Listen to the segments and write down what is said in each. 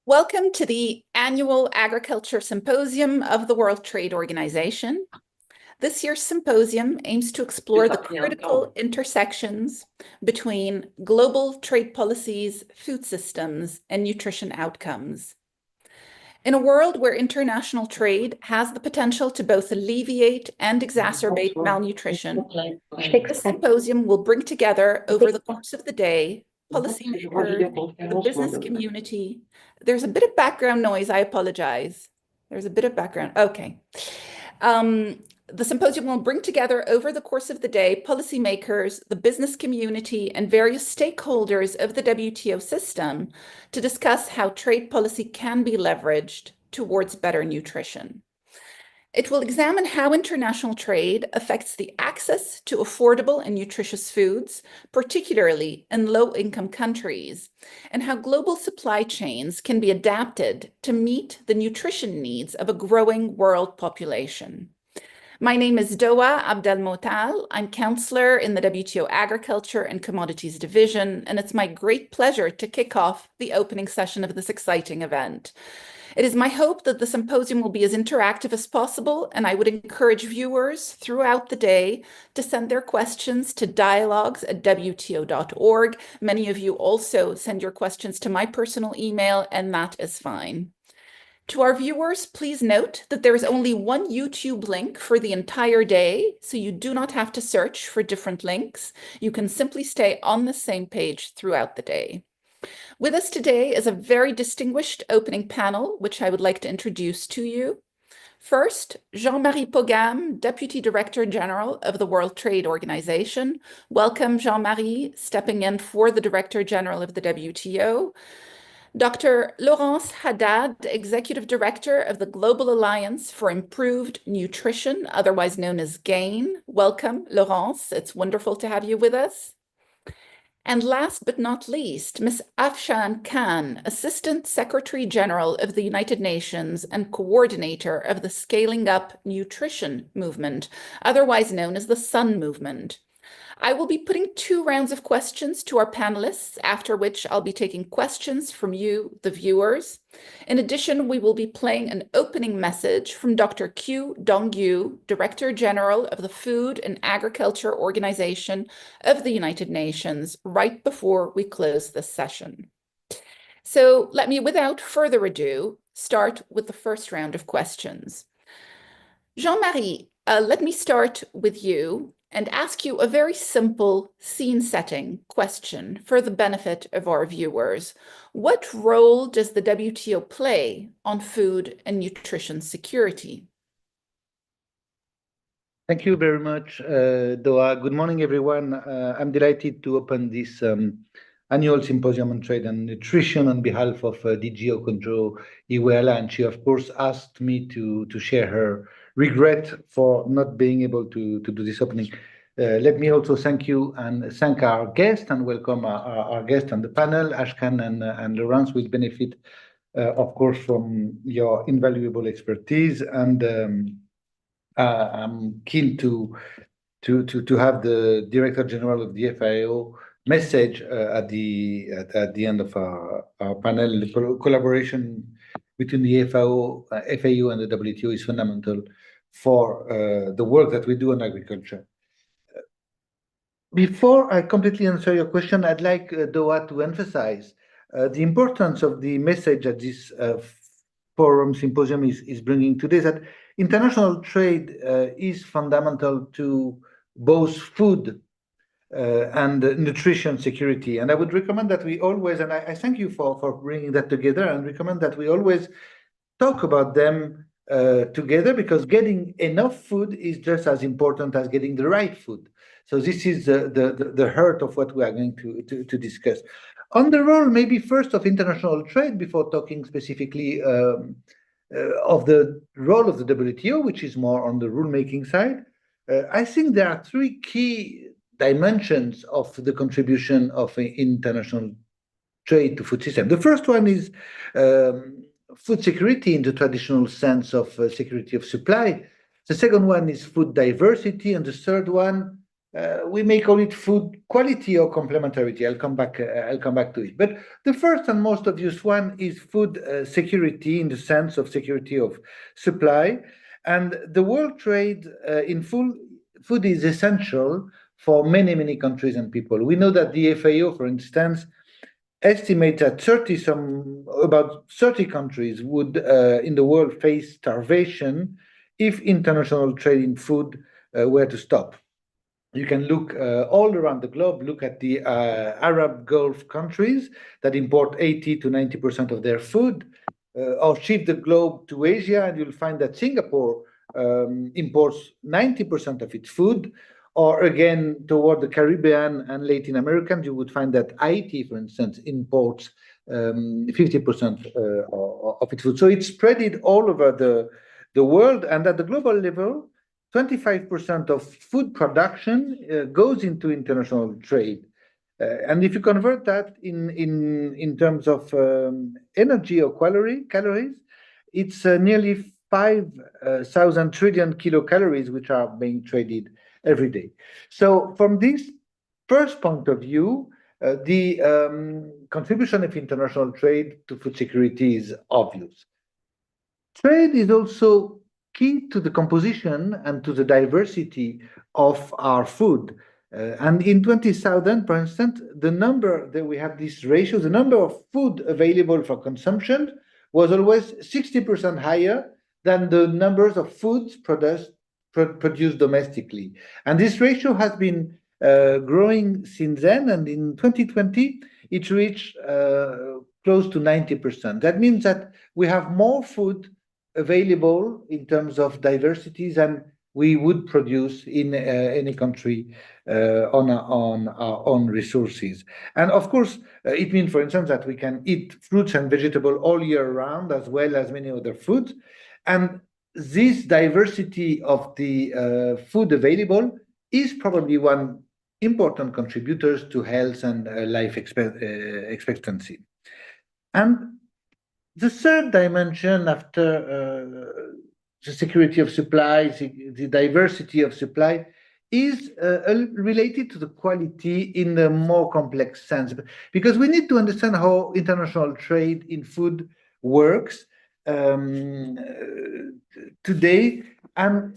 Welcome to the annual Agriculture Symposium of the World Trade Organization. This year's symposium aims to explore the critical intersections between global trade policies, food systems, and nutrition outcomes. In a world where international trade has the potential to both alleviate and exacerbate malnutrition, the symposium will bring together over the course of the day policymakers, the business community. There's a bit of background noise, I apologize. There's a bit of background, okay. The symposium will bring together over the course of the day policymakers, the business community, and various stakeholders of the WTO system to discuss how trade policy can be leveraged towards better nutrition. It will examine how international trade affects the access to affordable and nutritious foods, particularly in low-income countries, and how global supply chains can be adapted to meet the nutrition needs of a growing world population. My name is Doa Abdelmotal. I'm counselor in the WTO Agriculture and Commodities Division, and it's my great pleasure to kick off the opening session of this exciting event. It is my hope that the symposium will be as interactive as possible, and I would encourage viewers throughout the day to send their questions to dialogues@wto.org. Many of you also send your questions to my personal email, and that is fine. To our viewers, please note that there is only one YouTube link for the entire day, so you do not have to search for different links. You can simply stay on the same page throughout the day. With us today is a very distinguished opening panel, which I would like to introduce to you. First, Jean-Marie Pogam, Deputy Director General of the World Trade Organization. Welcome, Jean-Marie, stepping in for the Director General of the WTO. Dr. Laurence Haddad, Executive Director of the Global Alliance for Improved Nutrition, otherwise known as GAIN. Welcome, Laurence. It's wonderful to have you with us. And last but not least, Ms. Afshan Khan, Assistant Secretary General of the United Nations and coordinator of the Scaling Up Nutrition Movement, otherwise known as the SUN Movement. I will be putting 2 rounds of questions to our panelists, after which I'll be taking questions from you, the viewers. In addition, we will be playing an opening message from Dr. Q Dongyu, Director General of the Food and Agriculture Organization of the United Nations, right before we close this session. So let me, without further ado, start with the first round of questions. Jean-Marie, let me start with you and ask you a very simple scene-setting question for the benefit of our viewers. What role does the WTO play on food and nutrition security? Thank you very much, Doa. Good morning, everyone. I'm delighted to open this annual Symposium on Trade and Nutrition on behalf of DG Okonjo Iweala, and she, of course, asked me to share her regret for not being able to do this opening. Let me also thank you and thank our guest and welcome our guest on the panel. Ashkan and Laurence will benefit, of course, from your invaluable expertise, and I'm keen to have the Director General of the FAO message at the end of our panel. The collaboration between the FAO and the WTO is fundamental for the work that we do on agriculture. Before I completely answer your question, I'd like Doa to emphasize the importance of the message that this forum symposium is bringing today, that international trade is fundamental to both food and nutrition security. And I would recommend that we always, and I thank you for bringing that together, and recommend that we always talk about them together, because getting enough food is just as important as getting the right food. So this is the heart of what we are going to discuss. On the role, maybe first, of international trade, before talking specifically of the role of the WTO, which is more on the rulemaking side, I think there are 3 key dimensions of the contribution of international trade to food system. The first one is food security in the traditional sense of security of supply. The second one is food diversity, and the third one we may call it food quality or complementarity. I'll come back to it. But the first and most obvious one is food security, in the sense of security of supply. And the world trade in food is essential for many, many countries and people. We know that the FAO, for instance, estimates that about 30 countries would in the world face starvation if international trade in food were to stop. You can look all around the globe, look at the Arab Gulf countries that import 80 to 90% of their food, or shift the globe to Asia, and you'll find that Singapore imports 90% of its food. Or again, toward the Caribbean and Latin American, you would find that Haiti, for instance, imports 50% of its food. So it's spread all over the world, and at the global level, 25% of food production goes into international trade. And if you convert that in terms of energy or calories, it's nearly 5,000 trillion kilocalories which are being traded every day. So from this first point of view, the contribution of international trade to food security is obvious. Trade is also key to the composition and to the diversity of our food. And in 20,000, for instance, the number that we have this ratio, the number of food available for consumption was always 60% higher than the numbers of foods produced domestically. And this ratio has been growing since then, and in 2020, it reached close to 90%. That means that we have more food available in terms of diversity than we would produce in any country on our own resources. And of course, it means, for instance, that we can eat fruits and vegetables all year round, as well as many other foods. And this diversity of the food available is probably one important contributor to health and life expectancy. And the third dimension, after the security of supply, the diversity of supply, is related to the quality in a more complex sense, because we need to understand how international trade in food works today, and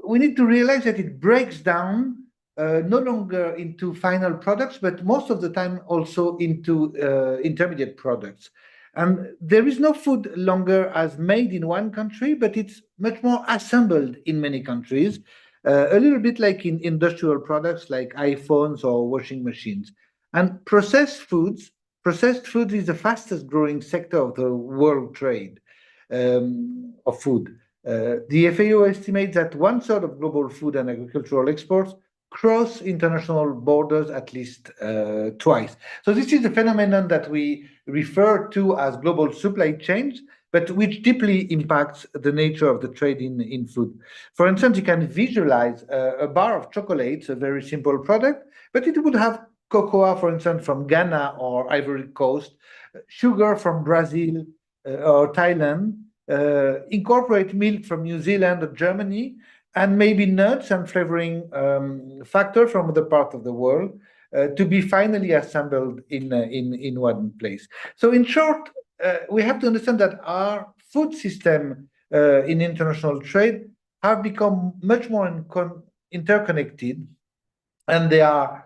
we need to realize that it breaks down no longer into final products, but most of the time also into intermediate products. And there is no food longer as made in one country, but it's much more assembled in many countries, a little bit like in industrial products like iPhones or washing machines. And processed foods is the fastest growing sector of the world trade of food. The FAO estimates that 1/3 of global food and agricultural exports cross international borders at least twice. So this is a phenomenon that we refer to as global supply chains, but which deeply impacts the nature of the trade in food. For instance, you can visualize a bar of chocolates, a very simple product, but it would have cocoa, for instance, from Ghana or Ivory Coast, sugar from Brazil or Thailand, incorporate milk from New Zealand or Germany, and maybe nuts and flavoring factor from other part of the world to be finally assembled in one place. So in short, we have to understand that our food system in international trade have become much more interconnected, and they are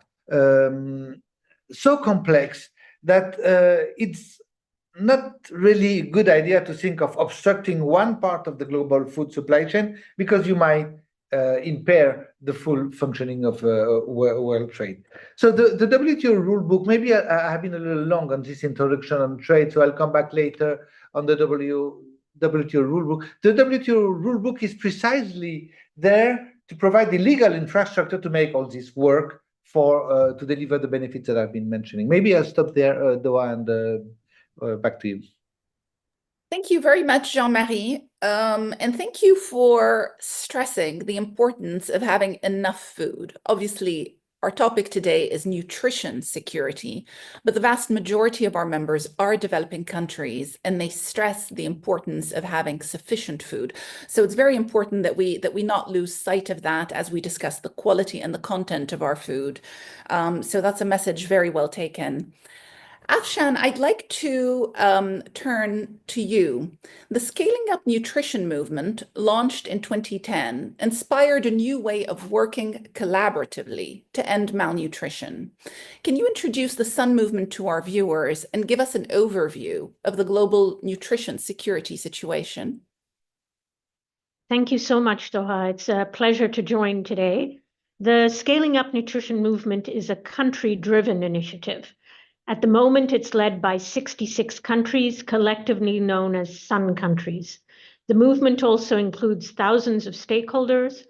so complex that it's not really a good idea to think of obstructing one part of the global food supply chain, because you might impair the full functioning of world trade. So the WTO rule book, maybe I have been a little long on this introduction on trade, so I'll come back later on the WTO rule book. The WTO rule book is precisely there to provide the legal infrastructure to make all this work to deliver the benefits that I've been mentioning. Maybe I'll stop there, Doa, and back to you. Thank you very much, Jean-Marie. And thank you for stressing the importance of having enough food. Obviously, Our topic today is nutrition security, but the vast majority of our members are developing countries, and they stress the importance of having sufficient food. So it's very important that we not lose sight of that as we discuss the quality and the content of our food. So that's a message very well taken. Afshan, I'd like to turn to you. The Scaling Up Nutrition movement, launched in 2010, inspired a new way of working collaboratively to end malnutrition. Can you introduce the SUN movement to our viewers and give us an overview of the global nutrition security situation? Thank you so much, Doha. It's a pleasure to join today. The Scaling Up Nutrition movement is a country-driven initiative. At the moment, it's led by 66 countries, collectively known as SUN countries. The movement also includes thousands of stakeholders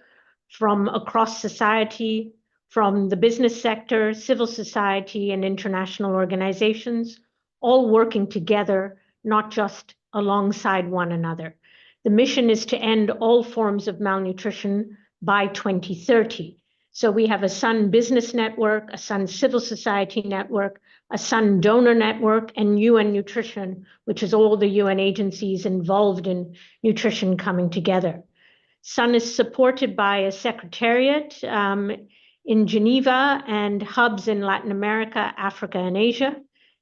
from across society, from the business sector, civil society, and international organizations, all working together, not just alongside one another. The mission is to end all forms of malnutrition by 2030. So we have a SUN business network, a SUN civil society network, a SUN donor network, and UN Nutrition, which is all the UN agencies involved in nutrition coming together. SUN is supported by a secretariat in Geneva and hubs in Latin America, Africa, and Asia.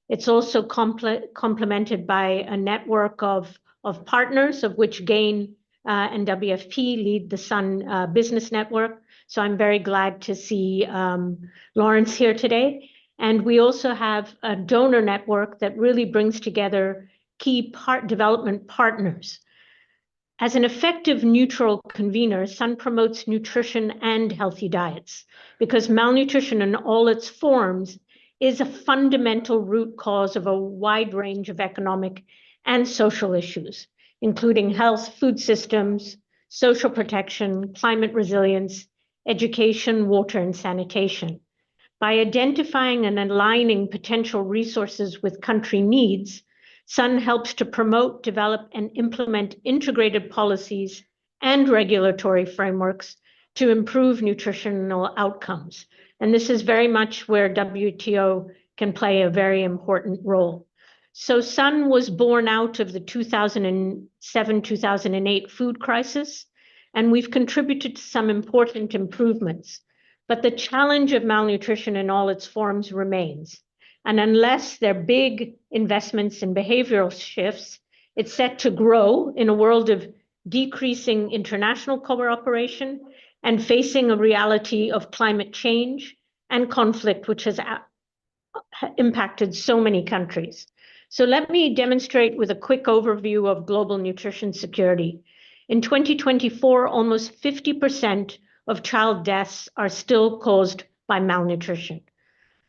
It's also complemented by a network of partners, of which GAIN and WFP lead the SUN business network. So I'm very glad to see Lawrence here today. And we also have a donor network that really brings together key development partners. As an effective neutral convener, SUN promotes nutrition and healthy diets, because malnutrition in all its forms is a fundamental root cause of a wide range of economic and social issues, including health, food systems, social protection, climate resilience, education, water, and sanitation. By identifying and aligning potential resources with country needs, SUN helps to promote, develop, and implement integrated policies and regulatory frameworks to improve nutritional outcomes. And this is very much where WTO can play a very important role. So SUN was born out of the 2007-2008 food crisis, and we've contributed to some important improvements. But the challenge of malnutrition in all its forms remains. And unless there are big investments in behavioral shifts, it's set to grow in a world of decreasing international cooperation and facing a reality of climate change and conflict, which has impacted so many countries. So let me demonstrate with a quick overview of global nutrition security. In 2024, almost 50% of child deaths are still caused by malnutrition.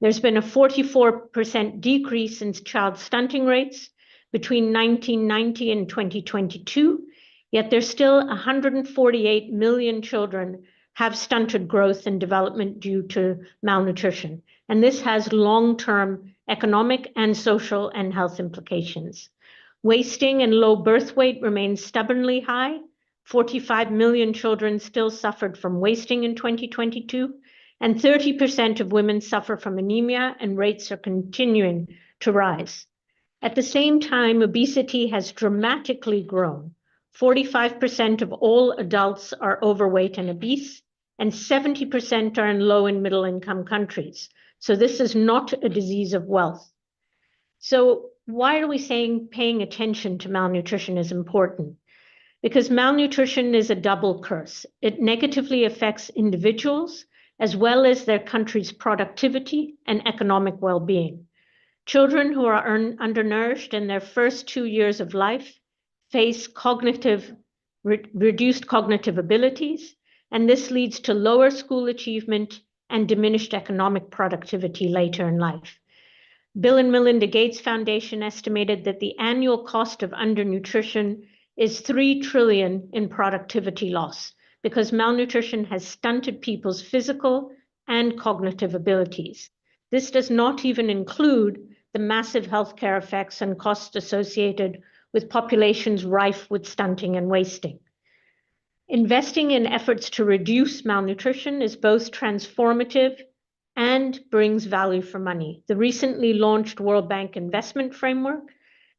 There's been a 44% decrease in child stunting rates between 1990 and 2022, yet there's still 148 million children have stunted growth and development due to malnutrition. And this has long-term economic and social and health implications. Wasting and low birth weight remains stubbornly high. 45 million children still suffered from wasting in 2022, and 30% of women suffer from anemia, and rates are continuing to rise. At the same time, obesity has dramatically grown. 45% of all adults are overweight and obese, and 70% are in low and middle income countries. So this is not a disease of wealth. So why are we saying paying attention to malnutrition is important? Because malnutrition is a double curse. It negatively affects individuals as well as their country's productivity and economic well-being. Children who are undernourished in their first 2 years of life face reduced cognitive abilities, and this leads to lower school achievement and diminished economic productivity later in life. Bill and Melinda Gates Foundation estimated that the annual cost of undernutrition is $3 trillion in productivity loss, because malnutrition has stunted people's physical and cognitive abilities. This does not even include the massive healthcare effects and costs associated with populations rife with stunting and wasting. Investing in efforts to reduce malnutrition is both transformative and brings value for money. The recently launched World Bank investment framework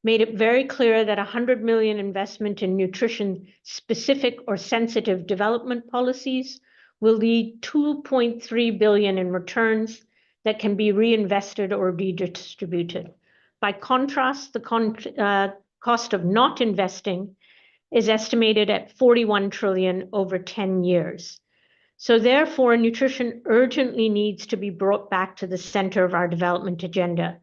made it very clear that 100 million investment in nutrition-specific or sensitive development policies will lead 2.3 billion in returns that can be reinvested or redistributed. By contrast, the cost of not investing is estimated at 41 trillion over 10 years. So therefore, nutrition urgently needs to be brought back to the center of our development agenda.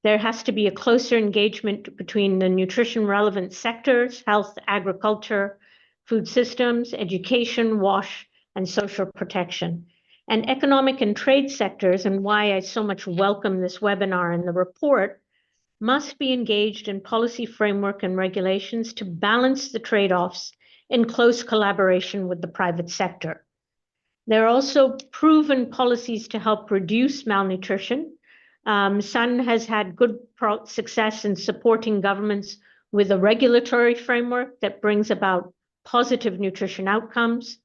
There has to be a closer engagement between the nutrition relevant sectors, health, agriculture, food systems, education, WASH, and social protection. And economic and trade sectors, and why I so much welcome this webinar and the report, must be engaged in policy framework and regulations to balance the trade-offs in close collaboration with the private sector. There are also proven policies to help reduce malnutrition. SUN has had good success in supporting governments with a regulatory framework that brings about positive nutrition outcomes.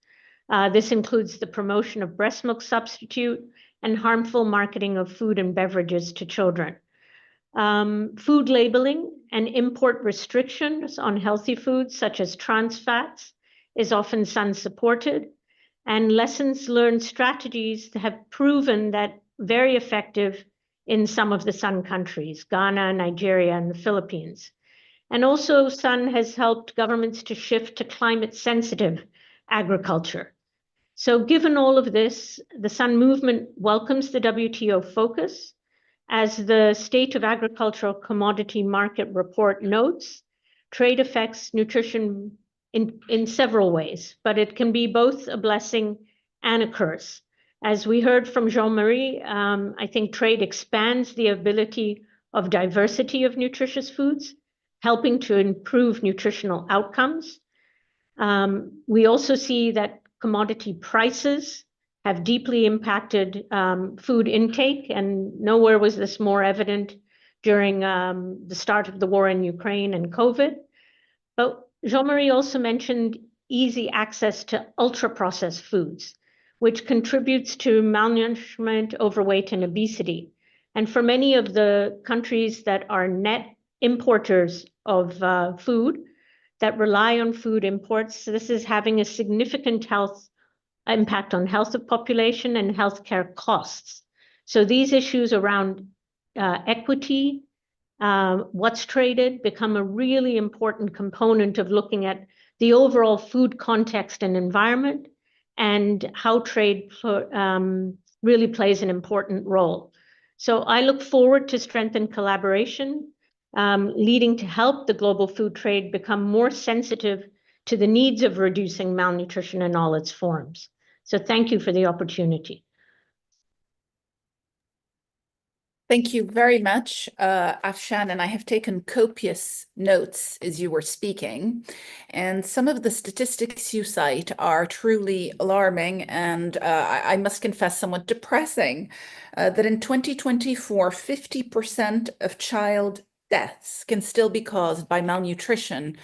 This includes the promotion of breast milk substitute and harmful marketing of food and beverages to children. Food labeling and import restrictions on healthy foods such as trans fats is often SUN supported, and lessons learned strategies have proven that very effective in some of the SUN countries, Ghana, Nigeria, and the Philippines. And also SUN has helped governments to shift to climate sensitive agriculture. So given all of this, the SUN movement welcomes the WTO focus. As the State of Agricultural Commodity Market report notes, trade affects nutrition in several ways, but it can be both a blessing and a curse. As we heard from Jean-Marie, I think trade expands the ability of diversity of nutritious foods, helping to improve nutritional outcomes. We also see that commodity prices have deeply impacted food intake, and nowhere was this more evident during the start of the war in Ukraine and COVID. But Jean-Marie also mentioned easy access to ultra-processed foods, which contributes to malnourishment, overweight, and obesity. And for many of the countries that are net importers of food, that rely on food imports, this is having a significant impact on health of population and healthcare costs. So these issues around equity, what's traded, become a really important component of looking at the overall food context and environment, and how trade really plays an important role. So I look forward to strengthened collaboration, leading to help the global food trade become more sensitive to the needs of reducing malnutrition in all its forms. So thank you for the opportunity. Thank you very much, Afshan, and I have taken copious notes as you were speaking. And some of the statistics you cite are truly alarming and I must confess somewhat depressing, that in 2024, 50% of child deaths can still be caused by malnutrition.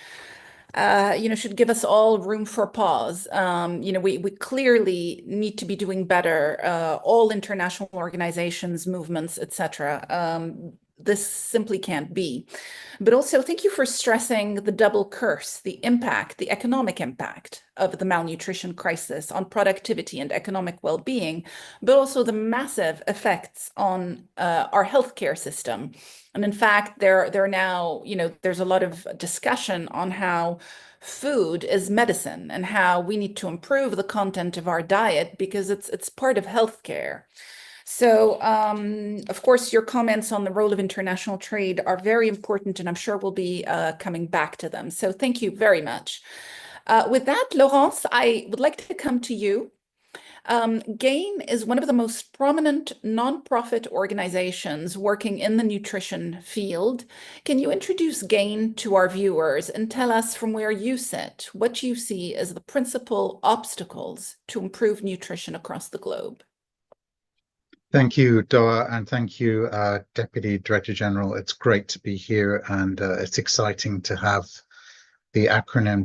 Should give us all room for pause. We clearly need to be doing better, all international organizations, movements, etc. This simply can't be. But also, thank you for stressing the double curse, the impact, the economic impact of the malnutrition crisis on productivity and economic well-being, but also the massive effects on our healthcare system. And in fact, there are now, there's a lot of discussion on how food is medicine and how we need to improve the content of our diet because it's part of healthcare. So, of course, your comments on the role of international trade are very important, and I'm sure we'll be coming back to them. So thank you very much. With that, Laurence, I would like to come to you. GAIN is one of the most prominent nonprofit organizations working in the nutrition field. Can you introduce GAIN to our viewers and tell us from where you sit what you see as the principal obstacles to improve nutrition across the globe? Thank you, Doa, and thank you, Deputy Director General. It's great to be here, and it's exciting to have the acronym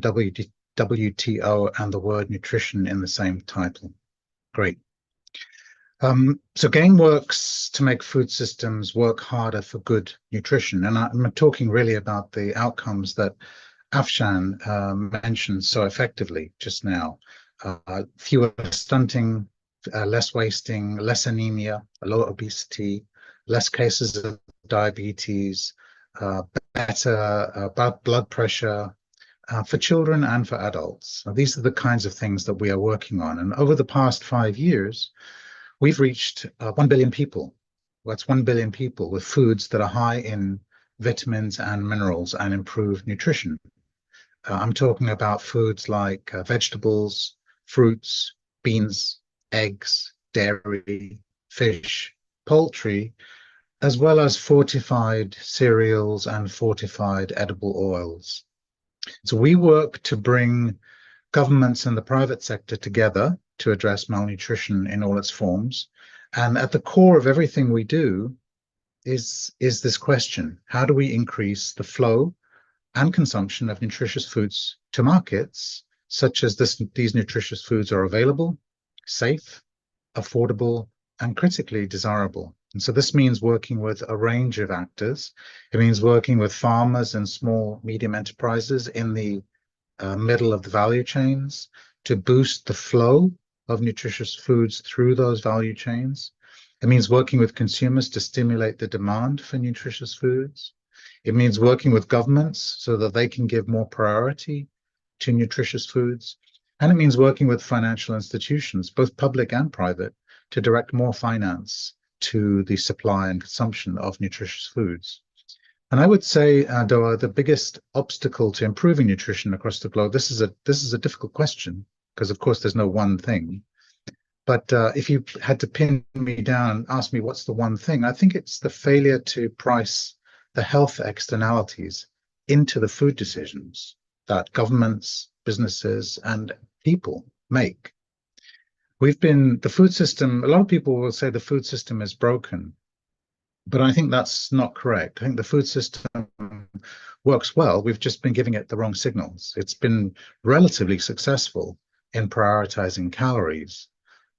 WTO and the word nutrition in the same title. Great. So GAIN works to make food systems work harder for good nutrition. And I'm talking really about the outcomes that Afshan mentioned so effectively just now. Fewer stunting, less wasting, less anemia, low obesity, less cases of diabetes, better blood pressure for children and for adults. Now, these are the kinds of things that we are working on. And over the past 5 years, we've reached 1 billion people. That's 1 billion people with foods that are high in vitamins and minerals and improve nutrition. I'm talking about foods like vegetables, fruits, beans, eggs, dairy, fish, poultry, as well as fortified cereals and fortified edible oils. So we work to bring governments and the private sector together to address malnutrition in all its forms. And at the core of everything we do is this question: how do we increase the flow and consumption of nutritious foods to markets such as these nutritious foods are available, safe, affordable, and critically desirable? And so this means working with a range of actors. It means working with farmers and small, medium enterprises in the middle of the value chains to boost the flow of nutritious foods through those value chains. It means working with consumers to stimulate the demand for nutritious foods. It means working with governments so that they can give more priority to nutritious foods. And it means working with financial institutions, both public and private, to direct more finance to the supply and consumption of nutritious foods. And I would say, Doa, the biggest obstacle to improving nutrition across the globe, this is a difficult question, because of course there's no one thing. But if you had to pin me down and ask me what's the one thing, I think it's the failure to price the health externalities into the food decisions that governments, businesses, and people make. The food system, a lot of people will say the food system is broken, but I think that's not correct. I think the food system works well. We've just been giving it the wrong signals. It's been relatively successful in prioritizing calories,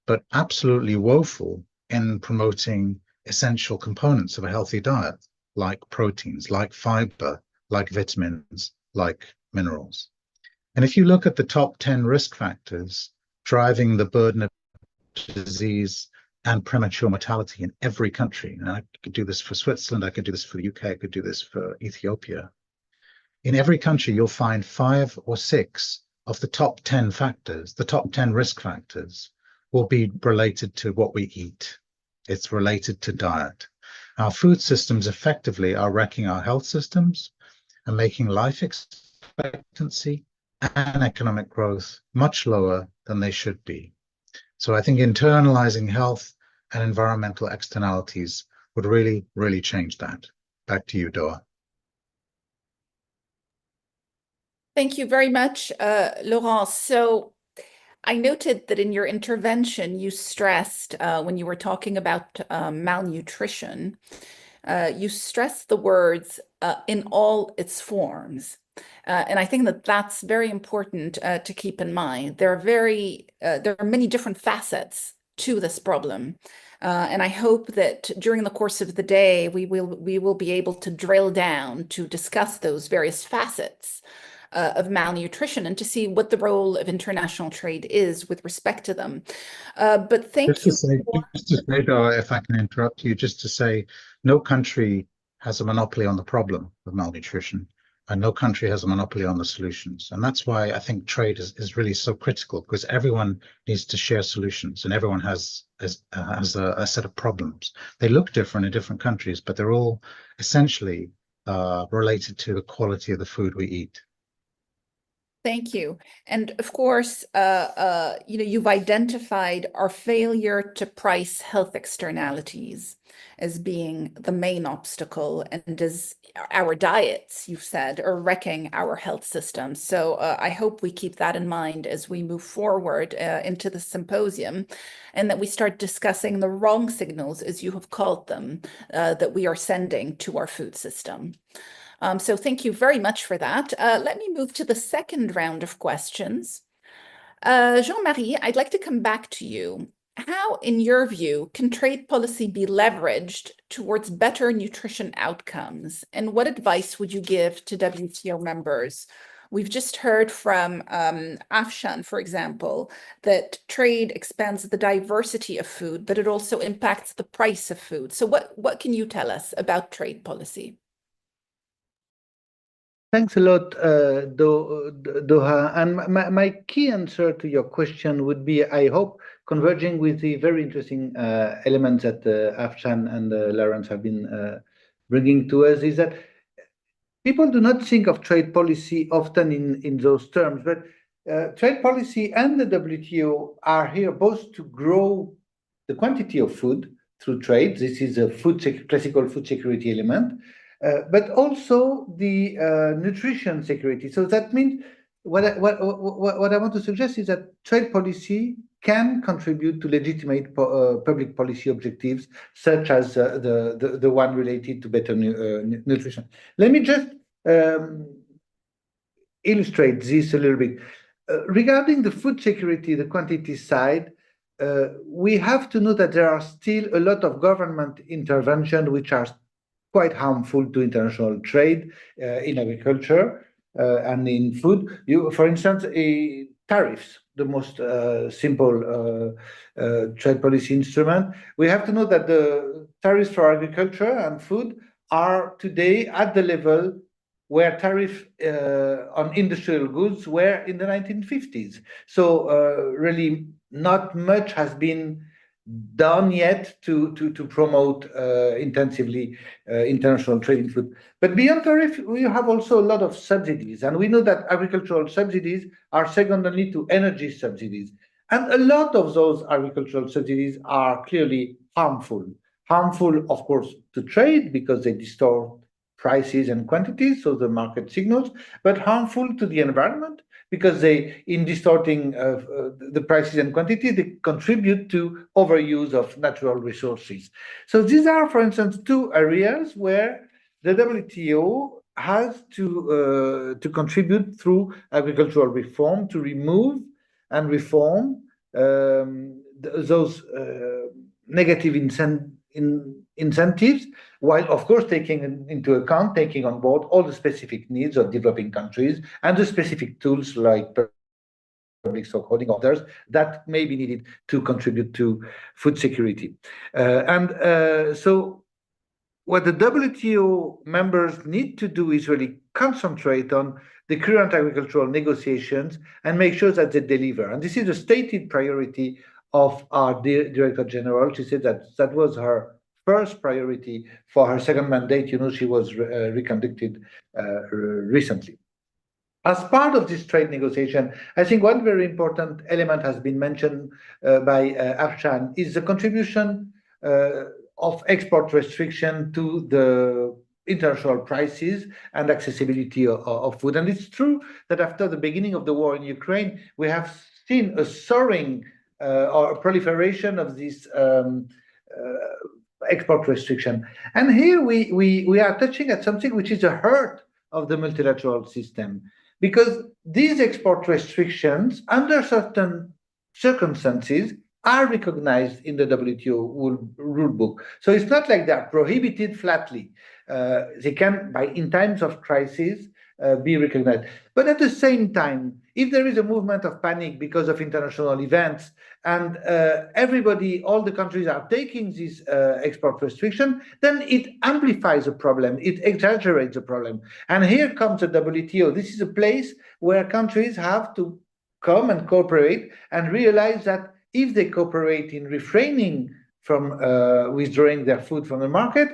but absolutely woeful in promoting essential components of a healthy diet, like proteins, like fiber, like vitamins, like minerals. And if you look at the top 10 risk factors driving the burden of disease and premature mortality in every country, and I could do this for Switzerland, I could do this for the UK, I could do this for Ethiopia. In every country, you'll find 5 or 6 of the top 10 factors, the top 10 risk factors, will be related to what we eat. It's related to diet. Our food systems effectively are wrecking our health systems and making life expectancy and economic growth much lower than they should be. So I think internalizing health and environmental externalities would really, really change that. Back to you, Doa. Thank you very much, Laurence. So I noted that in your intervention, you stressed when you were talking about malnutrition, you stressed the words in all its forms. And I think that that's very important to keep in mind. There are many different facets to this problem. And I hope that during the course of the day, we will be able to drill down to discuss those various facets of malnutrition and to see what the role of international trade is with respect to them. But thank you. Just to say, Doa, if I can interrupt you, just to say, no country has a monopoly on the problem of malnutrition, and no country has a monopoly on the solutions. And that's why I think trade is really so critical, because everyone needs to share solutions, and everyone has a set of problems. They look different in different countries, but they're all essentially related to the quality of the food we eat. Thank you. And of course, you've identified our failure to price health externalities as being the main obstacle, and as our diets, you've said, are wrecking our health system. So I hope we keep that in mind as we move forward into the symposium, and that we start discussing the wrong signals, as you have called them, that we are sending to our food system. So thank you very much for that. Let me move to the second round of questions. Jean-Marie, I'd like to come back to you. How, in your view, can trade policy be leveraged towards better nutrition outcomes? And what advice would you give to WTO members? We've just heard from Afshan, for example, that trade expands the diversity of food, but it also impacts the price of food. So what can you tell us about trade policy? Thanks a lot, Doha. And my key answer to your question would be, I hope, converging with the very interesting elements that Afshan and Lawrence have been bringing to us, is that people do not think of trade policy often in those terms, but trade policy and the WTO are here both to grow the quantity of food through trade. This is a classical food security element. But also the nutrition security. So that means what I want to suggest is that trade policy can contribute to legitimate public policy objectives, such as the one related to better nutrition. Let me just illustrate this a little bit. Regarding the food security, the quantity side, we have to know that there are still a lot of government intervention which are quite harmful to international trade in agriculture and in food. For instance, tariffs, the most simple trade policy instrument. We have to know that the tariffs for agriculture and food are today at the level where tariffs on industrial goods were in the 1950s. So really not much has been done yet to promote intensively international trade in food. But beyond tariff, we have also a lot of subsidies. And we know that agricultural subsidies are second only to energy subsidies. And a lot of those agricultural subsidies are clearly harmful. Harmful, of course, to trade because they distort prices and quantities, so the market signals, but harmful to the environment because they, in distorting the prices and quantity, they contribute to overuse of natural resources. So these are, for instance, two areas where the WTO has to contribute through agricultural reform to remove and reform those negative incentives, while of course taking on board all the specific needs of developing countries and the specific tools like public stock holding others that may be needed to contribute to food security. So what the WTO members need to do is really concentrate on the current agricultural negotiations and make sure that they deliver. And this is a stated priority of our Director General. She said that was her first priority for her second mandate. You know, she was reconducted recently. As part of this trade negotiation, I think one very important element has been mentioned by Afshan is the contribution of export restriction to the international prices and accessibility of food. And it's true that after the beginning of the war in Ukraine, we have seen a soaring or a proliferation of this export restriction. And here we are touching at something which is a hurt of the multilateral system, because these export restrictions, under certain circumstances, are recognized in the WTO rule book. So it's not like they are prohibited flatly. They can, in times of crisis, be recognized. But at the same time, if there is a movement of panic because of international events, and all the countries are taking this export restriction, then it amplifies the problem, it exaggerates the problem. And here comes the WTO. This is a place where countries have to come and cooperate and realize that if they cooperate in refraining from withdrawing their food from the market,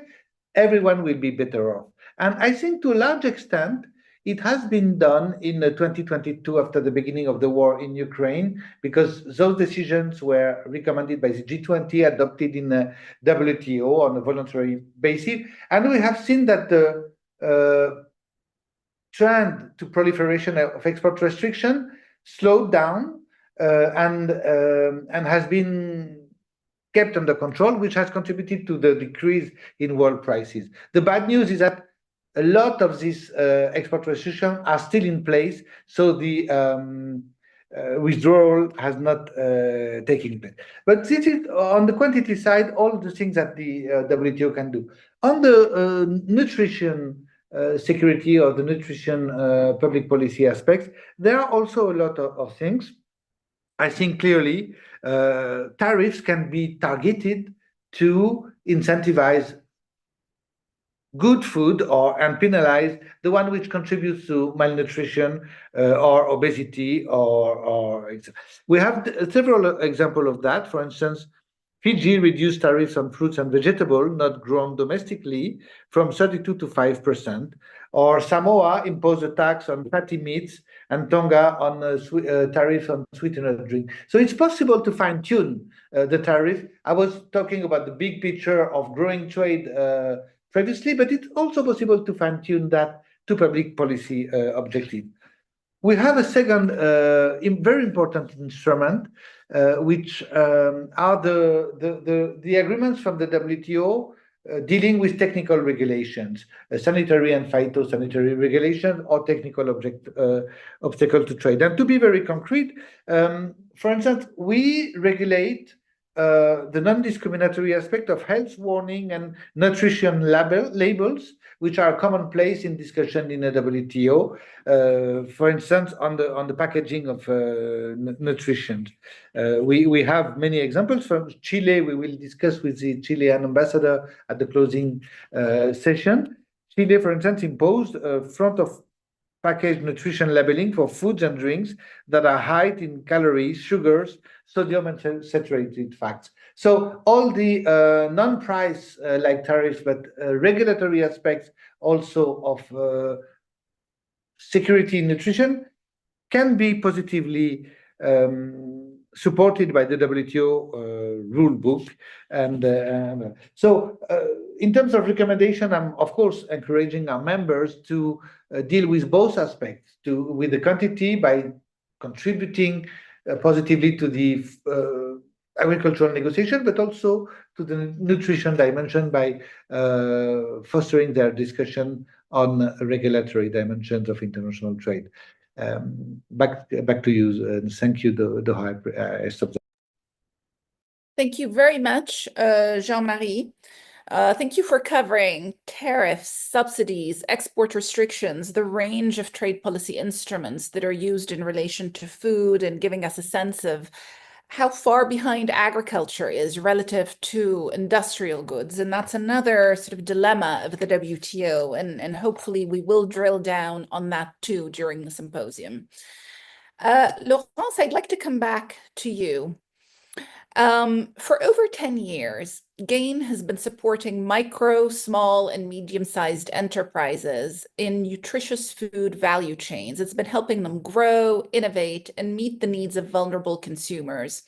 everyone will be better off. And I think to a large extent, it has been done in 2022 after the beginning of the war in Ukraine, because those decisions were recommended by the G20, adopted in the WTO on a voluntary basis. And we have seen that the trend to proliferation of export restriction slowed down and has been kept under control, which has contributed to the decrease in world prices. The bad news is that a lot of these export restrictions are still in place, so the withdrawal has not taken place. But this is on the quantity side, all the things that the WTO can do. On the nutrition security or the nutrition public policy aspects, there are also a lot of things. I think clearly tariffs can be targeted to incentivize good food and penalize the one which contributes to malnutrition or obesity or we have several examples of that. For instance, Fiji reduced tariffs on fruits and vegetables not grown domestically from 32 to 5%, or Samoa imposed a tax on fatty meats, and Tonga on tariffs on sweetener drink. So it's possible to fine-tune the tariff. I was talking about the big picture of growing trade previously, but it's also possible to fine-tune that to public policy objective. We have a second very important instrument, which are the agreements from the WTO dealing with technical regulations, sanitary and phytosanitary regulations, or technical obstacle to trade. And to be very concrete, for instance, we regulate the non-discriminatory aspect of health warning and nutrition labels, which are commonplace in discussion in the WTO. For instance, on the packaging of nutrition, we have many examples from Chile. We will discuss with the Chilean ambassador at the closing session. Chile, for instance, imposed front of package nutrition labeling for foods and drinks that are high in calories, sugars, sodium, and saturated fats. So all the non-price like tariffs, but regulatory aspects also of security in nutrition can be positively supported by the WTO rule book. And so in terms of recommendation, I'm of course encouraging our members to deal with both aspects, with the quantity by contributing positively to the agricultural negotiation, but also to the nutrition dimension by fostering their discussion on regulatory dimensions of international trade. Back to you. Thank you, Doha. I stop there. Thank you very much, Jean-Marie. Thank you for covering tariffs, subsidies, export restrictions, the range of trade policy instruments that are used in relation to food, and giving us a sense of how far behind agriculture is relative to industrial goods. And that's another sort of dilemma of the WTO. And hopefully we will drill down on that too during the symposium. Laurence, I'd like to come back to you. For over 10 years, GAIN has been supporting micro, small, and medium-sized enterprises in nutritious food value chains. It's been helping them grow, innovate, and meet the needs of vulnerable consumers.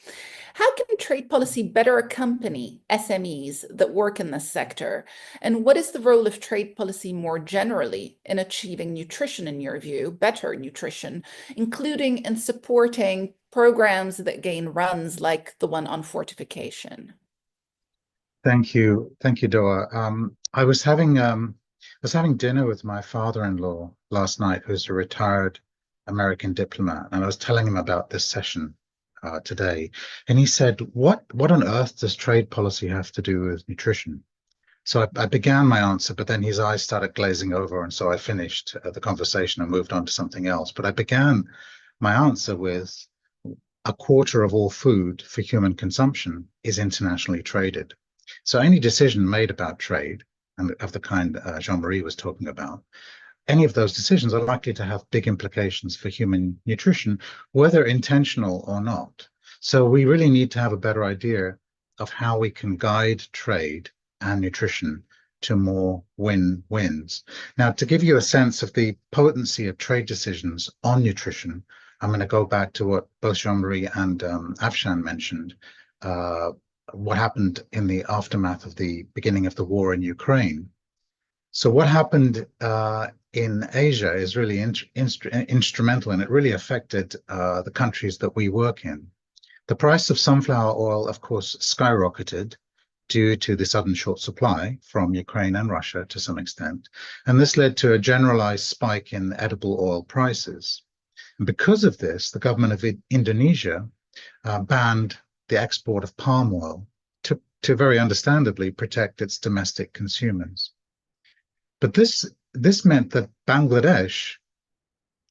How can trade policy better accompany SMEs that work in this sector? And what is the role of trade policy more generally in achieving nutrition, in your view, better nutrition, including in supporting programs that GAIN runs, like the one on fortification? Thank you, Doha. I was having dinner with my father-in-law last night, who's a retired American diplomat, and I was telling him about this session today, and he said, "What on earth does trade policy have to do with nutrition?" So I began my answer, but then his eyes started glazing over, and so I finished the conversation and moved on to something else. But I began my answer with, a quarter of all food for human consumption is internationally traded. So any decision made about trade, and of the kind Jean-Marie was talking about, any of those decisions are likely to have big implications for human nutrition, whether intentional or not. So we really need to have a better idea of how we can guide trade and nutrition to more win-wins. Now, to give you a sense of the potency of trade decisions on nutrition, I'm going to go back to what both Jean-Marie and Afshan mentioned, what happened in the aftermath of the beginning of the war in Ukraine. So what happened in Asia is really instrumental, and it really affected the countries that we work in. The price of sunflower oil, of course, skyrocketed due to the sudden short supply from Ukraine and Russia to some extent. And this led to a generalized spike in edible oil prices. And because of this, the government of Indonesia banned the export of palm oil to very understandably protect its domestic consumers. But this meant that Bangladesh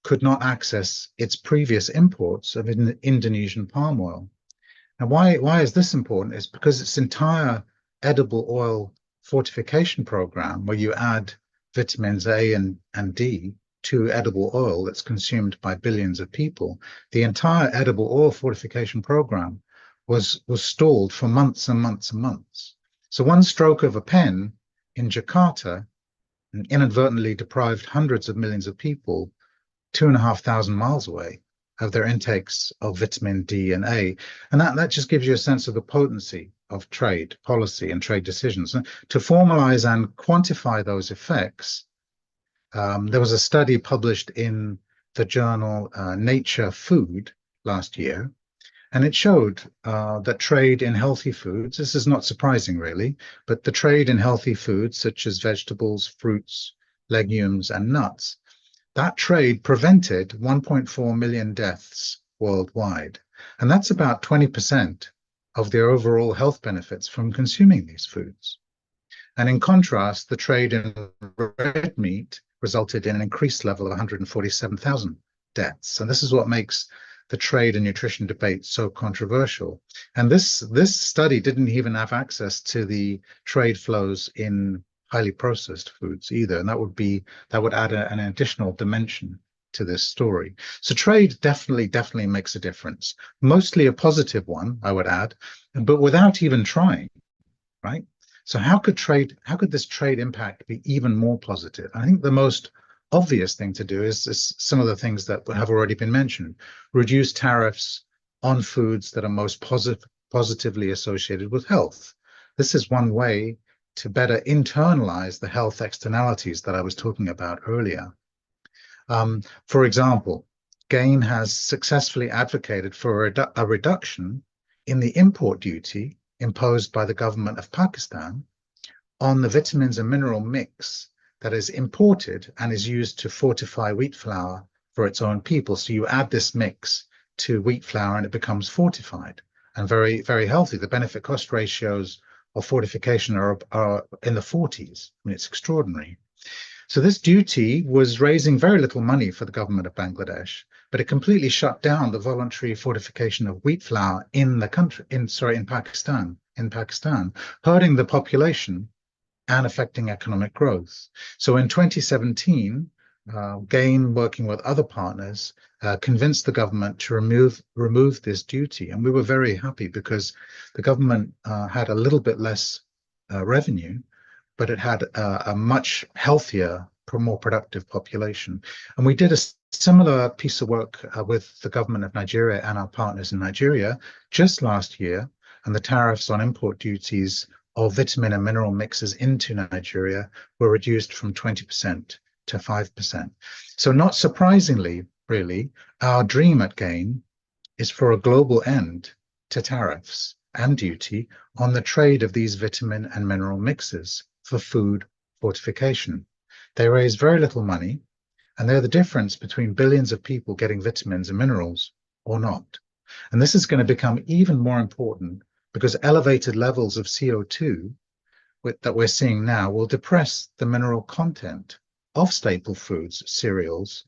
could not access its previous imports of Indonesian palm oil. And why is this important? It's because its entire edible oil fortification program, where you add vitamins A and D to edible oil that's consumed by billions of people, the entire edible oil fortification program was stalled for months and months and months. So one stroke of a pen in Jakarta inadvertently deprived hundreds of millions of people 2,500 miles away of their intakes of vitamin D and A. And that just gives you a sense of the potency of trade policy and trade decisions. And to formalize and quantify those effects, there was a study published in the journal Nature Food last year, and it showed that trade in healthy foods, this is not surprising really, but the trade in healthy foods such as vegetables, fruits, legumes, and nuts, that trade prevented 1.4 million deaths worldwide. And that's about 20% of the overall health benefits from consuming these foods. And in contrast, the trade in red meat resulted in an increased level of 147,000 deaths. And this is what makes the trade and nutrition debate so controversial. And this study didn't even have access to the trade flows in highly processed foods either, and that would add an additional dimension to this story. So trade definitely makes a difference, mostly a positive one, I would add, but without even trying, right? So how could this trade impact be even more positive? I think the most obvious thing to do is some of the things that have already been mentioned: reduce tariffs on foods that are most positively associated with health. This is one way to better internalize the health externalities that I was talking about earlier. For example, GAIN has successfully advocated for a reduction in the import duty imposed by the government of Pakistan on the vitamins and mineral mix that is imported and is used to fortify wheat flour for its own people. So you add this mix to wheat flour and it becomes fortified and very, very healthy. The benefit cost ratios of fortification are in the 40s. I mean, it's extraordinary. So this duty was raising very little money for the government of Bangladesh, but it completely shut down the voluntary fortification of wheat flour in the country, in Pakistan, hurting the population and affecting economic growth. So in 2017, GAIN, working with other partners, convinced the government to remove this duty. And we were very happy because the government had a little bit less revenue, but it had a much healthier, more productive population. And we did a similar piece of work with the government of Nigeria and our partners in Nigeria just last year. And the tariffs on import duties of vitamin and mineral mixes into Nigeria were reduced from 20% to 5%. So not surprisingly, really, our dream at GAIN is for a global end to tariffs and duty on the trade of these vitamin and mineral mixes for food fortification. They raise very little money, and they're the difference between billions of people getting vitamins and minerals or not. And this is going to become even more important because elevated levels of CO2 that we're seeing now will depress the mineral content of staple foods, cereals,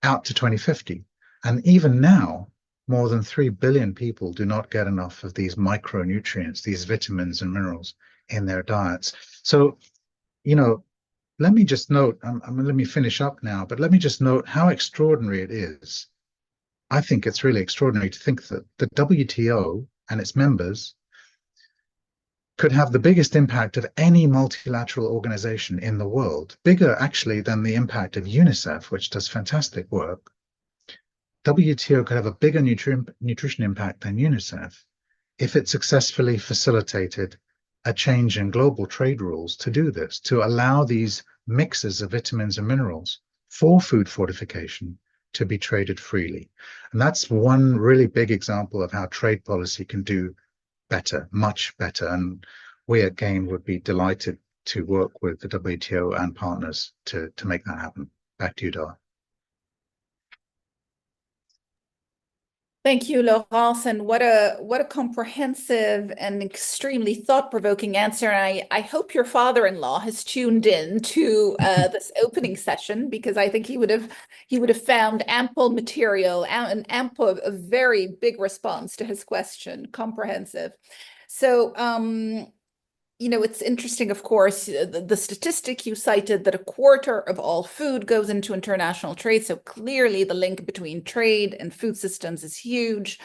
out to 2050. And even now, more than 3 billion people do not get enough of these micronutrients, these vitamins and minerals in their diets. So, let me just note, let me finish up now, but let me just note how extraordinary it is. I think it's really extraordinary to think that the WTO and its members could have the biggest impact of any multilateral organization in the world, bigger actually than the impact of UNICEF, which does fantastic work. WTO could have a bigger nutrition impact than UNICEF if it successfully facilitated a change in global trade rules to do this, to allow these mixes of vitamins and minerals for food fortification to be traded freely. And that's one really big example of how trade policy can do better, much better. And we at GAIN would be delighted to work with the WTO and partners to make that happen. Back to you, Dara. Thank you, Laurence, and what a comprehensive and extremely thought-provoking answer. And I hope your father-in-law has tuned in to this opening session, because I think he would have found ample material and a very big response to his question, comprehensive. So it's interesting, of course, the statistic you cited that a quarter of all food goes into international trade. So clearly the link between trade and food systems is huge.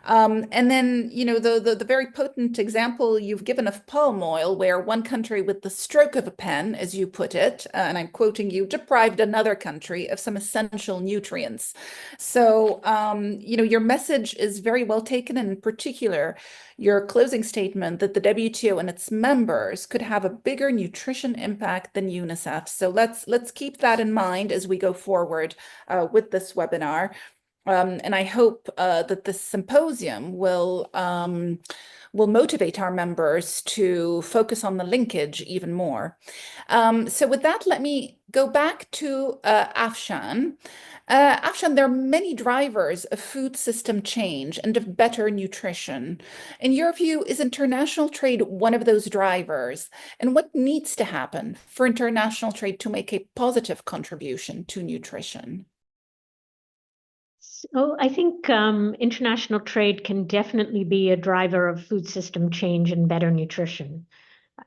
And then, the very potent example you've given of palm oil, where one country with the stroke of a pen, as you put it, and I'm quoting you, deprived another country of some essential nutrients. So, your message is very well taken, and in particular, your closing statement that the WTO and its members could have a bigger nutrition impact than UNICEF. So let's keep that in mind as we go forward with this webinar. And I hope that this symposium will motivate our members to focus on the linkage even more. So with that, let me go back to Afshan. Afshan, there are many drivers of food system change and of better nutrition. In your view, is international trade one of those drivers? And what needs to happen for international trade to make a positive contribution to nutrition? So I think international trade can definitely be a driver of food system change and better nutrition.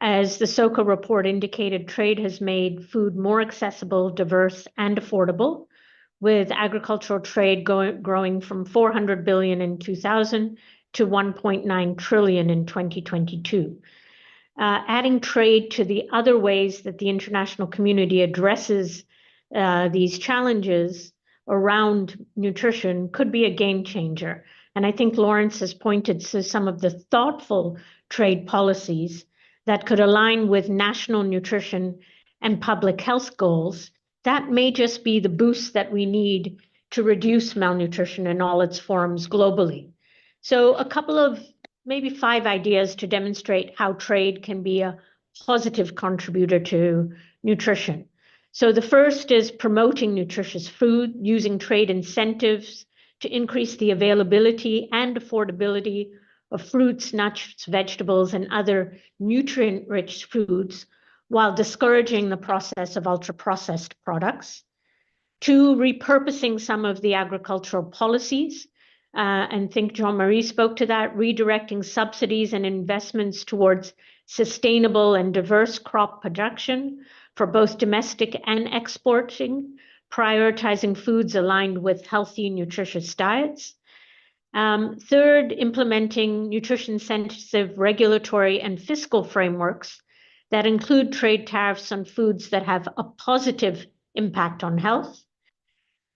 As the SOCO report indicated, trade has made food more accessible, diverse, and affordable, with agricultural trade growing from 400 billion in 2000 to 1.9 trillion in 2022. Adding trade to the other ways that the international community addresses these challenges around nutrition could be a game changer. And I think Laurence has pointed to some of the thoughtful trade policies that could align with national nutrition and public health goals. That may just be the boost that we need to reduce malnutrition in all its forms globally. So a couple of maybe 5 ideas to demonstrate how trade can be a positive contributor to nutrition. So the first is promoting nutritious food, using trade incentives to increase the availability and affordability of fruits, nuts, vegetables, and other nutrient-rich foods, while discouraging the process of ultra-processed products. 2, repurposing some of the agricultural policies, and I think Jean-Marie spoke to that, redirecting subsidies and investments towards sustainable and diverse crop production for both domestic and exporting, prioritizing foods aligned with healthy, nutritious diets. 3rd, implementing nutrition-sensitive regulatory and fiscal frameworks that include trade tariffs on foods that have a positive impact on health.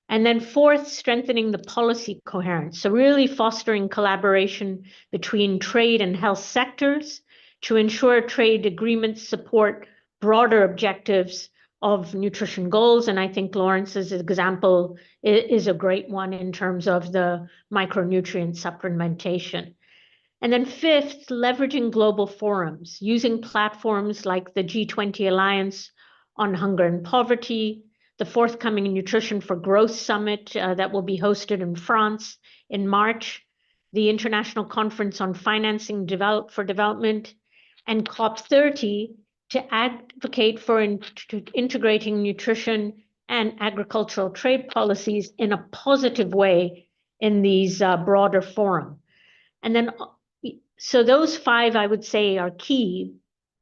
And then 4th, strengthening the policy coherence. So really fostering collaboration between trade and health sectors to ensure trade agreements support broader objectives of nutrition goals. And I think Laurence's example is a great one in terms of the micronutrient supplementation. And then 5th, leveraging global forums, using platforms like the G20 Alliance on Hunger and Poverty, the forthcoming Nutrition for Growth Summit that will be hosted in France in March, the International Conference on Financing for Development, and COP30 to advocate for integrating nutrition and agricultural trade policies in a positive way in these broader forum. And then, so those 5, I would say, are key,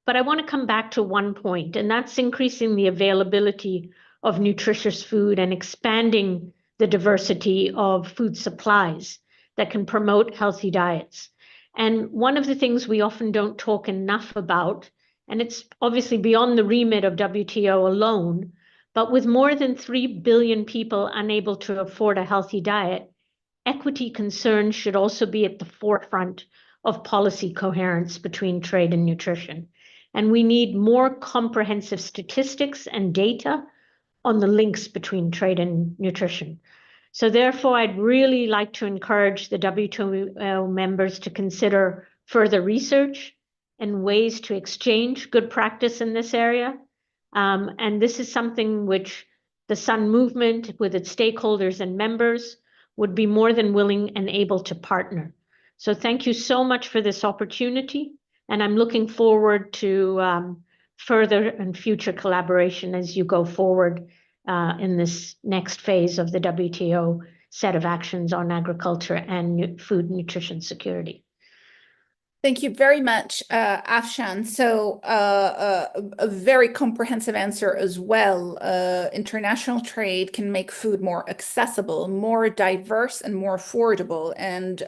but I want to come back to one point, and that's increasing the availability of nutritious food and expanding the diversity of food supplies that can promote healthy diets. And one of the things we often don't talk enough about, and it's obviously beyond the remit of WTO alone, but with more than 3 billion people unable to afford a healthy diet, equity concerns should also be at the forefront of policy coherence between trade and nutrition. And we need more comprehensive statistics and data on the links between trade and nutrition. So therefore, I'd really like to encourage the WTO members to consider further research and ways to exchange good practice in this area. And this is something which the Sun movement, with its stakeholders and members, would be more than willing and able to partner. So thank you so much for this opportunity, and I'm looking forward to further and future collaboration as you go forward in this next phase of the WTO set of actions on agriculture and food nutrition security. Thank you very much, Afshan. So a very comprehensive answer as well. International trade can make food more accessible, more diverse, and more affordable. And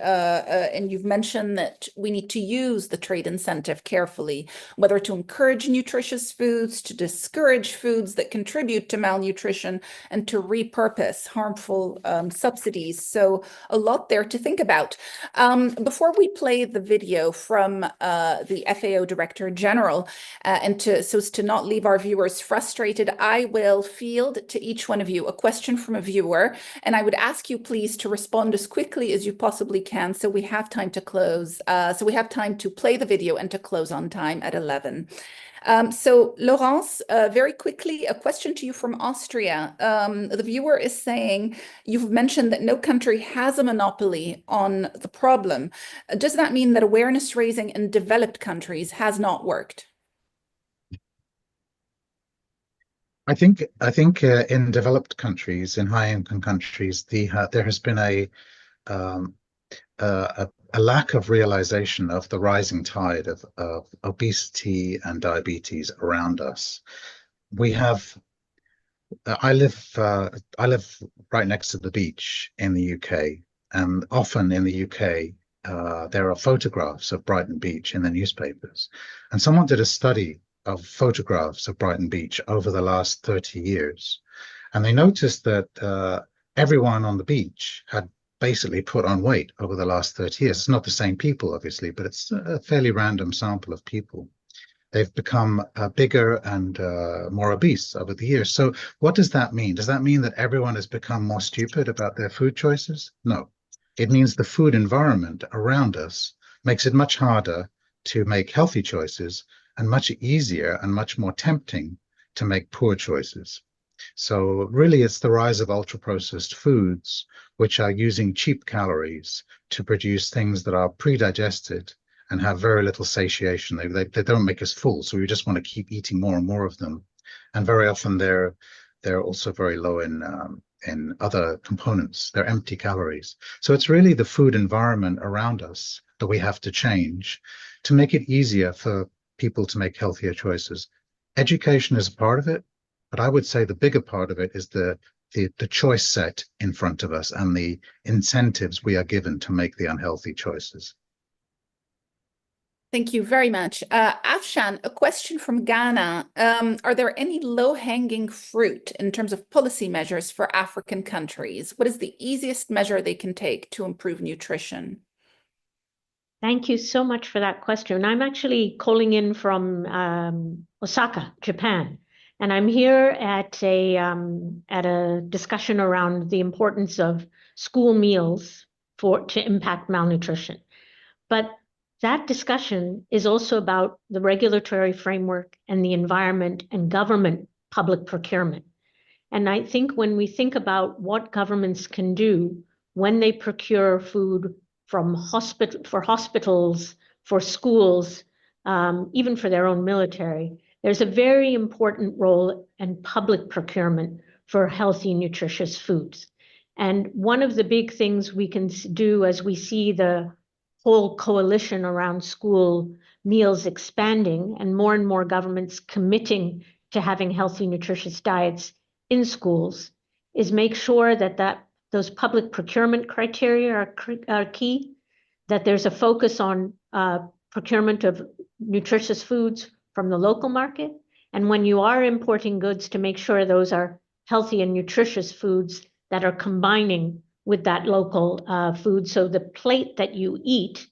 you've mentioned that we need to use the trade incentive carefully, whether to encourage nutritious foods, to discourage foods that contribute to malnutrition, and to repurpose harmful subsidies. So a lot there to think about. Before we play the video from the FAO Director General, and so as to not leave our viewers frustrated, I will field to each one of you a question from a viewer, and I would ask you please to respond as quickly as you possibly can so we have time to close, so we have time to play the video and to close on time at 11. So Laurence, very quickly, a question to you from Austria. The viewer is saying, you've mentioned that no country has a monopoly on the problem. Does that mean that awareness raising in developed countries has not worked? I think in developed countries, in high-income countries, there has been a lack of realization of the rising tide of obesity and diabetes around us. I live right next to the beach in the UK, and often in the UK there are photographs of Brighton Beach in the newspapers. And someone did a study of photographs of Brighton Beach over the last 30 years, and they noticed that everyone on the beach had basically put on weight over the last 30 years. It's not the same people, obviously, but it's a fairly random sample of people. They've become bigger and more obese over the years. So what does that mean? Does that mean that everyone has become more stupid about their food choices? No. It means the food environment around us makes it much harder to make healthy choices and much easier and much more tempting to make poor choices. So really, it's the rise of ultra-processed foods, which are using cheap calories to produce things that are pre-digested and have very little satiation. They don't make us full, so we just want to keep eating more and more of them. And very often they're also very low in other components. They're empty calories. So it's really the food environment around us that we have to change to make it easier for people to make healthier choices. Education is a part of it, but I would say the bigger part of it is the choice set in front of us and the incentives we are given to make the unhealthy choices. Thank you very much. Afshan, a question from Ghana. Are there any low-hanging fruit in terms of policy measures for African countries? What is the easiest measure they can take to improve nutrition? Thank you so much for that question. I'm actually calling in from Osaka, Japan, and I'm here at a discussion around the importance of school meals to impact malnutrition. But that discussion is also about the regulatory framework and the environment and government public procurement. And I think when we think about what governments can do when they procure food for hospitals, for schools, even for their own military, there's a very important role in public procurement for healthy, nutritious foods. And one of the big things we can do as we see the whole coalition around school meals expanding and more governments committing to having healthy, nutritious diets in schools is make sure that those public procurement criteria are key, that there's a focus on procurement of nutritious foods from the local market. And when you are importing goods, to make sure those are healthy and nutritious foods that are combining with that local food. So the plate that you eat,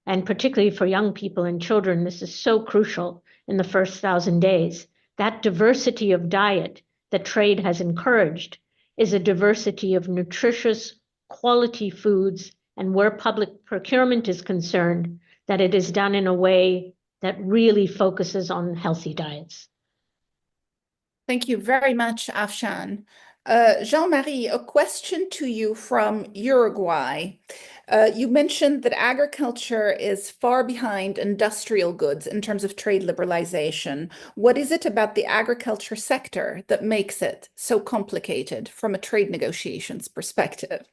and particularly for young people and children, this is so crucial in the first 1,000 days. That diversity of diet that trade has encouraged is a diversity of nutritious quality foods, and where public procurement is concerned, that it is done in a way that really focuses on healthy diets. Thank you very much, Afshan. Jean-Marie, a question to you from Uruguay. You mentioned that agriculture is far behind industrial goods in terms of trade liberalization. What is it about the agriculture sector that makes it so complicated from a trade negotiations perspective?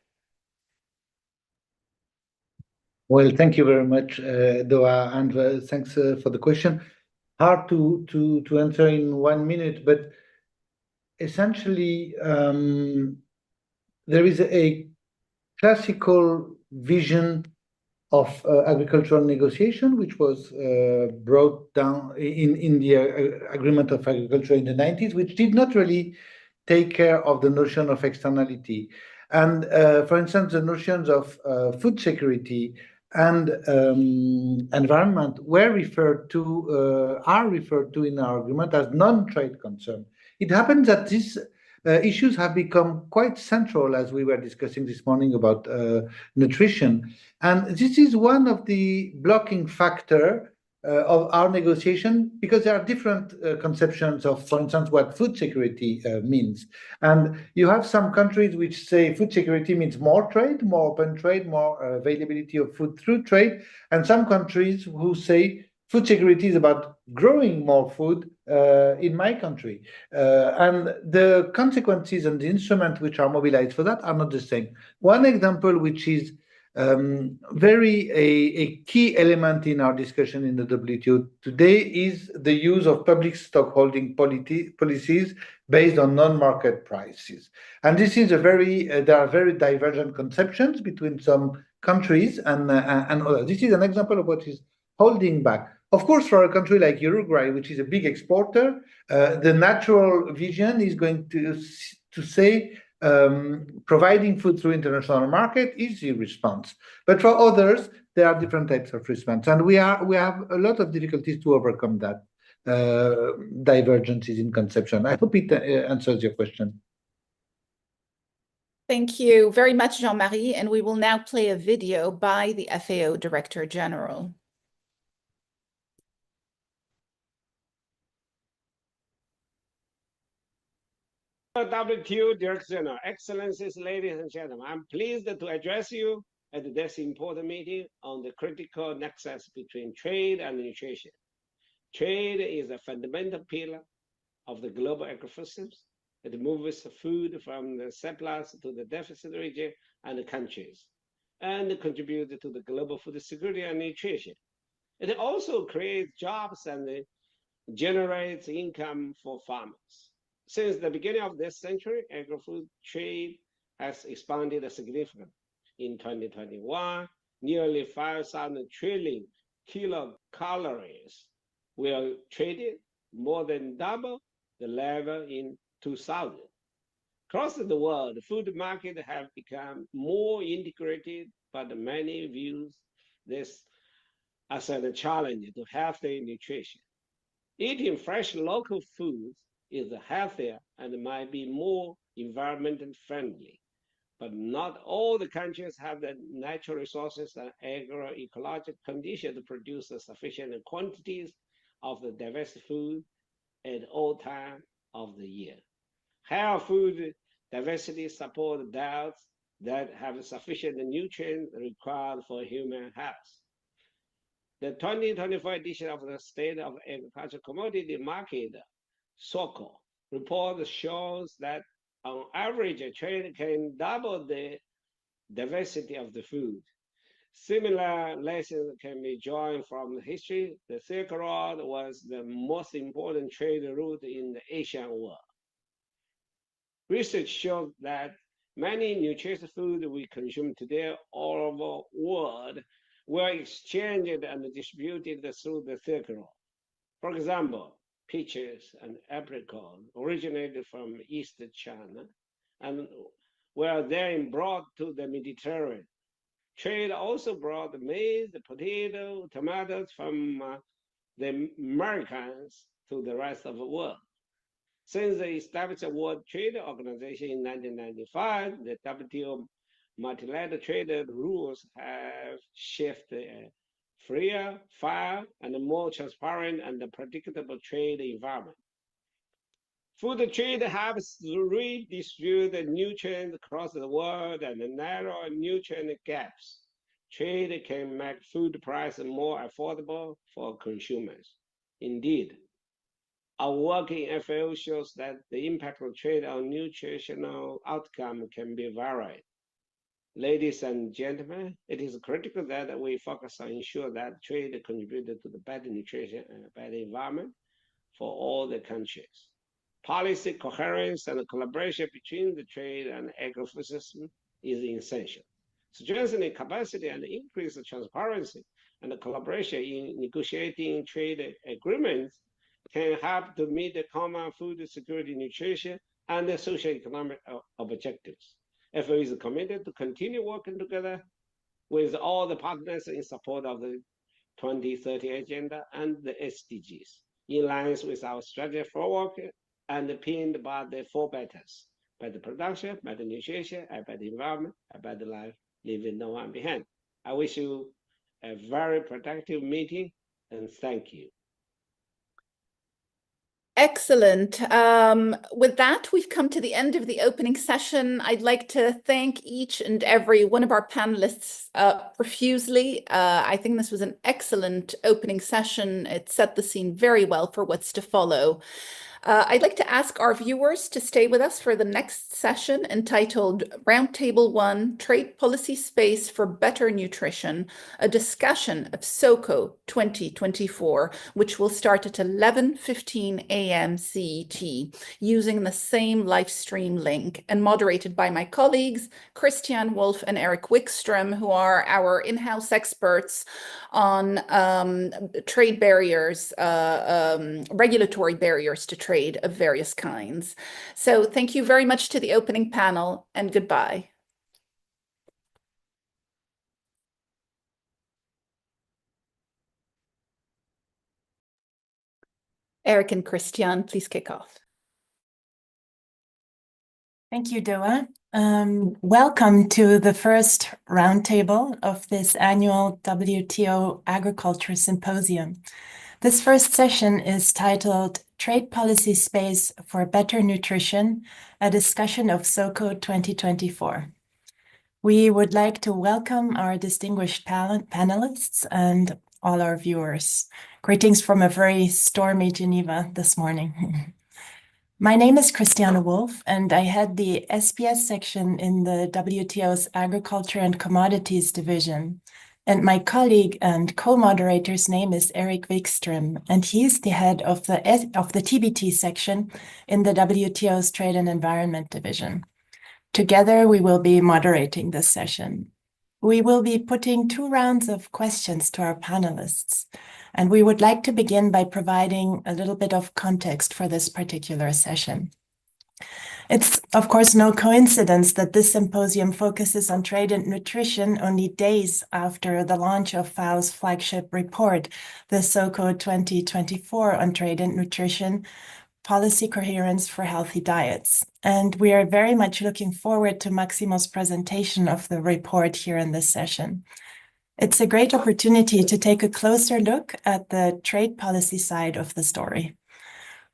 Well, thank you very much, Doa, and thanks for the question. Hard to answer in 1 minute, but essentially, there is a classical vision of agricultural negotiation, which was brought down in the Agreement of Agriculture in the 90s, which did not really take care of the notion of externality. And for instance, the notions of food security and environment are referred to in our agreement as non-trade concern. It happens that these issues have become quite central, as we were discussing this morning about nutrition. And this is one of the blocking factor of our negotiation, because there are different conceptions of, for instance, what food security means. And you have some countries which say food security means more trade, more open trade, more availability of food through trade, and some countries who say food security is about growing more food in my country. And the consequences and the instruments which are mobilized for that are not the same. One example, which is a key element in our discussion in the WTO today, is the use of public stockholding policies based on non-market prices. And this is there are very divergent conceptions between some countries and others. This is an example of what is holding back. Of course, for a country like Uruguay, which is a big exporter, the natural vision is going to say providing food through international market is the response. But for others, there are different types of response, and we have a lot of difficulties to overcome that divergences in conception. I hope it answers your question. Thank you very much, Jean-Marie, and we will now play a video by the FAO Director General. WTO Director General, Excellencies, ladies and gentlemen, I'm pleased to address you at this important meeting on the critical nexus between trade and nutrition. Trade is a fundamental pillar of the global ecosystems. It moves food from the surplus to the deficit region and the countries, and contributes to the global food security and nutrition. It also creates jobs and generates income for farmers. Since the beginning of this century, agri-food trade has expanded significantly. In 2021, nearly 5,000 trillion kilocalories were traded, more than double the level in 2000. Across the world, the food market have become more integrated, but many view this as a challenge to healthy nutrition. Eating fresh local foods is healthier and might be more environmentally friendly, but not all the countries have the natural resources and agroecological conditions to produce sufficient quantities of the diverse food at all times of the year. Higher food diversity supports diets that have sufficient nutrients required for human health. The 2024 edition of the State of Agriculture Commodity Market, SOCO, report shows that on average, a trade can double the diversity of the food. Similar lessons can be drawn from history. The Silk Road was the most important trade route in the Asian world. Research shows that many nutritious foods we consume today all over the world were exchanged and distributed through the Silk Road. For example, peaches and apricots originated from East China and were then brought to the Mediterranean. Trade also brought maize, potato, tomatoes from the Americas to the rest of the world. Since the established World Trade Organization in 1995, the WTO multilateral trade rules have shifted freer, fair, and more transparent and predictable trade environment. Food trade helps redistribute the nutrients across the world and narrow nutrient gaps. Trade can make food prices more affordable for consumers. Indeed, our work in FAO shows that the impact of trade on nutritional outcome can be varied. Ladies and gentlemen, it is critical that we focus on ensure that trade contributes to the better nutrition and better environment for all the countries. Policy coherence and collaboration between the trade and agri-food system is essential. Strengthening capacity and increase transparency and collaboration in negotiating trade agreements can help to meet the common food security, nutrition, and the socio-economic objectives. FAO is committed to continue working together with all the partners in support of the 2030 Agenda and the SDGs, in line with our strategy framework and pinned by the 4 betters: better production, better nutrition, a better environment, a better life, leaving no one behind. I wish you a very productive meeting, and thank you. Excellent. With that, we've come to the end of the opening session. I'd like to thank each and every one of our panelists profusely. I think this was an excellent opening session. It set the scene very well for what's to follow. I'd like to ask our viewers to stay with us for the next session entitled Roundtable 1, Trade Policy Space for Better Nutrition, a discussion of SOCO 2024, which will start at 11:15 a.m. CET using the same live stream link and moderated by my colleagues, Christian Wolf and Eric Wickstrom, who are our in-house experts on trade barriers, regulatory barriers to trade of various kinds. So thank you very much to the opening panel, and goodbye. Eric and Christian, please kick off. Thank you, Doa. Welcome to the first roundtable of this annual WTO Agriculture Symposium. This first session is titled Trade Policy Space for Better Nutrition, a discussion of SOCO 2024. We would like to welcome our distinguished panelists and all our viewers. Greetings from a very stormy Geneva this morning. My name is Christiane Wolf, and I head the SPS section in the WTO's Agriculture and Commodities Division. And my colleague and co-moderator's name is Eric Wickstrom, and he's the head of the TBT section in the WTO's Trade and Environment Division. Together, we will be moderating this session. We will be putting 2 rounds of questions to our panelists, and we would like to begin by providing a little bit of context for this particular session. It's, of course, no coincidence that this symposium focuses on trade and nutrition only days after the launch of FAO's flagship report, the SOCO 2024 on Trade and Nutrition, Policy Coherence for Healthy Diets. And we are very much looking forward to Maximo's presentation of the report here in this session. It's a great opportunity to take a closer look at the trade policy side of the story.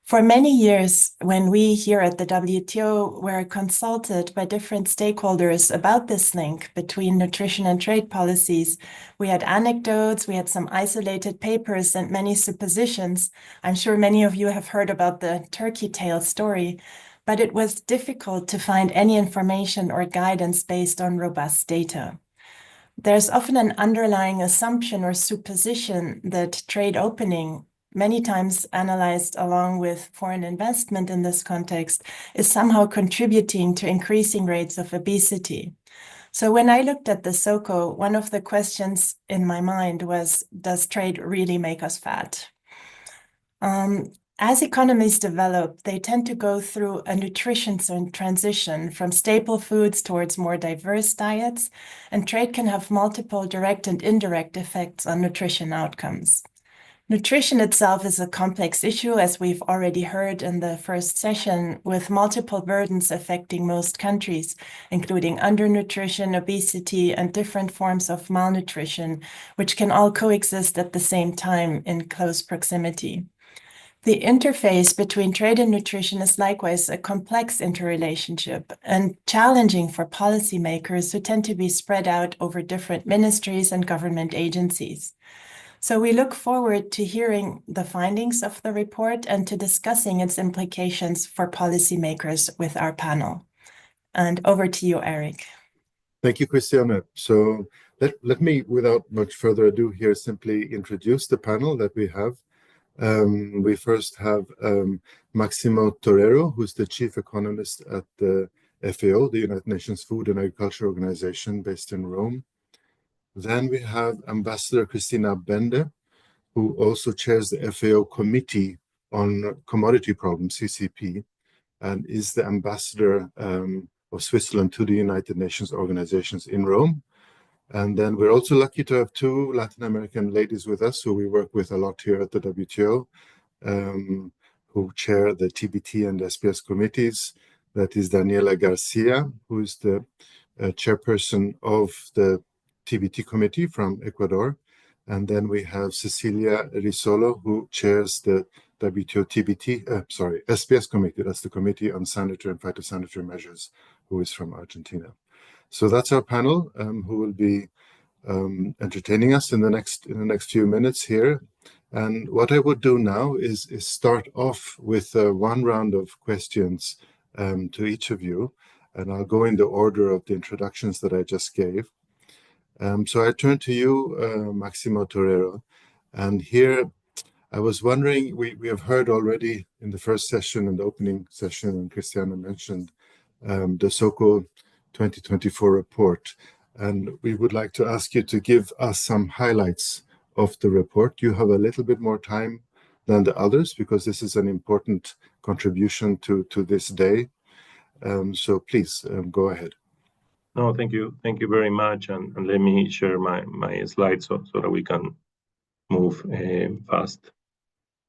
For many years, when we here at the WTO were consulted by different stakeholders about this link between nutrition and trade policies, we had anecdotes, we had some isolated papers and many suppositions. I'm sure many of you have heard about the turkey tail story, but it was difficult to find any information or guidance based on robust data. There's often an underlying assumption or supposition that trade opening, many times analyzed along with foreign investment in this context, is somehow contributing to increasing rates of obesity. So when I looked at the SOCO, one of the questions in my mind was, does trade really make us fat? As economies develop, they tend to go through a nutrition transition from staple foods towards more diverse diets, and trade can have multiple direct and indirect effects on nutrition outcomes. Nutrition itself is a complex issue, as we've already heard in the first session, with multiple burdens affecting most countries, including undernutrition, obesity, and different forms of malnutrition, which can all coexist at the same time in close proximity. The interface between trade and nutrition is likewise a complex interrelationship and challenging for policymakers who tend to be spread out over different ministries and government agencies. So we look forward to hearing the findings of the report and to discussing its implications for policymakers with our panel. And over to you, Eric. Thank you, Christiana. So let me, without much further ado here, simply introduce the panel that we have. We first have Maximo Torero, who's the chief economist at the FAO, the United Nations Food and Agriculture Organization based in Rome. Then we have Ambassador Cristina Bende, who also chairs the FAO Committee on Commodity Problems, CCP, and is the ambassador of Switzerland to the United Nations organizations in Rome. And then we're also lucky to have two Latin American ladies with us who we work with a lot here at the WTO, who chair the TBT and SPS committees. That is Daniela Garcia, who is the chairperson of the TBT committee from Ecuador. And then we have Cecilia Risolo, who chairs the WTO SPS committee. That's the Committee on Sanitary and Phytosanitary Measures, who is from Argentina. So that's our panel, who will be entertaining us in the next few minutes here. And what I would do now is start off with one round of questions to each of you, and I'll go in the order of the introductions that I just gave. So I turn to you, Maximo Torero, and here I was wondering, we have heard already in the first session, in the opening session, and Christiana mentioned the SOCO 2024 report, and we would like to ask you to give us some highlights of the report. You have a little bit more time than the others because this is an important contribution to this day. So please go ahead. No, thank you very much, and let me share my slides so that we can move fast.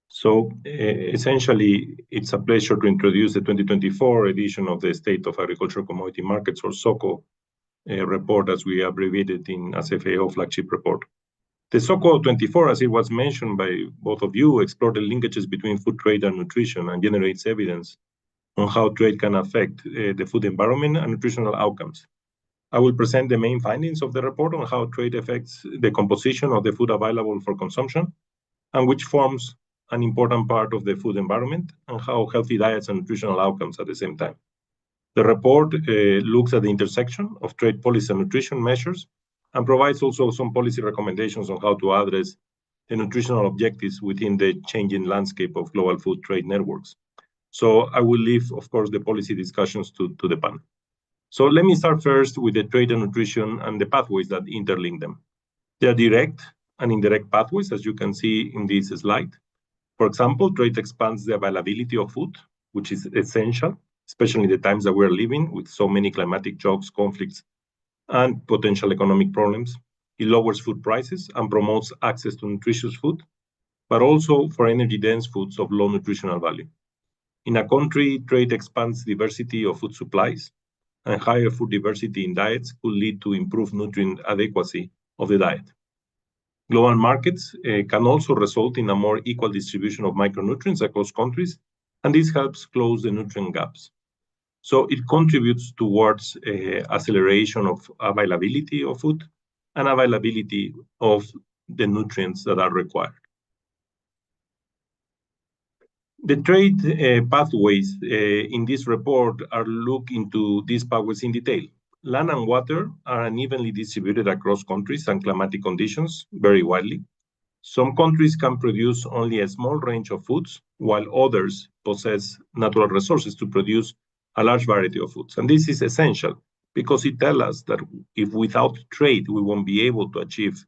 So essentially, it's a pleasure to introduce the 2024 edition of the State of Agricultural Commodity Markets, or SOCO, report, as we abbreviated as FAO flagship report. The SOCO 24, as it was mentioned by both of you, explored the linkages between food trade and nutrition and generates evidence on how trade can affect the food environment and nutritional outcomes. I will present the main findings of the report on how trade affects the composition of the food available for consumption and which forms an important part of the food environment, and how healthy diets and nutritional outcomes at the same time. The report looks at the intersection of trade policy and nutrition measures and provides also some policy recommendations on how to address the nutritional objectives within the changing landscape of global food trade networks. So I will leave, of course, the policy discussions to the panel. So let me start first with the trade and nutrition and the pathways that interlink them. There are direct and indirect pathways, as you can see in this slide. For example, trade expands the availability of food, which is essential, especially in the times that we're living with so many climatic shocks, conflicts, and potential economic problems. It lowers food prices and promotes access to nutritious food, but also for energy-dense foods of low nutritional value. In a country, trade expands diversity of food supplies, and higher food diversity in diets could lead to improved nutrient adequacy of the diet. Global markets can also result in a more equal distribution of micronutrients across countries, and this helps close the nutrient gaps. So it contributes towards acceleration of availability of food and availability of the nutrients that are required. The trade pathways in this report are look into these pathways in detail. Land and water are unevenly distributed across countries and climatic conditions very widely. Some countries can produce only a small range of foods, while others possess natural resources to produce a large variety of foods. And this is essential because it tells us that if without trade, we won't be able to achieve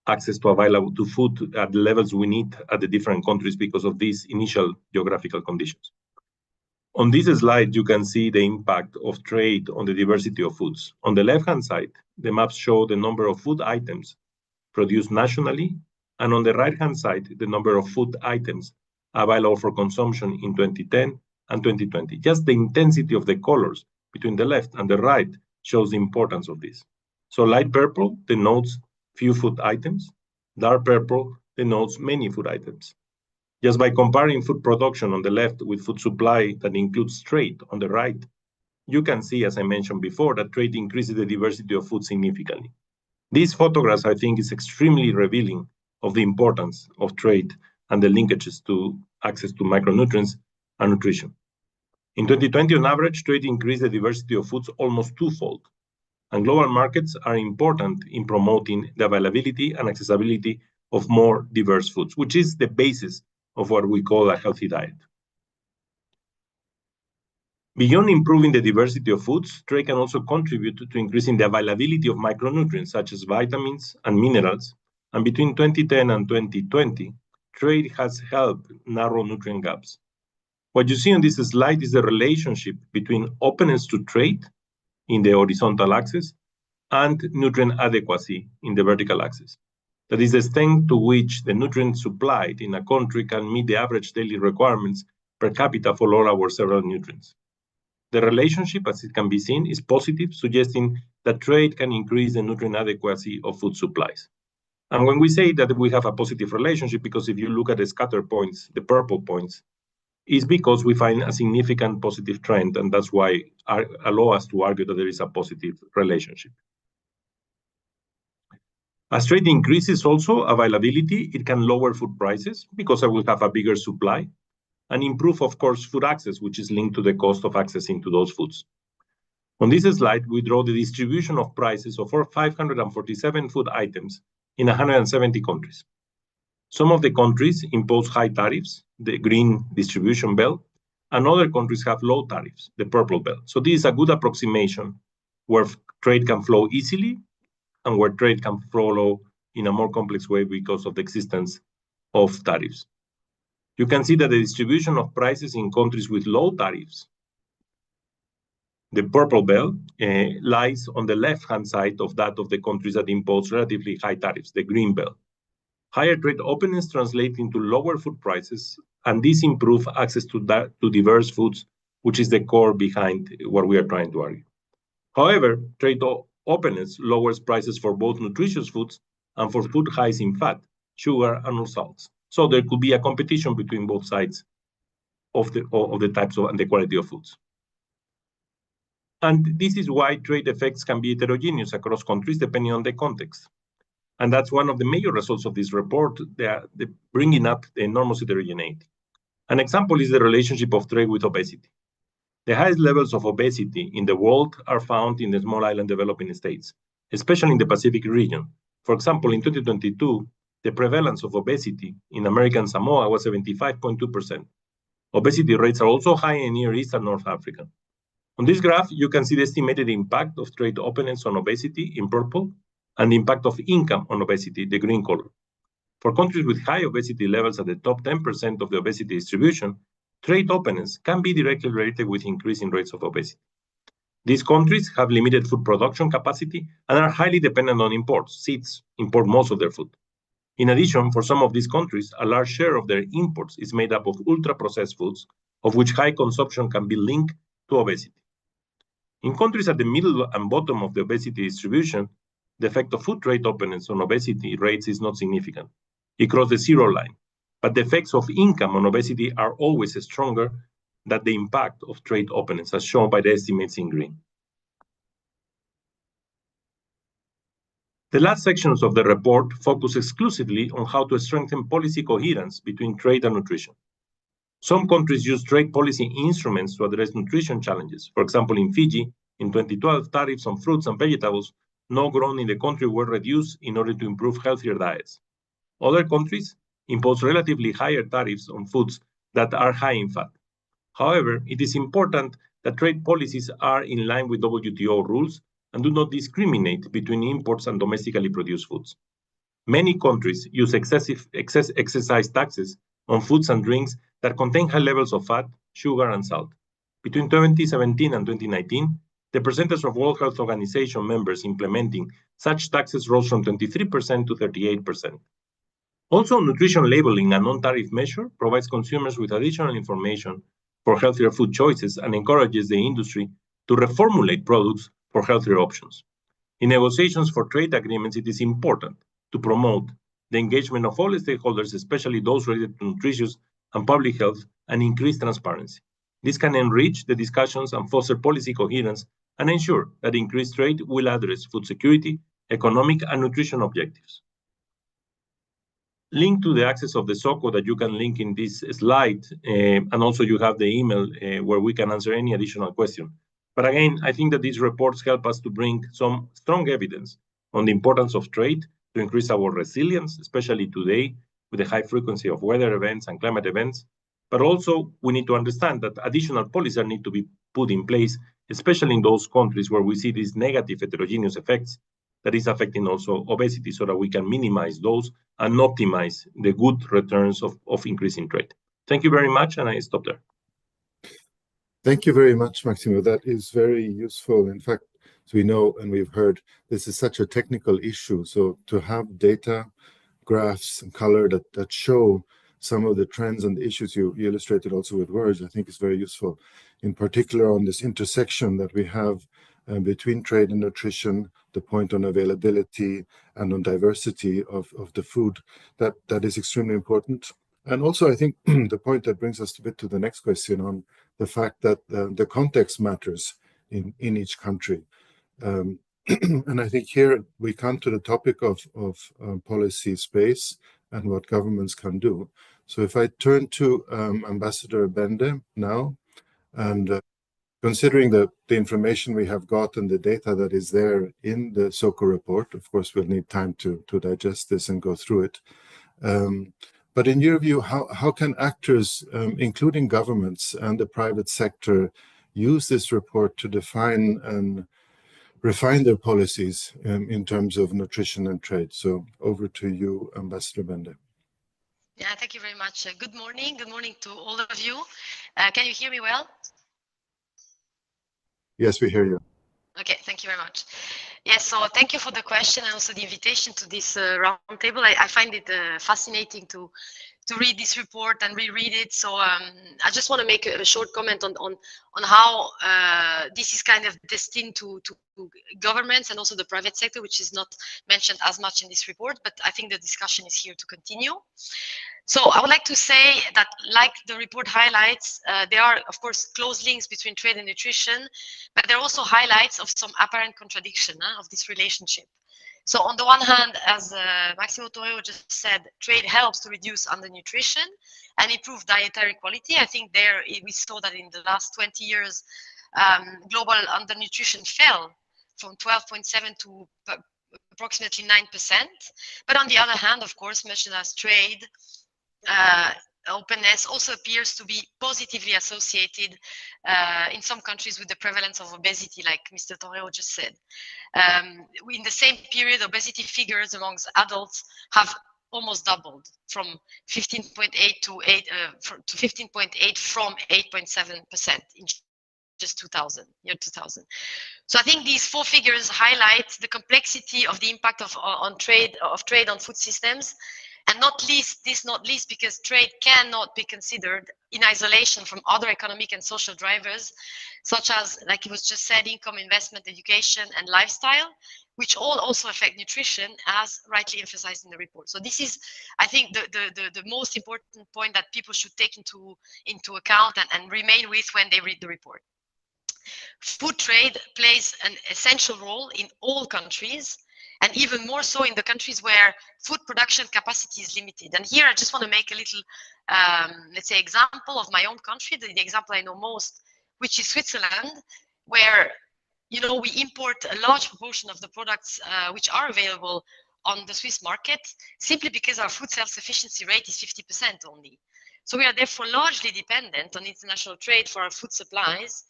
access to food at the levels we need at the different countries because of these initial geographical conditions. On this slide, you can see the impact of trade on the diversity of foods. On the left-hand side, the maps show the number of food items produced nationally, and on the right-hand side, the number of food items available for consumption in 2010 and 2020. Just the intensity of the colors between the left and the right shows the importance of this. So light purple denotes few food items, dark purple denotes many food items. Just by comparing food production on the left with food supply that includes trade on the right, you can see, as I mentioned before, that trade increases the diversity of food significantly. These photographs, I think, is extremely revealing of the importance of trade and the linkages to access to micronutrients and nutrition. In 2020, on average, trade increased the diversity of foods almost twofold, and global markets are important in promoting the availability and accessibility of more diverse foods, which is the basis of what we call a healthy diet. Beyond improving the diversity of foods, trade can also contribute to increasing the availability of micronutrients such as vitamins and minerals. And between 2010 and 2020, trade has helped narrow nutrient gaps. What you see on this slide is the relationship between openness to trade in the horizontal axis and nutrient adequacy in the vertical axis. That is the extent to which the nutrients supplied in a country can meet the average daily requirements per capita for all our several nutrients. The relationship, as it can be seen, is positive, suggesting that trade can increase the nutrient adequacy of food supplies. And when we say that we have a positive relationship, because if you look at the scatter points, the purple points, is because we find a significant positive trend, and that's why allow us to argue that there is a positive relationship. As trade increases also availability, it can lower food prices because I will have a bigger supply, and improve, of course, food access, which is linked to the cost of accessing to those foods. On this slide, we draw the distribution of prices of 547 food items in 170 countries. Some of the countries impose high tariffs, the green distribution belt, and other countries have low tariffs, the purple belt. So this is a good approximation where trade can flow easily and where trade can flow in a more complex way because of the existence of tariffs. You can see that the distribution of prices in countries with low tariffs, the purple belt, lies on the left-hand side of that of the countries that impose relatively high tariffs, the green belt. Higher trade openness translates into lower food prices, and this improves access to diverse foods, which is the core behind what we are trying to argue. However, trade openness lowers prices for both nutritious foods and for food high in fat, sugar, and salts. So there could be a competition between both sides of the types of and the quality of foods. And this is why trade effects can be heterogeneous across countries depending on the context. And that's one of the major results of this report, the bringing up the enormous heterogeneity. An example is the relationship of trade with obesity. The highest levels of obesity in the world are found in the small island developing states, especially in the Pacific region. For example, in 2022, the prevalence of obesity in American Samoa was 75.2%. Obesity rates are also high in Near East and North Africa. On this graph, you can see the estimated impact of trade openness on obesity in purple and the impact of income on obesity, the green color. For countries with high obesity levels at the top 10% of the obesity distribution, trade openness can be directly related with increasing rates of obesity. These countries have limited food production capacity and are highly dependent on imports. Seeds import most of their food. In addition, for some of these countries, a large share of their imports is made up of ultra-processed foods, of which high consumption can be linked to obesity. In countries at the middle and bottom of the obesity distribution, the effect of food trade openness on obesity rates is not significant. It crosses the zero line, but the effects of income on obesity are always stronger than the impact of trade openness, as shown by the estimates in green. The last sections of the report focus exclusively on how to strengthen policy coherence between trade and nutrition. Some countries use trade policy instruments to address nutrition challenges. For example, in Fiji, in 2012, tariffs on fruits and vegetables not grown in the country were reduced in order to improve healthier diets. Other countries impose relatively higher tariffs on foods that are high in fat. However, it is important that trade policies are in line with WTO rules and do not discriminate between imports and domestically produced foods. Many countries use excise taxes on foods and drinks that contain high levels of fat, sugar, and salt. Between 2017 and 2019, the percentage of World Health Organization members implementing such taxes rose from 23% to 38%. Also, nutrition labeling, a non-tariff measure, provides consumers with additional information for healthier food choices and encourages the industry to reformulate products for healthier options. In negotiations for trade agreements, it is important to promote the engagement of all stakeholders, especially those related to nutritious and public health, and increase transparency. This can enrich the discussions and foster policy coherence and ensure that increased trade will address food security, economic, and nutrition objectives. Link to the access of the SOCO that you can link in this slide, and also you have the email where we can answer any additional question. But again, I think that these reports help us to bring some strong evidence on the importance of trade to increase our resilience, especially today with the high frequency of weather events and climate events. But also we need to understand that additional policies need to be put in place, especially in those countries where we see these negative heterogeneous effects that is affecting also obesity, so that we can minimize those and optimize the good returns of increasing trade. Thank you very much, and I stop there. Thank you very much, Maximo. That is very useful. In fact, as we know and we've heard, this is such a technical issue. So to have data, graphs, and color that show some of the trends and the issues you illustrated also with words, I think is very useful. In particular on this intersection that we have between trade and nutrition, the point on availability and on diversity of the food, that is extremely important. And also, I think the point that brings us a bit to the next question on the fact that the context matters in each country. And I think here we come to the topic of policy space and what governments can do. So if I turn to Ambassador Bende now, and considering the information we have got and the data that is there in the SOCO report, of course, we'll need time to digest this and go through it. But in your view, how can actors, including governments and the private sector, use this report to define and refine their policies in terms of nutrition and trade? So over to you, Ambassador Bende. Yeah, thank you very much. Good morning. Good morning to all of you. Can you hear me well? Yes, we hear you. Okay, thank you very much. Yes, so thank you for the question and also the invitation to this roundtable. I find it fascinating to read this report and reread it. So I just want to make a short comment on how this is kind of destined to governments and also the private sector, which is not mentioned as much in this report, but I think the discussion is here to continue. So I would like to say that, like the report highlights, there are, of course, close links between trade and nutrition, but there are also highlights of some apparent contradiction of this relationship. So on the one hand, as Maximo Torero just said, trade helps to reduce undernutrition and improve dietary quality. I think there we saw that in the last 20 years, global undernutrition fell from 12.7 to approximately 9%. But on the other hand, of course, mentioned as trade, openness also appears to be positively associated in some countries with the prevalence of obesity, like Mr. Torero just said. In the same period, obesity figures amongst adults have almost doubled from 15.8 to 15.8 from 8.7% in just 2000. So I think these four figures highlight the complexity of the impact of trade on food systems. And not least because trade cannot be considered in isolation from other economic and social drivers, such as, like it was just said, income, investment, education, and lifestyle, which all also affect nutrition, as rightly emphasized in the report. So this is, I think, the most important point that people should take into account and remain with when they read the report. Food trade plays an essential role in all countries, and even more so in the countries where food production capacity is limited. And here I just want to make a little, let's say, example of my own country, the example I know most, which is Switzerland, where, you know, we import a large proportion of the products which are available on the Swiss market, simply because our food self-sufficiency rate is 50% only. So we are therefore largely dependent on international trade for our food supplies.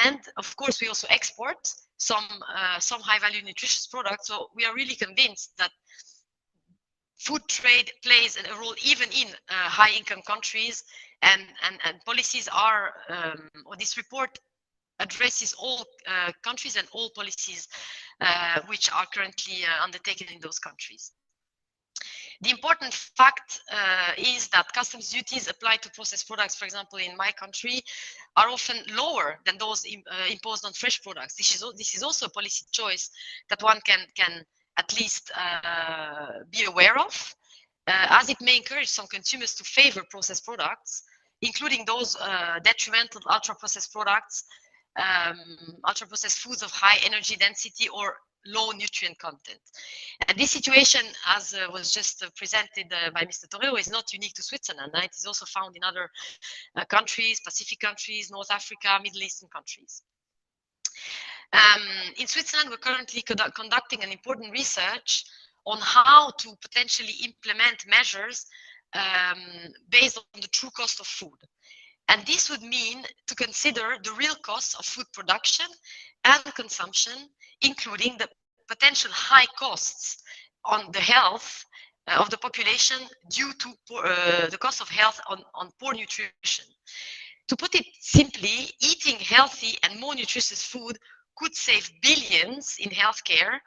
And of course, we also export some high-value nutritious products. So we are really convinced that food trade plays a role even in high-income countries, and policies are, or this report addresses all countries and all policies which are currently undertaken in those countries. The important fact is that customs duties applied to processed products, for example, in my country, are often lower than those imposed on fresh products. This is also a policy choice that one can at least be aware of. as it may encourage some consumers to favor processed products, including those detrimental ultra-processed products, ultra-processed foods of high energy density or low nutrient content. And this situation, as was just presented by Mr. Torero, is not unique to Switzerland. It is also found in other countries, Pacific countries, North Africa, Middle Eastern countries. In Switzerland, we're currently conducting an important research on how to potentially implement measures based on the true cost of food. And this would mean to consider the real costs of food production and consumption, including the potential high costs on the health of the population due to the cost of health on poor nutrition. To put it simply, eating healthy and more nutritious food could save billions in healthcare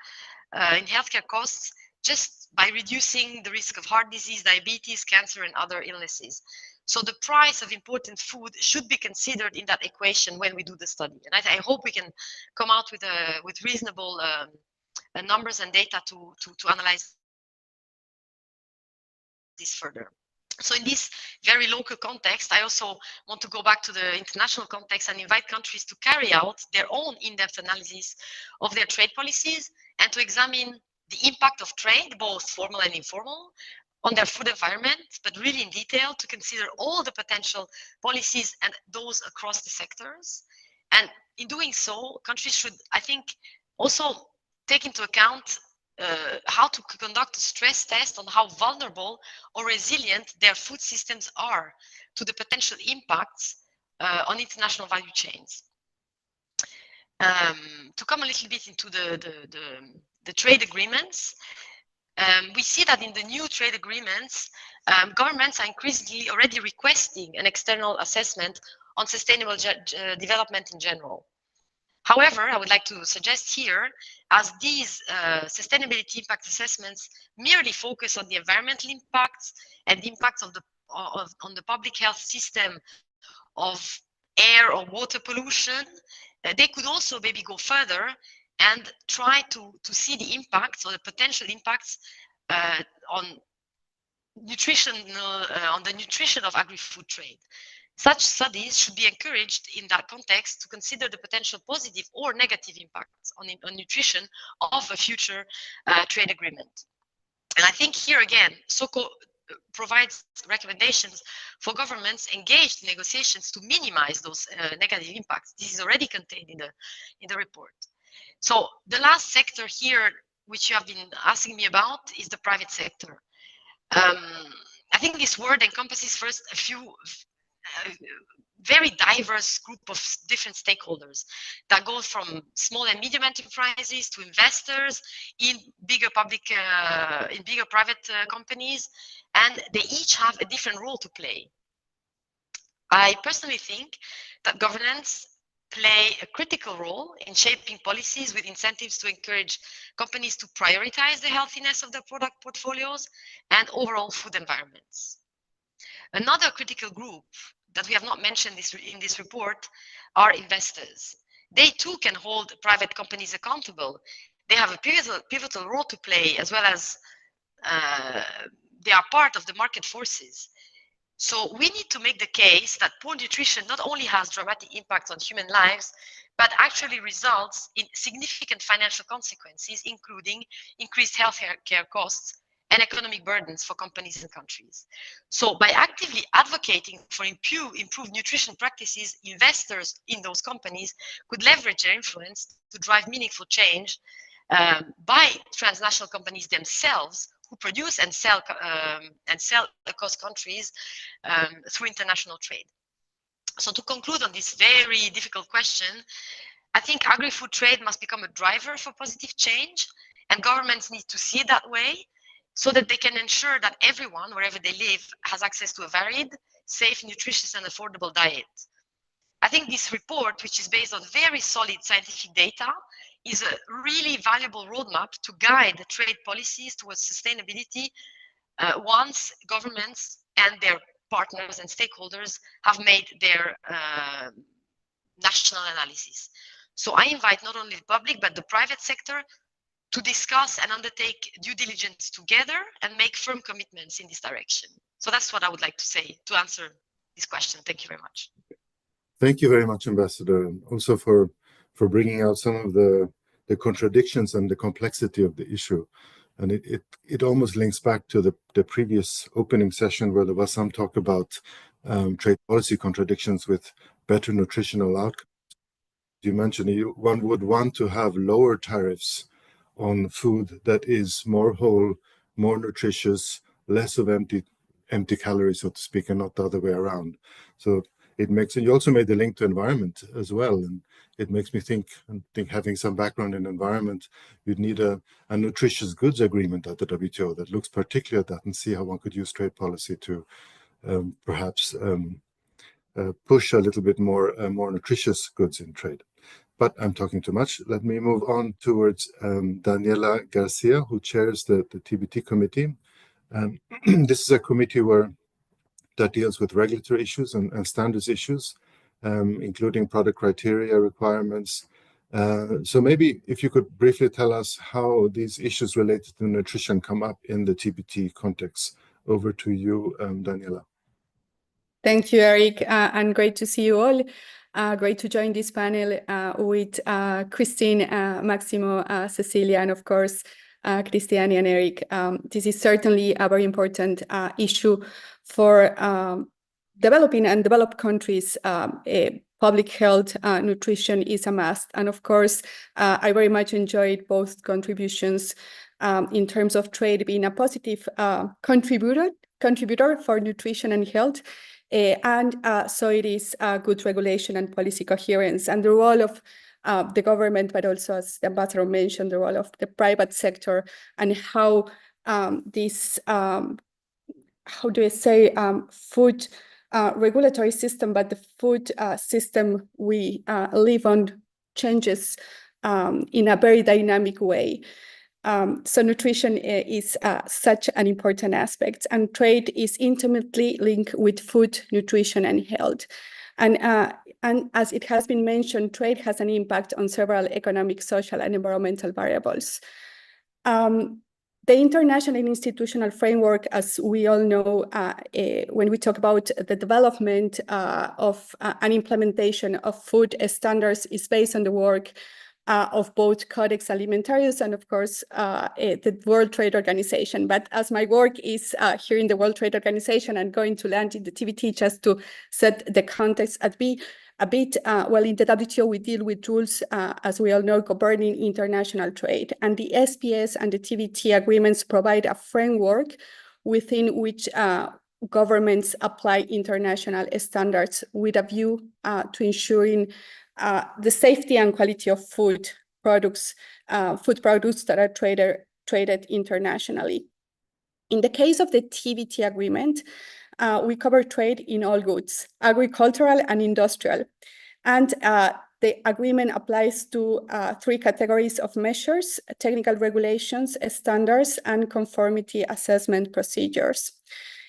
costs just by reducing the risk of heart disease, diabetes, cancer, and other illnesses. So the price of important food should be considered in that equation when we do the study. And I hope we can come out with reasonable numbers and data to analyze this further. So in this very local context, I also want to go back to the international context and invite countries to carry out their own in-depth analysis of their trade policies and to examine the impact of trade, both formal and informal, on their food environment, but really in detail to consider all the potential policies and those across the sectors. And in doing so, countries should, I think, also take into account how to conduct a stress test on how vulnerable or resilient their food systems are to the potential impacts on international value chains. To come a little bit into the trade agreements, we see that in the new trade agreements, governments are increasingly already requesting an external assessment on sustainable development in general. However, I would like to suggest here, as these sustainability impact assessments merely focus on the environmental impacts and the impacts of on the public health system of air or water pollution, they could also maybe go further and try to see the impacts or the potential impacts on nutrition, on the nutrition of agri-food trade. Such studies should be encouraged in that context to consider the potential positive or negative impacts on nutrition of a future trade agreement. And I think here again, SOCO provides recommendations for governments engaged in negotiations to minimize those negative impacts. This is already contained in the report. So the last sector here, which you have been asking me about, is the private sector. I think this word encompasses first a few very diverse group of different stakeholders that go from small and medium enterprises to investors in bigger public, in bigger private companies, and they each have a different role to play. I personally think that governance play a critical role in shaping policies with incentives to encourage companies to prioritize the healthiness of their product portfolios and overall food environments. Another critical group that we have not mentioned in this report are investors. They too can hold private companies accountable. They have a pivotal role to play, as well as they are part of the market forces. So we need to make the case that poor nutrition not only has dramatic impacts on human lives, but actually results in significant financial consequences, including increased healthcare costs and economic burdens for companies and countries. So by actively advocating for improved nutrition practices, investors in those companies could leverage their influence to drive meaningful change by transnational companies themselves who produce and sell across countries through international trade. So to conclude on this very difficult question, I think agri-food trade must become a driver for positive change, and governments need to see it that way, so that they can ensure that everyone, wherever they live, has access to a varied, safe, nutritious, and affordable diet. I think this report, which is based on very solid scientific data, is a really valuable roadmap to guide the trade policies towards sustainability once governments and their partners and stakeholders have made their national analysis. So I invite not only the public, but the private sector to discuss and undertake due diligence together and make firm commitments in this direction. So that's what I would like to say to answer this question. Thank you very much. Thank you very much, Ambassador, and also for bringing out some of the contradictions and the complexity of the issue. And it almost links back to the previous opening session where there was some talk about trade policy contradictions with better nutritional outcomes. You mentioned one would want to have lower tariffs on food that is more whole, more nutritious, less of empty calories, so to speak, and not the other way around. So it makes, and you also made the link to environment as well, and it makes me think having some background in environment, you'd need a nutritious goods agreement at the WTO that looks particularly at that and see how one could use trade policy to perhaps push a little bit more nutritious goods in trade. But I'm talking too much. Let me move on towards Daniela Garcia, who chairs the TBT committee. This is a committee that deals with regulatory issues and standards issues, including product criteria requirements. So maybe if you could briefly tell us how these issues related to nutrition come up in the TBT context. Over to you, Daniela. Thank you, Eric, and great to see you all. Great to join this panel with Christine, Maximo, Cecilia, and of course, Cristiani and Eric. This is certainly a very important issue for developing and developed countries. Public health, nutrition is a must. And of course, I very much enjoyed both contributions in terms of trade being a positive contributor for nutrition and health. And so it is good regulation and policy coherence, and the role of the government, but also, as the ambassador mentioned, the role of the private sector, and how this, how do I say, food regulatory system, but the food system we live on changes in a very dynamic way. So nutrition is such an important aspect, and trade is intimately linked with food, nutrition, and health. And as it has been mentioned, trade has an impact on several economic, social, and environmental variables. The international and institutional framework, as we all know, when we talk about the development of and implementation of food standards, is based on the work of both Codex Alimentarius and, of course, the World Trade Organization. But as my work is here in the World Trade Organization and going to land in the TBT, just to set the context a bit, well, in the WTO, we deal with rules, as we all know, governing international trade. And the SPS and the TBT agreements provide a framework within which governments apply international standards with a view to ensuring the safety and quality of food products that are traded internationally. In the case of the TBT agreement, we cover trade in all goods, agricultural and industrial. And the agreement applies to 3 categories of measures: technical regulations, standards, and conformity assessment procedures.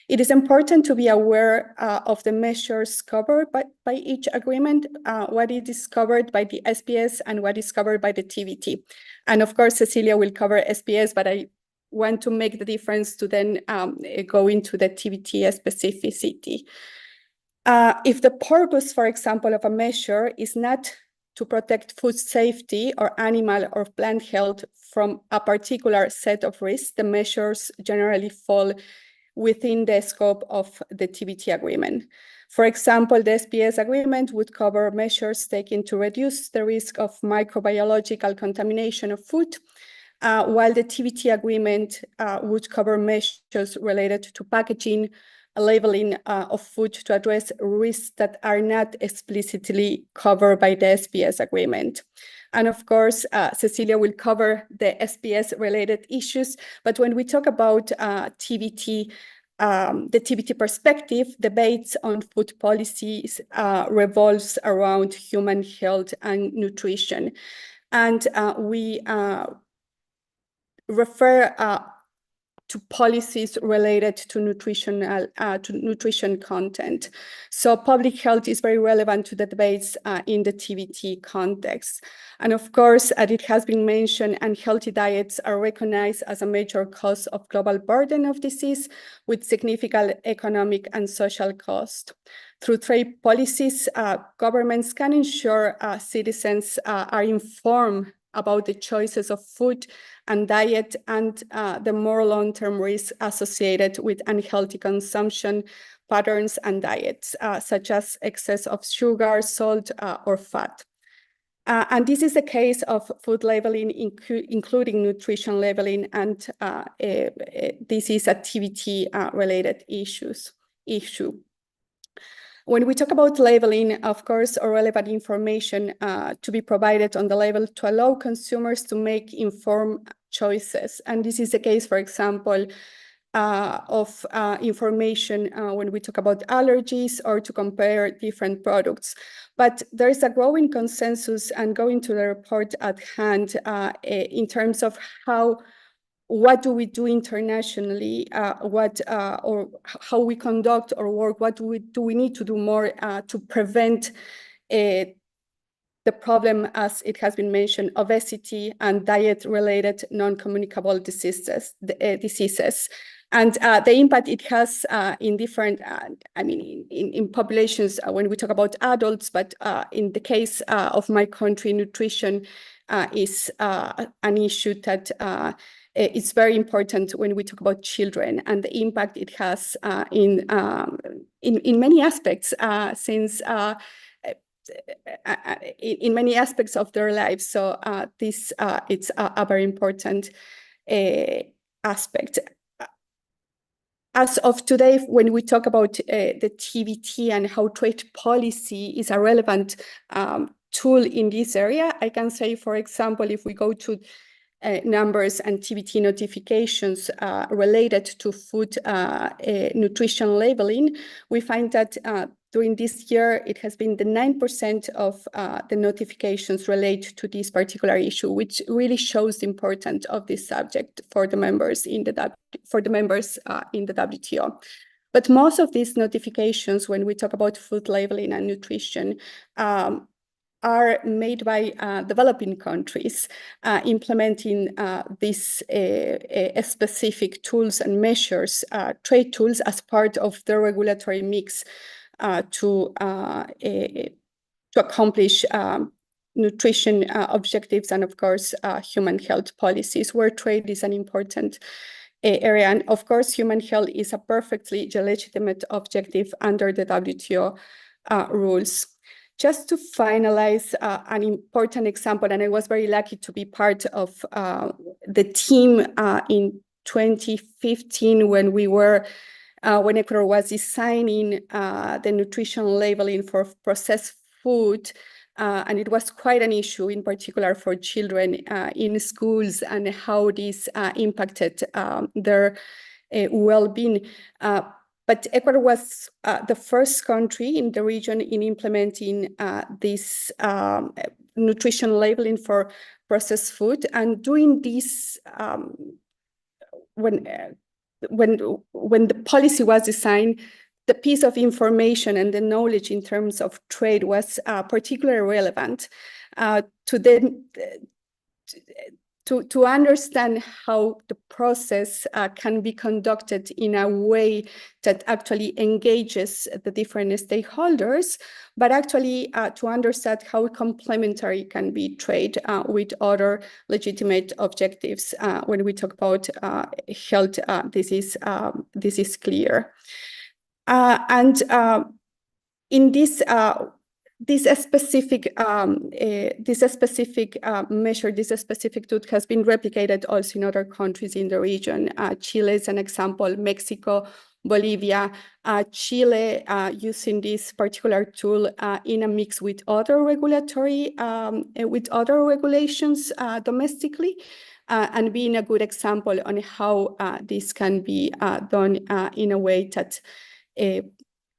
It is important to be aware of the measures covered by each agreement, what is covered by the SPS and what is covered by the TBT. And of course, Cecilia will cover SPS, but I want to make the difference to then go into the TBT specificity. If the purpose, for example, of a measure is not to protect food safety or animal or plant health from a particular set of risks, the measures generally fall within the scope of the TBT agreement. For example, the SPS agreement would cover measures taken to reduce the risk of microbiological contamination of food, while the TBT agreement would cover measures related to packaging, labeling of food to address risks that are not explicitly covered by the SPS agreement. And of course, Cecilia will cover the SPS-related issues. But when we talk about TBT, the TBT perspective, debates on food policies revolves around human health and nutrition. And we refer to policies related to nutrition content. So public health is very relevant to the debates in the TBT context. And of course, as it has been mentioned, unhealthy diets are recognized as a major cause of global burden of disease with significant economic and social cost. Through trade policies, governments can ensure citizens are informed about the choices of food and diet and the more long-term risks associated with unhealthy consumption patterns and diets, such as excess of sugar, salt, or fat. And this is the case of food labeling, including nutrition labeling, and this is a TBT-related issue. When we talk about labeling, of course, or relevant information to be provided on the label to allow consumers to make informed choices. And this is the case, for example, of information when we talk about allergies or to compare different products. But there is a growing consensus, and going to the report at hand, in terms of what do we do internationally, or how we conduct our work, what do we need to do more to prevent the problem, as it has been mentioned, obesity and diet-related non-communicable diseases. And the impact it has in different, in populations when we talk about adults, but in the case of my country, nutrition is an issue that it's very important when we talk about children and the impact it has in many aspects, in many aspects of their lives. So this it's a very important aspect. As of today, when we talk about the TBT and how trade policy is a relevant tool in this area, I can say, for example, if we go to numbers and TBT notifications related to food nutrition labeling, we find that during this year, it has been the 9% of the notifications relate to this particular issue, which really shows the importance of this subject for the members in the WTO. But most of these notifications, when we talk about food labeling and nutrition, are made by developing countries implementing these specific tools and measures, trade tools, as part of their regulatory mix to accomplish nutrition objectives and, of course, human health policies, where trade is an important area. And, of course, human health is a perfectly legitimate objective under the WTO rules. Just to finalize an important example, and I was very lucky to be part of the team in 2015 when when Ecuador was designing the nutrition labeling for processed food, and it was quite an issue, in particular for children in schools, and how this impacted their well-being. But Ecuador was the first country in the region in implementing this nutrition labeling for processed food. And doing this, when the policy was designed, the piece of information and the knowledge in terms of trade was particularly relevant to understand how the process can be conducted in a way that actually engages the different stakeholders, but actually to understand how complementary can be trade with other legitimate objectives. When we talk about health, this is clear. And in this specific measure, this specific tool has been replicated also in other countries in the region. Chile is an example, Mexico, Bolivia, Chile using this particular tool in a mix with other regulations domestically, and being a good example on how this can be done in a way that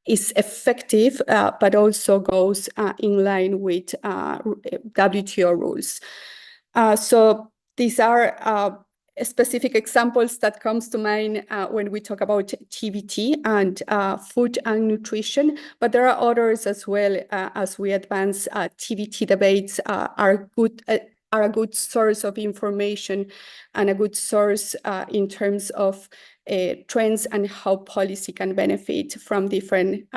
is effective, but also goes in line with WTO rules. So these are specific examples that comes to mind when we talk about TBT and food and nutrition, but there are others as well as we advance. TBT debates are a good source of information and a good source in terms of trends and how policy can benefit from different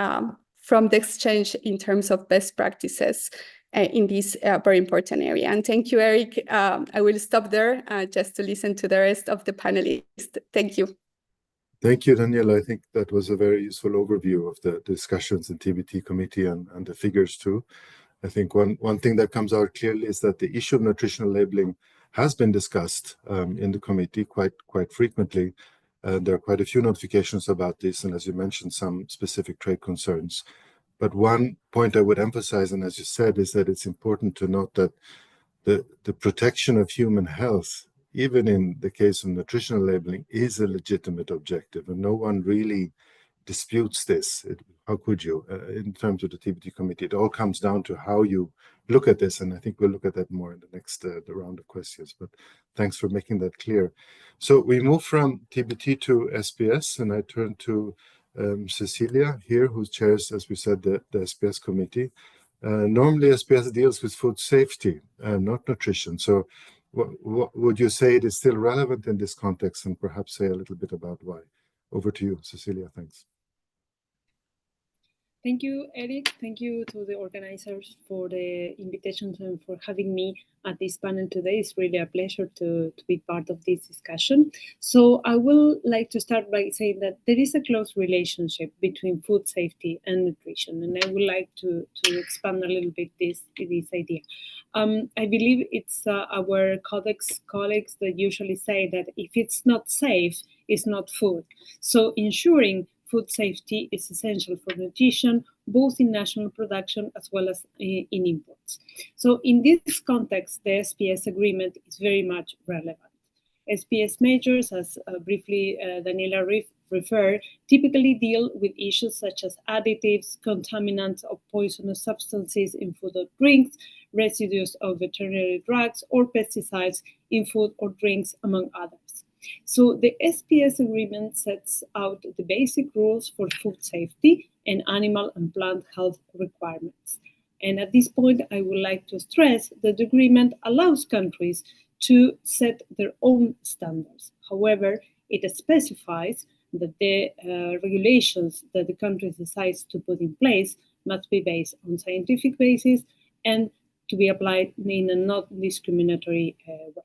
from the exchange in terms of best practices in this very important area. And thank you, Eric. I will stop there just to listen to the rest of the panelists. Thank you. Thank you, Daniela. I think that was a very useful overview of the discussions in TBT committee and the figures too. I think one thing that comes out clearly is that the issue of nutritional labeling has been discussed in the committee quite frequently. There are quite a few notifications about this, and as you mentioned, some specific trade concerns. But one point I would emphasize, and as you said, is that it's important to note that the protection of human health, even in the case of nutritional labeling, is a legitimate objective, and no one really disputes this. How could you? In terms of the TBT committee, it all comes down to how you look at this, and I think we'll look at that more in the next the round of questions. But thanks for making that clear. So we move from TBT to SPS, and I turn to Cecilia here, who chairs, as we said, the SPS committee. Normally, SPS deals with food safety, not nutrition. So what would you say it is still relevant in this context, and perhaps say a little bit about why? Over to you, Cecilia. Thanks. Thank you, Eric. Thank you to the organizers for the invitation and for having me at this panel today. It's really a pleasure to be part of this discussion. So I will like to start by saying that there is a close relationship between food safety and nutrition, and I would like to expand a little bit this idea. I believe it's our colleagues that usually say that if it's not safe, it's not food. So ensuring food safety is essential for nutrition, both in national production as well as in imports. So in this context, the SPS agreement is very much relevant. SPS measures, as briefly Daniela referred, typically deal with issues such as additives, contaminants or poisonous substances in food or drinks, residues of veterinary drugs or pesticides in food or drinks, among others. So the SPS agreement sets out the basic rules for food safety and animal and plant health requirements. And at this point, I would like to stress that the agreement allows countries to set their own standards. However, it specifies that the regulations that the country decides to put in place must be based on scientific basis and to be applied in a non-discriminatory way.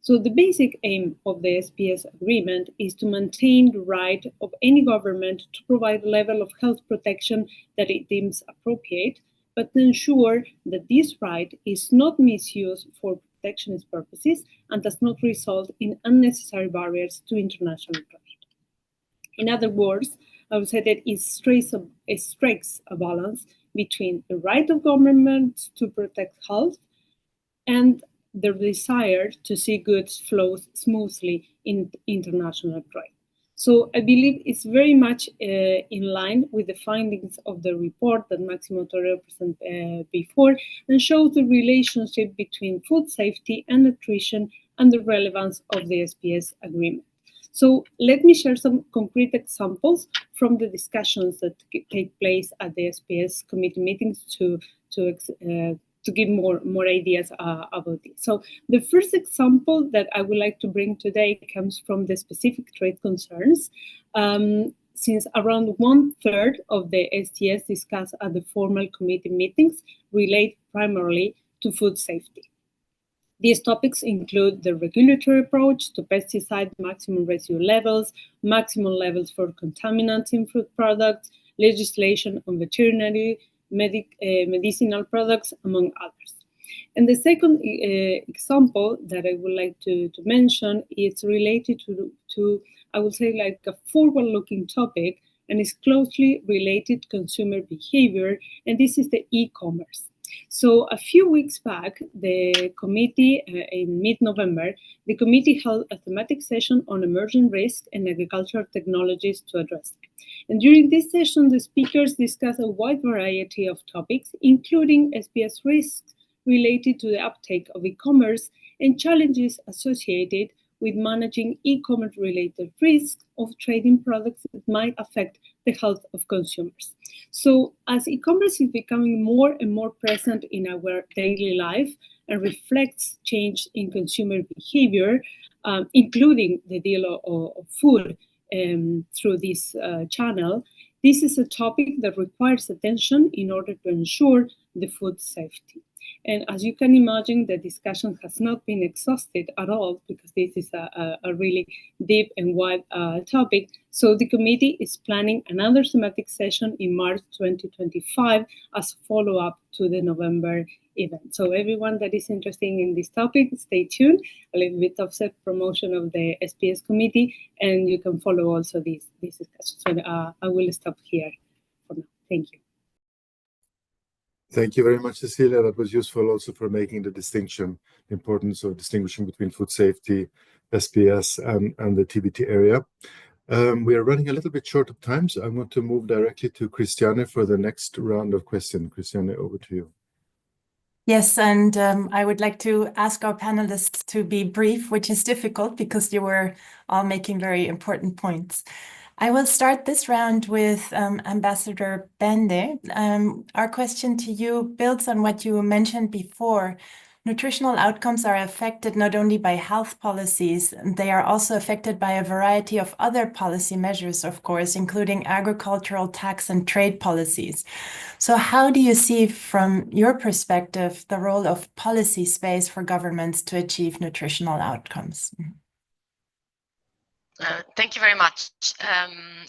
So the basic aim of the SPS agreement is to maintain the right of any government to provide a level of health protection that it deems appropriate, but to ensure that this right is not misused for protectionist purposes and does not result in unnecessary barriers to international trade. In other words, I would say that it strikes a balance between the right of governments to protect health and the desire to see goods flow smoothly in international trade. So I believe it's very much in line with the findings of the report that Maximo Torero presented before, and shows the relationship between food safety and nutrition and the relevance of the SPS agreement. So let me share some concrete examples from the discussions that take place at the SPS committee meetings to give more ideas about this. So the first example that I would like to bring today comes from the specific trade concerns. Since around 1/3 of the STS discussed at the formal committee meetings relate primarily to food safety. These topics include the regulatory approach to pesticide maximum residue levels, maximum levels for contaminants in food products, legislation on veterinary medicinal products, among others. And the second example that I would like to mention is related to, I would say, like a forward-looking topic, and is closely related to consumer behavior, and this is the e-commerce. So a few weeks back, the committee, in mid-November, the committee held a thematic session on emerging risks and agricultural technologies to address them. And during this session, the speakers discussed a wide variety of topics, including SPS risks related to the uptake of e-commerce and challenges associated with managing e-commerce related risks of trading products that might affect the health of consumers. So as e-commerce is becoming more and more present in our daily life and reflects change in consumer behavior, including the deal of food through this channel, this is a topic that requires attention in order to ensure the food safety. And as you can imagine, the discussion has not been exhausted at all because this is a really deep and wide topic. So the committee is planning another thematic session in March 2025 as a follow-up to the November event. So everyone that is interested in this topic, stay tuned. A little bit of self-promotion of the SPS committee, and you can follow also this discussion. So I will stop here for now. Thank you. Thank you very much, Cecilia. That was useful also for making the distinction, the importance of distinguishing between food safety, SPS, and the TBT area. We are running a little bit short of time, so I want to move directly to Christiane for the next round of questions. Christiane, over to you. Yes, and I would like to ask our panelists to be brief, which is difficult because you were all making very important points. I will start this round with Ambassador Bende. Our question to you builds on what you mentioned before. Nutritional outcomes are affected not only by health policies, they are also affected by a variety of other policy measures, of course, including agricultural, tax, and trade policies. So how do you see, from your perspective, the role of policy space for governments to achieve nutritional outcomes? Thank you very much.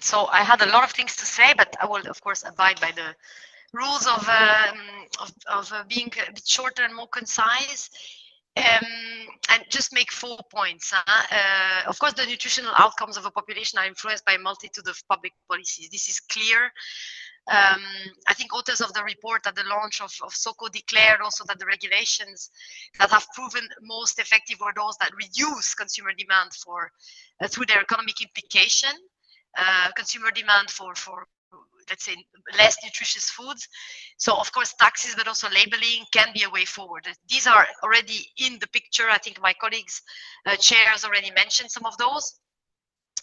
So I had a lot of things to say, but I will, of course, abide by the rules of being a bit shorter and more concise, and just make 4 points. Of course, the nutritional outcomes of a population are influenced by a multitude of public policies. This is clear. I think authors of the report at the launch of SOCO declared also that the regulations that have proven most effective were those that reduce consumer demand for through their economic implication, consumer demand for let's say less nutritious foods. So of course taxes, but also labeling can be a way forward. These are already in the picture. I think my colleagues chairs already mentioned some of those.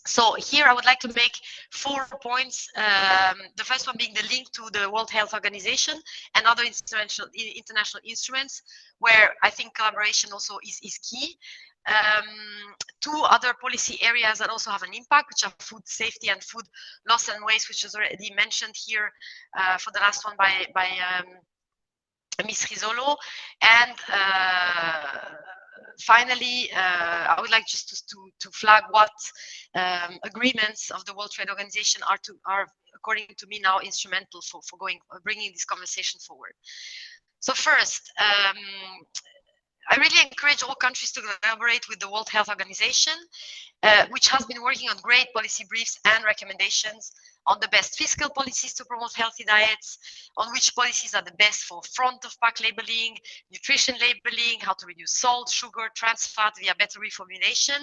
So here I would like to make 4 points. The first one being the link to the World Health Organization and other international instruments, where I think collaboration also is key. 2 other policy areas that also have an impact, which are food safety and food loss and waste, which was already mentioned here for the last one by Ms. Rizzolo. And finally, I would like just to flag what agreements of the World Trade Organization are according to me now instrumental for bringing this conversation forward. So first, I really encourage all countries to collaborate with the World Health Organization, which has been working on great policy briefs and recommendations on the best fiscal policies to promote healthy diets, on which policies are the best for front of pack labeling, nutrition labeling, how to reduce salt, sugar, trans fat via better reformulation.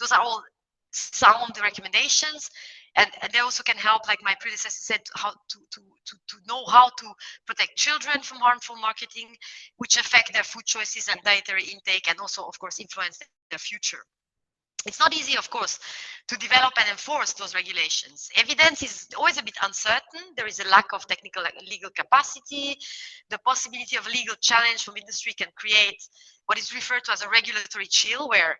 Those are all sound recommendations, and they also can help, like my predecessor said, how to know how to protect children from harmful marketing, which affect their food choices and dietary intake, and also, of course, influence their future. It's not easy, of course, to develop and enforce those regulations. Evidence is always a bit uncertain. There is a lack of technical and legal capacity. The possibility of legal challenge from industry can create what is referred to as a regulatory chill, where,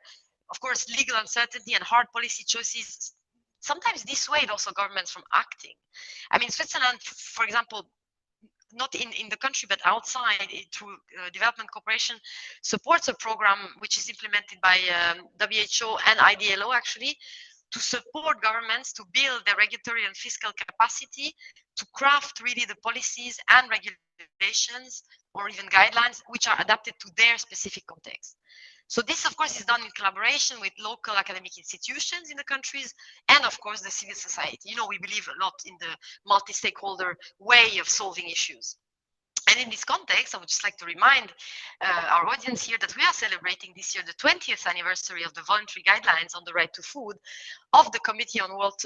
of course, legal uncertainty and hard policy choices sometimes dissuade also governments from acting. I mean, Switzerland, for example, not in the country, but outside, through development cooperation, supports a program which is implemented by WHO and IDLO, actually, to support governments to build their regulatory and fiscal capacity to craft really the policies and regulations or even guidelines which are adapted to their specific context. So this, of course, is done in collaboration with local academic institutions in the countries and, of course, the civil society. You know, we believe a lot in the multi-stakeholder way of solving issues. And in this context, I would just like to remind our audience here that we are celebrating this year the 20th anniversary of the voluntary guidelines on the right to food of the Committee on World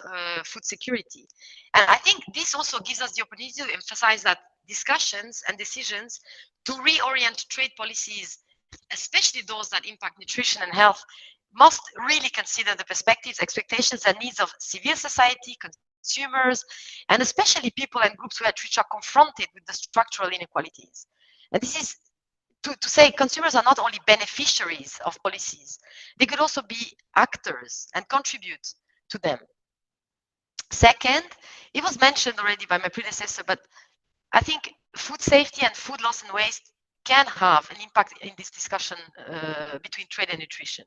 Food Security. And I think this also gives us the opportunity to emphasize that discussions and decisions to reorient trade policies, especially those that impact nutrition and health, must really consider the perspectives, expectations, and needs of civil society, consumers, and especially people and groups which are confronted with the structural inequalities. And this is to say consumers are not only beneficiaries of policies, they could also be actors and contribute to them. Second, it was mentioned already by my predecessor, but I think food safety and food loss and waste can have an impact in this discussion between trade and nutrition.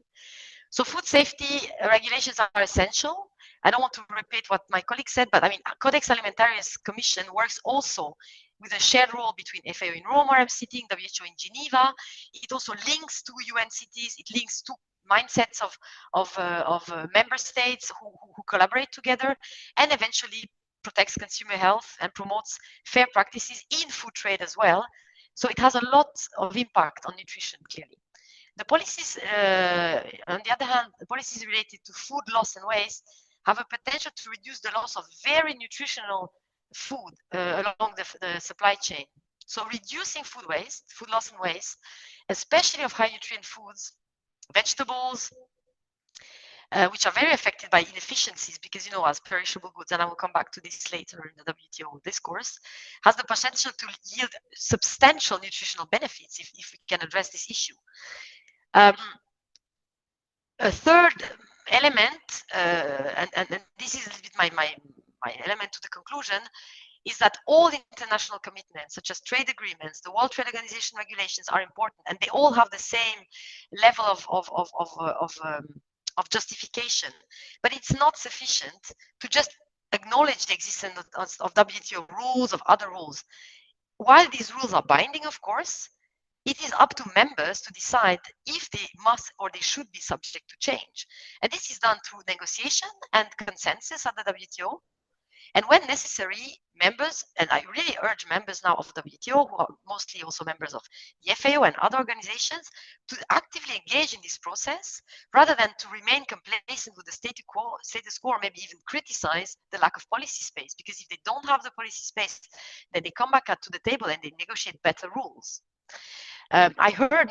So food safety regulations are essential. I don't want to repeat what my colleague said, but I mean, Codex Alimentarius Commission works also with a shared role between FAO in Rome, where I'm sitting, WHO in Geneva. It also links to UN cities. It links to mindsets of member states who collaborate together, and eventually protects consumer health and promotes fair practices in food trade as well. So it has a lot of impact on nutrition, clearly. The policies, on the other hand, the policies related to food loss and waste have a potential to reduce the loss of very nutritional food along the supply chain. So reducing food waste, food loss and waste, especially of high nutrient foods, vegetables, which are very affected by inefficiencies because, you know, as perishable goods, and I will come back to this later in the WTO discourse, has the potential to yield substantial nutritional benefits if we can address this issue. A third element, and this is a little bit my element to the conclusion, is that all international commitments, such as trade agreements, the World Trade Organization regulations, are important, and they all have the same level of justification. But it's not sufficient to just acknowledge the existence of WTO rules, of other rules. While these rules are binding, of course, it is up to members to decide if they must or they should be subject to change. And this is done through negotiation and consensus at the WTO. And when necessary, members, and I really urge members now of the WTO, who are mostly also members of the FAO and other organizations, to actively engage in this process rather than to remain complacent with the status quo, or maybe even criticize the lack of policy space. Because if they don't have the policy space, then they come back to the table and they negotiate better rules. I heard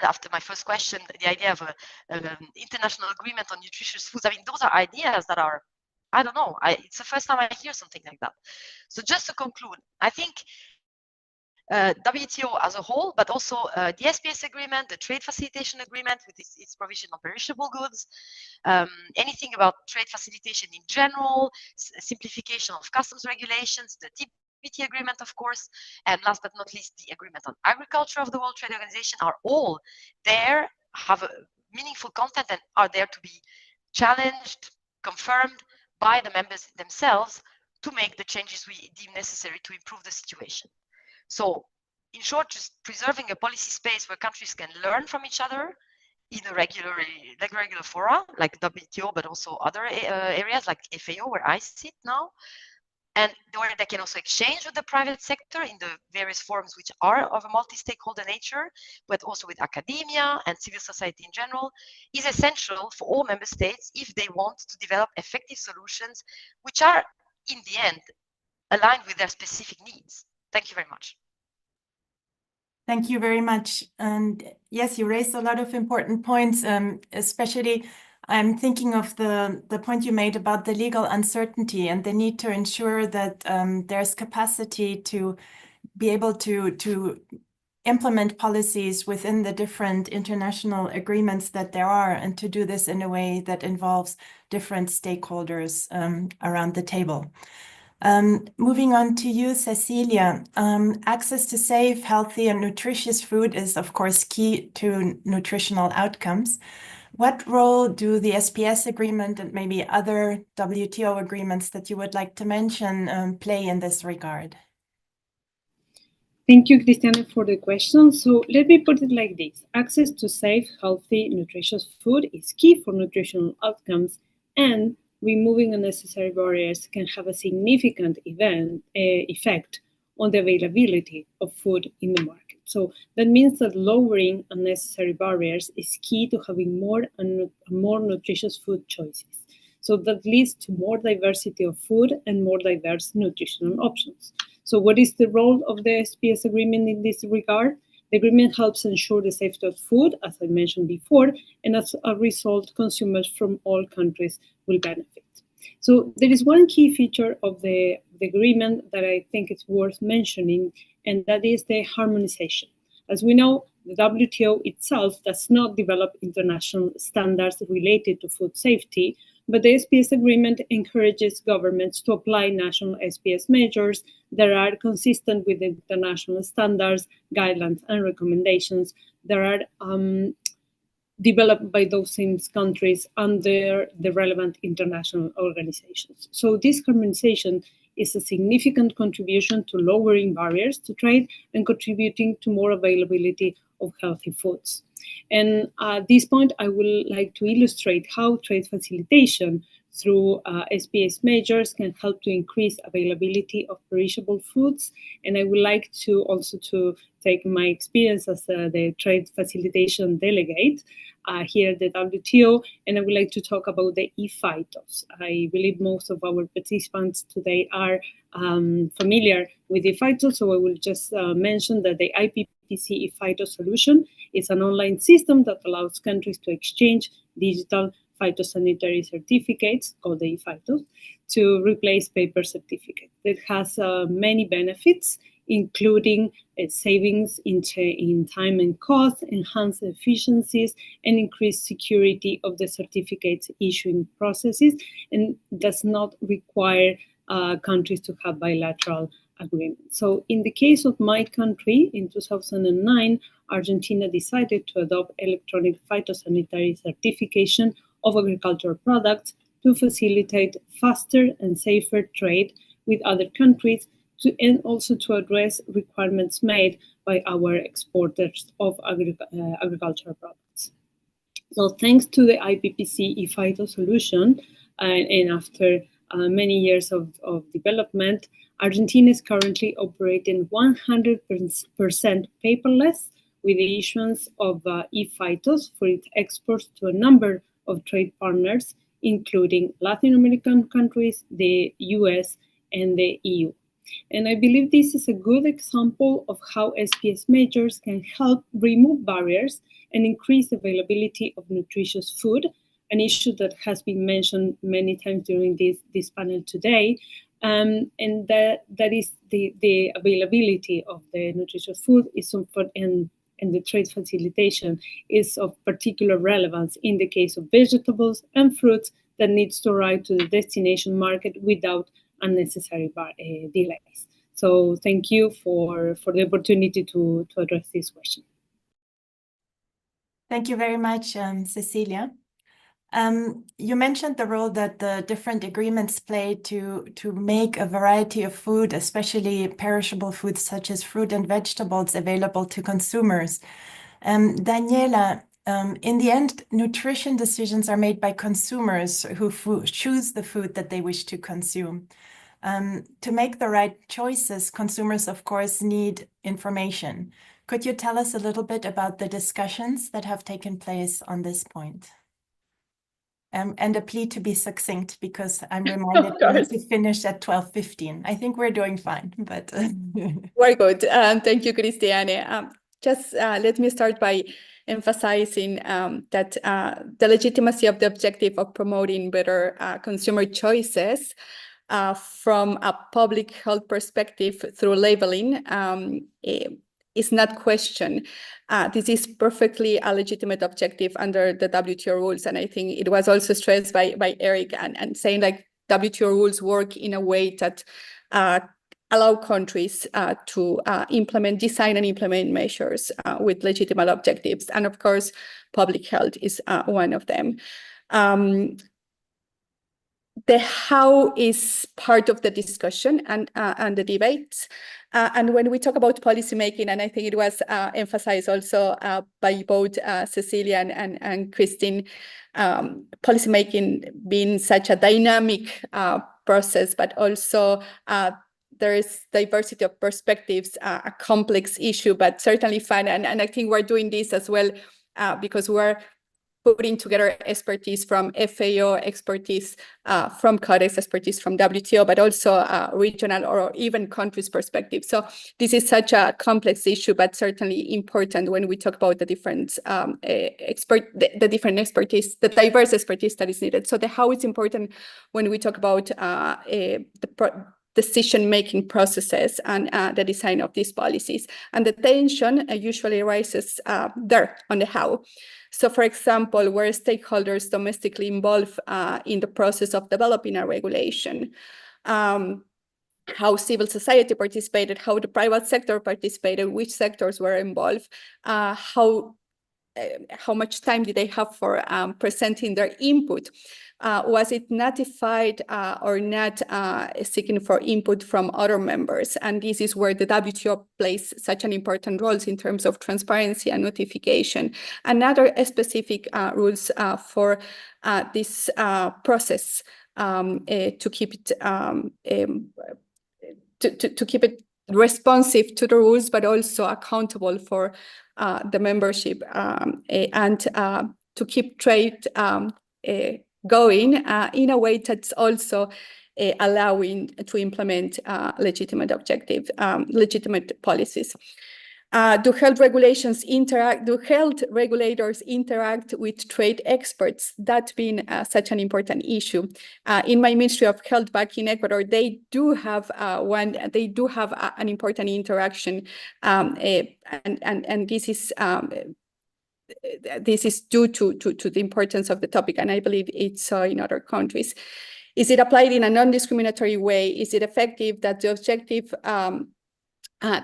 after my first question the idea of an international agreement on nutritious foods. I mean, those are ideas that are, I don't know, it's the first time I hear something like that. So just to conclude, I think WTO as a whole, but also the SPS agreement, the trade facilitation agreement with its provision of perishable goods, anything about trade facilitation in general, simplification of customs regulations, the TPT agreement, of course, and last but not least, the agreement on agriculture of the World Trade Organization are all there, have a meaningful content, and are there to be challenged, confirmed by the members themselves to make the changes we deem necessary to improve the situation. So, in short, just preserving a policy space where countries can learn from each other in a regular fora, like WTO, but also other areas like FAO, where I sit now, and where they can also exchange with the private sector in the various forums which are of a multi-stakeholder nature, but also with academia and civil society in general, is essential for all member states if they want to develop effective solutions which are, in the end, aligned with their specific needs. Thank you very much. Thank you very much. And yes, you raised a lot of important points, especially I'm thinking of the point you made about the legal uncertainty and the need to ensure that there's capacity to be able to implement policies within the different international agreements that there are, and to do this in a way that involves different stakeholders around the table. Moving on to you, Cecilia, access to safe, healthy, and nutritious food is, of course, key to nutritional outcomes. What role do the SPS agreement and maybe other WTO agreements that you would like to mention play in this regard? Thank you, Christiane, for the question. So let me put it like this. Access to safe, healthy, nutritious food is key for nutritional outcomes, and removing unnecessary barriers can have a significant effect on the availability of food in the market. So that means that lowering unnecessary barriers is key to having more and more nutritious food choices. So that leads to more diversity of food and more diverse nutritional options. So what is the role of the SPS agreement in this regard? The agreement helps ensure the safety of food, as I mentioned before, and as a result, consumers from all countries will benefit. So there is one key feature of the agreement that I think is worth mentioning, and that is the harmonization. As we know, the WTO itself does not develop international standards related to food safety, but the SPS agreement encourages governments to apply national SPS measures that are consistent with international standards, guidelines, and recommendations that are developed by those same countries under the relevant international organizations. So this harmonization is a significant contribution to lowering barriers to trade and contributing to more availability of healthy foods. And at this point, I would like to illustrate how trade facilitation through SPS measures can help to increase availability of perishable foods. And I would like to also to take my experience as the trade facilitation delegate here at the WTO, and I would like to talk about the e-phytos. I believe most of our participants today are familiar with e-phytos, so I will just mention that the IPPC e-phyto solution is an online system that allows countries to exchange digital phytosanitary certificates, called the e-phytos, to replace paper certificates. It has many benefits, including savings in time and cost, enhanced efficiencies, and increased security of the certificates issuing processes, and does not require countries to have bilateral agreements. So in the case of my country, in 2009, Argentina decided to adopt electronic phytosanitary certification of agricultural products to facilitate faster and safer trade with other countries, and also to address requirements made by our exporters of agricultural products. So thanks to the IPPC e-phyto solution, and after many years of development, Argentina is currently operating 100% paperless, with the issuance of e-phytos for its exports to a number of trade partners, including Latin American countries, the US, and the EU. And I believe this is a good example of how SPS measures can help remove barriers and increase availability of nutritious food, an issue that has been mentioned many times during this panel today. And that is the availability of the nutritious food is and the trade facilitation is of particular relevance in the case of vegetables and fruits that needs to arrive to the destination market without unnecessary delays. So thank you for the opportunity to address this question. Thank you very much, Cecilia. You mentioned the role that the different agreements play to make a variety of food, especially perishable foods such as fruit and vegetables, available to consumers. Daniela, in the end, nutrition decisions are made by consumers who choose the food that they wish to consume. To make the right choices, consumers, of course, need information. Could you tell us a little bit about the discussions that have taken place on this point? And a plea to be succinct, because I'm reminded we have to finish at 12:15. I think we're doing fine, but... Very good. Thank you, Cristiane. Just let me start by emphasizing that the legitimacy of the objective of promoting better consumer choices from a public health perspective through labeling is not questioned. This is perfectly a legitimate objective under the WTO rules. And I think it was also stressed by Eric and saying like WTO rules work in a way that allow countries to design and implement measures with legitimate objectives. And of course, public health is one of them. The how is part of the discussion and the debates. And when we talk about policymaking, and I think it was emphasized also by both Cecilia and Christine, policymaking being such a dynamic process, but also there is diversity of perspectives, a complex issue, but certainly fun. And I think we're doing this as well because we're putting together expertise from FAO, expertise from Codex, expertise from WTO, but also regional or even countries' perspective. So this is such a complex issue, but certainly important when we talk about the different the different expertise, the diverse expertise that is needed. So the how is important when we talk about decision-making processes and the design of these policies. And the tension usually arises there on the how. So for example, where stakeholders domestically involved in the process of developing a regulation, how civil society participated, how the private sector participated, which sectors were involved, how much time did they have for presenting their input? Was it notified or not seeking for input from other members? And this is where the WTO plays such an important role in terms of transparency and notification. Another specific rules for this process to keep it responsive to the rules, but also accountable for the membership and to keep trade going in a way that's also allowing to implement legitimate policies. Do health regulators interact with trade experts? That being such an important issue. In my Ministry of Health back in Ecuador, they do have an important interaction, and this is due to the importance of the topic, and I believe it's so in other countries. Is it applied in a non-discriminatory way? Is it effective? That the objective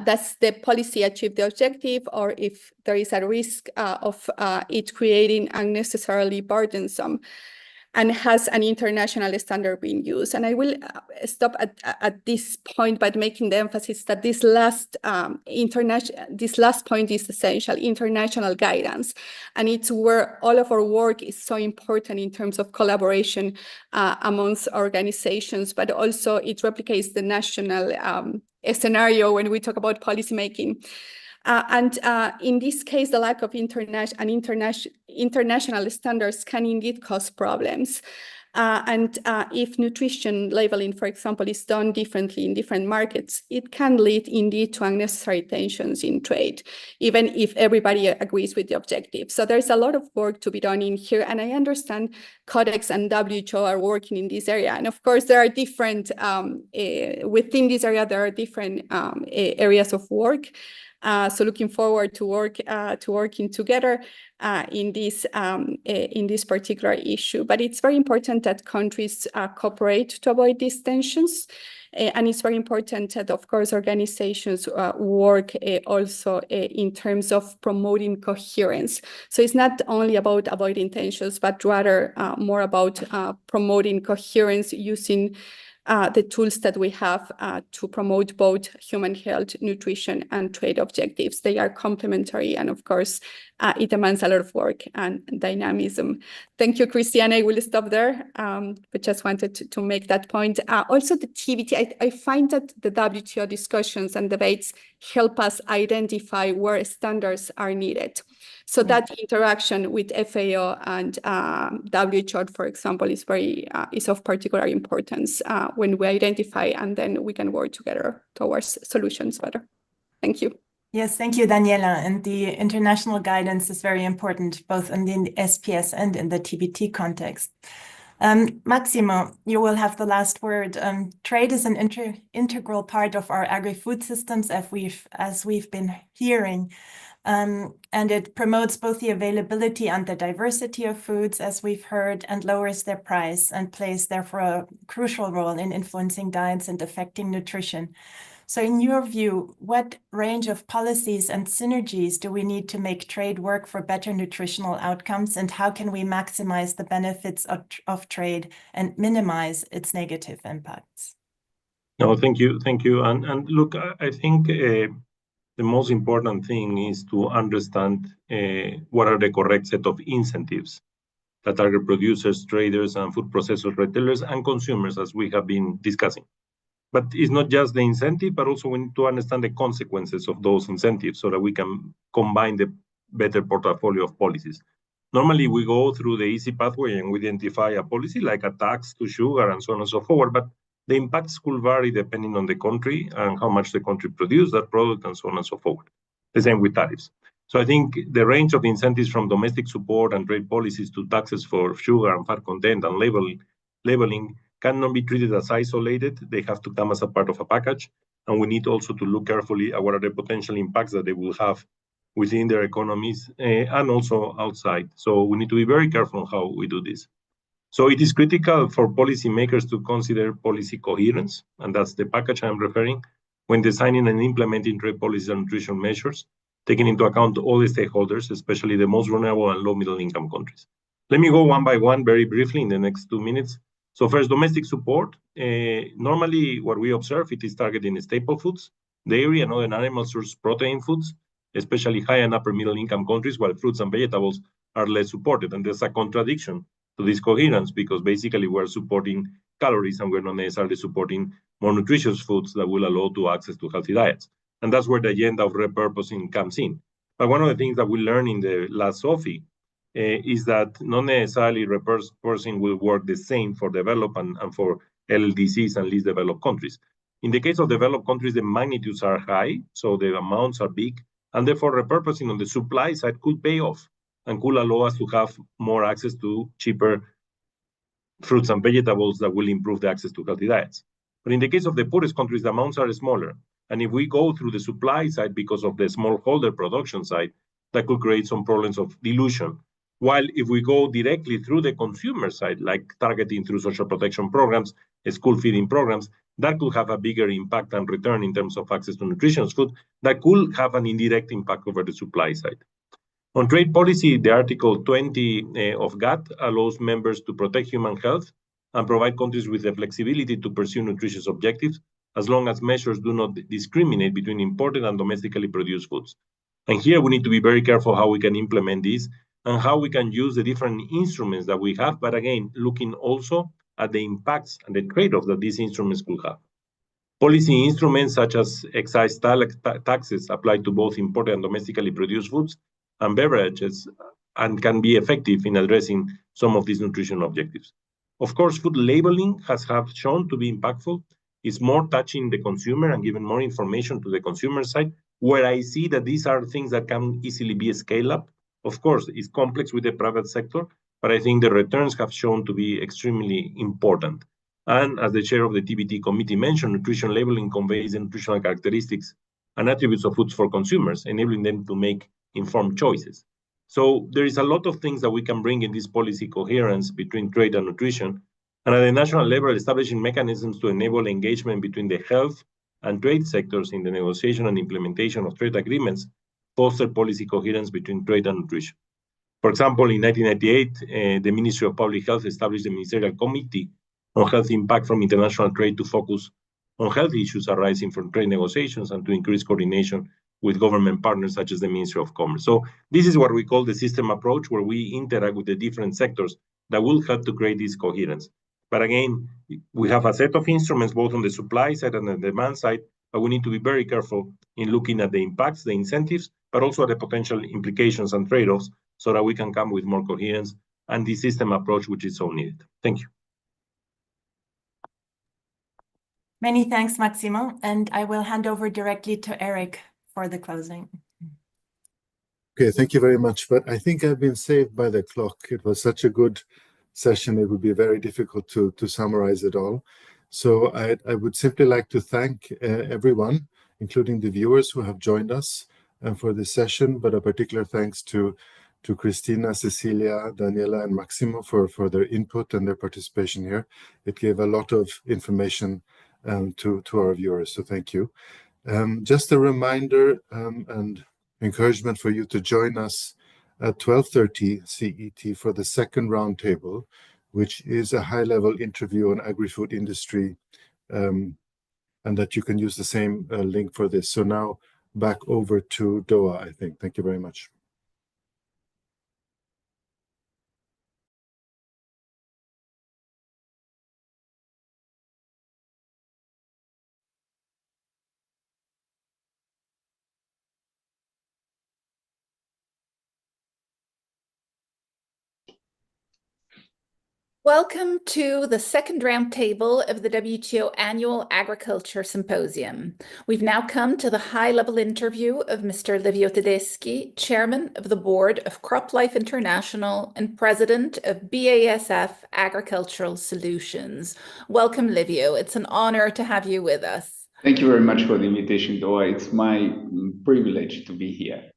does the policy achieve the objective, or if there is a risk of it creating unnecessarily burdensome, and has an international standard being used? And I will stop at this point by making the emphasis that this last point is essential, international guidance. And it's where all of our work is so important in terms of collaboration amongst organizations, but also it replicates the national scenario when we talk about policymaking. And in this case, the lack of international standards can indeed cause problems. And if nutrition labeling, for example, is done differently in different markets, it can lead indeed to unnecessary tensions in trade, even if everybody agrees with the objective. So there's a lot of work to be done in here. And I understand Codex and WHO are working in this area. And of course, there are different, within this area, there are different areas of work. So looking forward to working together in this particular issue. But it's very important that countries cooperate to avoid these tensions. And it's very important that, of course, organizations work also in terms of promoting coherence. So it's not only about avoiding tensions, but rather more about promoting coherence using the tools that we have to promote both human health, nutrition, and trade objectives. They are complementary, and of course, it demands a lot of work and dynamism. Thank you, Christiane. I will stop there, but just wanted to make that point. Also, the TBT, I find that the WTO discussions and debates help us identify where standards are needed. So that interaction with FAO and WHO, for example, is of particular importance when we identify, and then we can work together towards solutions better. Thank you. Yes, thank you, Daniela. And the international guidance is very important, both in the SPS and in the TBT context. Maximo, you will have the last word. Trade is an integral part of our agri-food systems, as we've been hearing. And it promotes both the availability and the diversity of foods, as we've heard, and lowers their price, and plays therefore a crucial role in influencing diets and affecting nutrition. So in your view, what range of policies and synergies do we need to make trade work for better nutritional outcomes, and how can we maximize the benefits of trade and minimize its negative impacts? No, thank you. And look, I think the most important thing is to understand what are the correct set of incentives that agri producers, traders, and food processors, retailers, and consumers, as we have been discussing. But it's not just the incentive, but also we need to understand the consequences of those incentives so that we can combine the better portfolio of policies. Normally, we go through the easy pathway and we identify a policy like a tax to sugar and so on and so forth, but the impacts could vary depending on the country and how much the country produces that product and so on and so forth. The same with tariffs. So I think the range of incentives from domestic support and trade policies to taxes for sugar and fat content and labeling cannot be treated as isolated. They have to come as a part of a package. And we need also to look carefully at what are the potential impacts that they will have within their economies and also outside. So we need to be very careful on how we do this. So it is critical for policymakers to consider policy coherence, and that's the package I'm referring, when designing and implementing trade policies and nutrition measures, taking into account all the stakeholders, especially the most vulnerable and low middle income countries. Let me go one by one very briefly in the next 2 minutes. So first, domestic support. Normally, what we observe, it is targeting staple foods, dairy and other animal source protein foods, especially high and upper middle income countries, while fruits and vegetables are less supported. And there's a contradiction to this coherence because basically we're supporting calories and we're not necessarily supporting more nutritious foods that will allow to access to healthy diets. And that's where the agenda of repurposing comes in. But one of the things that we learned in the last SOFI is that not necessarily repurposing will work the same for developed and for LDCs and least developed countries. In the case of developed countries, the magnitudes are high, so the amounts are big, and therefore repurposing on the supply side could pay off and could allow us to have more access to cheaper fruits and vegetables that will improve the access to healthy diets. But in the case of the poorest countries, the amounts are smaller. And if we go through the supply side because of the smallholder production side, that could create some problems of dilution. While if we go directly through the consumer side, like targeting through social protection programs, school feeding programs, that could have a bigger impact and return in terms of access to nutritious food that could have an indirect impact over the supply side. On trade policy, the Article 20 of GATT allows members to protect human health and provide countries with the flexibility to pursue nutritious objectives as long as measures do not discriminate between imported and domestically produced foods. And here we need to be very careful how we can implement this and how we can use the different instruments that we have, but again, looking also at the impacts and the trade-off that these instruments could have. Policy instruments such as excise taxes apply to both imported and domestically produced foods and beverages and can be effective in addressing some of these nutrition objectives. Of course, food labeling has shown to be impactful. It's more touching the consumer and giving more information to the consumer side, where I see that these are things that can easily be scaled up. Of course, it's complex with the private sector, but I think the returns have shown to be extremely important. And as the chair of the TBT committee mentioned, nutrition labeling conveys the nutritional characteristics and attributes of foods for consumers, enabling them to make informed choices. So there is a lot of things that we can bring in this policy coherence between trade and nutrition, and at the national level, establishing mechanisms to enable engagement between the health and trade sectors in the negotiation and implementation of trade agreements foster policy coherence between trade and nutrition. For example, in 1998, the Ministry of Public Health established the Ministerial Committee on Health Impact from International Trade to focus on health issues arising from trade negotiations and to increase coordination with government partners such as the Ministry of Commerce. So this is what we call the system approach, where we interact with the different sectors that will help to create this coherence. But again, we have a set of instruments both on the supply side and the demand side, but we need to be very careful in looking at the impacts, the incentives, but also at the potential implications and trade-offs so that we can come with more coherence and the system approach which is so needed. Thank you. Many thanks, Maximo. And I will hand over directly to Eric for the closing. Okay, thank you very much. But I think I've been saved by the clock. It was such a good session. It would be very difficult to summarize it all. So I would simply like to thank everyone, including the viewers who have joined us for this session, but a particular thanks to Christina, Cecilia, Daniela, and Maximo for their input and their participation here. It gave a lot of information to our viewers, so thank you. Just a reminder and encouragement for you to join us at 12:30 CET for the second roundtable, which is a high-level interview on agri-food industry, and that you can use the same link for this. So now back over to Doha, I think. Thank you very much. Welcome to the second roundtable of the WTO Annual Agriculture Symposium. We've now come to the high-level interview of Mr. Livio Tedeschi, Chairman of the Board of CropLife International and President of BASF Agricultural Solutions. Welcome, Livio. It's an honor to have you with us. Thank you very much for the invitation, Doa. It's my privilege to be here.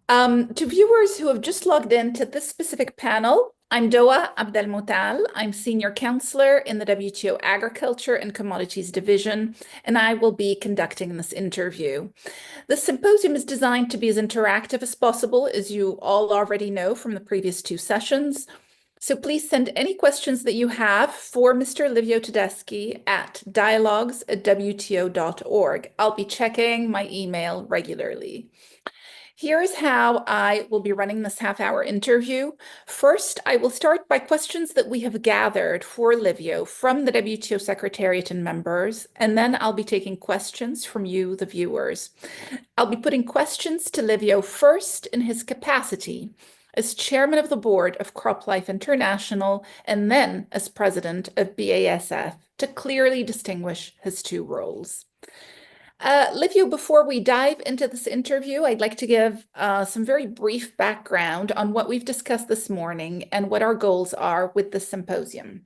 To viewers who have just logged into this specific panel, I'm Doa Abdelmutal. I'm Senior Counselor in the WTO Agriculture and Commodities Division, and I will be conducting this interview. The symposium is designed to be as interactive as possible, as you all already know from the previous two sessions. So please send any questions that you have for Mr. Livio Tedeschi at dialogues@wto.org. I'll be checking my email regularly. Here's how I will be running this half-hour interview. First, I will start by questions that we have gathered for Livio from the WTO Secretariat and members, and then I'll be taking questions from you, the viewers. I'll be putting questions to Livio first in his capacity as Chairman of the Board of CropLife International, and then as President of BASF, to clearly distinguish his two roles. Livio, before we dive into this interview, I'd like to give some very brief background on what we've discussed this morning and what our goals are with the symposium.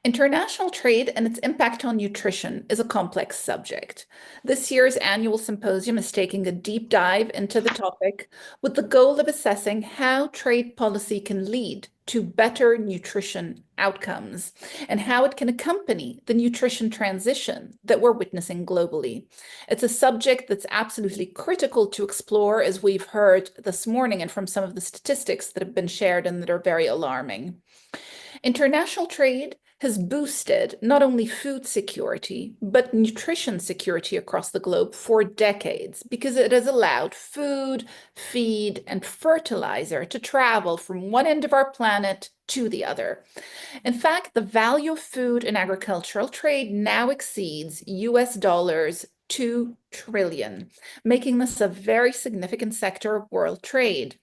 International trade and its impact on nutrition is a complex subject. This year's annual symposium is taking a deep dive into the topic with the goal of assessing how trade policy can lead to better nutrition outcomes and how it can accompany the nutrition transition that we're witnessing globally. It's a subject that's absolutely critical to explore, as we've heard this morning and from some of the statistics that have been shared and that are very alarming. International trade has boosted not only food security, but nutrition security across the globe for decades, because it has allowed food, feed, and fertilizer to travel from one end of our planet to the other. In fact, the value of food and agricultural trade now exceeds $2 trillion, making this a very significant sector of world trade.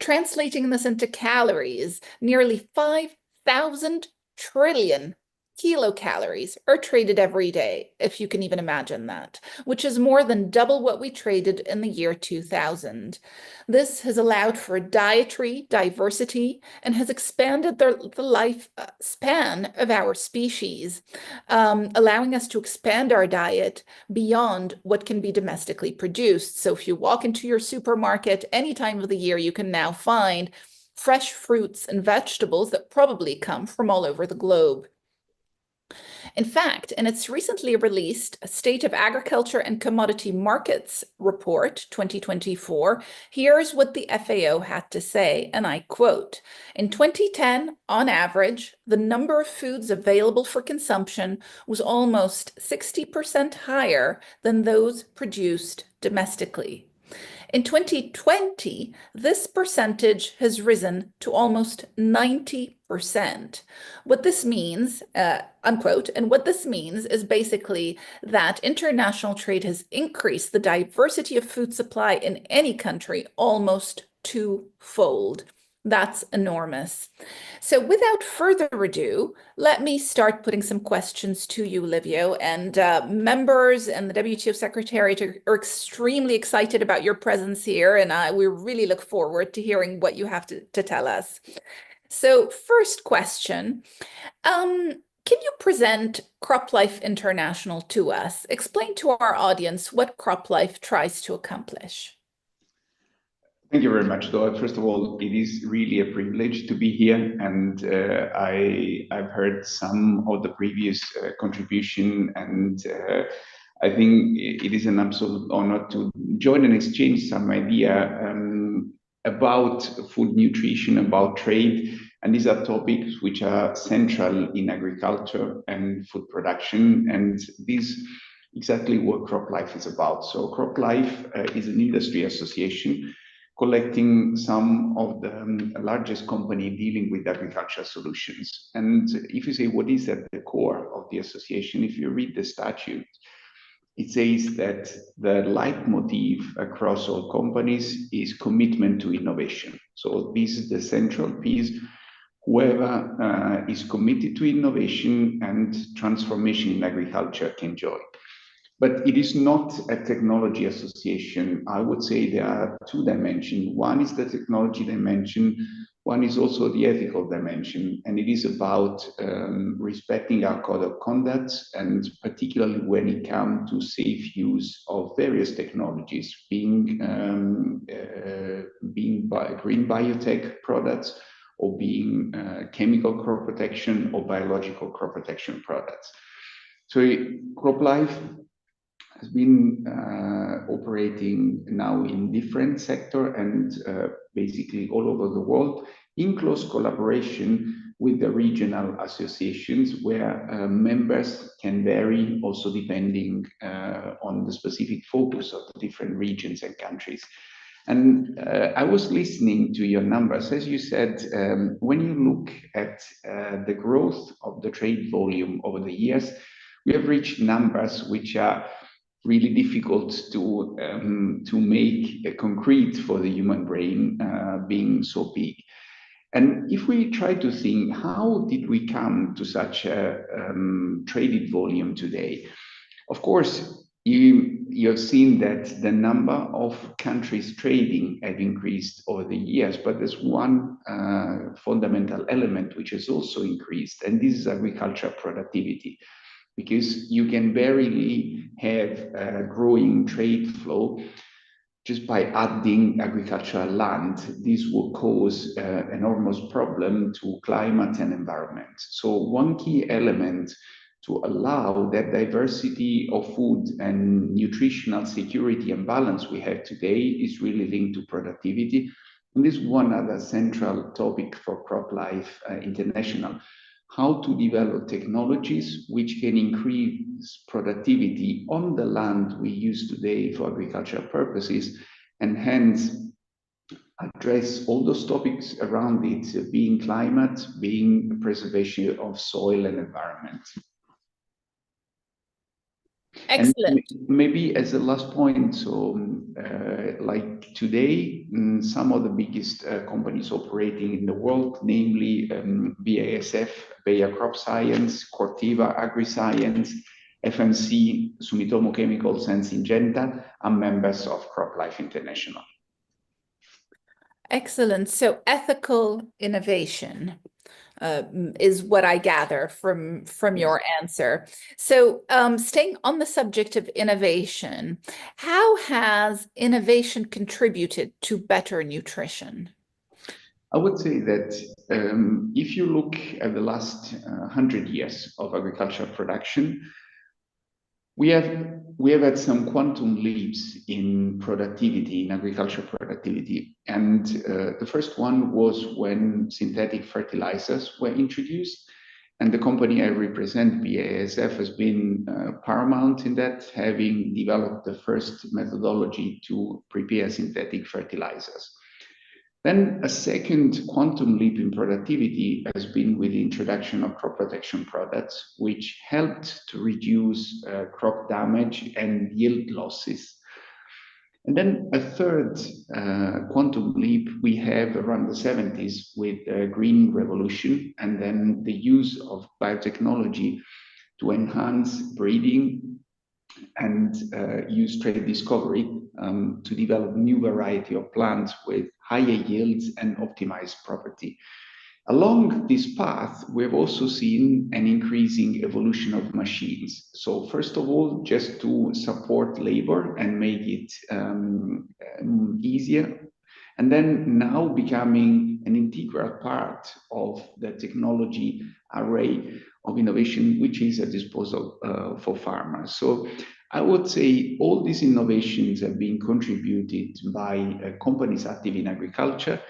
Translating this into calories, nearly 5,000 trillion kilocalories are traded every day, if you can even imagine that, which is more than double what we traded in the year 2000. This has allowed for dietary diversity and has expanded the life span of our species, allowing us to expand our diet beyond what can be domestically produced. So if you walk into your supermarket any time of the year, you can now find fresh fruits and vegetables that probably come from all over the globe. In fact, in its recently released State of Agriculture and Commodity Markets Report 2024, here's what the FAO had to say, and I quote, "In 2010, on average, the number of foods available for consumption was almost 60% higher than those produced domestically. In 2020, this percentage has risen to almost 90%. What this means, unquote, and what this means is basically that international trade has increased the diversity of food supply in any country almost twofold. That's enormous. So without further ado, let me start putting some questions to you, Livio. And members and the WTO Secretariat are extremely excited about your presence here, and we really look forward to hearing what you have to tell us. So first question, can you present CropLife International to us? Explain to our audience what CropLife tries to accomplish. Thank you very much, Doa. First of all, it is really a privilege to be here, and I've heard some of the previous contribution, and I think it is an absolute honor to join and exchange some idea about food nutrition, about trade, and these are topics which are central in agriculture and food production, and this exactly what CropLife is about. So CropLife is an industry association collecting some of the largest companies dealing with agricultural solutions. And if you say what is at the core of the association, if you read the statute, it says that the leitmotif across all companies is commitment to innovation. So this is the central piece whoever is committed to innovation and transformation in agriculture can join. But it is not a technology association. I would say there are two dimensions. One is the technology dimension. One is also the ethical dimension. And it is about respecting our code of conduct, and particularly when it comes to safe use of various technologies, being green biotech products, or being chemical crop protection or biological crop protection products. So CropLife has been operating now in different sectors and basically all over the world in close collaboration with the regional associations, where members can vary also depending on the specific focus of the different regions and countries. And I was listening to your numbers. As you said, when you look at the growth of the trade volume over the years, we have reached numbers which are really difficult to make concrete for the human brain, being so big. And if we try to think, how did we come to such a traded volume today? Of course, you have seen that the number of countries trading have increased over the years, but there's one fundamental element which has also increased, and this is agricultural productivity. Because you can barely have a growing trade flow just by adding agricultural land. This will cause enormous problem to climate and environment. So one key element to allow that diversity of food and nutritional security and balance we have today is really linked to productivity. And this is one other central topic for CropLife International. How to develop technologies which can increase productivity on the land we use today for agricultural purposes, and hence address all those topics around it, being climate, being preservation of soil and environment. Excellent. And maybe as a last point, so like today, some of the biggest companies operating in the world, namely BASF, Bayer Crop Science, Corteva AgriScience, FMC, Sumitomo Chemicals, and Syngenta, are members of CropLife International. Excellent. So ethical innovation is what I gather from your answer. So staying on the subject of innovation, how has innovation contributed to better nutrition? I would say that if you look at the last 100 years of agricultural production, we have had some quantum leaps in productivity, in agricultural productivity. And the first one was when synthetic fertilizers were introduced. And the company I represent, BASF, has been paramount in that, having developed the first methodology to prepare synthetic fertilizers. Then a second quantum leap in productivity has been with the introduction of crop protection products, which helped to reduce crop damage and yield losses. And then a third quantum leap we have around the 70s with green revolution, and then the use of biotechnology to enhance breeding and use trait discovery to develop new variety of plants with higher yields and optimized property. Along this path, we've also seen an increasing evolution of machines. So first of all, just to support labor and make it easier, and then now becoming an integral part of the technology array of innovation, which is at disposal for farmers. So I would say all these innovations have been contributed by companies active in agriculture.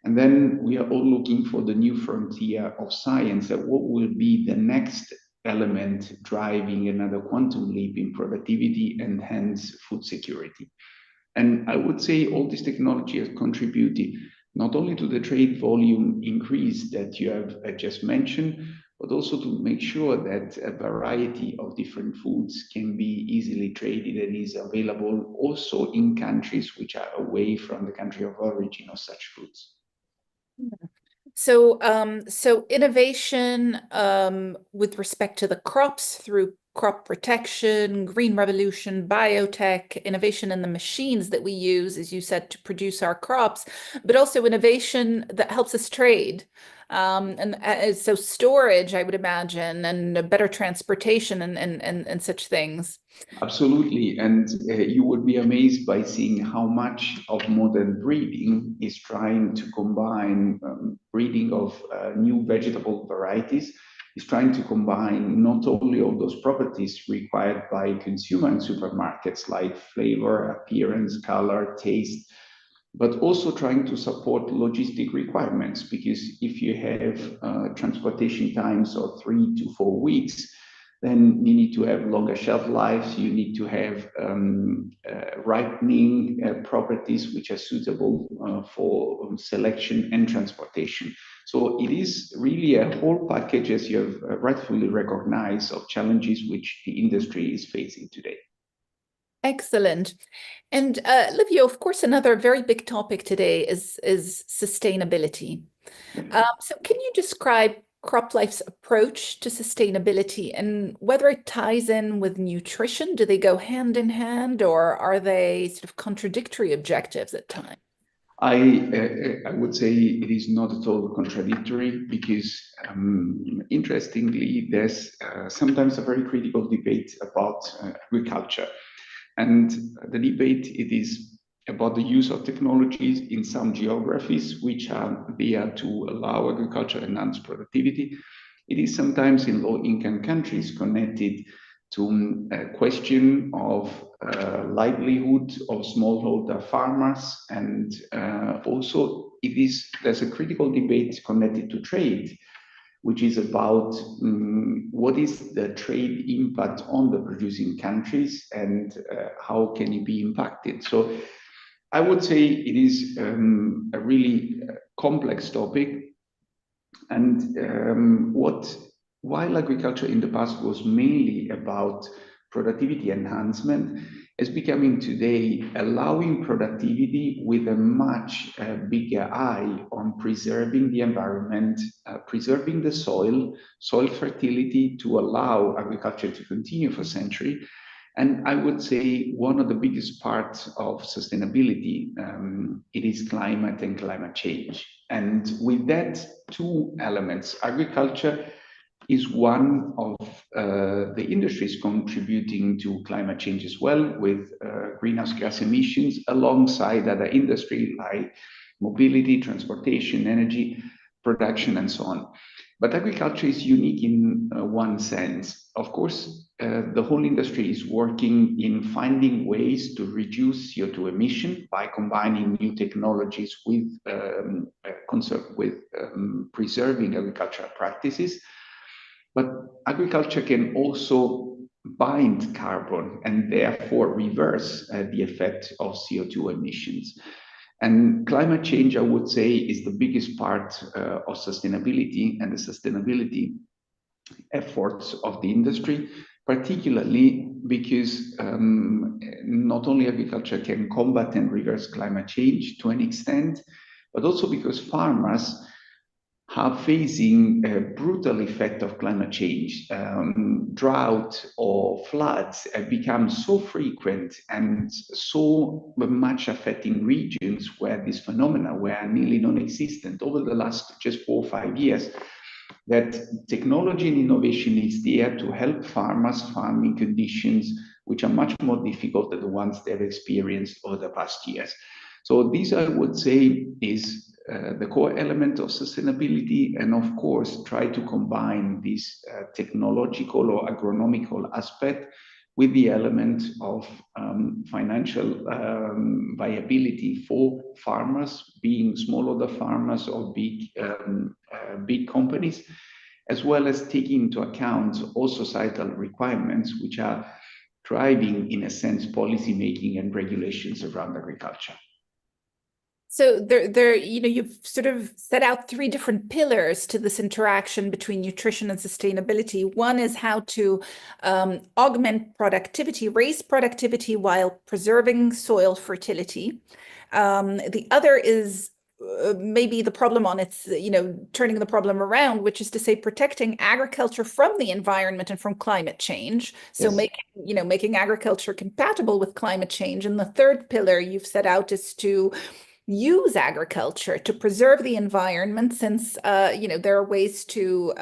And then we are all looking for the new frontier of science, that what will be the next element driving another quantum leap in productivity and hence food security. And I would say all this technology has contributed not only to the trade volume increase that you have just mentioned, but also to make sure that a variety of different foods can be easily traded and is available also in countries which are away from the country of origin of such foods. So, so innovation with respect to the crops through crop protection, green revolution, biotech, innovation in the machines that we use, as you said, to produce our crops, but also innovation that helps us trade. And so storage, I would imagine, and better transportation and such things. Absolutely. And you would be amazed by seeing how much of modern breeding is trying to combine breeding of new vegetable varieties, is trying to combine not only all those properties required by consumer and supermarkets like flavor, appearance, color, taste, but also trying to support logistic requirements, because if you have transportation times of 3 to 4 weeks, then you need to have longer shelf lives, you need to have ripening properties which are suitable for selection and transportation. So it is really a whole package, as you have rightfully recognized, of challenges which the industry is facing today. Excellent. And Livio, of course, another very big topic today is sustainability. So can you describe CropLife's approach to sustainability and whether it ties in with nutrition? Do they go hand in hand, or are they sort of contradictory objectives at times? I would say it is not at all contradictory, because interestingly, there's sometimes a very critical debate about agriculture. And the debate, it is about the use of technologies in some geographies which are there to allow agriculture and enhance productivity. It is sometimes in low-income countries connected to a question of livelihood of smallholder farmers, and also there's a critical debate connected to trade, which is about what is the trade impact on the producing countries and how can it be impacted. So I would say it is a really complex topic. And while agriculture in the past was mainly about productivity enhancement, is becoming today allowing productivity with a much bigger eye on preserving the environment, preserving the soil fertility to allow agriculture to continue for centuries. And I would say one of the biggest parts of sustainability, it is climate and climate change. And with that two elements, agriculture is one of the industries contributing to climate change as well, with greenhouse gas emissions alongside other industries like mobility, transportation, energy production, and so on. But agriculture is unique in one sense. Of course, the whole industry is working in finding ways to reduce CO2 emission by combining new technologies with preserving agricultural practices. But agriculture can also bind carbon and therefore reverse the effect of CO2 emissions. And climate change, I would say, is the biggest part of sustainability and the sustainability efforts of the industry, particularly because not only agriculture can combat and reverse climate change to an extent, but also because farmers are facing a brutal effect of climate change. Drought or floods have become so frequent and so much affecting regions where these phenomena were nearly non-existent over the last just 4 or 5 years, that technology and innovation is there to help farmers farm in conditions which are much more difficult than the ones they've experienced over the past years. So this, I would say, is the core element of sustainability, and of course try to combine this technological or agronomical aspect with the element of financial viability for farmers, being smallholder farmers or big companies, as well as taking into account all societal requirements which are driving, in a sense, policy making and regulations around agriculture. So you've sort of set out 3 different pillars to this interaction between nutrition and sustainability. One is how to augment productivity, raise productivity while preserving soil fertility. The other is maybe the problem on its, turning the problem around, which is to say protecting agriculture from the environment and from climate change. So Yes. making agriculture compatible with climate change. And the third pillar you've set out is to use agriculture to preserve the environment, since there are ways to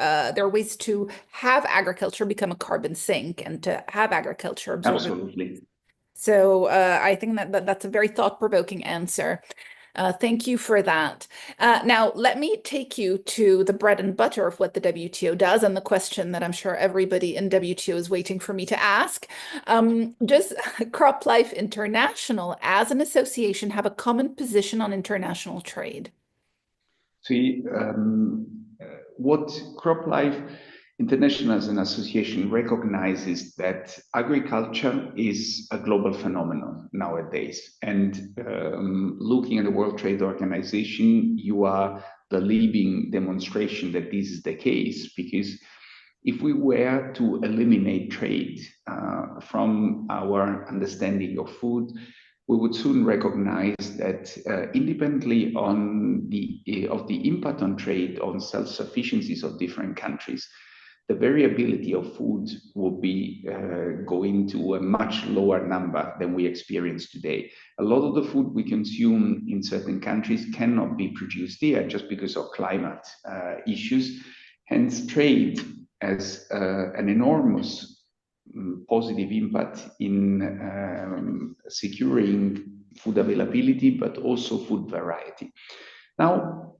have agriculture become a carbon sink and to have agriculture absorb. Absolutely. So I think that's a very thought-provoking answer. Thank you for that. Now, let me take you to the bread and butter of what the WTO does, and the question that I'm sure everybody in WTO is waiting for me to ask. Does CropLife International, as an association, have a common position on international trade? See, what CropLife International as an association recognizes that agriculture is a global phenomenon nowadays. And looking at the World Trade Organization, you are the living demonstration that this is the case, because if we were to eliminate trade from our understanding of food, we would soon recognize that independently of the impact on trade on self-sufficiencies of different countries, the variability of food will be going to a much lower number than we experience today. A lot of the food we consume in certain countries cannot be produced here just because of climate issues. Hence, trade has an enormous positive impact in securing food availability, but also food variety. Now,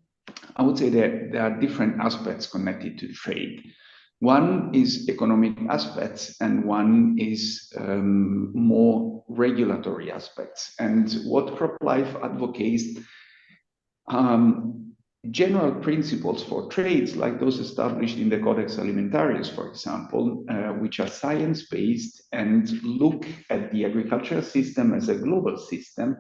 I would say that there are different aspects connected to trade. One is economic aspects, and one is more regulatory aspects. And what CropLife advocates, general principles for trades, like those established in the Codex Alimentarius, for example, which are science-based and look at the agricultural system as a global system,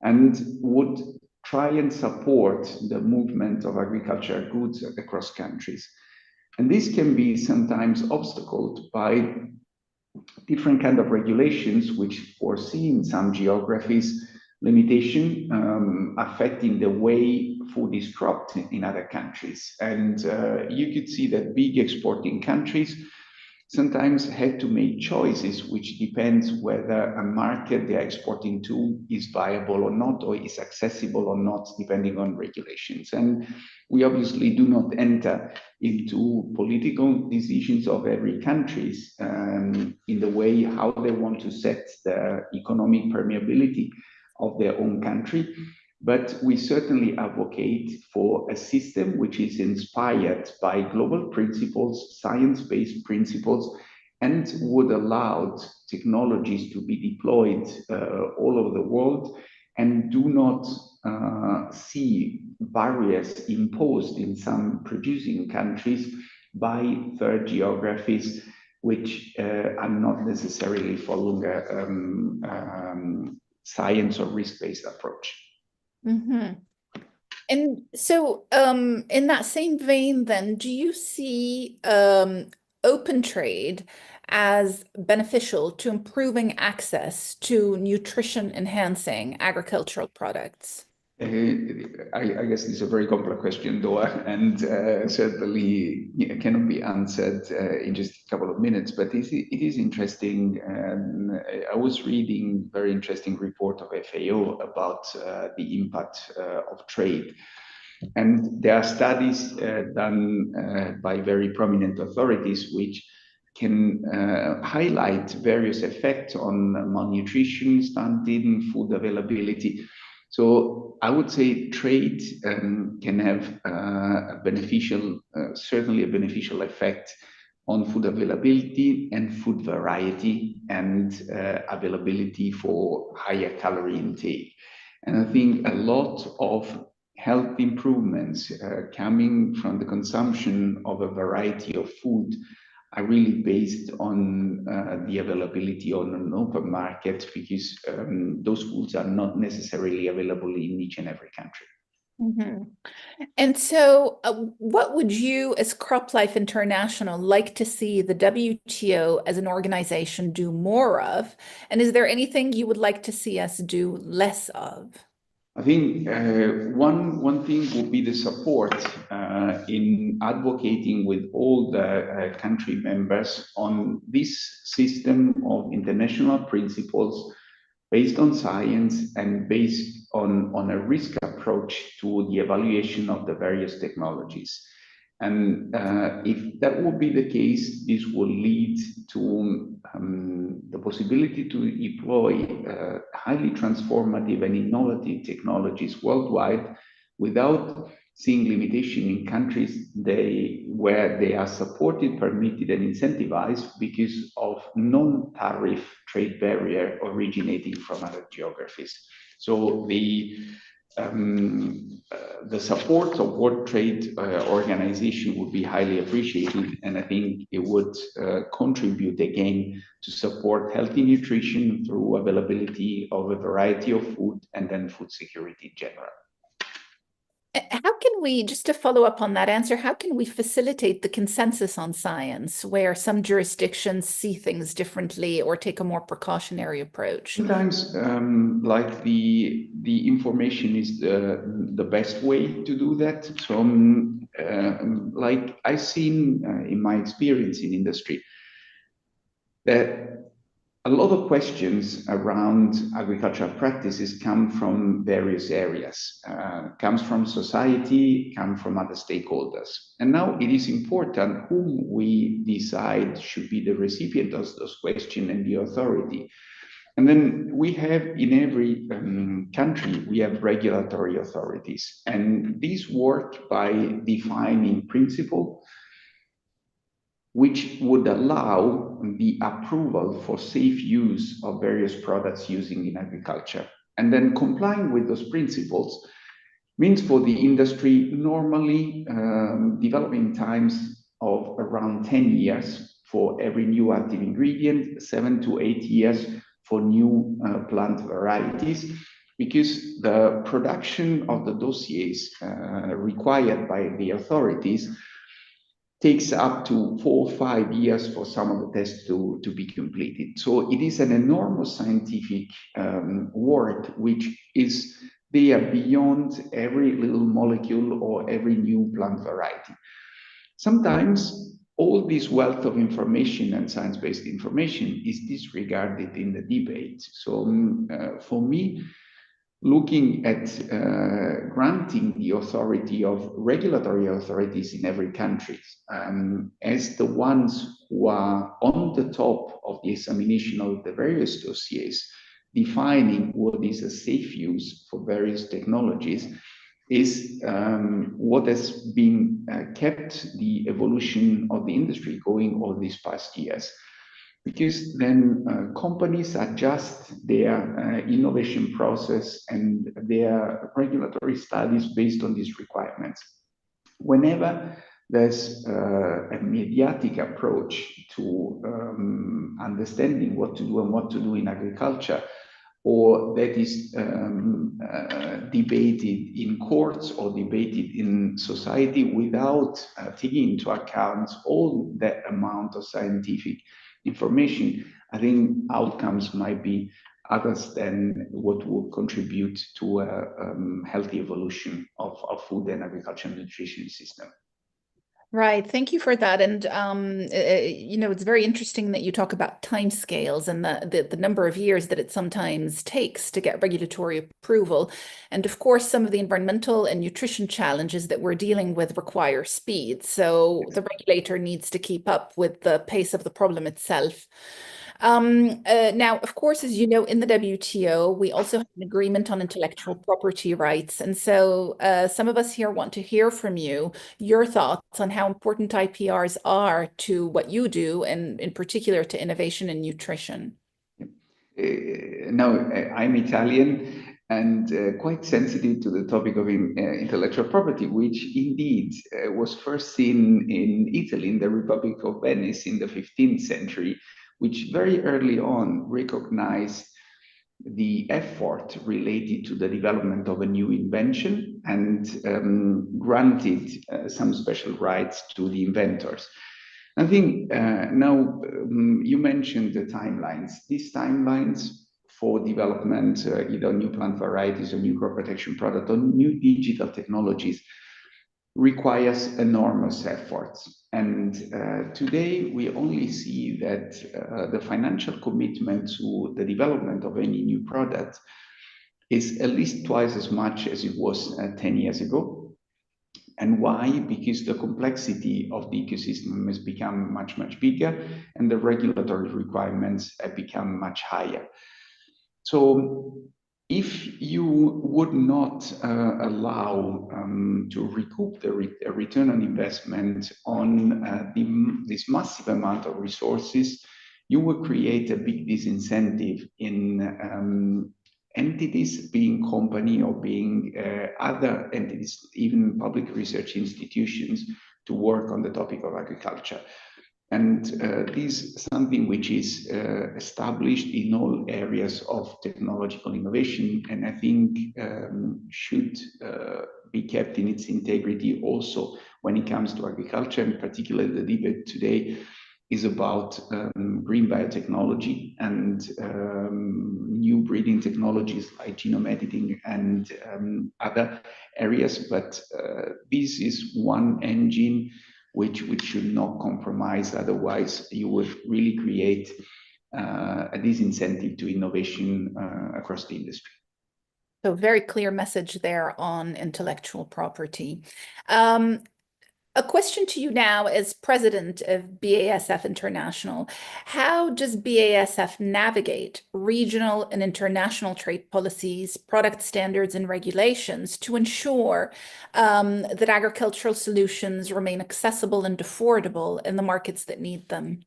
and would try and support the movement of agricultural goods across countries. And this can be sometimes obstacled by different kind of regulations which foresee in some geographies limitation affecting the way food is cropped in other countries. And you could see that big exporting countries sometimes have to make choices which depends whether a market they are exporting to is viable or not, or is accessible or not, depending on regulations. And we obviously do not enter into political decisions of every countries in the way how they want to set the economic permeability of their own country. But we certainly advocate for a system which is inspired by global principles, science-based principles, and would allow technologies to be deployed all over the world, and do not see barriers imposed in some producing countries by third geographies, which are not necessarily following a science or risk-based approach. Mm-hmm. And so in that same vein, then, do you see open trade as beneficial to improving access to nutrition-enhancing agricultural products? I guess it's a very complex question, though, and certainly cannot be answered in just a couple of minutes, but it is interesting. I was reading a very interesting report of FAO about the impact of trade. And there are studies done by very prominent authorities which can highlight various effects on malnutrition, stunting, food availability. So I would say trade can have a beneficial, certainly a beneficial effect on food availability and food variety and availability for higher calorie intake. And I think a lot of health improvements coming from the consumption of a variety of food are really based on the availability on an open market, because those foods are not necessarily available in each and every country. Mm-hmm. And so what would you, as CropLife International, like to see the WTO as an organization do more of? And is there anything you would like to see us do less of? I think one thing would be the support in advocating with all the country members on this system of international principles based on science and based on a risk approach to the evaluation of the various technologies. And if that would be the case, this will lead to the possibility to deploy highly transformative and innovative technologies worldwide without seeing limitation in countries where they are supported, permitted, and incentivized because of non-tariff trade barrier originating from other geographies. So the support of World Trade Organization would be highly appreciated, and I think it would contribute again to support healthy nutrition through availability of a variety of food and then food security in general. How can we, just to follow up on that answer, how can we facilitate the consensus on science where some jurisdictions see things differently or take a more precautionary approach? Sometimes, like the information is the best way to do that. So, like I've seen in my experience in industry, that a lot of questions around agricultural practices come from various areas, comes from society, come from other stakeholders. And now it is important whom we decide should be the recipient of those questions and the authority. And then we have in every country, we have regulatory authorities. And these work by defining principle which would allow the approval for safe use of various products using in agriculture. And then complying with those principles means for the industry normally developing times of around 10 years for every new active ingredient, 7 to 8 years for new plant varieties, because the production of the dossiers required by the authorities takes up to 4 or 5 years for some of the tests to be completed. So it is an enormous scientific work which is there beyond every little molecule or every new plant variety. Sometimes all this wealth of information and science-based information is disregarded in the debate. So for me, looking at granting the authority of regulatory authorities in every country as the ones who are on the top of the examination of the various dossiers, defining what is a safe use for various technologies, is what has been kept the evolution of the industry going all these past years. Because then companies adjust their innovation process and their regulatory studies based on these requirements. Whenever there's a mediatic approach to understanding what to do and what to do in agriculture, or that is debated in courts or debated in society without taking into account all that amount of scientific information, I think outcomes might be others than what will contribute to a healthy evolution of food and agricultural nutrition system. Right. Thank you for that. And, you know, it's very interesting that you talk about timescales and the number of years that it sometimes takes to get regulatory approval. And of course, some of the environmental and nutrition challenges that we're dealing with require speed. So the regulator needs to keep up with the pace of the problem itself. Now, of course, as you know, in the WTO, we also have an agreement on intellectual property rights. And so some of us here want to hear from you, your thoughts on how important IPRs are to what you do, and in particular to innovation and nutrition. Now, I'm Italian and quite sensitive to the topic of intellectual property, which indeed was first seen in Italy, in the Republic of Venice in the 15th century, which very early on recognized the effort related to the development of a new invention and granted some special rights to the inventors. I think now you mentioned the timelines. These timelines for development, either new plant varieties or new crop protection product or new digital technologies, requires enormous efforts. And today we only see that the financial commitment to the development of any new product is at least twice as much as it was 10 years ago. And why? Because the complexity of the ecosystem has become much, much bigger, and the regulatory requirements have become much higher. So if you would not allow to recoup the return on investment on this massive amount of resources, you will create a big disincentive in entities, being company or being other entities, even public research institutions, to work on the topic of agriculture. And this is something which is established in all areas of technological innovation, and I think should be kept in its integrity also when it comes to agriculture, and particularly the debate today is about green biotechnology and new breeding technologies like genome editing and other areas. But this is one engine which should not compromise. Otherwise, you would really create a disincentive to innovation across the industry. So very clear message there on intellectual property. A question to you now as president of BASF International. How does BASF navigate regional and international trade policies, product standards, and regulations to ensure that agricultural solutions remain accessible and affordable in the markets that need them?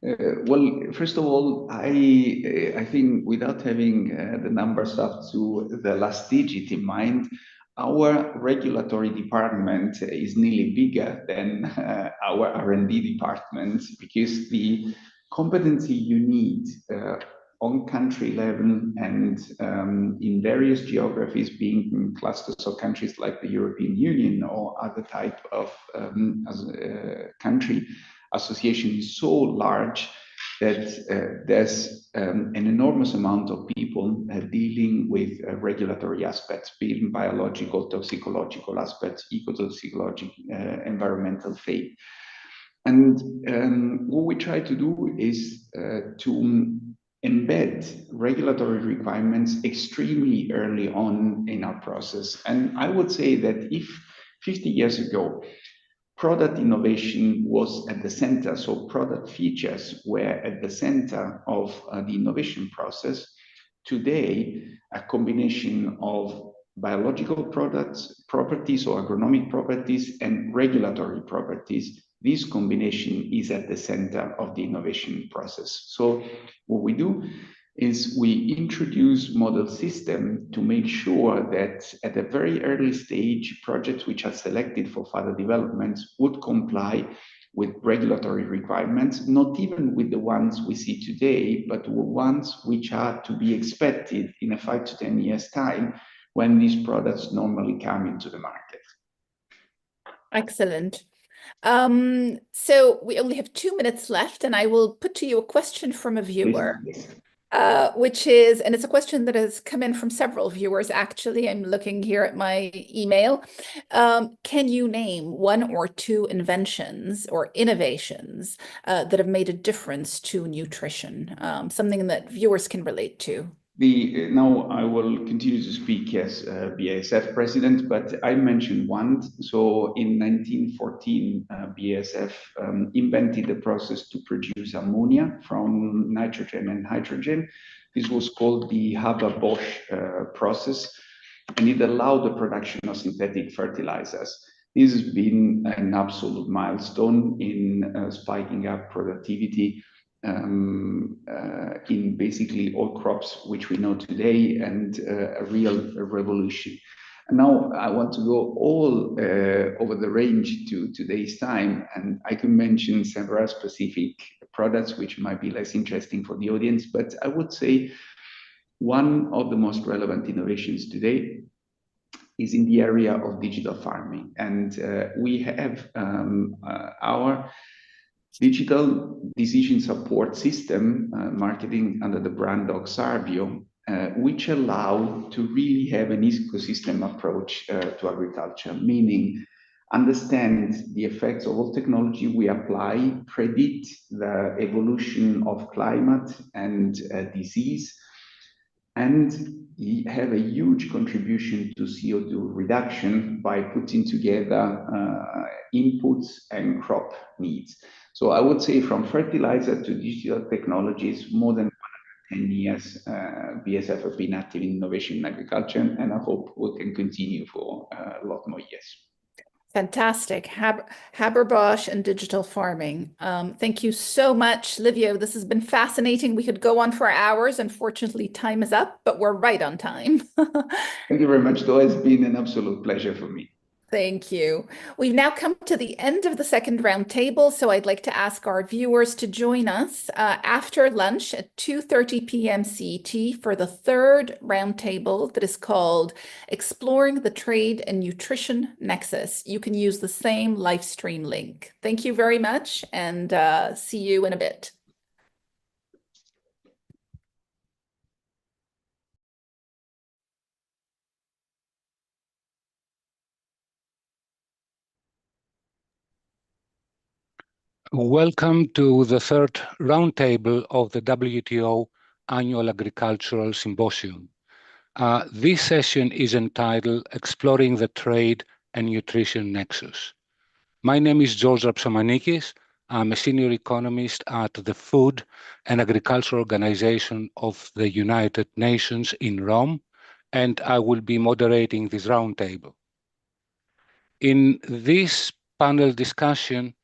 Well, first of all, I think without having the numbers up to the last digit in mind, our regulatory department is nearly bigger than our R&D department, because the competency you need on country level and in various geographies, being in clusters of countries like the European Union or other type of country association, is so large that there's an enormous amount of people dealing with regulatory aspects, being biological, toxicological aspects, ecotoxicological, environmental fate. And what we try to do is to embed regulatory requirements extremely early on in our process. And I would say that if 50 years ago, product innovation was at the center, so product features were at the center of the innovation process. Today, a combination of biological properties or agronomic properties and regulatory properties, this combination is at the center of the innovation process. So what we do is we introduce model system to make sure that at a very early stage, projects which are selected for further development would comply with regulatory requirements, not even with the ones we see today, but the ones which are to be expected in a 5 to 10 years time when these products normally come into the market. Excellent. So we only have 2 minutes left, and I will put to you a question from a viewer. Which is, and it's a question that has come in from several viewers, actually. I'm looking here at my email. Can you name 1 or 2 inventions or innovations that have made a difference to nutrition? Something that viewers can relate to. Now I will continue to speak as BASF president, but I mentioned one. So in 1914, BASF invented the process to produce ammonia from nitrogen and hydrogen. This was called the Haber-Bosch process, and it allowed the production of synthetic fertilizers. This has been an absolute milestone in spiking up productivity in basically all crops which we know today, and a real revolution. And now I want to go all over the range to today's time, and I can mention several specific products which might be less interesting for the audience, but I would say one of the most relevant innovations today is in the area of digital farming. And we have our digital decision support system, marketing under the brand Oxarvio, which allow to really have an ecosystem approach to agriculture, meaning understand the effects of all technology we apply, predict the evolution of climate and disease, and have a huge contribution to CO2 reduction by putting together inputs and crop needs. So I would say from fertilizer to digital technologies, more than 10 years, BSF have been active in innovation in agriculture, and I hope we can continue for a lot more years. Fantastic. Haber-Bosch and digital farming. Thank you so much, Livio. This has been fascinating. We could go on for hours. Unfortunately, time is up, but we're right on time. Thank you very much, though. It's been an absolute pleasure for me. Thank you. We've now come to the end of the second roundtable, so I'd like to ask our viewers to join us after lunch at 2:30 p.m. CET for the third roundtable that is called Exploring the Trade and Nutrition Nexus. You can use the same live stream link. Thank you very much, and see you in a bit. Welcome to the third roundtable of the WTO Annual Agricultural Symposium. This session is entitled Exploring the Trade and Nutrition Nexus. My name is George Rapsomanikis. I'm a senior economist at the Food and Agriculture Organization of the United Nations in Rome, and I will be moderating this roundtable. In this panel discussion,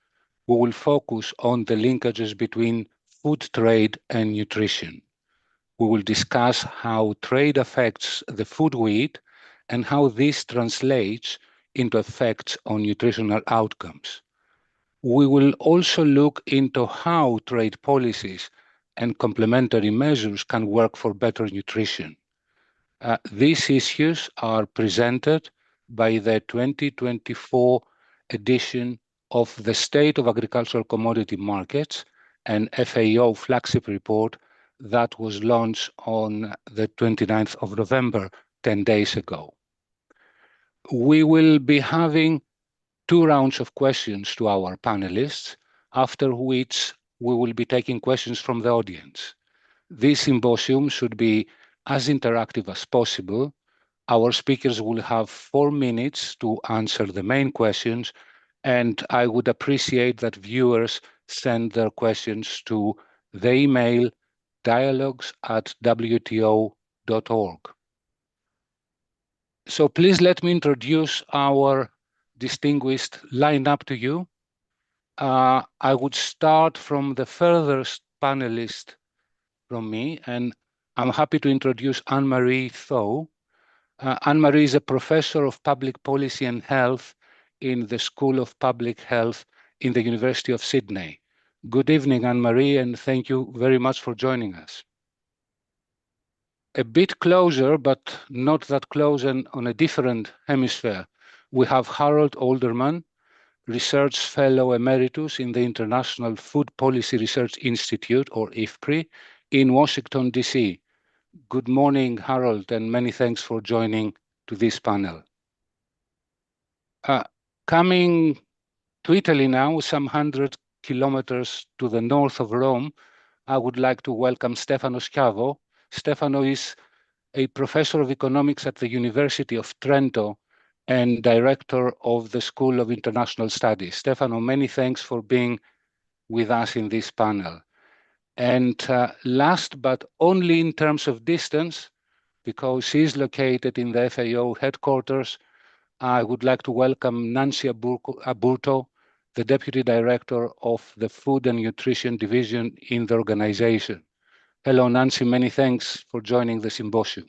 we will focus on the linkages between food trade and nutrition. We will discuss how trade affects the food we eat and how this translates into effects on nutritional outcomes. We will also look into how trade policies and complementary measures can work for better nutrition. These issues are presented by the 2024 edition of the State of Agricultural Commodity Markets, an FAO flagship report that was launched on the 29th of November, 10 days ago. We will be having 2 rounds of questions to our panelists, after which we will be taking questions from the audience. This symposium should be as interactive as possible. Our speakers will have 4 minutes to answer the main questions, and I would appreciate that viewers send their questions to the email dialogues@wto.org. So please let me introduce our distinguished lineup to you. I would start from the furthest panelist from me, and I'm happy to introduce Anne-Marie Thaw. Anne-Marie is a professor of public policy and health in the School of Public Health in the University of Sydney. Good evening, Anne-Marie, and thank you very much for joining us. A bit closer, but not that close, and on a different hemisphere, we have Harold Alderman, Research Fellow Emeritus in the International Food Policy Research Institute, or IFPRI, in Washington, D.C. Good morning, Harold, and many thanks for joining to this panel. Coming to Italy now, some 100 kilometers to the north of Rome, I would like to welcome Stefano Schiavo. Stefano is a professor of economics at the University of Trento and director of the School of International Studies. Stefano, many thanks for being with us in this panel. And last but only in terms of distance, because he's located in the FAO headquarters, I would like to welcome Nancy Aburto, the Deputy Director of the Food and Nutrition Division in the organization. Hello, Nancy, many thanks for joining the symposium.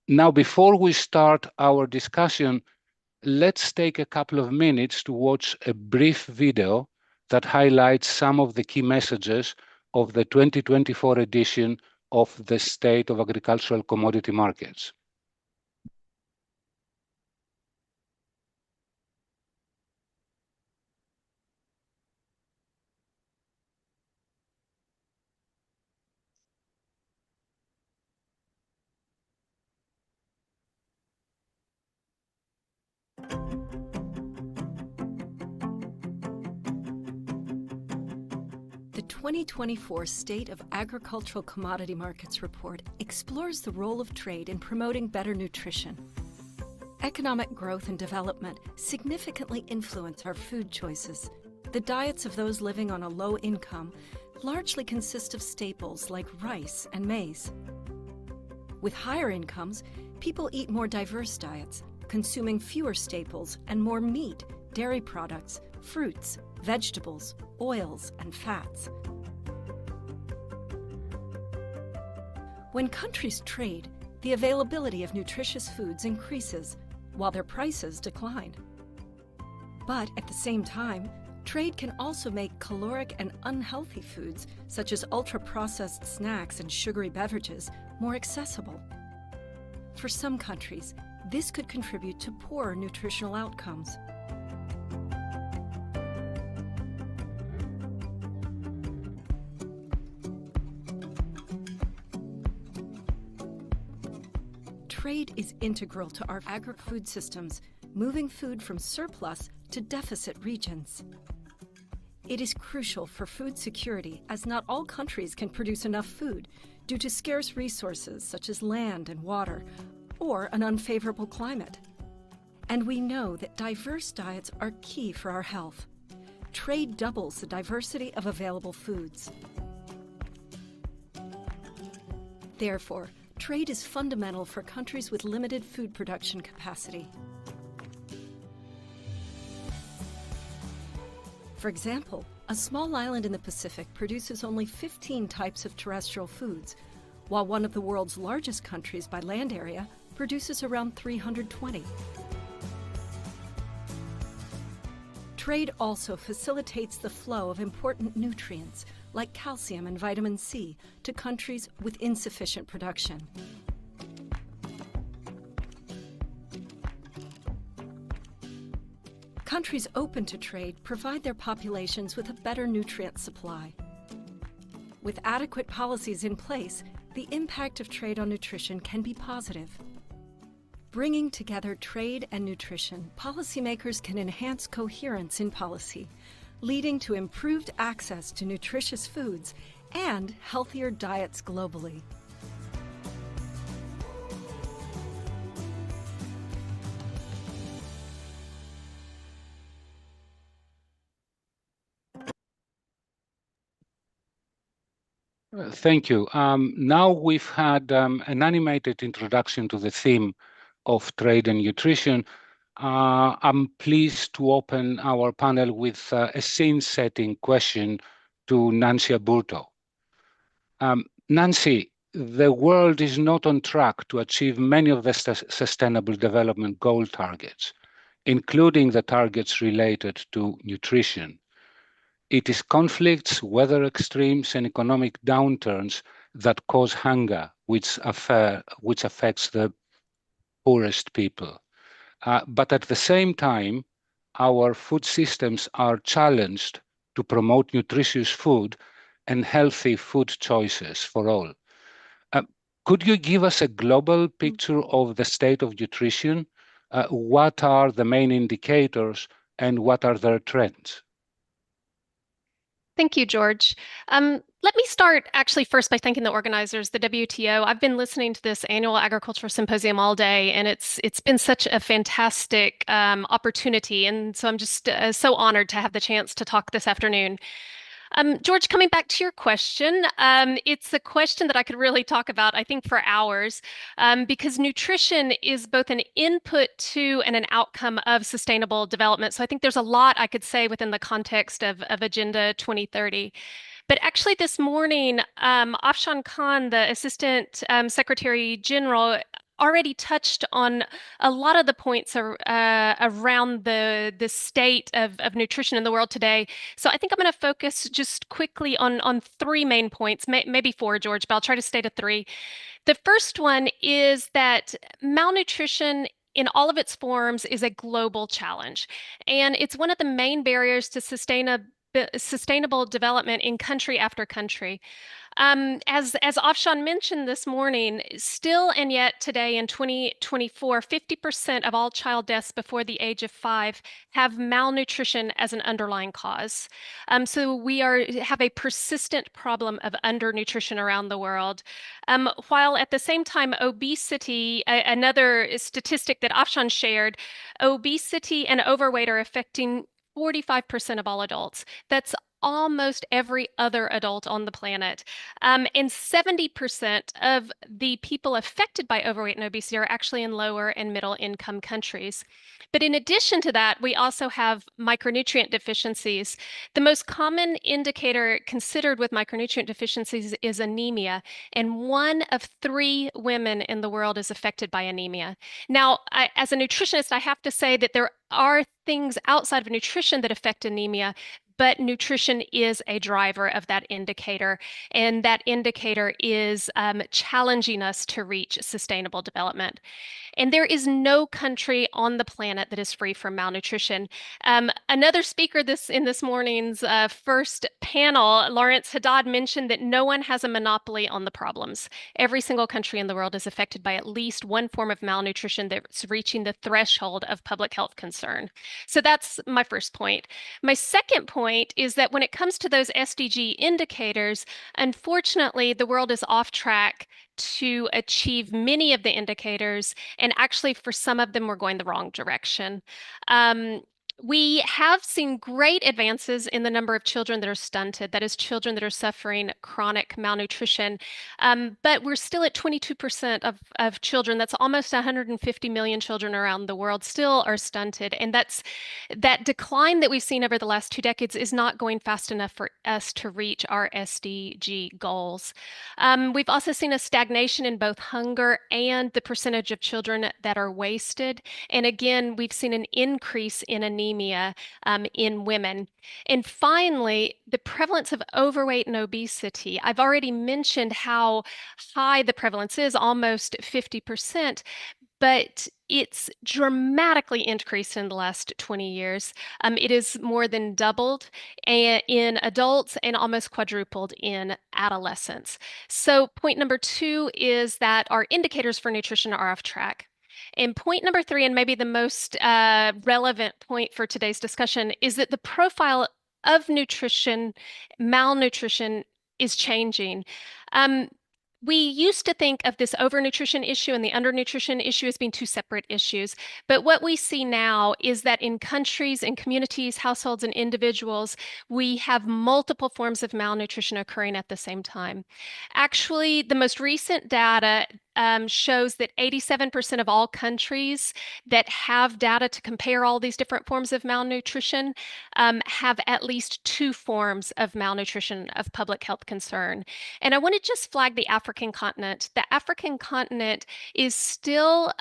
Now, before we start our discussion, let's take a couple of minutes to watch a brief video that highlights some of the key messages of the 2024 edition of the State of Agricultural Commodity Markets. The 2024 State of Agricultural Commodity Markets Report explores the role of trade in promoting better nutrition. Economic growth and development significantly influence our food choices. The diets of those living on a low income largely consist of staples like rice and maize. With higher incomes, people eat more diverse diets, consuming fewer staples and more meat, dairy products, fruits, vegetables, oils, and fats. When countries trade, the availability of nutritious foods increases, while their prices decline. But at the same time, trade can also make caloric and unhealthy foods, such as ultra-processed snacks and sugary beverages, more accessible. For some countries, this could contribute to poorer nutritional outcomes. Trade is integral to our agri-food systems, moving food from surplus to deficit regions. It is crucial for food security, as not all countries can produce enough food due to scarce resources such as land and water, or an unfavorable climate. And we know that diverse diets are key for our health. Trade doubles the diversity of available foods. Therefore, trade is fundamental for countries with limited food production capacity. For example, a small island in the Pacific produces only 15 types of terrestrial foods, while one of the world's largest countries by land area produces around 320. Trade also facilitates the flow of important nutrients, like calcium and vitamin C, to countries with insufficient production. Countries open to trade provide their populations with a better nutrient supply. With adequate policies in place, the impact of trade on nutrition can be positive. Bringing together trade and nutrition, policymakers can enhance coherence in policy, leading to improved access to nutritious foods and healthier diets globally. Thank you. Now we've had an animated introduction to the theme of trade and nutrition. I'm pleased to open our panel with a scene-setting question to Nancy Aburto. Nancy, the world is not on track to achieve many of the Sustainable Development Goal targets, including the targets related to nutrition. It is conflicts, weather extremes, and economic downturns that cause hunger, which affects the poorest people. But at the same time, our food systems are challenged to promote nutritious food and healthy food choices for all. Could you give us a global picture of the state of nutrition? What are the main indicators and what are their trends? Thank you, George. Let me start actually first by thanking the organizers, the WTO. I've been listening to this annual agricultural symposium all day, and it's been such a fantastic opportunity. And so I'm just so honored to have the chance to talk this afternoon. George, coming back to your question, it's a question that I could really talk about, I think, for hours, because nutrition is both an input to and an outcome of sustainable development. So I think there's a lot I could say within the context of Agenda 2030. But actually this morning, Afshan Khan, the Assistant Secretary General, already touched on a lot of the points around the state of nutrition in the world today. So I think I'm going to focus just quickly on three main points, maybe four, George, but I'll try to stay to three. The first one is that malnutrition in all of its forms is a global challenge, and it's one of the main barriers to sustainable sustainable development in country after country. As Afshan mentioned this morning, still and yet today in 2024, 50% of all child deaths before the age of 5 have malnutrition as an underlying cause. So we have a persistent problem of undernutrition around the world. While at the same time, obesity, another statistic that Afshan shared, obesity and overweight are affecting 45% of all adults. That's almost every other adult on the planet. And 70% of the people affected by overweight and obesity are actually in lower and middle income countries. But in addition to that, we also have micronutrient deficiencies. The most common indicator considered with micronutrient deficiencies is anemia, and 1 of 3 women in the world is affected by anemia. Now, as a nutritionist, I have to say that there are things outside of nutrition that affect anemia, but nutrition is a driver of that indicator, and that indicator is challenging us to reach sustainable development. And there is no country on the planet that is free from malnutrition. Another speaker in this morning's first panel, Lawrence Haddad, mentioned that no one has a monopoly on the problems. Every single country in the world is affected by at least one form of malnutrition that's reaching the threshold of public health concern. So that's my first point. My second point is that when it comes to those SDG indicators, unfortunately, the world is off track to achieve many of the indicators, and actually for some of them we're going the wrong direction. We have seen great advances in the number of children that are stunted, that is, children that are suffering chronic malnutrition, but we're still at 22% of children. That's almost 150 million children around the world still are stunted, and that decline that we've seen over the last 2 decades is not going fast enough for us to reach our SDG goals. We've also seen a stagnation in both hunger and the percentage of children that are wasted, and again, we've seen an increase in anemia in women. And finally, the prevalence of overweight and obesity. I've already mentioned how high the prevalence is, almost 50%, but it's dramatically increased in the last 20 years. It is more than doubled in adults and almost quadrupled in adolescents. So point number 2 is that our indicators for nutrition are off track. And point number 3, and maybe the most relevant point for today's discussion, is that the profile of malnutrition is changing. We used to think of this overnutrition issue and the undernutrition issue as being 2 separate issues. But what we see now is that in countries and communities, households and individuals, we have multiple forms of malnutrition occurring at the same time. Actually, the most recent data shows that 87% of all countries that have data to compare all these different forms of malnutrition have at least 2 forms of malnutrition of public health concern. And I want to just flag the African continent. The African continent is still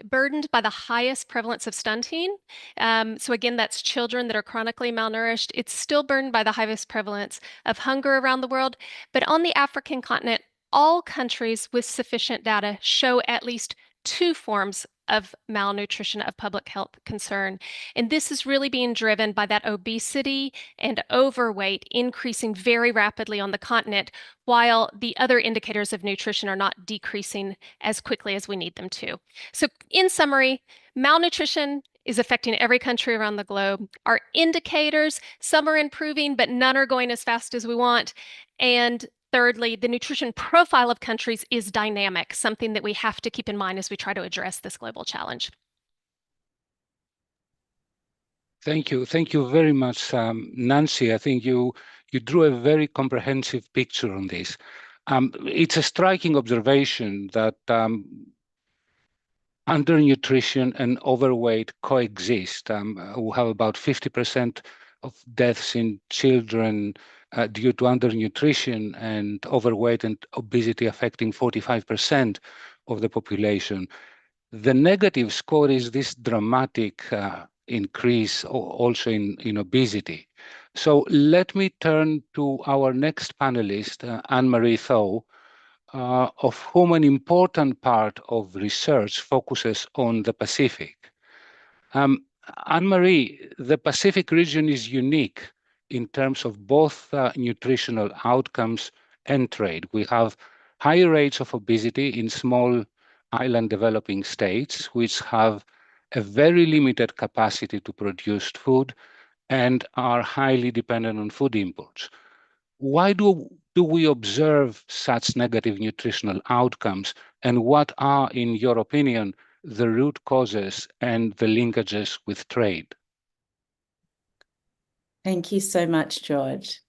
burdened by the highest prevalence of stunting. So again, that's children that are chronically malnourished. It's still burdened by the highest prevalence of hunger around the world. But on the African continent, all countries with sufficient data show at least 2 forms of malnutrition of public health concern. And this is really being driven by that obesity and overweight increasing very rapidly on the continent, while the other indicators of nutrition are not decreasing as quickly as we need them to. So in summary, malnutrition is affecting every country around the globe. Our indicators, some are improving, but none are going as fast as we want. And thirdly, the nutrition profile of countries is dynamic, something that we have to keep in mind as we try to address this global challenge. Thank you. Thank you very much, Nancy. I think you drew a very comprehensive picture on this. It's a striking observation that undernutrition and overweight coexist. We have about 50% of deaths in children due to undernutrition, and overweight and obesity affecting 45% of the population. The negative score is this dramatic increase also in obesity. So let me turn to our next panelist, Anne-Marie Thaw, of whom an important part of research focuses on the Pacific. Anne-Marie, the Pacific region is unique in terms of both nutritional outcomes and trade. We have higher rates of obesity in small island developing states, which have a very limited capacity to produce food and are highly dependent on food imports. Why do we observe such negative nutritional outcomes, and what are, in your opinion, the root causes and the linkages with trade? Thank you so much, George.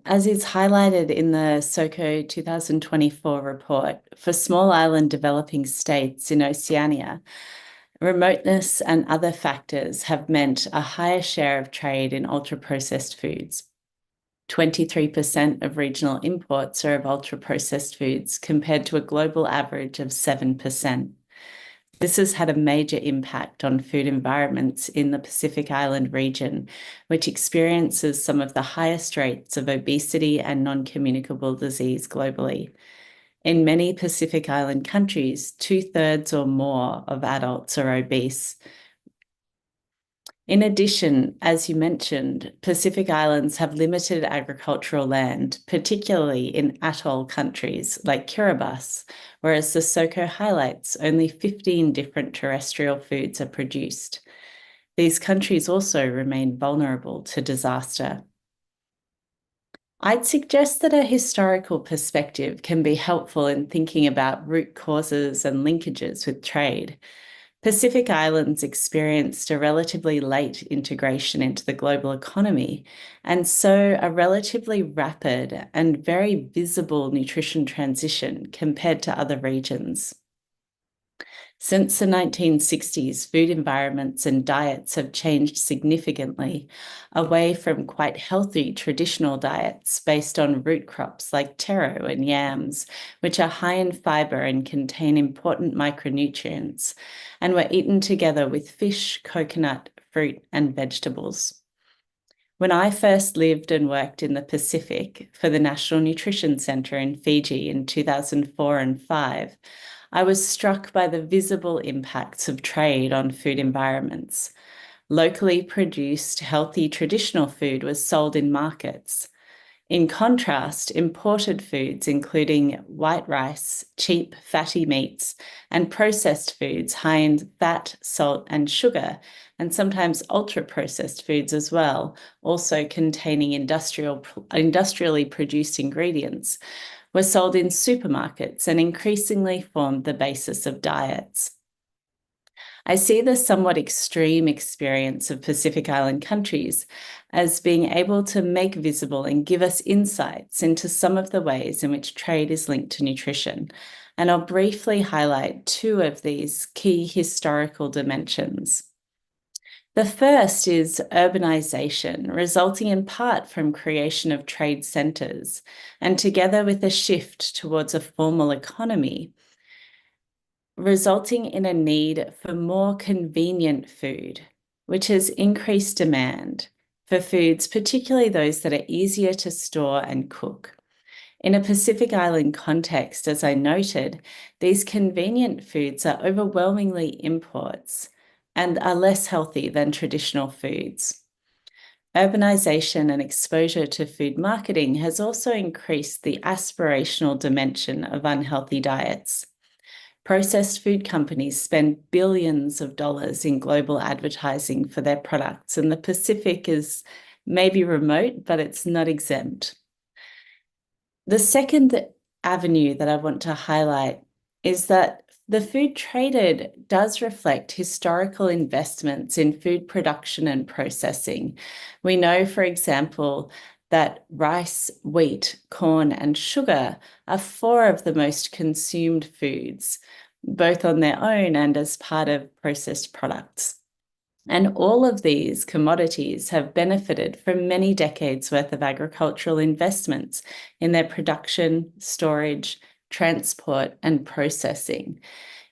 As is highlighted in the SOCO 2024 report, for small island developing states in Oceania, remoteness and other factors have meant a higher share of trade in ultra-processed foods. 23% of regional imports are of ultra-processed foods compared to a global average of 7%. This has had a major impact on food environments in the Pacific Island region, which experiences some of the highest rates of obesity and non-communicable disease globally. In many Pacific Island countries, 2/3 or more of adults are obese. In addition, as you mentioned, Pacific Islands have limited agricultural land, particularly in atoll countries like Kiribati, whereas the SOCO highlights only 15 different terrestrial foods are produced. These countries also remain vulnerable to disaster. I'd suggest that a historical perspective can be helpful in thinking about root causes and linkages with trade. Pacific Islands experienced a relatively late integration into the global economy, and so a relatively rapid and very visible nutrition transition compared to other regions. Since the 1960s, food environments and diets have changed significantly away from quite healthy traditional diets based on root crops like taro and yams, which are high in fiber and contain important micronutrients, and were eaten together with fish, coconut, fruit, and vegetables. When I first lived and worked in the Pacific for the National Nutrition Center in Fiji in 2004 and 2005, I was struck by the visible impacts of trade on food environments. Locally produced, healthy traditional food was sold in markets. In contrast, imported foods, including white rice, cheap fatty meats, and processed foods high in fat, salt, and sugar, and sometimes ultra-processed foods as well, also containing industrially produced ingredients, were sold in supermarkets and increasingly formed the basis of diets. I see the somewhat extreme experience of Pacific Island countries as being able to make visible and give us insights into some of the ways in which trade is linked to nutrition. And I'll briefly highlight two of these key historical dimensions. The first is urbanization, resulting in part from creation of trade centers, and together with a shift towards a formal economy, resulting in a need for more convenient food, which has increased demand for foods, particularly those that are easier to store and cook. In a Pacific Island context, as I noted, these convenient foods are overwhelmingly imports and are less healthy than traditional foods. Urbanization and exposure to food marketing has also increased the aspirational dimension of unhealthy diets. Processed food companies spend billions of dollars in global advertising for their products, and the Pacific is maybe remote, but it's not exempt. The second avenue that I want to highlight is that the food traded does reflect historical investments in food production and processing. We know, for example, that rice, wheat, corn, and sugar are 4 of the most consumed foods, both on their own and as part of processed products. And all of these commodities have benefited from many decades worth of agricultural investments in their production, storage, transport, and processing.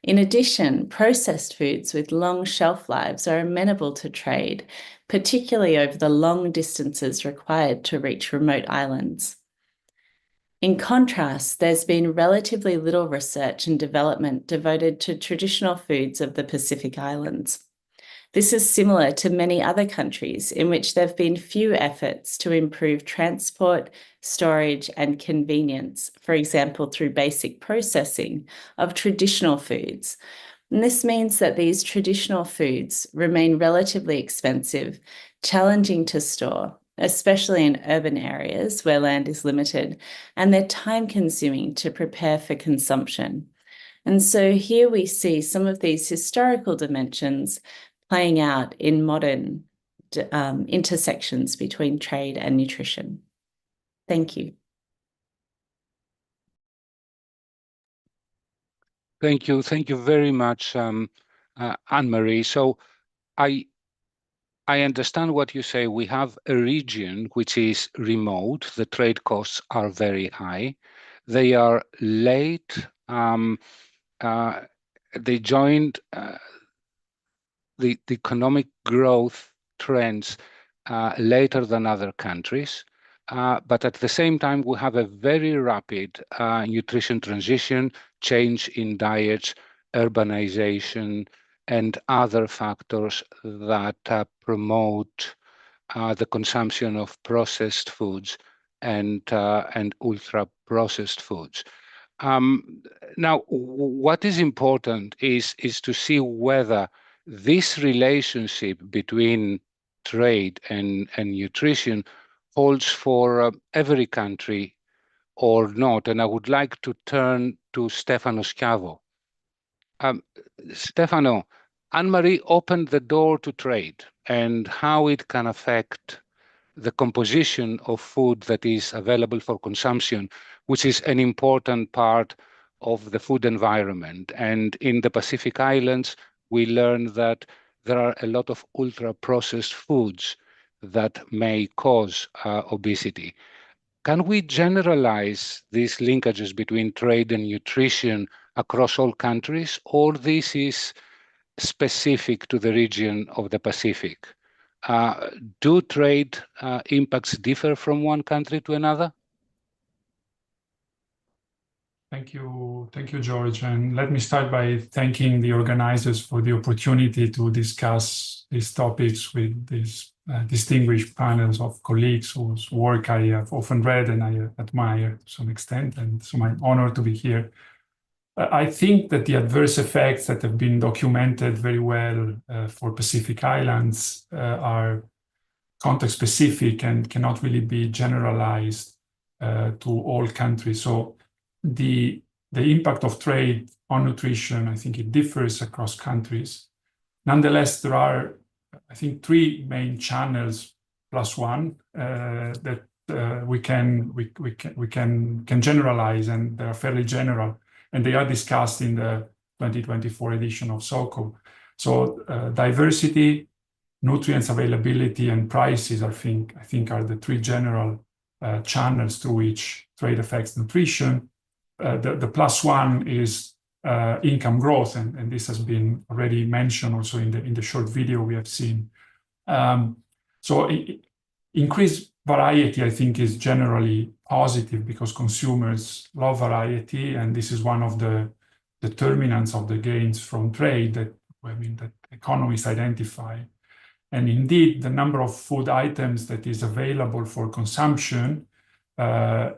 In addition, processed foods with long shelf lives are amenable to trade, particularly over the long distances required to reach remote islands. In contrast, there's been relatively little research and development devoted to traditional foods of the Pacific Islands. This is similar to many other countries in which there have been few efforts to improve transport, storage, and convenience, for example, through basic processing of traditional foods. And this means that these traditional foods remain relatively expensive, challenging to store, especially in urban areas where land is limited, and they're time-consuming to prepare for consumption. And so here we see some of these historical dimensions playing out in modern intersections between trade and nutrition. Thank you. Thank you. Thank you very much, Anne-Marie. So I understand what you say. We have a region which is remote. The trade costs are very high. They are late. They joined the economic growth trends later than other countries. But at the same time, we have a very rapid nutrition transition, change in diets, urbanization, and other factors that promote the consumption of processed foods and ultra-processed foods. Now, what is important is to see whether this relationship between trade and nutrition holds for every country or not. And I would like to turn to Stefano Schiavo. Stefano, Anne-Marie opened the door to trade and how it can affect the composition of food that is available for consumption, which is an important part of the food environment. And in the Pacific Islands, we learned that there are a lot of ultra-processed foods that may cause obesity. Can we generalize these linkages between trade and nutrition across all countries, or this is specific to the region of the Pacific? Do trade impacts differ from one country to another? Thank you, George. And let me start by thanking the organizers for the opportunity to discuss these topics with these distinguished panels of colleagues whose work I have often read and I admire to some extent, and it's my honor to be here. I think that the adverse effects that have been documented very well for Pacific Islands are context-specific and cannot really be generalized to all countries. So the impact of trade on nutrition, I think it differs across countries. Nonetheless, there are, I think, three main channels plus one that we can generalize, and they are fairly general, and they are discussed in the 2024 edition of SOCO. So diversity, nutrients availability, and prices, I think are the three general channels through which trade affects nutrition. The plus one is income growth, and this has been already mentioned also in the short video we have seen. So increased variety, I think, is generally positive because consumers love variety, and this is one of the determinants of the gains from trade that economists identify. And indeed, the number of food items that is available for consumption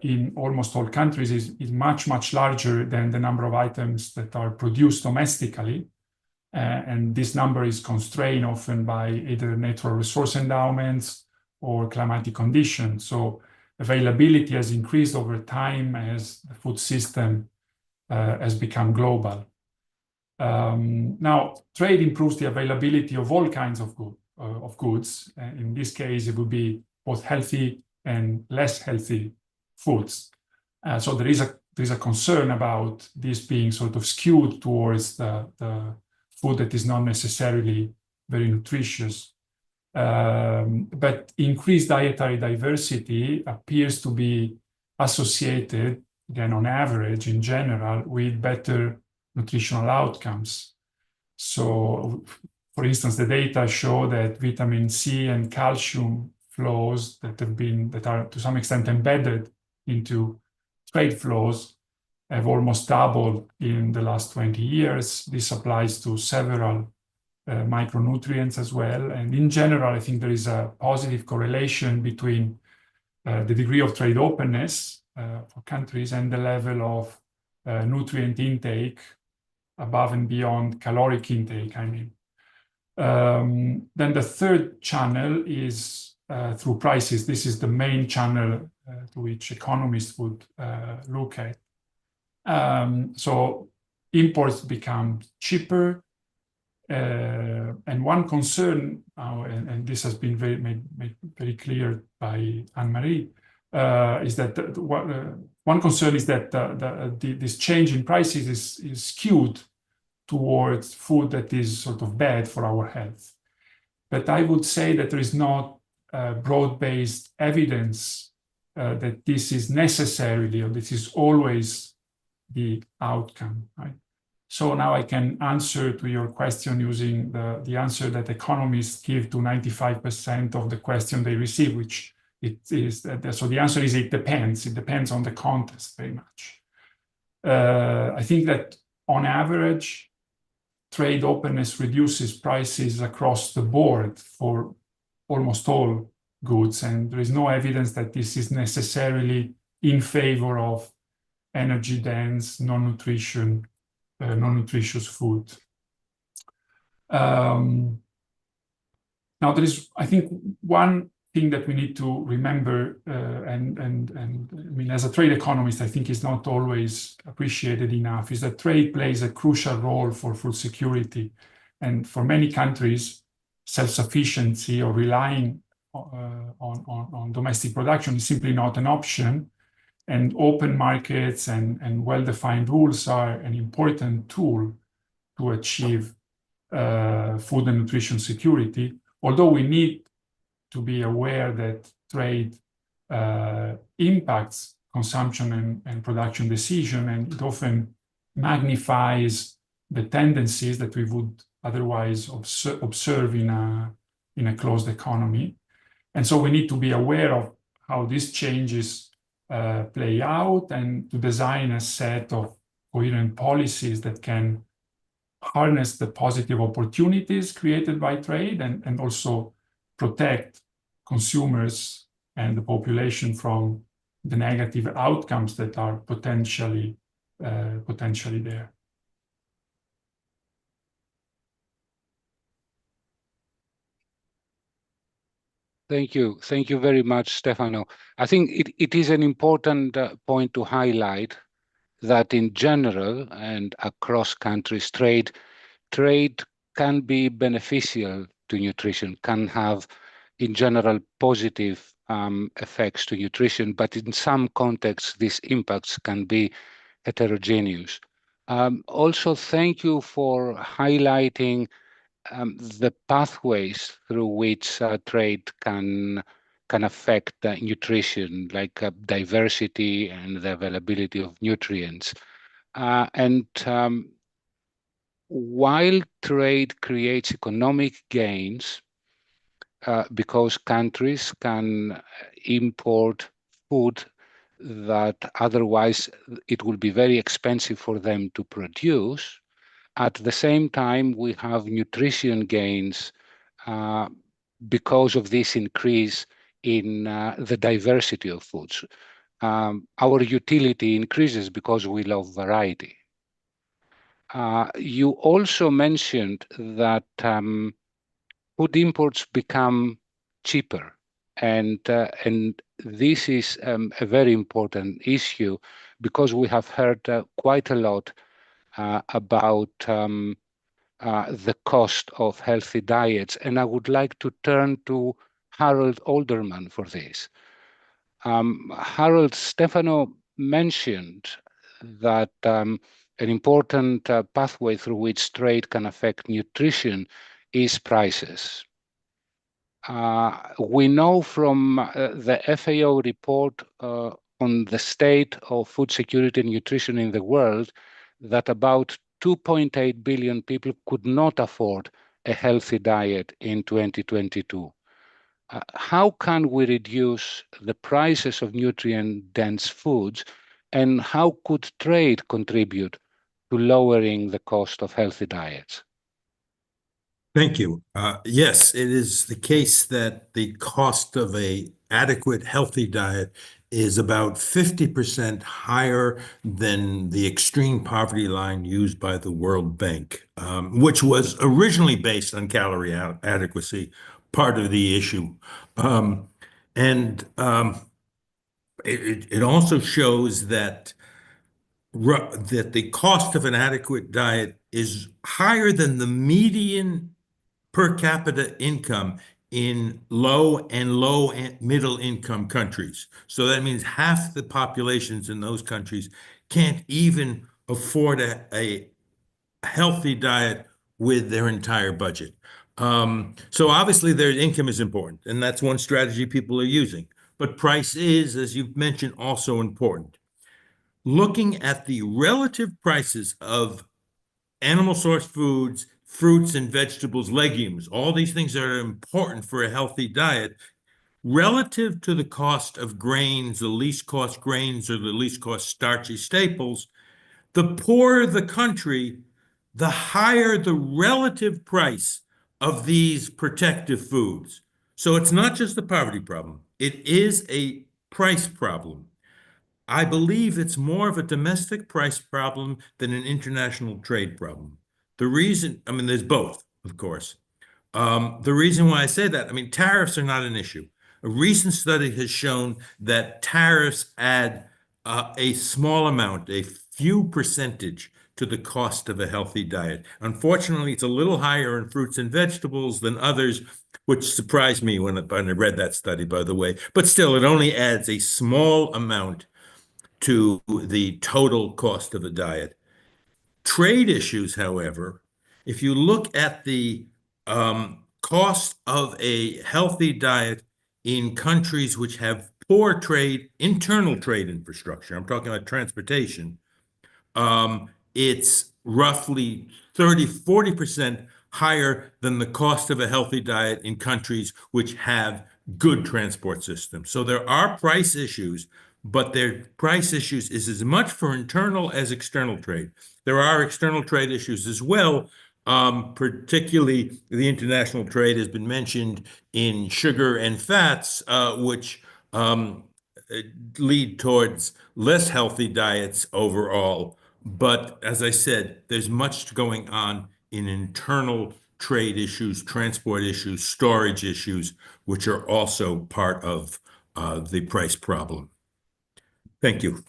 in almost all countries is much, much larger than the number of items that are produced domestically. And this number is constrained often by either natural resource endowments or climatic conditions. So availability has increased over time as the food system has become global. Now, trade improves the availability of all kinds of goods. In this case, it would be both healthy and less healthy foods. So there is a concern about this being sort of skewed towards the food that is not necessarily very nutritious. But increased dietary diversity appears to be associated, again, on average, in general, with better nutritional outcomes. So, for instance, the data show that vitamin C and calcium flows that are to some extent embedded into trade flows have almost doubled in the last 20 years. This applies to several micronutrients as well. And in general, I think there is a positive correlation between the degree of trade openness for countries and the level of nutrient intake above and beyond caloric intake, I mean. Then the third channel is through prices. This is the main channel to which economists would look at. So imports become cheaper. And one concern, and this has been made very clear by Anne-Marie, is that one concern is that this change in prices is skewed towards food that is sort of bad for our health. But I would say that there is not broad-based evidence that this is necessarily or this is always the outcome, right? So now I can answer to your question using the answer that economists give to 95% of the question they receive, which it is that, so the answer is it depends. It depends on the context very much. I think that on average, trade openness reduces prices across the board for almost all goods, and there is no evidence that this is necessarily in favor of energy-dense, non-nutritious food. Now, there is, I think, one thing that we need to remember, and I mean, as a trade economist, I think is not always appreciated enough, is that trade plays a crucial role for food security. And for many countries, self-sufficiency or relying on domestic production is simply not an option. And open markets and well-defined rules are an important tool to achieve food and nutrition security, although we need to be aware that trade impacts consumption and production decision, and it often magnifies the tendencies that we would otherwise observe in a closed economy. And so we need to be aware of how these changes play out and to design a set of coherent policies that can harness the positive opportunities created by trade and also protect consumers and the population from the negative outcomes that are potentially there. Thank you. Thank you very much, Stefano. I think it is an important point to highlight that in general and across countries, trade can be beneficial to nutrition, can have, in general, positive effects to nutrition, but in some contexts, these impacts can be heterogeneous. Also, thank you for highlighting the pathways through which trade can affect nutrition, like diversity and the availability of nutrients. While trade creates economic gains, because countries can import food that otherwise it will be very expensive for them to produce, at the same time, we have nutrition gains because of this increase in the diversity of foods. Our utility increases because we love variety. You also mentioned that food imports become cheaper, and this is a very important issue because we have heard quite a lot about the cost of healthy diets. And I would like to turn to Harold Alderman for this. Harold, Stefano mentioned that an important pathway through which trade can affect nutrition is prices. We know from the FAO report on the state of food security and nutrition in the world that about 2.8 billion people could not afford a healthy diet in 2022. How can we reduce the prices of nutrient-dense foods, and how could trade contribute to lowering the cost of healthy diets? Thank you. Yes, it is the case that the cost of an adequate, healthy diet is about 50% higher than the extreme poverty line used by the World Bank, which was originally based on calorie adequacy, part of the issue. It also shows that the cost of an adequate diet is higher than the median per capita income in low and middle income countries. So that means half the populations in those countries can't even afford a healthy diet with their entire budget. So obviously their income is important, and that's one strategy people are using. But price is, as you've mentioned, also important. Looking at the relative prices of animal source foods, fruits and vegetables, legumes, all these things that are important for a healthy diet, relative to the cost of grains, the least cost grains or the least cost starchy staples, the poorer the country, the higher the relative price of these protective foods. So it's not just a poverty problem, it is a price problem. I believe it's more of a domestic price problem than an international trade problem. The reason, I mean, there's both, of course. The reason why I say that, I mean, tariffs are not an issue. A recent study has shown that tariffs add a small amount, a few percentage to the cost of a healthy diet. Unfortunately, it's a little higher in fruits and vegetables than others, which surprised me when I read that study, by the way. But still, it only adds a small amount to the total cost of a diet. Trade issues, however, if you look at the cost of a healthy diet in countries which have poor trade, internal trade infrastructure, I'm talking about transportation, it's roughly 40% higher than the cost of a healthy diet in countries which have good transport systems. So there are price issues, but their price issues is as much for internal as external trade. There are external trade issues as well, particularly the international trade has been mentioned in sugar and fats, which lead towards less healthy diets overall. But as I said, there's much going on in internal trade issues, transport issues, storage issues, which are also part of the price problem. Thank you.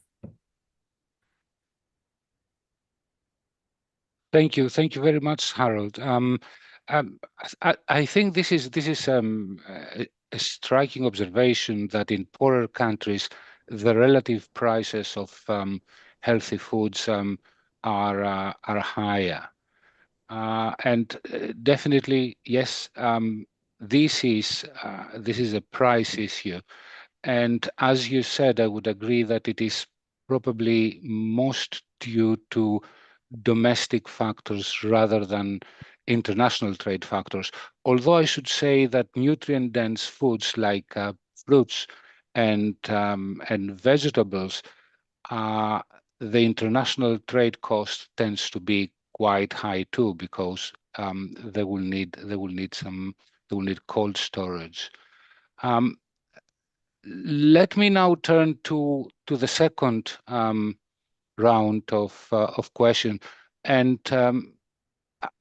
Thank you. Thank you very much, Harold. I think this is a striking observation that in poorer countries, the relative prices of healthy foods are higher. And definitely, yes, this is a price issue. And as you said, I would agree that it is probably most due to domestic factors rather than international trade factors. Although I should say that nutrient-dense foods like fruits and vegetables, the international trade cost tends to be quite high too, because they will need cold storage. Let me now turn to the second round of questions, and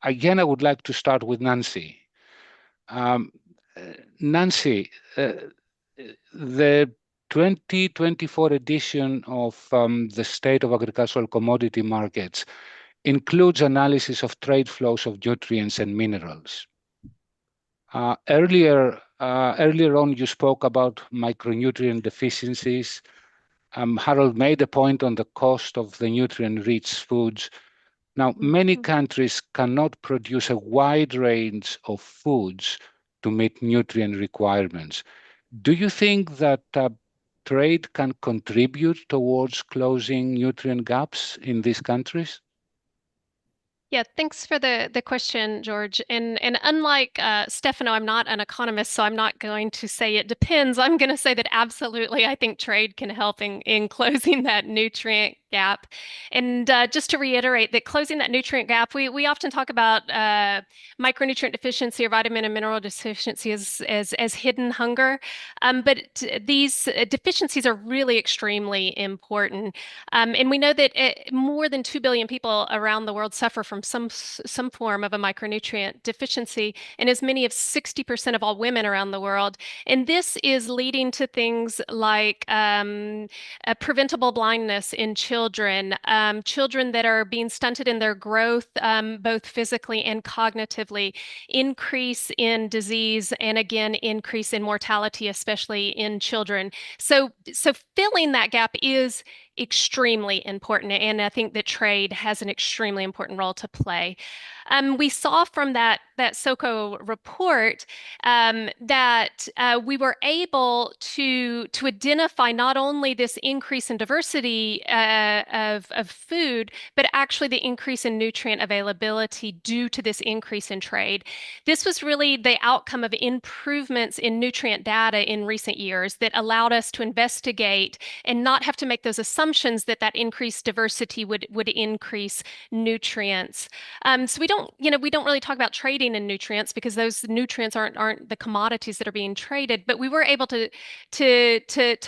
again, I would like to start with Nancy. Nancy, the 2024 edition of the State of Agricultural Commodity Markets includes analysis of trade flows of nutrients and minerals. Earlier on, you spoke about micronutrient deficiencies. Harold made a point on the cost of the nutrient-rich foods. Now, many countries cannot produce a wide range of foods to meet nutrient requirements. Do you think that trade can contribute towards closing nutrient gaps in these countries? Yeah, thanks for the question, George. And unlike Stefano, I'm not an economist, so I'm not going to say it depends. I'm going to say that absolutely, I think trade can help in closing that nutrient gap. And just to reiterate that closing that nutrient gap, we often talk about micronutrient deficiency or vitamin and mineral deficiency as hidden hunger. But these deficiencies are really extremely important. And we know that more than 2 billion people around the world suffer from some form of a micronutrient deficiency, and as many as 60% of all women around the world. And this is leading to things like preventable blindness in children, children that are being stunted in their growth, both physically and cognitively, increase in disease, and again, increase in mortality, especially in children. So filling that gap is extremely important, and I think that trade has an extremely important role to play. We saw from that SOCO report that we were able to identify not only this increase in diversity of food, but actually the increase in nutrient availability due to this increase in trade. This was really the outcome of improvements in nutrient data in recent years that allowed us to investigate and not have to make those assumptions that increased diversity would increase nutrients. So we don't really talk about trading in nutrients because those nutrients aren't the commodities that are being traded, but we were able to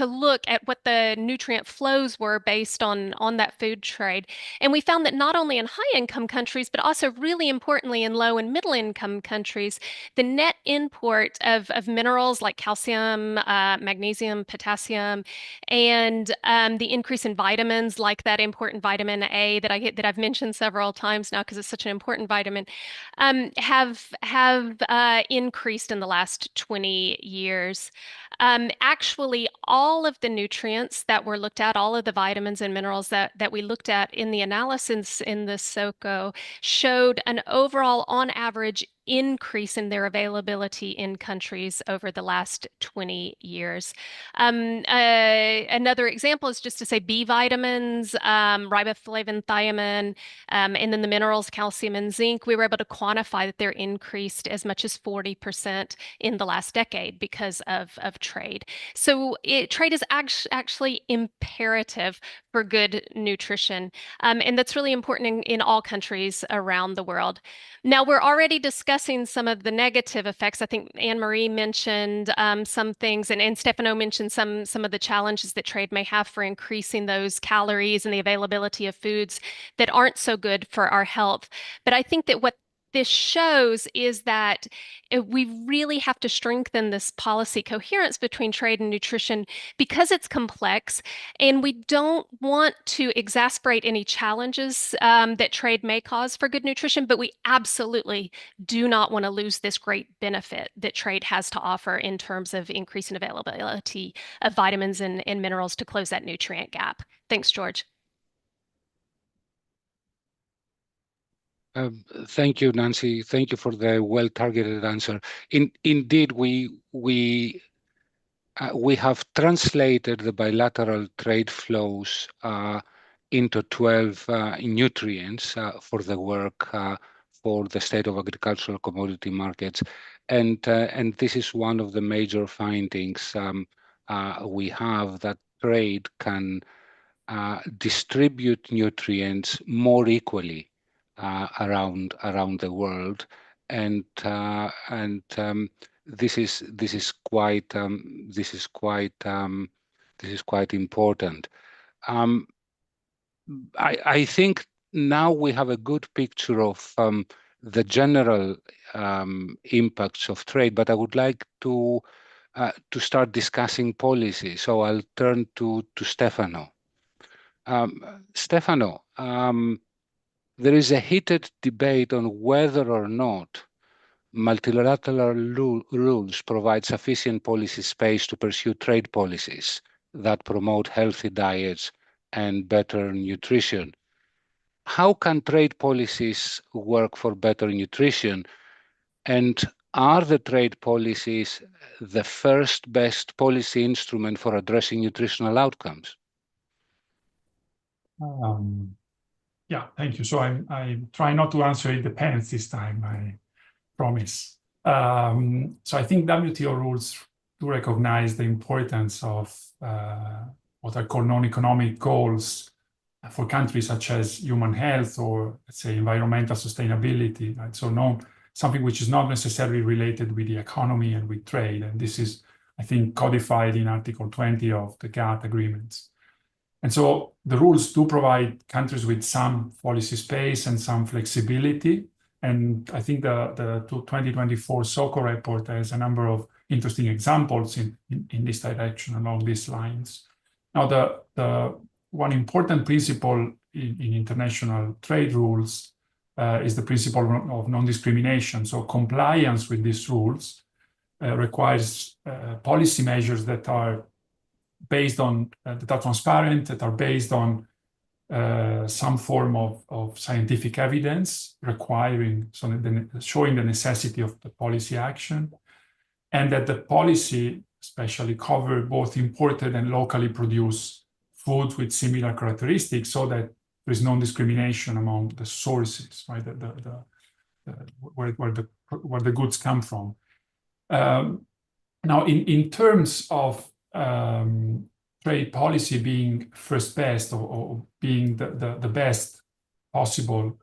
look at what the nutrient flows were based on that food trade. And we found that not only in high income countries, but also really importantly in low and middle income countries, the net import of minerals like calcium, magnesium, potassium, and the increase in vitamins like that important vitamin A that I've mentioned several times now because it's such an important vitamin, have increased in the last 20 years. Actually, all of the nutrients that were looked at, all of the vitamins and minerals that we looked at in the analysis in the SOCO showed an overall, on average, increase in their availability in countries over the last 20 years. Another example is just to say B vitamins, riboflavin, thiamine, and then the minerals, calcium and zinc. We were able to quantify that they're increased as much as 40% in the last decade because of trade. So trade is actually imperative for good nutrition. And that's really important in all countries around the world. Now, we're already discussing some of the negative effects. I think Anne-Marie mentioned some things, and Stefano mentioned some of the challenges that trade may have for increasing those calories and the availability of foods that aren't so good for our health. But I think that what this shows is that we really have to strengthen this policy coherence between trade and nutrition because it's complex, and we don't want to exasperate any challenges that trade may cause for good nutrition, but we absolutely do not want to lose this great benefit that trade has to offer in terms of increasing availability of vitamins and minerals to close that nutrient gap. Thanks, George. Thank you, Nancy. Thank you for the well-targeted answer. Indeed, we have translated the bilateral trade flows into 12 nutrients for the work for the state of agricultural commodity markets, and this is one of the major findings we have, that trade can distribute nutrients more equally around the world, and this is quite important. I think now we have a good picture of the general impacts of trade, but I would like to start discussing policy. So I'll turn to Stefano. Stefano, there is a heated debate on whether or not multilateral rules provide sufficient policy space to pursue trade policies that promote healthy diets and better nutrition. How can trade policies work for better nutrition? And are the trade policies the first best policy instrument for addressing nutritional outcomes? Yeah, thank you. So I try not to answer it depends this time, I promise. So I think WTO rules do recognize the importance of what are called non-economic goals for countries such as human health or, let's say, environmental sustainability, right? So something which is not necessarily related with the economy and with trade. And this is, I think, codified in Article 20 of the GATT agreements. And so the rules do provide countries with some policy space and some flexibility. And I think the 2024 SOCO report has a number of interesting examples in this direction along these lines. Now, the one important principle in international trade rules is the principle of non-discrimination. So compliance with these rules requires policy measures that are based on, that are transparent, that are based on some form of scientific evidence requiring, showing the necessity of the policy action, and that the policy especially cover both imported and locally produced foods with similar characteristics, so that there is no discrimination among the sources, right? Where the goods come from. Now, in terms of trade policy being first best or being the best possible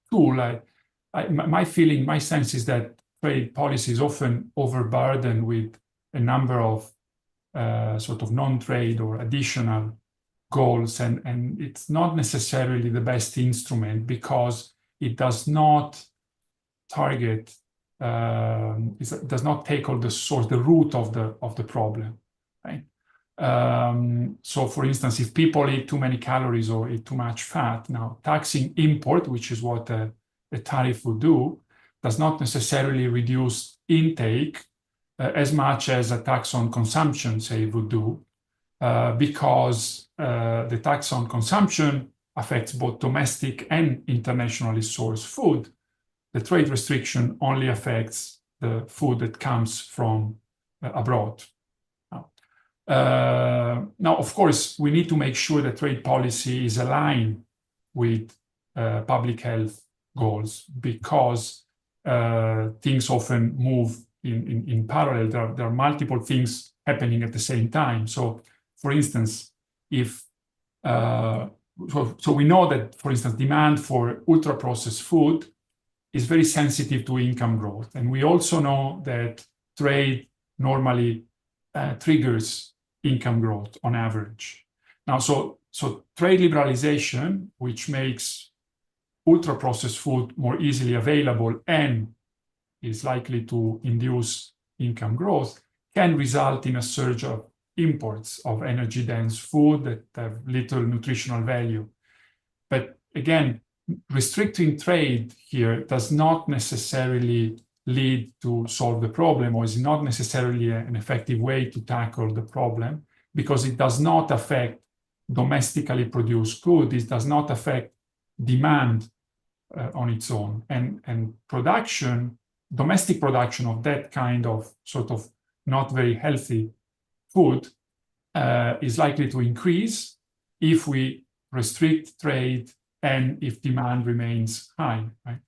tool, my sense is that trade policy is often overburdened with a number of sort of non-trade or additional goals, and it's not necessarily the best instrument because it does not target, it does not tackle the source, the root of the problem, right? So, for instance, if people eat too many calories or eat too much fat, now taxing import, which is what a tariff would do, does not necessarily reduce intake as much as a tax on consumption, say, would do, because the tax on consumption affects both domestic and internationally sourced food. The trade restriction only affects the food that comes from abroad. Now, of course, we need to make sure that trade policy is aligned with public health goals, because things often move in parallel. There are multiple things happening at the same time. So, for instance, if so we know that, for instance, demand for ultra-processed food is very sensitive to income growth. And we also know that trade normally triggers income growth on average. Now, so trade liberalization, which makes ultra-processed food more easily available and is likely to induce income growth, can result in a surge of imports of energy-dense food that have little nutritional value. But again, restricting trade here does not necessarily lead to solve the problem, or is not necessarily an effective way to tackle the problem, because it does not affect domestically produced goods. It does not affect demand on its own. And production, domestic production of that kind of sort of not very healthy food is likely to increase if we restrict trade and if demand remains high, right?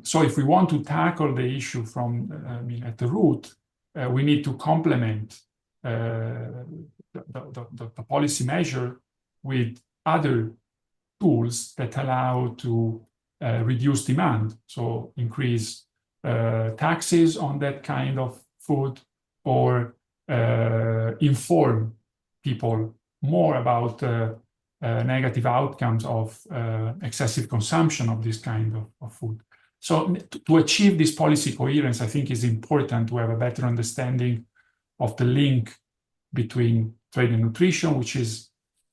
So if we want to tackle the issue from, at the root, we need to complement the policy measure with other tools that allow to reduce demand. So increase taxes on that kind of food, or inform people more about negative outcomes of excessive consumption of this kind of food. So to achieve this policy coherence, I think is important to have a better understanding of the link between trade and nutrition, which is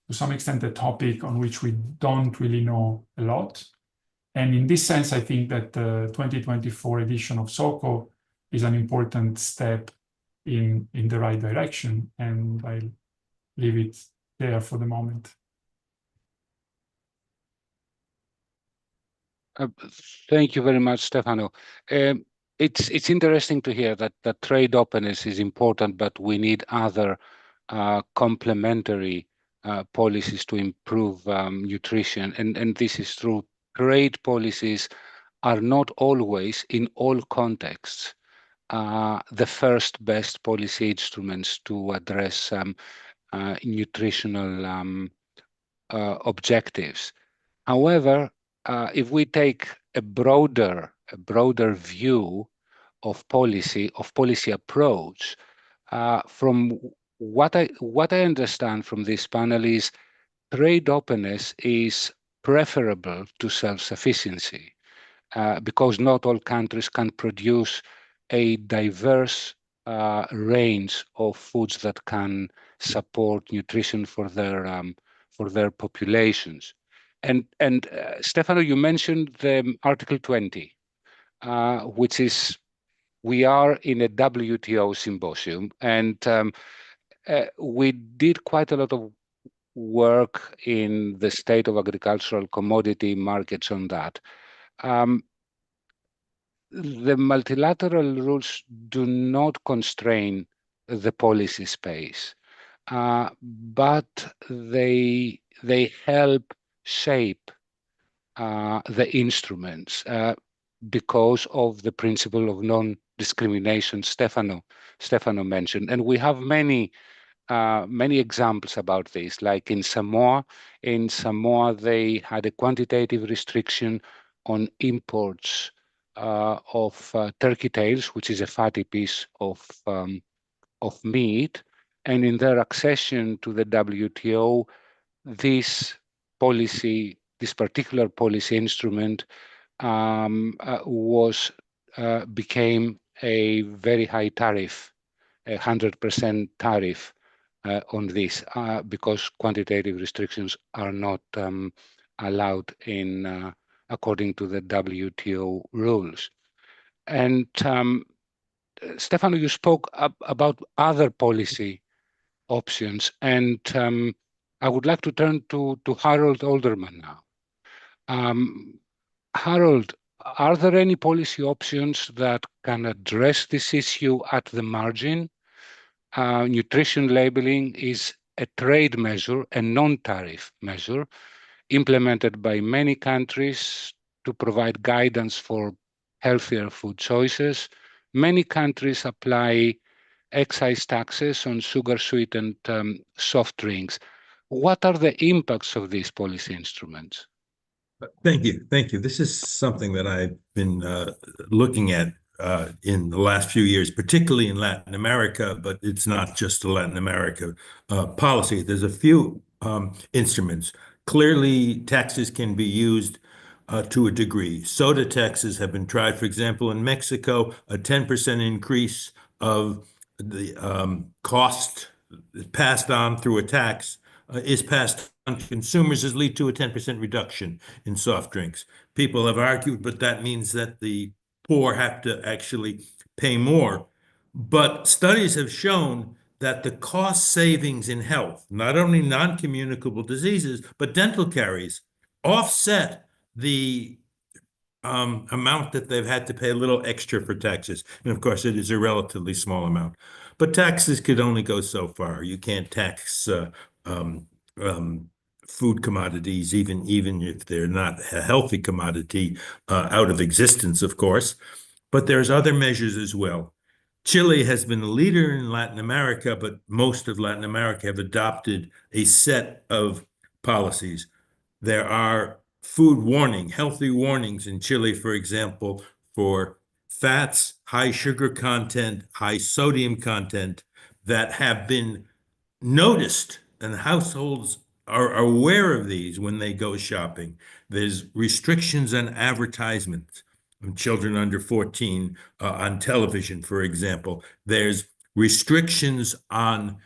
to some extent a topic on which we don't really know a lot. And in this sense, I think that the 2024 edition of SOCO is an important step in the right direction, and I'll leave it there for the moment. Thank you very much, Stefano. It's interesting to hear that trade openness is important, but we need other complementary policies to improve nutrition, and this is true. Trade policies are not always, in all contexts, the first best policy instruments to address nutritional objectives. However, if we take a broader view of policy approach, from what I understand from this panel is trade openness is preferable to self-sufficiency because not all countries can produce a diverse range of foods that can support nutrition for their populations. And Stefano, you mentioned the Article 20, which is we are in a WTO symposium, and we did quite a lot of work in the state of agricultural commodity markets on that. The multilateral rules do not constrain the policy space, but they help shape the instruments because of the principle of non-discrimination Stefano mentioned. And we have many examples about this, like in Samoa. In Samoa, they had a quantitative restriction on imports of turkey tails, which is a fatty piece of meat. And in their accession to the WTO, this particular policy instrument became a very high tariff, 100% tariff on this, because quantitative restrictions are not allowed according to the WTO rules. And Stefano, you spoke about other policy options, and I would like to turn to Harold Alderman now. Harold, are there any policy options that can address this issue at the margin? Nutrition labeling is a trade measure, a non-tariff measure, implemented by many countries to provide guidance for healthier food choices. Many countries apply excise taxes on sugar-sweetened soft drinks. What are the impacts of these policy instruments? Thank you. This is something that I've been looking at in the last few years, particularly in Latin America, but it's not just a Latin America policy. There's a few instruments. Clearly, taxes can be used to a degree. Soda taxes have been tried, for example, in Mexico, a 10% increase of the cost passed on through a tax is passed on to consumers has lead to a 10% reduction in soft drinks. People have argued, but that means that the poor have to actually pay more. But studies have shown that the cost savings in health, not only non-communicable diseases, but dental caries, offset the amount that they've had to pay a little extra for taxes. And of course, it is a relatively small amount. But taxes could only go so far. You can't tax food commodities, even if they're not a healthy commodity, out of existence, of course. But there's other measures as well. Chile has been a leader in Latin America, but most of Latin America have adopted a set of policies. There are food warning, healthy warnings in Chile, for example, for fats, high sugar content, high sodium content that have been noticed, and households are aware of these when they go shopping. There's restrictions on advertisements of children under 14 on television, for example. There's restrictions on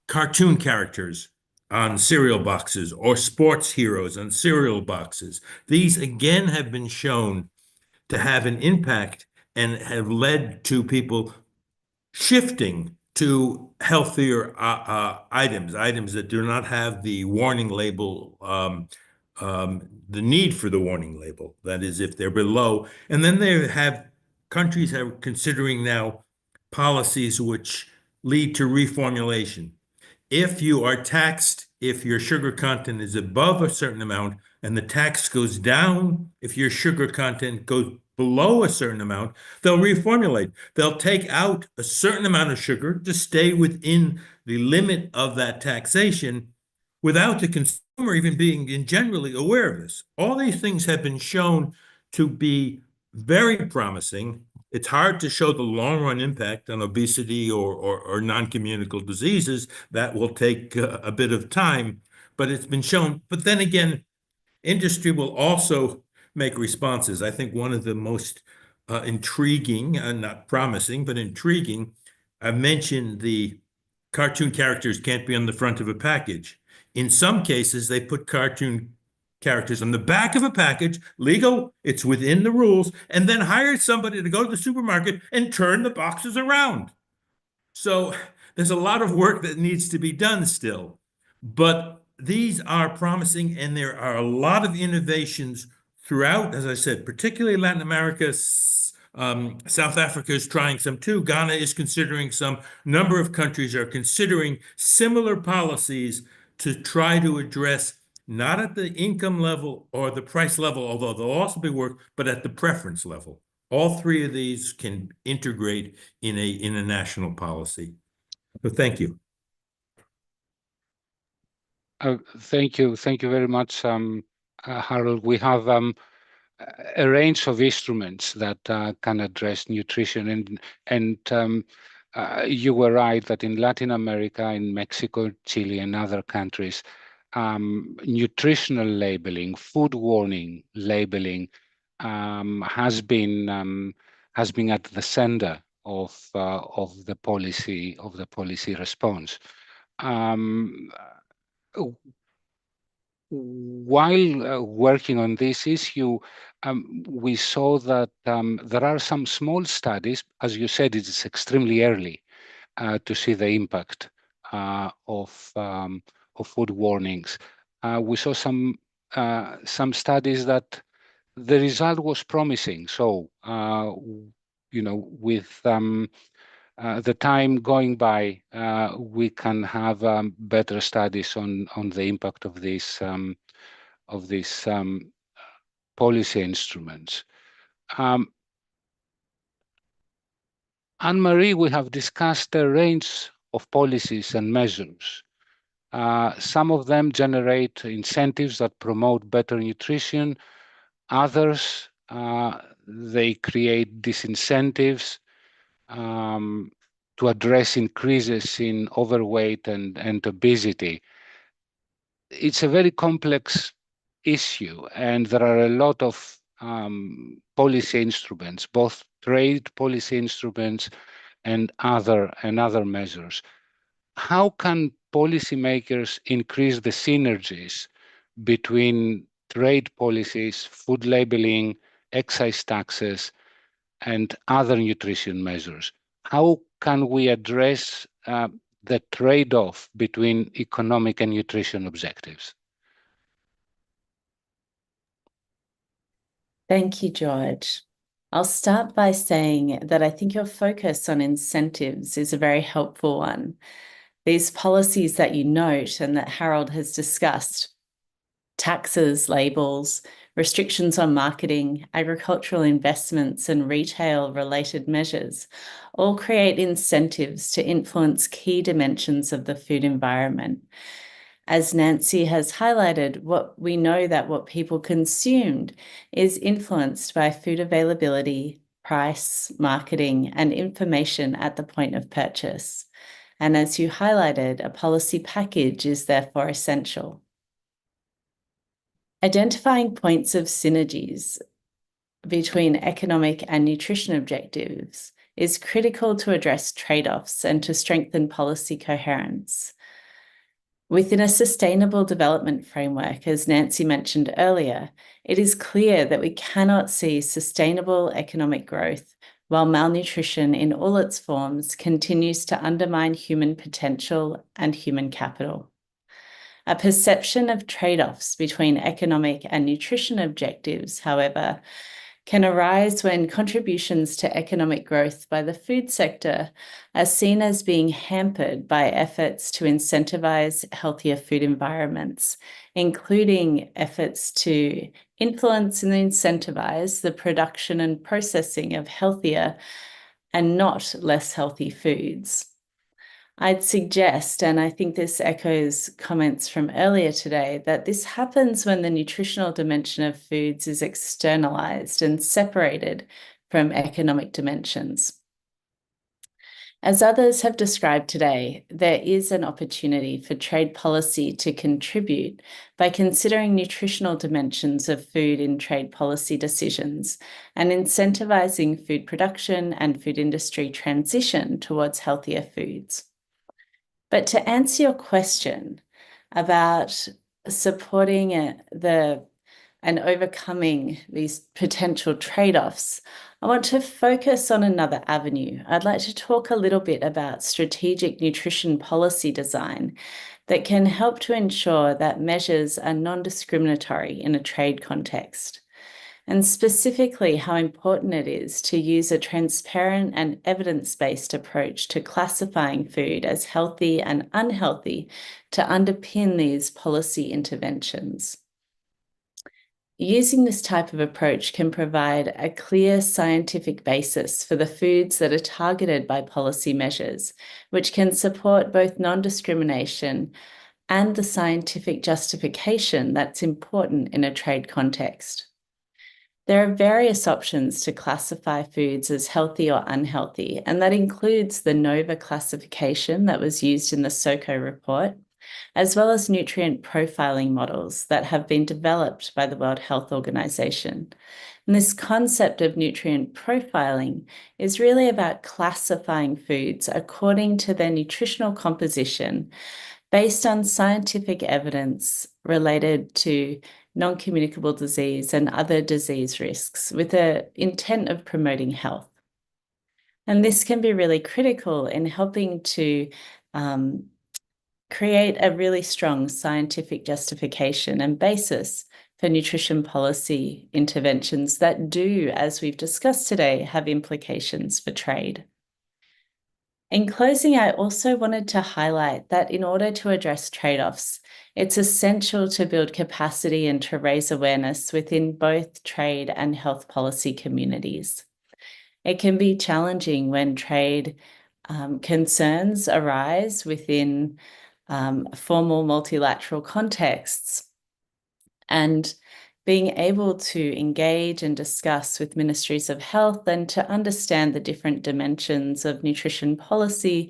cartoon characters on cereal boxes or sports heroes on cereal boxes. These, again, have been shown to have an impact and have led to people shifting to healthier items that do not have the warning label, the need for the warning label, that is, if they're below. And then countries are considering now policies which lead to reformulation. if you are taxed, if your sugar content is above a certain amount, and the tax goes down if your sugar content goes below a certain amount, they'll reformulate. They'll take out a certain amount of sugar to stay within the limit of that taxation without the consumer even being generally aware of this. All these things have been shown to be very promising. It's hard to show the long-run impact on obesity or non-communicable diseases. That will take a bit of time, but it's been shown. But then again, industry will also make responses. I think one of the most intriguing, not promising, but intriguing, I mentioned the cartoon characters can't be on the front of a package. In some cases, they put cartoon characters on the back of a package, legal, it's within the rules, and then hire somebody to go to the supermarket and turn the boxes around. So there's a lot of work that needs to be done still, but these are promising, and there are a lot of innovations throughout, as I said, particularly Latin America. South Africa is trying some too. Ghana is considering some. Number of countries are considering similar policies to try to address not at the income level or the price level, although they'll also be work, but at the preference level. All three of these can integrate in a national policy. So thank you. Thank you very much, Harold. We have a range of instruments that can address nutrition, and you were right that in Latin America, in Mexico, Chile, and other countries, nutritional labeling, food warning labeling has been at the center of the policy response. While working on this issue, we saw that there are some small studies. As you said, it is extremely early to see the impact of food warnings. We saw some studies that the result was promising. So, with the time going by, we can have better studies on the impact of these policy instruments. Anne-Marie, we have discussed a range of policies and measures. Some of them generate incentives that promote better nutrition. Others, they create disincentives to address increases in overweight and obesity. It's a very complex issue, and there are a lot of policy instruments, both trade policy instruments and other measures. How can policymakers increase the synergies between trade policies, food labeling, excise taxes, and other nutrition measures? How can we address the trade-off between economic and nutrition objectives? Thank you, George. I'll start by saying that I think your focus on incentives is a very helpful one. These policies that you note and that Harold has discussed, taxes, labels, restrictions on marketing, agricultural investments, and retail-related measures all create incentives to influence key dimensions of the food environment. As Nancy has highlighted, we know that what people consumed is influenced by food availability, price, marketing, and information at the point of purchase. And as you highlighted, a policy package is therefore essential. Identifying points of synergies between economic and nutrition objectives is critical to address trade-offs and to strengthen policy coherence. Within a sustainable development framework, as Nancy mentioned earlier, it is clear that we cannot see sustainable economic growth while malnutrition in all its forms continues to undermine human potential and human capital. A perception of trade-offs between economic and nutrition objectives, however, can arise when contributions to economic growth by the food sector are seen as being hampered by efforts to incentivize healthier food environments, including efforts to influence and incentivize the production and processing of healthier and not less healthy foods. I'd suggest, and I think this echoes comments from earlier today, that this happens when the nutritional dimension of foods is externalized and separated from economic dimensions. As others have described today, there is an opportunity for trade policy to contribute by considering nutritional dimensions of food in trade policy decisions and incentivizing food production and food industry transition towards healthier foods. But to answer your question about supporting and overcoming these potential trade-offs, I want to focus on another avenue. I'd like to talk a little bit about strategic nutrition policy design that can help to ensure that measures are non-discriminatory in a trade context, and specifically how important it is to use a transparent and evidence-based approach to classifying food as healthy and unhealthy to underpin these policy interventions. Using this type of approach can provide a clear scientific basis for the foods that are targeted by policy measures, which can support both non-discrimination and the scientific justification that's important in a trade context. There are various options to classify foods as healthy or unhealthy, and that includes the NOVA classification that was used in the SOCO report, as well as nutrient profiling models that have been developed by the World Health Organization. And this concept of nutrient profiling is really about classifying foods according to their nutritional composition based on scientific evidence related to non-communicable disease and other disease risks with the intent of promoting health. And this can be really critical in helping to create a really strong scientific justification and basis for nutrition policy interventions that do, as we've discussed today, have implications for trade. In closing, I also wanted to highlight that in order to address trade-offs, it's essential to build capacity and to raise awareness within both trade and health policy communities. It can be challenging when trade concerns arise within formal multilateral contexts, and being able to engage and discuss with ministries of health and to understand the different dimensions of nutrition policy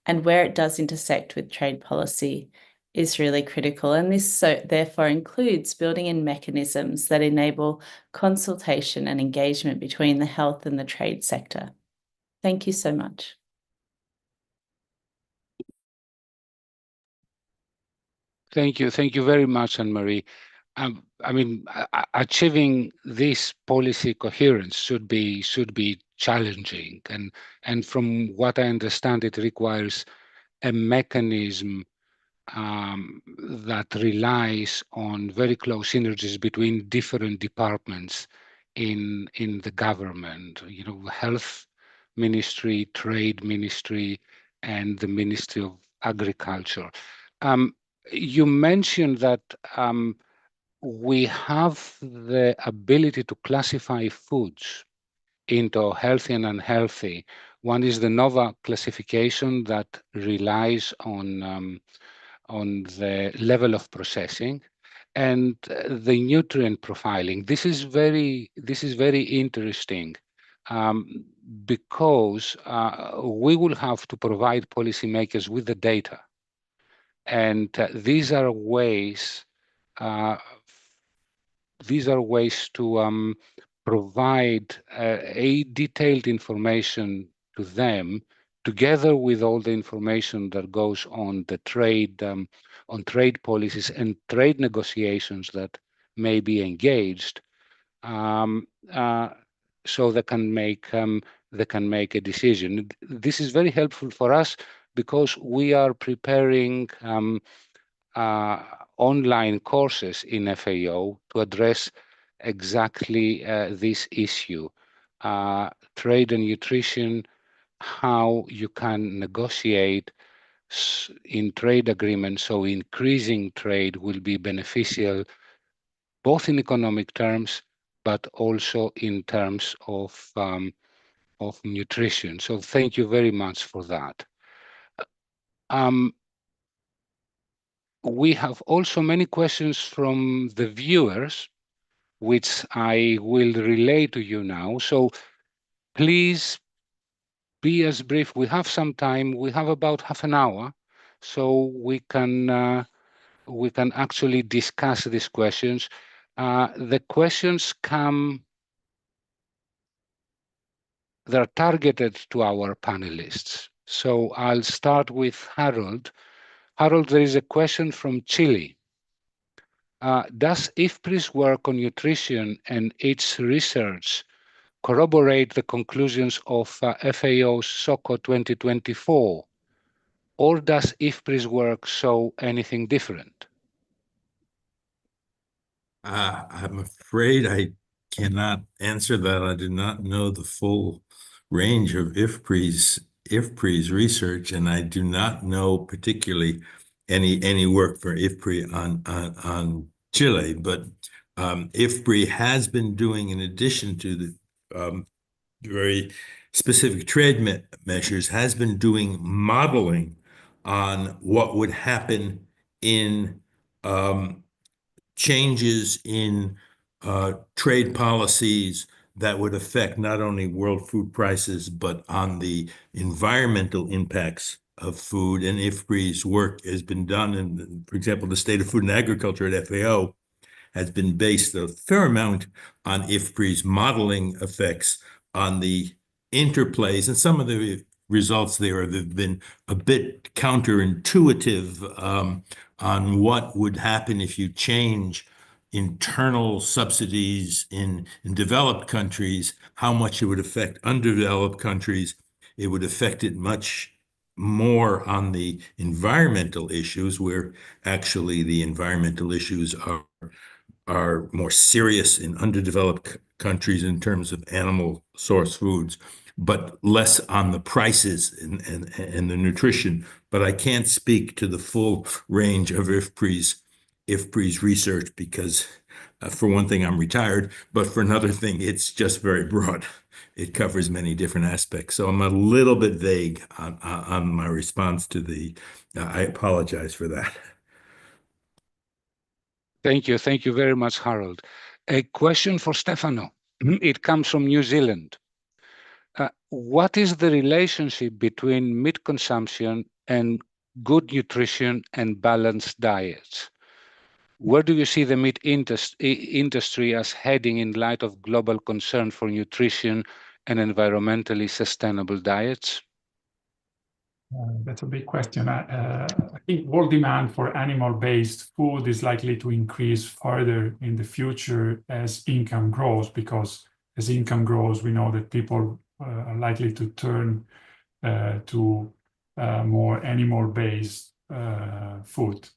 and where it does intersect with trade policy is really critical. And this therefore includes building in mechanisms that enable consultation and engagement between the health and the trade sector. Thank you so much. Thank you. Thank you very much, Anne-Marie. I mean, achieving this policy coherence should be challenging, and from what I understand, it requires a mechanism that relies on very close synergies between different departments in the government. You know, health ministry, trade ministry, and the Ministry of Agriculture. You mentioned that we have the ability to classify foods into healthy and unhealthy. One is the NOVA classification that relies on the level of processing, and the nutrient profiling. This is very interesting because we will have to provide policymakers with the data, and these are ways to provide a detailed information to them, together with all the information that goes on the trade, on trade policies and trade negotiations that may be engaged, so they can make a decision. This is very helpful for us because we are preparing online courses in FAO to address exactly this issue, trade and nutrition, how you can negotiate in trade agreements so increasing trade will be beneficial both in economic terms, but also in terms of nutrition. So thank you very much for that. We have also many questions from the viewers, which I will relay to you now. So please be as brief. We have some time. We have about half an hour, so we can actually discuss these questions. The questions they're targeted to our panelists. So I'll start with Harold. Harold, there is a question from Chile. Does IFPRI's work on nutrition and its research corroborate the conclusions of FAO's SOCO 2024, or does IFPRI's work show anything different? I'm afraid I cannot answer that. I do not know the full range of IFPRI's research, and I do not know particularly any work for IFPRI on Chile. But IFPRI has been doing, in addition to the very specific trade measures, has been doing modeling on what would happen in changes in trade policies that would affect not only world food prices, but on the environmental impacts of food. And IFPRI's work has been done in, for example, the State of Food and Agriculture at FAO has been based a fair amount on IFPRI's modeling effects on the interplays. And some of the results there have been a bit counterintuitive on what would happen if you change internal subsidies in developed countries, how much it would affect undeveloped countries. It would affect it much more on the environmental issues, where actually the environmental issues are more serious in underdeveloped countries in terms of animal source foods, but less on the prices and the nutrition. But I can't speak to the full range of IFPRI's research because, for one thing, I'm retired, but for another thing, it's just very broad. It covers many different aspects. So I'm a little bit vague on my response to I apologize for that. Thank you. Thank you very much, Harold. A question for Stefano. It comes from New Zealand. What is the relationship between meat consumption and good nutrition and balanced diets? Where do you see the meat industry as heading in light of global concern for nutrition and environmentally sustainable diets? That's a big question. I think world demand for animal-based food is likely to increase further in the future as income grows, because as income grows, we know that people are likely to turn to more animal-based food.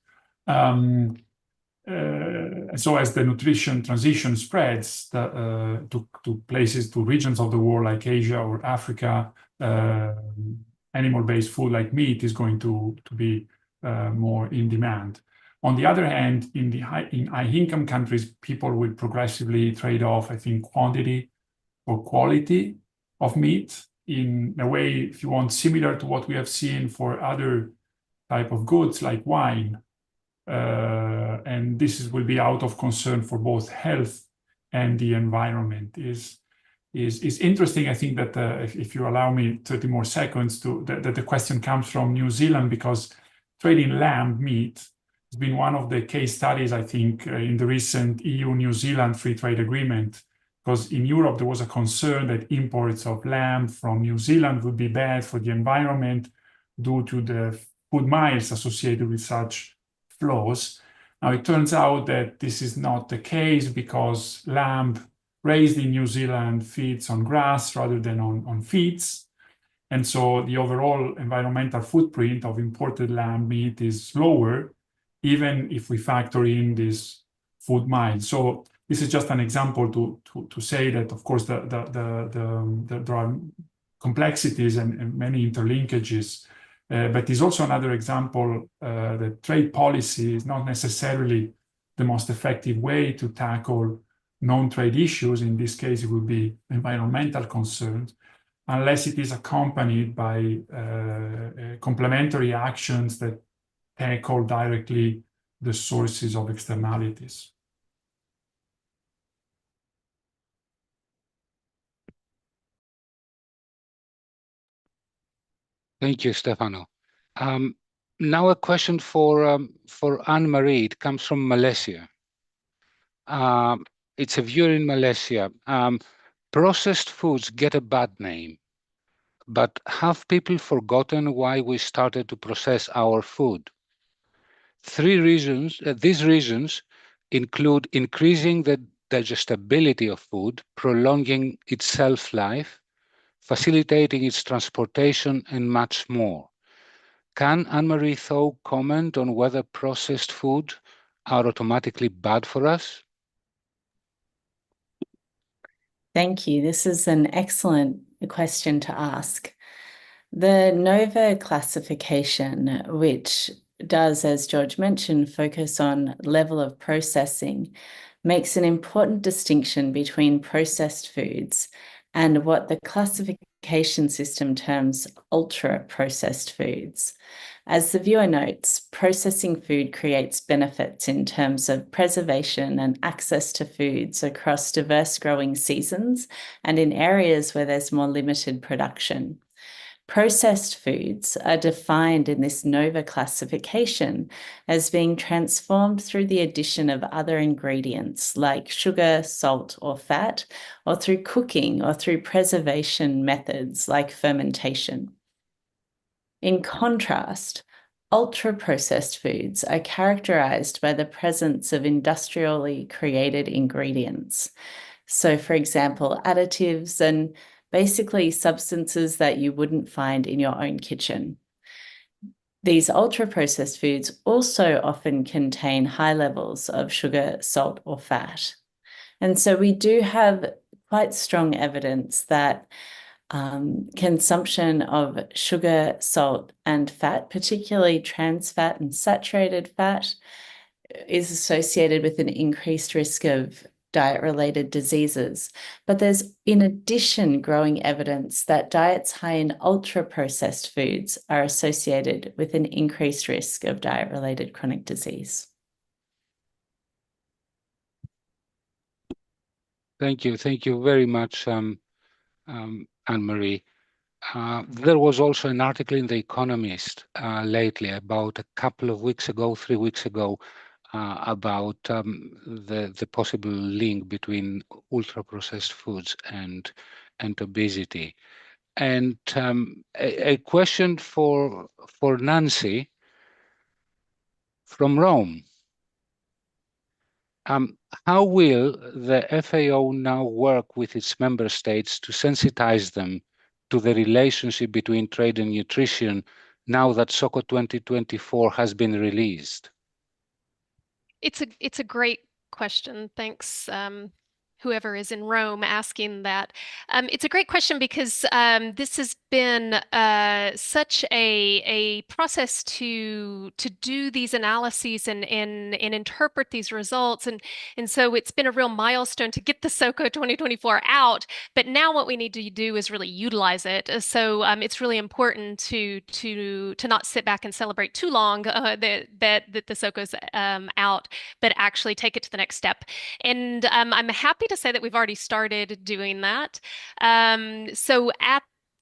So as the nutrition transition spreads to places, to regions of the world like Asia or Africa, animal-based food like meat is going to be more in demand. On the other hand, in high-income countries, people will progressively trade off, I think, quantity or quality of meat in a way, if you want, similar to what we have seen for other type of goods like wine. And this will be out of concern for both health and the environment. Is interesting. I think that if you allow me 30 more seconds, that the question comes from New Zealand, because trading lamb meat has been one of the case studies, I think, in the recent EU-New Zealand free trade agreement. Because in Europe, there was a concern that imports of lamb from New Zealand would be bad for the environment due to the food miles associated with such flows. Now, it turns out that this is not the case, because lamb raised in New Zealand feeds on grass rather than on feeds. And so the overall environmental footprint of imported lamb meat is lower, even if we factor in this food miles. So this is just an example to say that, of course, there are complexities and many interlinkages. But it's also another example that trade policy is not necessarily the most effective way to tackle non-trade issues. In this case, it would be environmental concerns, unless it is accompanied by complementary actions that tackle directly the sources of externalities. Thank you, Stefano. Now a question for Anne-Marie. It comes from Malaysia. It's a viewer in Malaysia. Processed foods get a bad name, but have people forgotten why we started to process our food? Three reasons. These reasons include increasing the digestibility of food, prolonging its shelf life, facilitating its transportation, and much more. Can Anne-Marie Tho comment on whether processed food are automatically bad for us? Thank you. This is an excellent question to ask. The NOVA classification, which does, as George mentioned, focus on level of processing, makes an important distinction between processed foods and what the classification system terms ultra-processed foods. As the viewer notes, processing food creates benefits in terms of preservation and access to foods across diverse growing seasons and in areas where there's more limited production. Processed foods are defined in this NOVA classification as being transformed through the addition of other ingredients like sugar, salt, or fat, or through cooking or through preservation methods like fermentation. In contrast, ultra-processed foods are characterized by the presence of industrially created ingredients. So, for example, additives and basically substances that you wouldn't find in your own kitchen. These ultra-processed foods also often contain high levels of sugar, salt, or fat. And so we do have quite strong evidence that consumption of sugar, salt, and fat, particularly trans fat and saturated fat, is associated with an increased risk of diet-related diseases. But there's, in addition, growing evidence that diets high in ultra-processed foods are associated with an increased risk of diet-related chronic disease. Thank you. Thank you very much, Anne-Marie. There was also an article in The Economist lately, about a couple of weeks ago, 3 weeks ago, about the possible link between ultra-processed foods and obesity. And a question for Nancy from Rome. How will the FAO now work with its member states to sensitize them to the relationship between trade and nutrition now that SOCO 2024 has been released? It's a great question. Thanks, whoever is in Rome asking that. It's a great question because this has been such a process to do these analyses and interpret these results, and so it's been a real milestone to get the SOCO 2024 out. But now what we need to do is really utilize it. So it's really important to not sit back and celebrate too long that the SOCO's out, but actually take it to the next step. And I'm happy to say that we've already started doing that.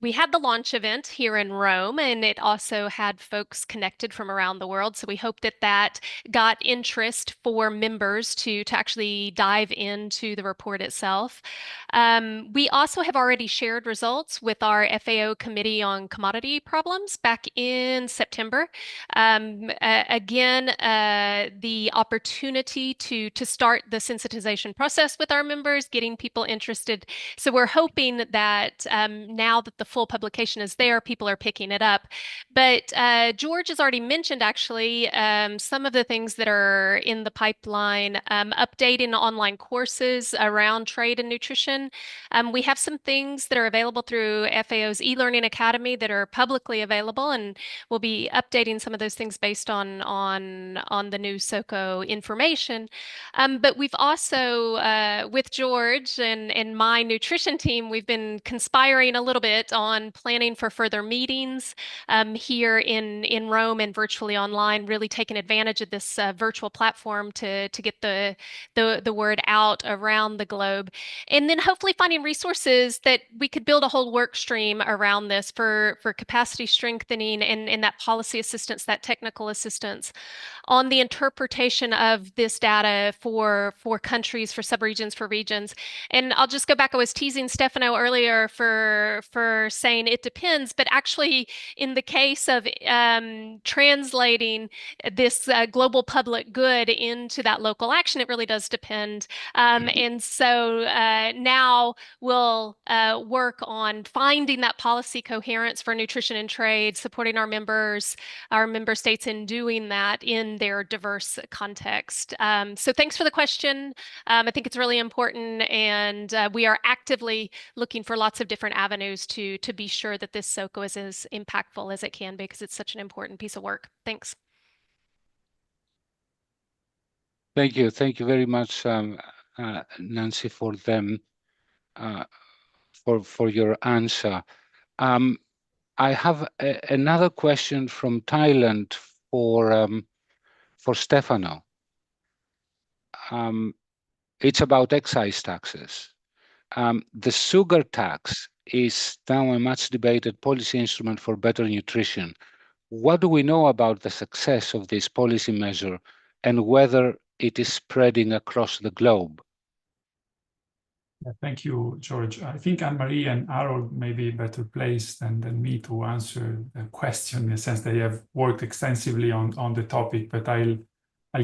We had the launch event here in Rome, and it also had folks connected from around the world. So we hope that that got interest for members to actually dive into the report itself. We also have already shared results with our FAO Committee on Commodity Problems back in September. Again, the opportunity to start the sensitization process with our members, getting people interested. So we're hoping that now that the full publication is there, people are picking it up. But George has already mentioned actually some of the things that are in the pipeline, updating online courses around trade and nutrition. We have some things that are available through FAO's e-learning academy that are publicly available, and we'll be updating some of those things based on the new SOCO information. But we've also, with George and my nutrition team, we've been conspiring a little bit on planning for further meetings here in Rome and virtually online, really taking advantage of this virtual platform to get the word out around the globe. And then hopefully finding resources that we could build a whole work stream around this for capacity strengthening and that policy assistance, that technical assistance on the interpretation of this data for countries, for subregions, for regions. And I'll just go back. I was teasing Stefano earlier for saying it depends, but actually in the case of translating this global public good into that local action, it really does depend. And so now we'll work on finding that policy coherence for nutrition and trade, supporting our member states in doing that in their diverse context. So thanks for the question. I think it's really important, and we are actively looking for lots of different avenues to be sure that this SOCO is as impactful as it can be, because it's such an important piece of work. Thanks. Thank you. Thank you very much, Nancy, for your answer. I have another question from Thailand for Stefano. It's about excise taxes. The sugar tax is now a much debated policy instrument for better nutrition. What do we know about the success of this policy measure and whether it is spreading across the globe? Thank you, George. I think Anne-Marie and Harold may be better placed than me to answer the question, in the sense they have worked extensively on the topic, but I'll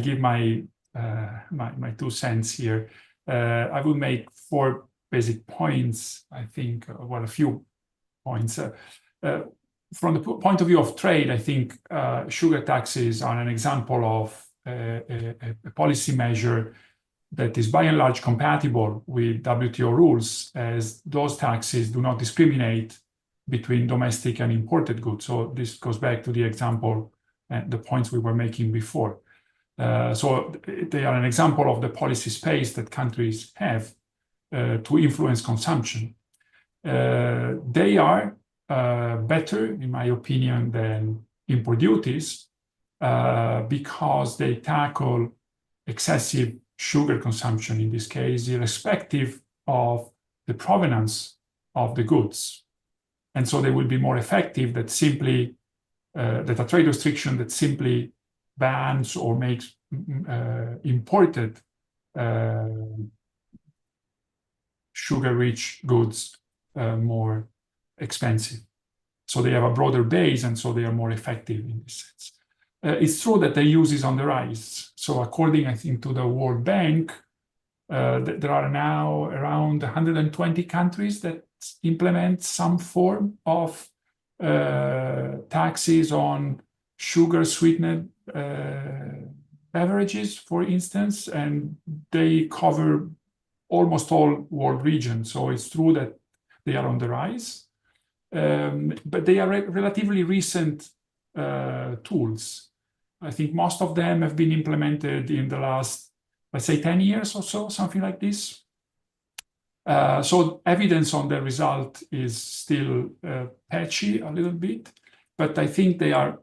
give my 2 cents here. I will make 4 basic points, I think, well, a few points. From the point of view of trade, I think sugar taxes are an example of a policy measure that is by and large compatible with WTO rules, as those taxes do not discriminate between domestic and imported goods. So this goes back to the example and the points we were making before. So they are an example of the policy space that countries have to influence consumption. They are better, in my opinion, than import duties because they tackle excessive sugar consumption, in this case, irrespective of the provenance of the goods. And so they will be more effective than simply that a trade restriction that simply bans or makes imported sugar-rich goods more expensive. So they have a broader base, and so they are more effective in this sense. It's true that the use is on the rise. So according, I think, to the World Bank, there are now around 120 countries that implement some form of taxes on sugar-sweetened beverages, for instance, and they cover almost all world regions. So it's true that they are on the rise, but they are relatively recent tools. I think most of them have been implemented in the last, let's say, 10 years or so, something like this. So evidence on the result is still patchy a little bit, but I think the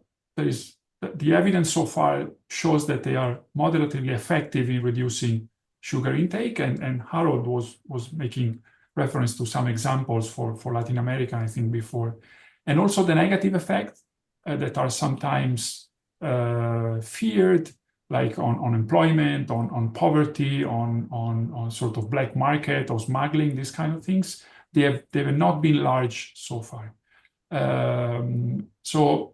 evidence so far shows that they are moderately effective in reducing sugar intake, and Harold was making reference to some examples for Latin America, I think, before. And also the negative effects that are sometimes feared, like on employment, on poverty, on sort of black market or smuggling, these kind of things, they have not been large so far. So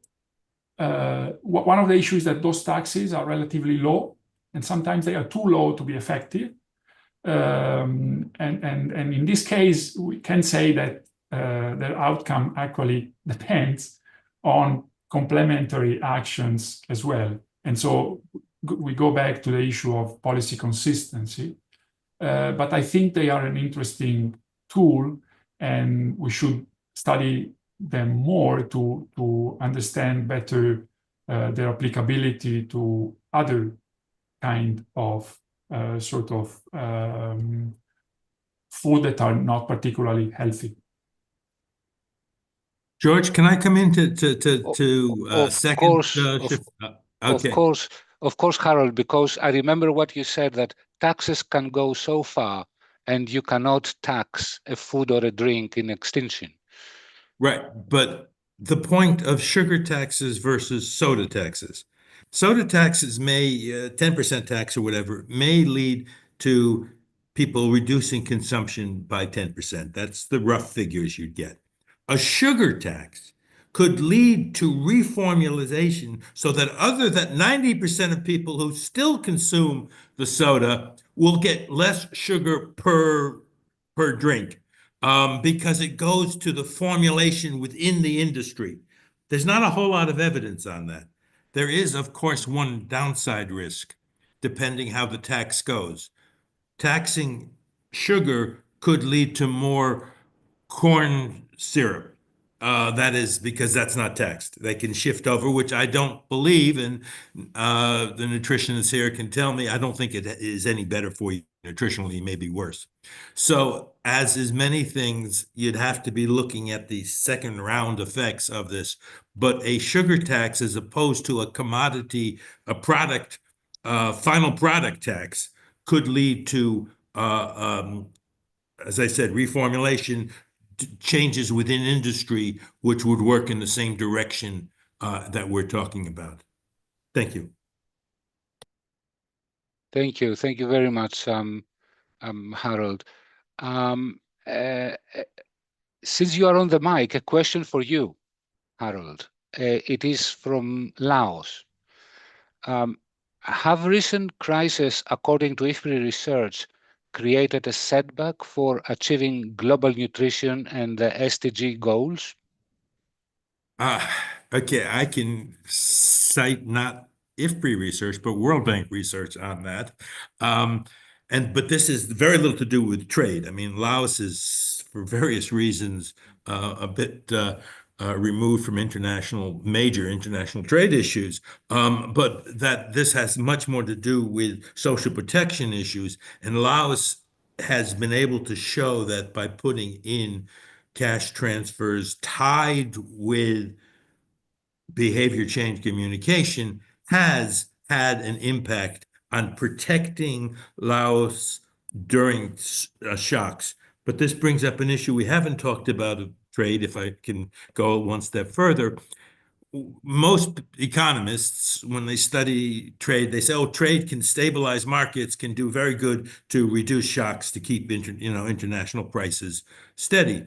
one of the issues is that those taxes are relatively low, and sometimes they are too low to be effective. And in this case, we can say that their outcome actually depends on complementary actions as well. And so we go back to the issue of policy consistency. But I think they are an interesting tool, and we should study them more to understand better their applicability to other kind of food that are not particularly healthy. George, can I come in to second? Of course, Harold, because I remember what you said, that taxes can go so far and you cannot tax a food or a drink in extinction. Right, but the point of sugar taxes versus soda taxes. Soda taxes may, 10% tax or whatever, may lead to people reducing consumption by 10%. That's the rough figures you'd get. A sugar tax could lead to reformulation so that other than 90% of people who still consume the soda will get less sugar per drink, because it goes to the formulation within the industry. There's not a whole lot of evidence on that. There is, of course, one downside risk, depending how the tax goes. Taxing sugar could lead to more corn syrup. That is because that's not taxed. They can shift over, which I don't believe, and the nutritionists here can tell me, I don't think it is any better for you nutritionally, maybe worse. So as is many things, you'd have to be looking at the second round effects of this. But a sugar tax, as opposed to a commodity, a product, final product tax, could lead to, as I said, reformulation, changes within industry, which would work in the same direction that we're talking about. Thank you. Thank you. Thank you very much, Harold. Since you are on the mic, a question for you, Harold. It is from Laos. Have recent crises, according to IFPRI research, created a setback for achieving global nutrition and the SDG goals? Okay, I can cite not IFPRI research, but World Bank research on that. But this is very little to do with trade. I mean, Laos is, for various reasons, a bit removed from major international trade issues, but that this has much more to do with social protection issues. And Laos has been able to show that by putting in cash transfers tied with behavior change communication has had an impact on protecting Laos during shocks. But this brings up an issue we haven't talked about of trade, if I can go one step further. Most economists, when they study trade, they say, oh, trade can stabilize markets, can do very good to reduce shocks, to keep international prices steady.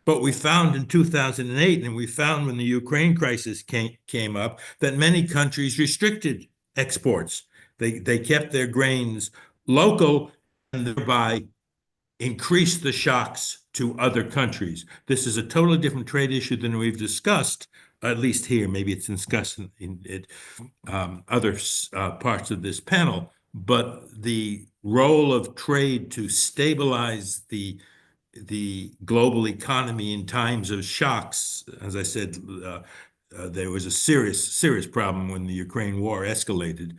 But we found in 2008, and we found when the Ukraine crisis came up, that many countries restricted exports. They kept their grains local and thereby increased the shocks to other countries. This is a totally different trade issue than we've discussed, at least here. Maybe it's discussed in other parts of this panel. But the role of trade to stabilize the global economy in times of shocks, as I said, there was a serious problem when the Ukraine war escalated,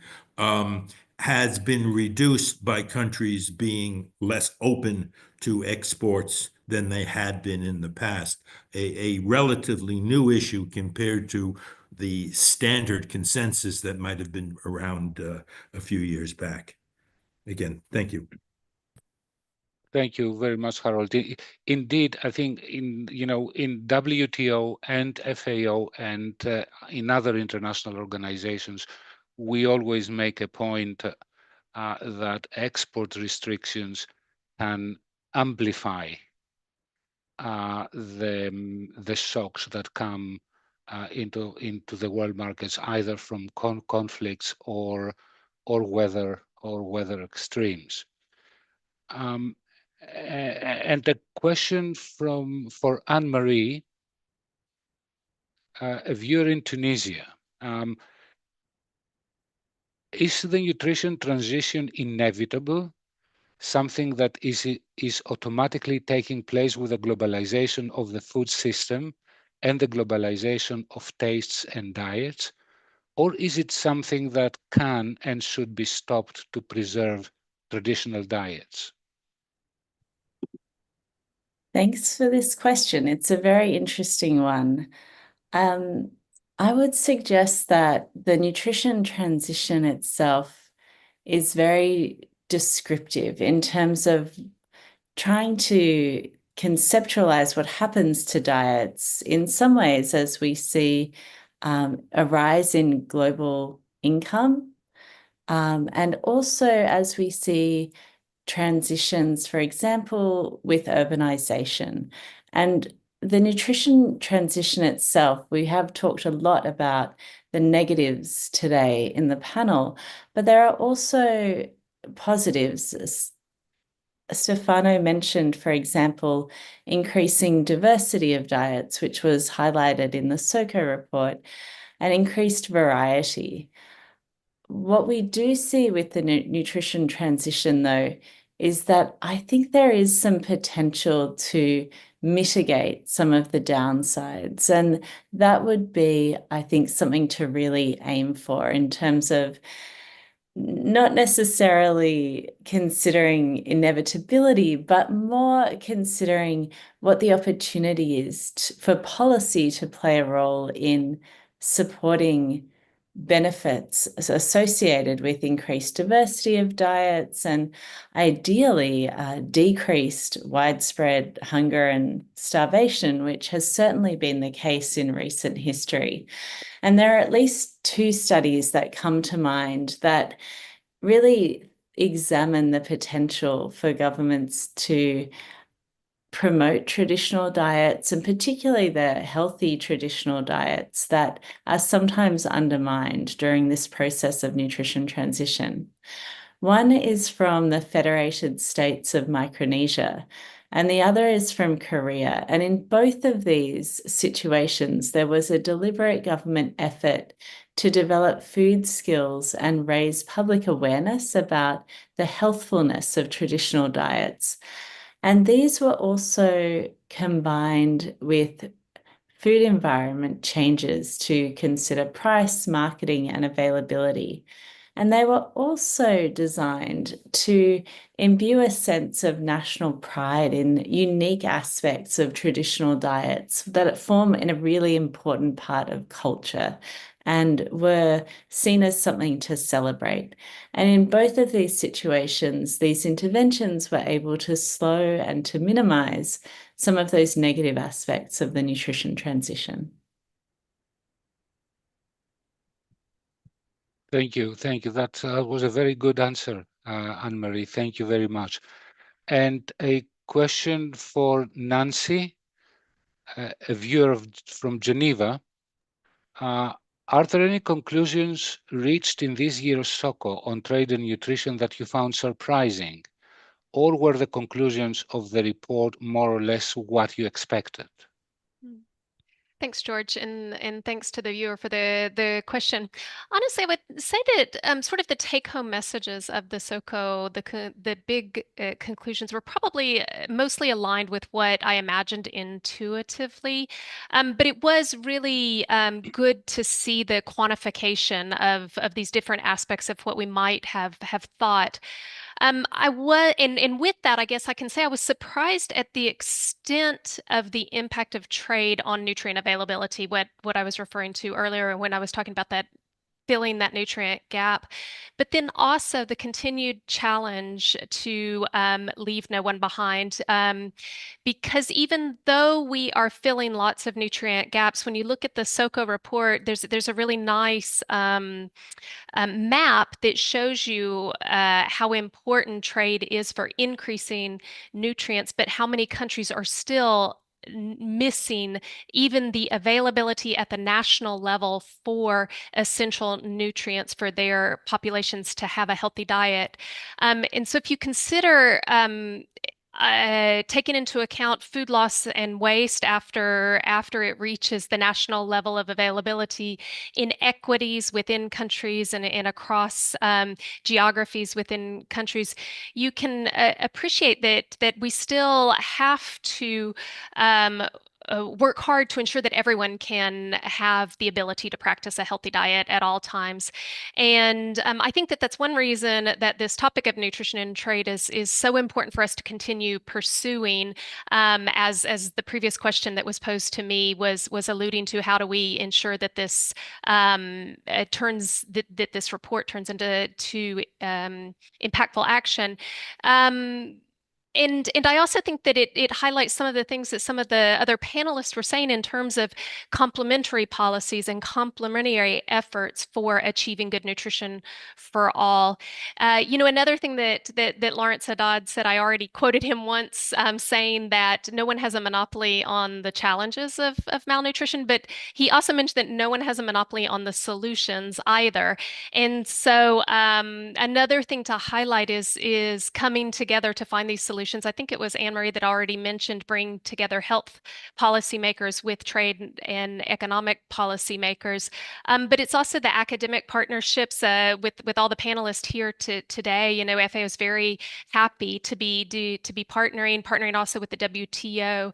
has been reduced by countries being less open to exports than they had been in the past. A relatively new issue compared to the standard consensus that might have been around a few years back. Again, thank you. Thank you very much, Harold. Indeed, I think in WTO and FAO and in other international organizations, we always make a point that export restrictions can amplify the shocks that come into the world markets, either from conflicts or weather extremes. And a question for Anne-Marie, a viewer in Tunisia. Is the nutrition transition inevitable, something that is automatically taking place with the globalization of the food system and the globalization of tastes and diets? Or is it something that can and should be stopped to preserve traditional diets? Thanks for this question. It's a very interesting one. I would suggest that the nutrition transition itself is very descriptive in terms of trying to conceptualize what happens to diets in some ways as we see a rise in global income, and also as we see transitions, for example, with urbanization. And the nutrition transition itself, we have talked a lot about the negatives today in the panel, but there are also positives. Stefano mentioned, for example, increasing diversity of diets, which was highlighted in the SOCO report, and increased variety. What we do see with the nutrition transition, though, is that I think there is some potential to mitigate some of the downsides. And that would be, I think, something to really aim for in terms of not necessarily considering inevitability, but more considering what the opportunity is for policy to play a role in supporting benefits associated with increased diversity of diets and ideally decreased widespread hunger and starvation, which has certainly been the case in recent history. And there are at least 2 studies that come to mind that really examine the potential for governments to promote traditional diets, and particularly the healthy traditional diets that are sometimes undermined during this process of nutrition transition. One is from the Federated States of Micronesia, and the other is from Korea. And in both of these situations, there was a deliberate government effort to develop food skills and raise public awareness about the healthfulness of traditional diets. And these were also combined with food environment changes to consider price, marketing, and availability. And they were also designed to imbue a sense of national pride in unique aspects of traditional diets that form in a really important part of culture and were seen as something to celebrate. And in both of these situations, these interventions were able to slow and to minimize some of those negative aspects of the nutrition transition. Thank you. Thank you. That was a very good answer, Anne-Marie. Thank you very much. And a question for Nancy, a viewer from Geneva. Are there any conclusions reached in this year's SOCO on trade and nutrition that you found surprising? Or were the conclusions of the report more or less what you expected? Thanks, George, and thanks to the viewer for the question. Honestly, I would say that sort of the take-home messages of the SOCO, the big conclusions were probably mostly aligned with what I imagined intuitively, but it was really good to see the quantification of these different aspects of what we might have thought. And with that, I guess I can say I was surprised at the extent of the impact of trade on nutrient availability, what I was referring to earlier when I was talking about that filling that nutrient gap, but then also the continued challenge to leave no one behind. Because even though we are filling lots of nutrient gaps, when you look at the SOCO report, there's a really nice map that shows you how important trade is for increasing nutrients, but how many countries are still missing even the availability at the national level for essential nutrients for their populations to have a healthy diet. And so if you consider taking into account food loss and waste after it reaches the national level of availability, inequities within countries and across geographies within countries, you can appreciate that we still have to work hard to ensure that everyone can have the ability to practice a healthy diet at all times. And I think that that's one reason that this topic of nutrition and trade is so important for us to continue pursuing. As the previous question that was posed to me was alluding to, how do we ensure that this that this report turns into impactful action? And I also think that it highlights some of the things that some of the other panelists were saying in terms of complementary policies and complementary efforts for achieving good nutrition for all. Another thing that Lawrence Haddad said, I already quoted him once, saying that no one has a monopoly on the challenges of malnutrition, but he also mentioned that no one has a monopoly on the solutions either. And so another thing to highlight is coming together to find these solutions. I think it was Anne-Marie that already mentioned bring together health policymakers with trade and economic policymakers. But it's also the academic partnerships with all the panelists here today. FAO is very happy to be partnering also with the WTO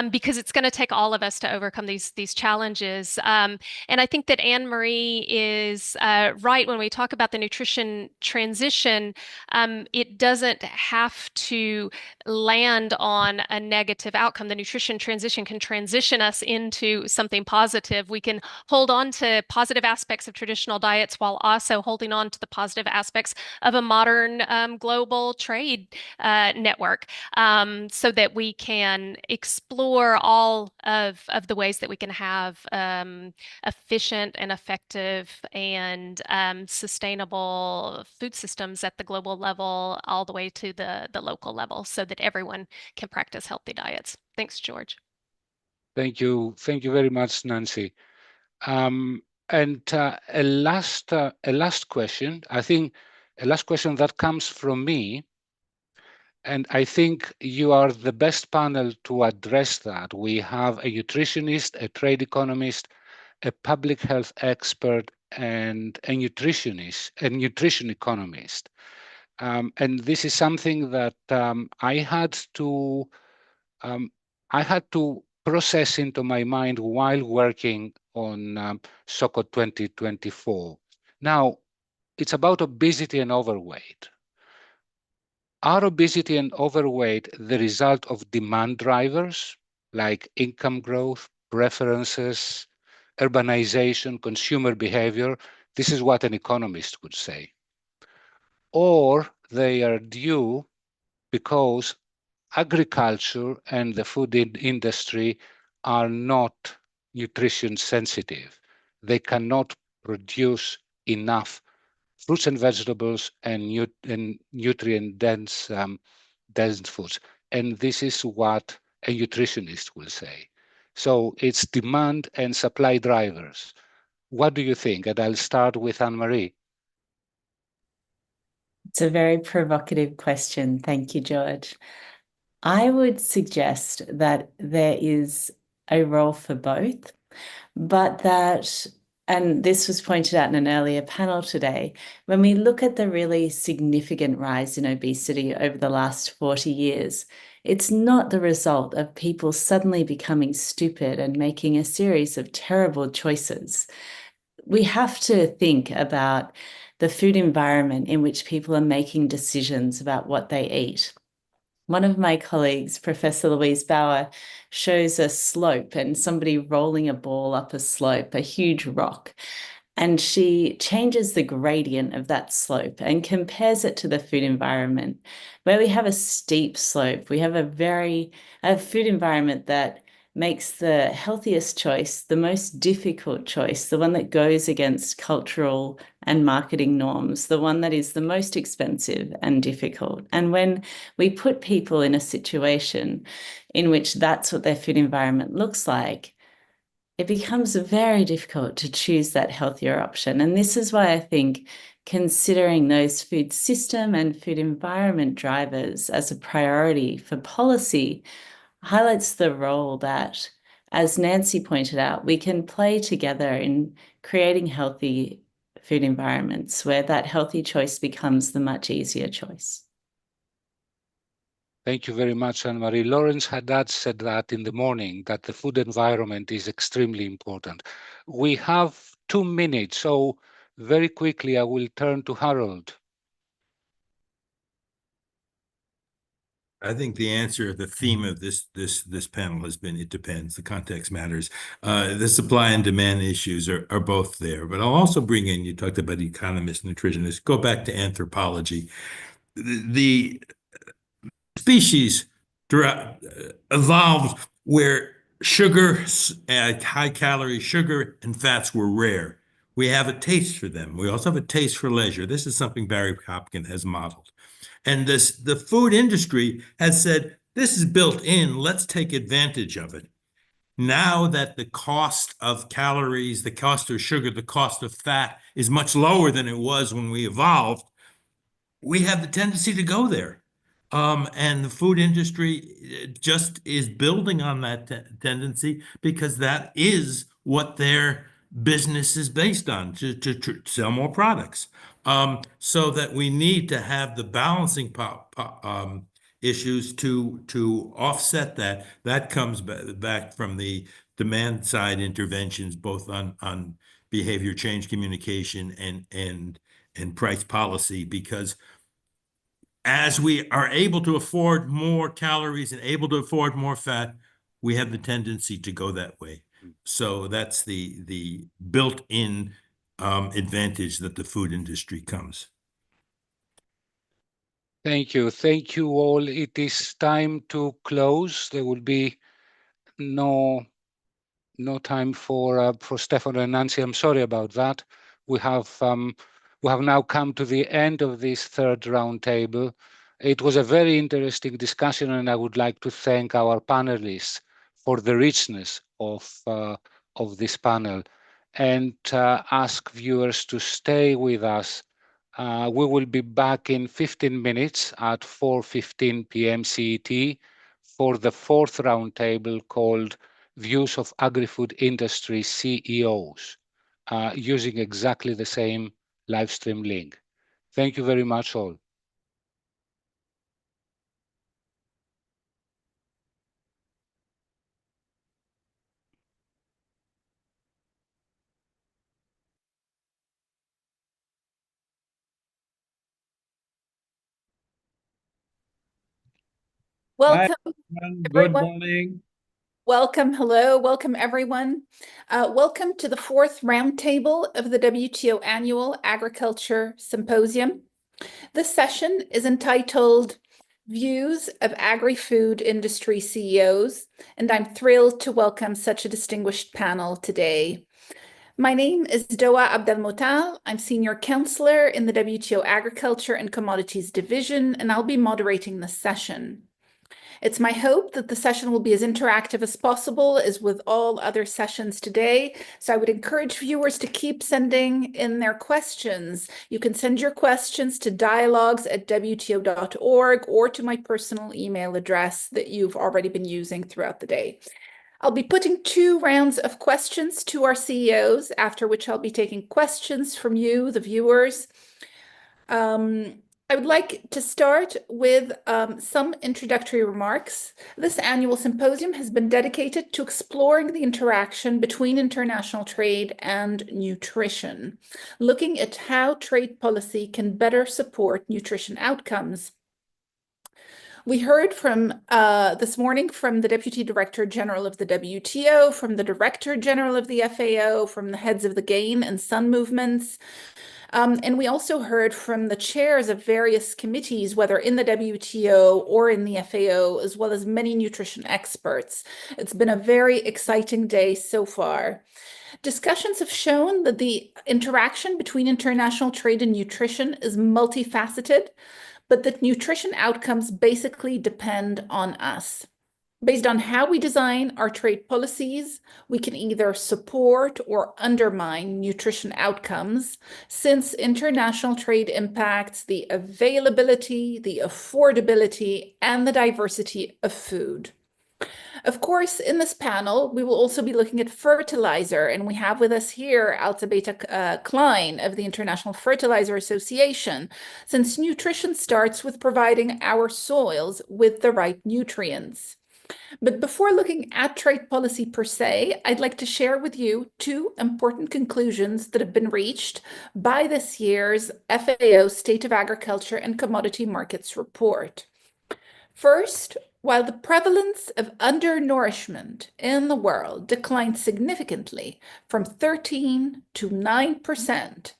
because it's going to take all of us to overcome these challenges. And I think that Anne-Marie is right when we talk about the nutrition transition. It doesn't have to land on a negative outcome. The nutrition transition can transition us into something positive. We can hold on to positive aspects of traditional diets while also holding on to the positive aspects of a modern global trade network, so that we can explore all of the ways that we can have efficient and effective and sustainable food systems at the global level all the way to the local level, so that everyone can practice healthy diets. Thanks, George. Thank you very much, Nancy. And a last question. I think a last question that comes from me, and I think you are the best panel to address that. We have a nutritionist, a trade economist, a public health expert, and a nutritionist, a nutrition economist. And this is something that I had to process into my mind while working on SOCO 2024. Now, it's about obesity and overweight. Are obesity and overweight the result of demand drivers like income growth, preferences, urbanization, consumer behavior? This is what an economist would say. Or they are due because agriculture and the food industry are not nutrition sensitive. They cannot produce enough fruits and vegetables and nutrient dense foods. And this is what a nutritionist will say. So it's demand and supply drivers. What do you think? And I'll start with Anne-Marie. It's a very provocative question. Thank you, George. I would suggest that there is a role for both, but that, and this was pointed out in an earlier panel today, when we look at the really significant rise in obesity over the last 40 years, it's not the result of people suddenly becoming stupid and making a series of terrible choices. We have to think about the food environment in which people are making decisions about what they eat. One of my colleagues, Professor Louise Bauer, shows a slope and somebody rolling a ball up a slope, a huge rock. And she changes the gradient of that slope and compares it to the food environment. Where we have a steep slope, we have a food environment that makes the healthiest choice the most difficult choice, the one that goes against cultural and marketing norms, the one that is the most expensive and difficult. And when we put people in a situation in which that's what their food environment looks like, it becomes very difficult to choose that healthier option. And this is why I think considering those food system and food environment drivers as a priority for policy highlights the role that, as Nancy pointed out, we can play together in creating healthy food environments where that healthy choice becomes the much easier choice. Thank you very much, Anne-Marie. Lawrence Haddad said that in the morning, that the food environment is extremely important. We have 2 minutes, so very quickly I will turn to Harold. I think the answer, the theme of this panel has been, it depends, the context matters. The supply and demand issues are both there, but I'll also bring in, you talked about economists, nutritionists, go back to anthropology. The species evolved where sugar, high calorie sugar and fats were rare. We have a taste for them. We also have a taste for leisure. This is something Barry Hopkins has modeled. And the food industry has said, this is built in, let's take advantage of it. Now that the cost of calories, the cost of sugar, the cost of fat is much lower than it was when we evolved, we have the tendency to go there. And the food industry just is building on that tendency because that is what their business is based on, to sell more products. So that we need to have the balancing issues to offset that. That comes back from the demand side interventions, both on behavior change communication and price policy, because as we are able to afford more calories and able to afford more fat, we have the tendency to go that way. So that's the built-in advantage that the food industry comes. Thank you. Thank you all. It is time to close. There will be no time for Stefano and Nancy. I'm sorry about that. We have now come to the end of this third roundtable. It was a very interesting discussion, and I would like to thank our panelists for the richness of this panel, and ask viewers to stay with us. We will be back in 15 minutes at 4:15 p.m. CET for the fourth roundtable called Views of Agri-Food Industry CEOs, using exactly the same live stream link. Thank you very much all. Welcome. Hi, good morning. Welcome, hello, welcome everyone. Welcome to the fourth roundtable of the WTO Annual Agriculture Symposium. This session is entitled Views of Agri-Food Industry CEOs, and I'm thrilled to welcome such a distinguished panel today. My name is Doa Abdelmotal. I'm Senior Counselor in the WTO Agriculture and Commodities Division, and I'll be moderating this session. It's my hope that the session will be as interactive as possible as with all other sessions today. So I would encourage viewers to keep sending in their questions. You can send your questions to dialogues@wto.org or to my personal email address that you've already been using throughout the day. I'll be putting 2 rounds of questions to our CEOs, after which I'll be taking questions from you, the viewers. I would like to start with some introductory remarks. This annual symposium has been dedicated to exploring the interaction between international trade and nutrition, looking at how trade policy can better support nutrition outcomes. We heard from this morning from the Deputy Director General of the WTO, from the Director General of the FAO, from the heads of the GAIN and SUN movements. And we also heard from the chairs of various committees, whether in the WTO or in the FAO, as well as many nutrition experts. It's been a very exciting day so far. Discussions have shown that the interaction between international trade and nutrition is multifaceted, but that nutrition outcomes basically depend on us. Based on how we design our trade policies, we can either support or undermine nutrition outcomes, since international trade impacts the availability, the affordability, and the diversity of food. Of course, in this panel, we will also be looking at fertilizer, and we have with us here Alzabeta Klein of the International Fertilizer Association, since nutrition starts with providing our soils with the right nutrients. But before looking at trade policy per se, I'd like to share with you two important conclusions that have been reached by this year's FAO State of Agriculture and Commodity Markets report. First, while the prevalence of undernourishment in the world declined significantly from 13 to 9%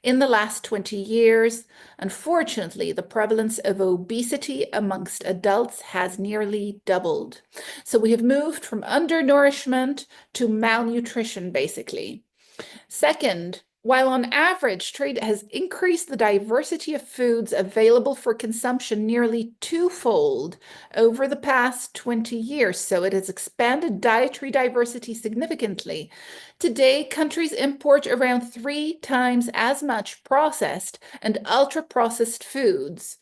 in the last 20 years, unfortunately, the prevalence of obesity amongst adults has nearly doubled. So we have moved from undernourishment to malnutrition, basically. Second, while on average, trade has increased the diversity of foods available for consumption nearly twofold over the past 20 years, so it has expanded dietary diversity significantly. Today, countries import around 3 times as much processed and ultra-processed foods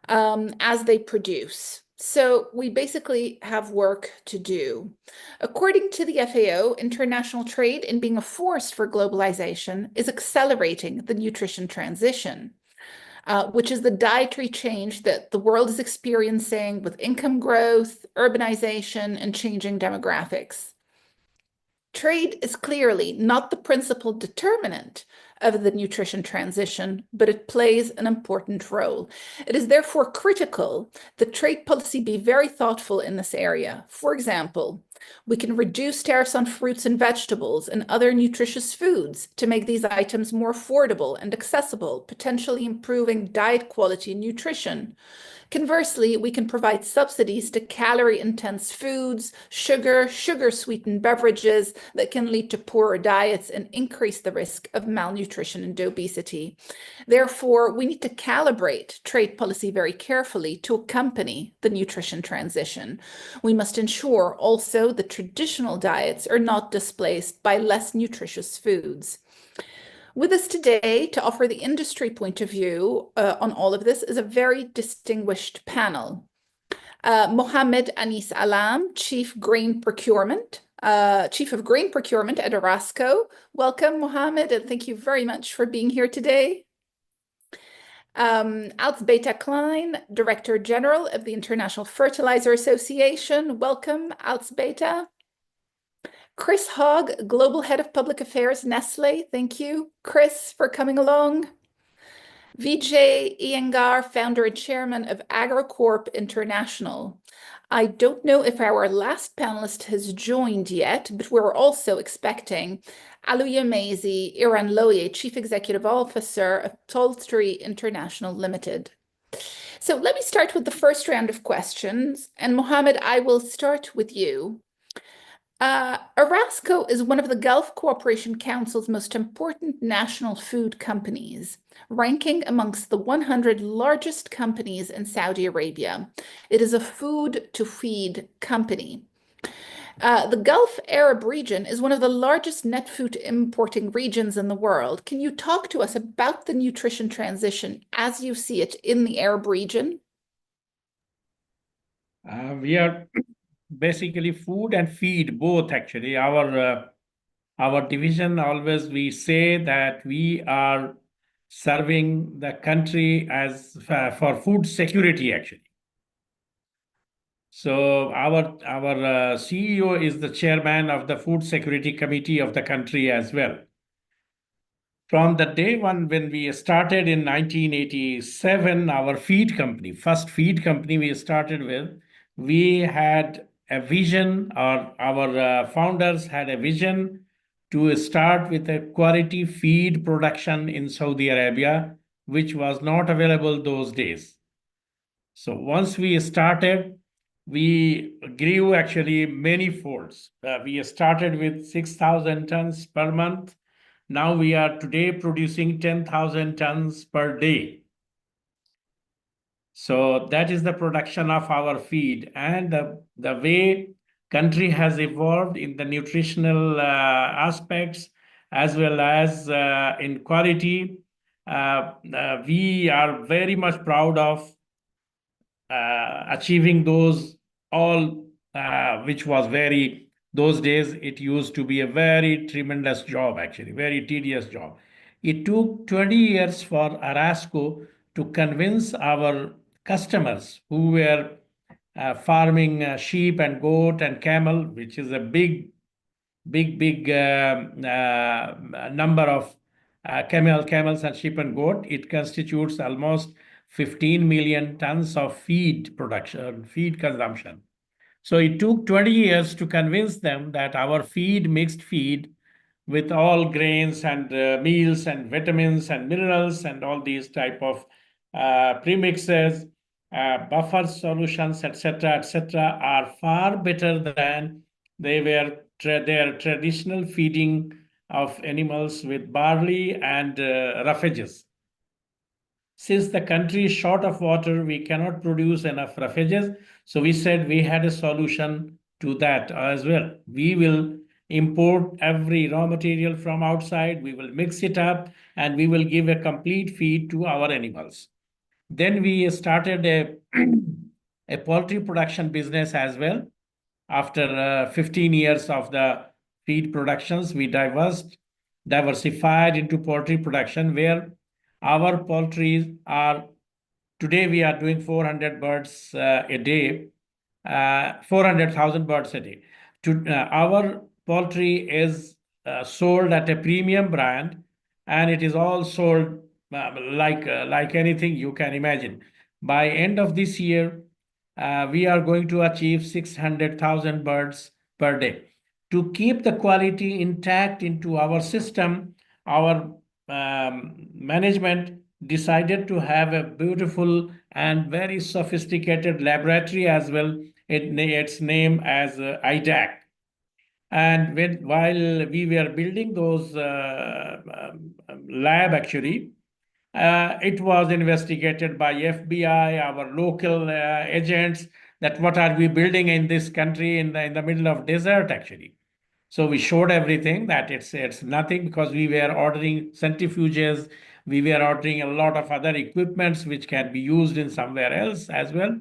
as they produce. So we basically have work to do. According to the FAO, international trade, in being a force for globalization, is accelerating the nutrition transition, which is the dietary change that the world is experiencing with income growth, urbanization, and changing demographics. Trade is clearly not the principal determinant of the nutrition transition, but it plays an important role. It is therefore critical that trade policy be very thoughtful in this area. For example, we can reduce tariffs on fruits and vegetables and other nutritious foods to make these items more affordable and accessible, potentially improving diet quality and nutrition. Conversely, we can provide subsidies to calorie-intense foods, sugar-sweetened beverages that can lead to poorer diets and increase the risk of malnutrition and obesity. Therefore, we need to calibrate trade policy very carefully to accompany the nutrition transition. We must ensure also that traditional diets are not displaced by less nutritious foods. With us today to offer the industry point of view on all of this is a very distinguished panel. Mohamed Anis Alam, Chief of Grain Procurement at Erasco. Welcome, Mohamed, and thank you very much for being here today. Alzabeta Klein, Director General of the International Fertilizer Association. Welcome, Alzabeta. Chris Hogg, Global Head of Public Affairs, Nestle. Thank you, Chris, for coming along. Vijay Iyengar, Founder and Chairman of AgriCorp International. I don't know if our last panelist has joined yet, but we're also expecting Aluya Maizi Iranloye, Chief Executive Officer of Poultry International Limited. So let me start with the first round of questions. And Mohamed, I will start with you. Erasco is one of the Gulf Cooperation Council's most important national food companies, ranking amongst the 100 largest companies in Saudi Arabia. It is a food-to-feed company. The Gulf Arab region is one of the largest net food importing regions in the world. Can you talk to us about the nutrition transition as you see it in the Arab region? We are basically food and feed both, actually. Our division, always we say that we are serving the country as for food security, actually. So our CEO is the chairman of the Food Security Committee of the country as well. From the day one when we started in 1987, our feed company, first feed company we started with, we had a vision, or our founders had a vision to start with a quality feed production in Saudi Arabia, which was not available those days. So once we started, we grew actually many folds. We started with 6,000 tons per month. Now we are today producing 10,000 tons per day. So that is the production of our feed, and the way country has evolved in the nutritional aspects as well as in quality. We are very much proud of achieving those all, which was very, those days it used to be a very tremendous job, actually, very tedious job. It took 20 years for Arasco to convince our customers who were farming sheep and goat and camel, which is a big number of camels and sheep and goat. It constitutes almost 15 million tons of feed production, feed consumption. So it took 20 years to convince them that our feed, mixed feed, with all grains and meals and vitamins and minerals and all these type of premixes, buffer solutions, etc., are far better than they were their traditional feeding of animals with barley and roughages. Since the country is short of water, we cannot produce enough roughages. So we said we had a solution to that as well. We will import every raw material from outside, we will mix it up, and we will give a complete feed to our animals. Then we started a poultry production business as well. After 15 years of the feed productions, we diversified into poultry production, where our poultry are, today we are doing 400 birds a day, 400,000 birds a day. Our poultry is sold at a premium brand, and it is all sold like anything you can imagine. By end of this year, we are going to achieve 600,000 birds per day. To keep the quality intact into our system, our management decided to have a beautiful and very sophisticated laboratory as well. Its name as IDAC. And while we were building those lab, actually, it was investigated by FBI, our local agents, that what are we building in this country in the middle of desert, actually. So we showed everything that it's nothing, because we were ordering centrifuges, we were ordering a lot of other equipments which can be used in somewhere else as well.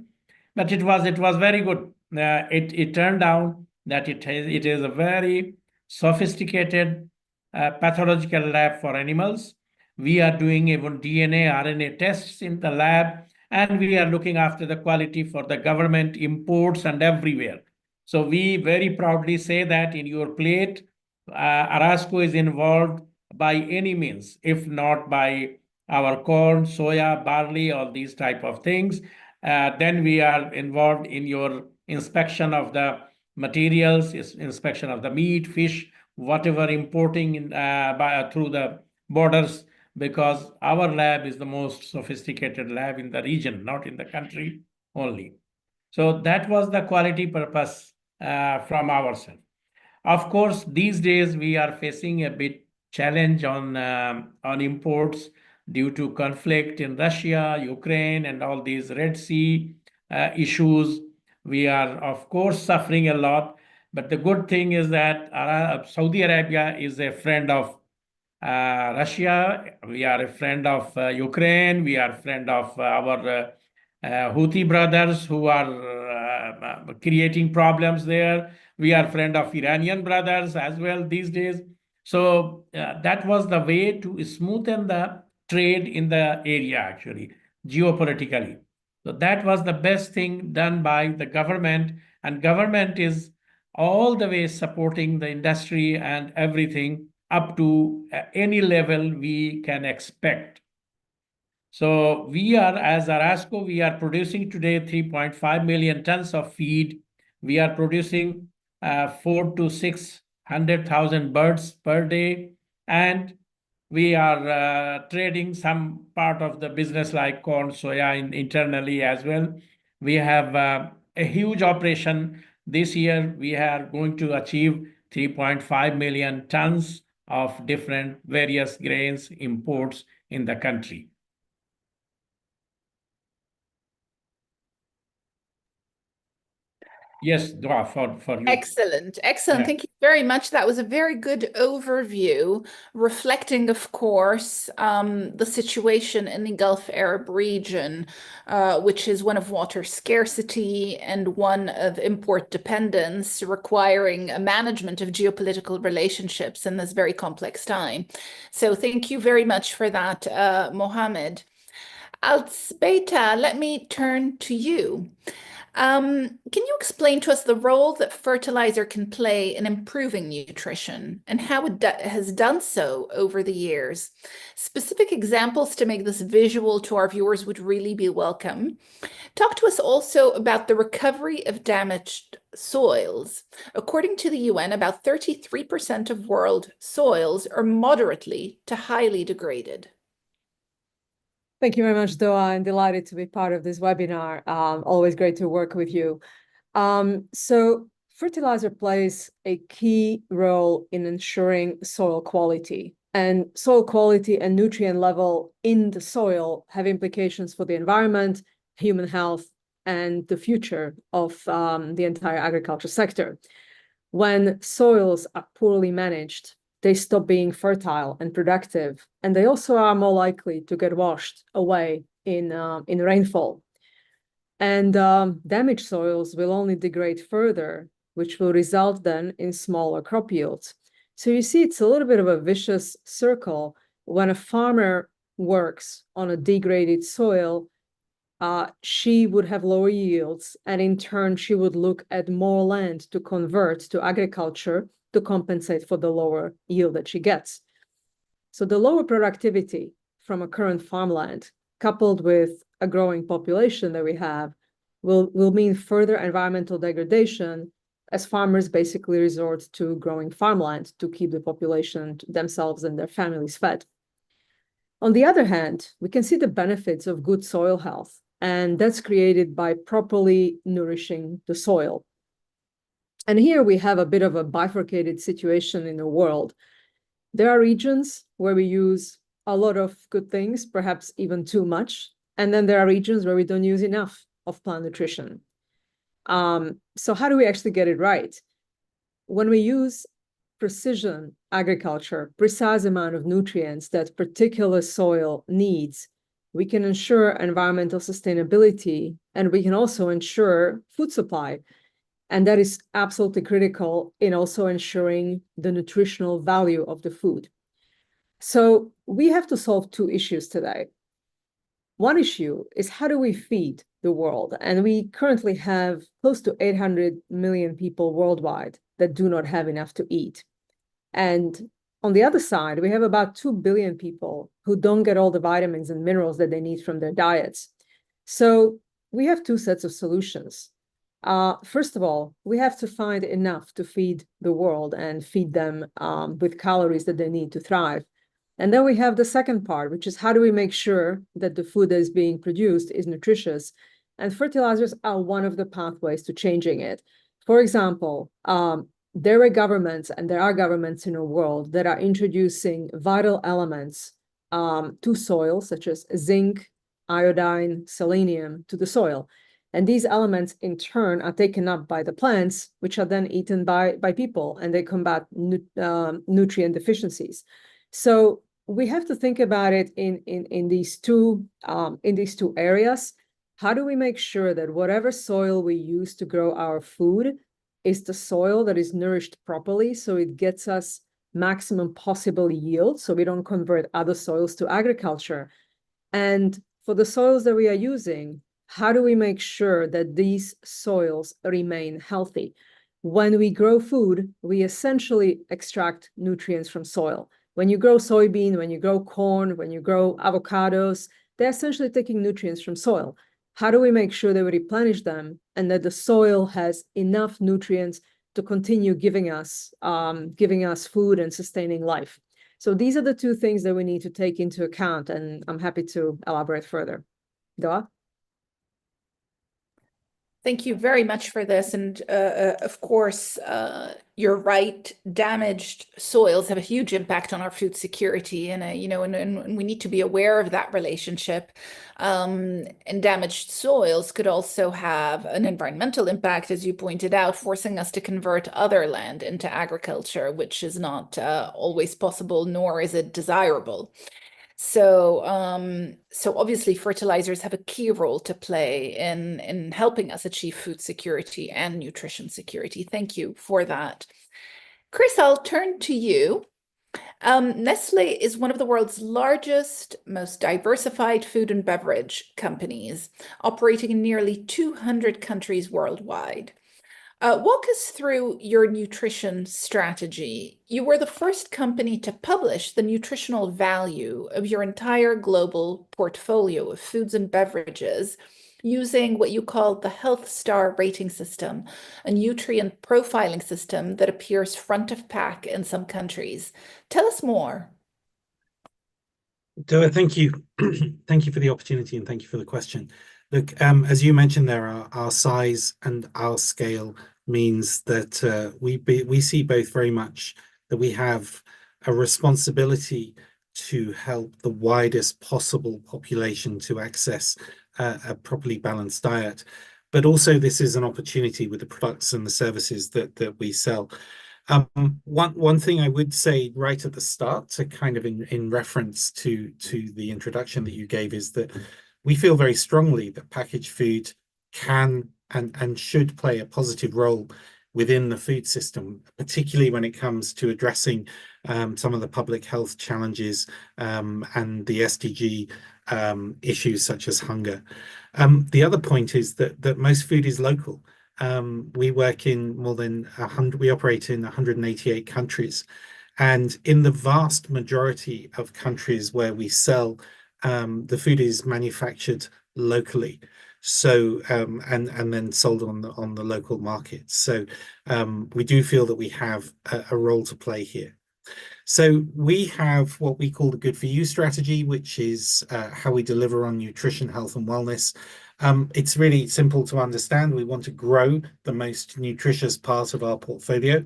But it was very good. It turned out that it is a very sophisticated pathological lab for animals. We are doing even DNA, RNA tests in the lab, and we are looking after the quality for the government, imports, and everywhere. So we very proudly say that in your plate, Arasco is involved by any means, if not by our corn, soya, barley, all these type of things. Then we are involved in your inspection of the materials, inspection of the meat, fish, whatever importing through the borders, because our lab is the most sophisticated lab in the region, not in the country only. So that was the quality purpose from ourselves. Of course, these days we are facing a bit challenge on imports due to conflict in Russia, Ukraine, and all these Red Sea issues. We are, of course, suffering a lot. But the good thing is that Saudi Arabia is a friend of Russia. We are a friend of Ukraine. We are a friend of our Houthi brothers who are creating problems there. We are friend of Iranian brothers as well these days. So that was the way to smoothen the trade in the area, actually, geopolitically. So that was the best thing done by the government, and government is all the way supporting the industry and everything up to any level we can expect. So we are, as Arasco, we are producing today 3.5 million tons of feed. We are producing 400,000 to 600,000 birds per day. And we are trading some part of the business like corn, soya internally as well. We have a huge operation. This year, we are going to achieve 3.5 million tons of different various grains imports in the country. Yes, Dua, for you. Excellent, excellent. Yeah. Thank you very much. That was a very good overview, reflecting, of course, the situation in the Gulf Arab region, which is one of water scarcity and one of import dependence, requiring a management of geopolitical relationships in this very complex time. So thank you very much for that, Mohammed. Alzbeta, let me turn to you. Can you explain to us the role that fertilizer can play in improving nutrition and how it has done so over the years? Specific examples to make this visual to our viewers would really be welcome. Talk to us also about the recovery of damaged soils. According to the UN, about 33% of world soils are moderately to highly degraded. Thank you very much, Doa. I'm delighted to be part of this webinar. Always great to work with you. So fertilizer plays a key role in ensuring soil quality. And soil quality and nutrient level in the soil have implications for the environment, human health, and the future of the entire agriculture sector. When soils are poorly managed, they stop being fertile and productive, and they also are more likely to get washed away in rainfall. And damaged soils will only degrade further, which will result then in smaller crop yields. So you see, it's a little bit of a vicious circle. When a farmer works on a degraded soil, she would have lower yields, and in turn, she would look at more land to convert to agriculture to compensate for the lower yield that she gets. So the lower productivity from a current farmland, coupled with a growing population that we have, will mean further environmental degradation as farmers basically resort to growing farmland to keep the population, themselves and their families fed. On the other hand, we can see the benefits of good soil health, and that's created by properly nourishing the soil. And here we have a bit of a bifurcated situation in the world. There are regions where we use a lot of good things, perhaps even too much. And then there are regions where we don't use enough of plant nutrition. So how do we actually get it right? When we use precision agriculture, precise amount of nutrients that particular soil needs, we can ensure environmental sustainability, and we can also ensure food supply. And that is absolutely critical in also ensuring the nutritional value of the food. So we have to solve two issues today. One issue is, how do we feed the world? And we currently have close to 800 million people worldwide that do not have enough to eat. And on the other side, we have about 2 billion people who don't get all the vitamins and minerals that they need from their diets. So we have two sets of solutions. First of all, we have to find enough to feed the world and feed them with calories that they need to thrive. And then we have the second part, which is, how do we make sure that the food that is being produced is nutritious? And fertilizers are one of the pathways to changing it. For example, there are governments in the world that are introducing vital elements to soil, such as zinc, iodine, selenium, to the soil. And these elements, in turn, are taken up by the plants, which are then eaten by people, and they combat nutrient deficiencies. So we have to think about it in these two areas. How do we make sure that whatever soil we use to grow our food is the soil that is nourished properly, so it gets us maximum possible yield, so we don't convert other soils to agriculture? And for the soils that we are using, how do we make sure that these soils remain healthy? When we grow food, we essentially extract nutrients from soil. When you grow soybean, when you grow corn, when you grow avocados, they're essentially taking nutrients from soil. How do we make sure that we replenish them and that the soil has enough nutrients to continue giving us food and sustaining life? So these are the two things that we need to take into account, and I'm happy to elaborate further. Doa? Thank you very much for this. And of course, You're right. Damaged soils have a huge impact on our food security, and and we need to be aware of that relationship. And damaged soils could also have an environmental impact, as you pointed out, forcing us to convert other land into agriculture, which is not always possible, nor is it desirable. So, so obviously fertilizers have a key role to play in helping us achieve food security and nutrition security. Thank you for that. Chris, I'll turn to you. Nestle is one of the world's largest, most diversified food and beverage companies, operating in nearly 200 countries worldwide. Walk us through your nutrition strategy. You were the first company to publish the nutritional value of your entire global portfolio of foods and beverages using what you call the Health Star rating system, a nutrient profiling system that appears front of pack in some countries. Tell us more. Doa, thank you. Thank you for the opportunity and thank you for the question. Look, as you mentioned there, our size and our scale means that we see both very much that we have a responsibility to help the widest possible population to access a properly balanced diet. But also this is an opportunity with the products and the services that we sell. One thing I would say right at the start, to kind of in reference to the introduction that you gave, is that we feel very strongly that packaged food can and should play a positive role within the food system, particularly when it comes to addressing some of the public health challenges and the SDG issues such as hunger. The other point is that most food is local. We work in more than 100, we operate in 188 countries. And in the vast majority of countries where we sell, the food is manufactured locally. So, and then sold on the local markets. So we do feel that we have a role to play here. So we have what we call the Good For You strategy, which is how we deliver on nutrition, health, and wellness. It's really simple to understand. We want to grow the most nutritious part of our portfolio,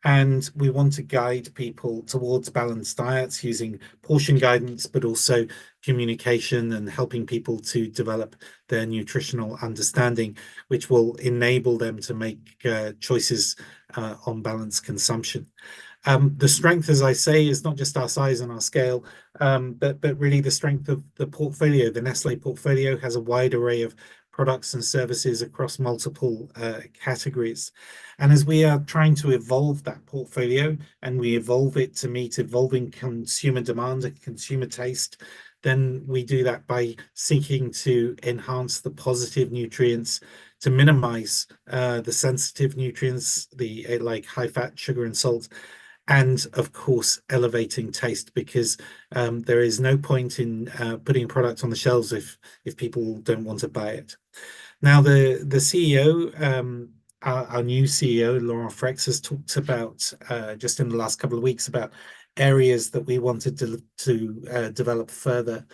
and we want to guide people towards balanced diets using portion guidance, but also communication and helping people to develop their nutritional understanding, which will enable them to make choices on balanced consumption. The strength, as I say, is not just our size and our scale, but really the strength of the portfolio. The Nestle portfolio has a wide array of products and services across multiple categories. And as we are trying to evolve that portfolio and we evolve it to meet evolving consumer demand and consumer taste, then we do that by seeking to enhance the positive nutrients, to minimize the sensitive nutrients, like high fat, sugar, and salt, and of course elevating taste, because there is no point in putting a product on the shelves if people don't want to buy it. Now the CEO, our new CEO, Laurent Frex, has talked about just in the last couple of weeks about areas that we wanted to develop further.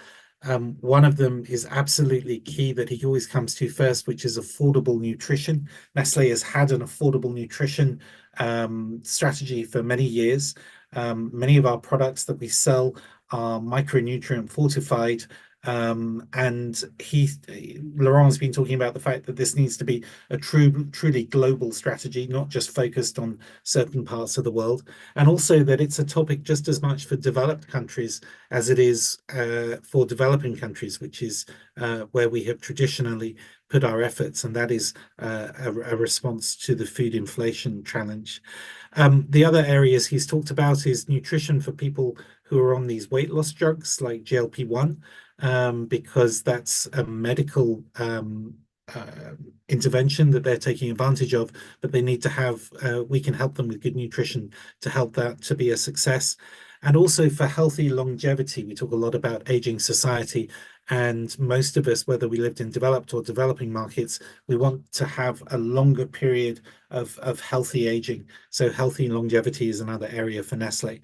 One of them is absolutely key that he always comes to first, which is affordable nutrition. Nestle has had an affordable nutrition strategy for many years. Many of our products that we sell are micronutrient fortified. And Laurent has been talking about the fact that this needs to be a truly global strategy, not just focused on certain parts of the world, and also that it's a topic just as much for developed countries as it is for developing countries, which is where we have traditionally put our efforts, and that is a response to the food inflation challenge. The other areas he's talked about is nutrition for people who are on these weight loss drugs like GLP-1, because that's a medical intervention that they're taking advantage of, but they need to have, we can help them with good nutrition to help that to be a success. And also for healthy longevity, we talk a lot about aging society, and most of us, whether we lived in developed or developing markets, we want to have a longer period of healthy aging. So healthy longevity is another area for Nestle.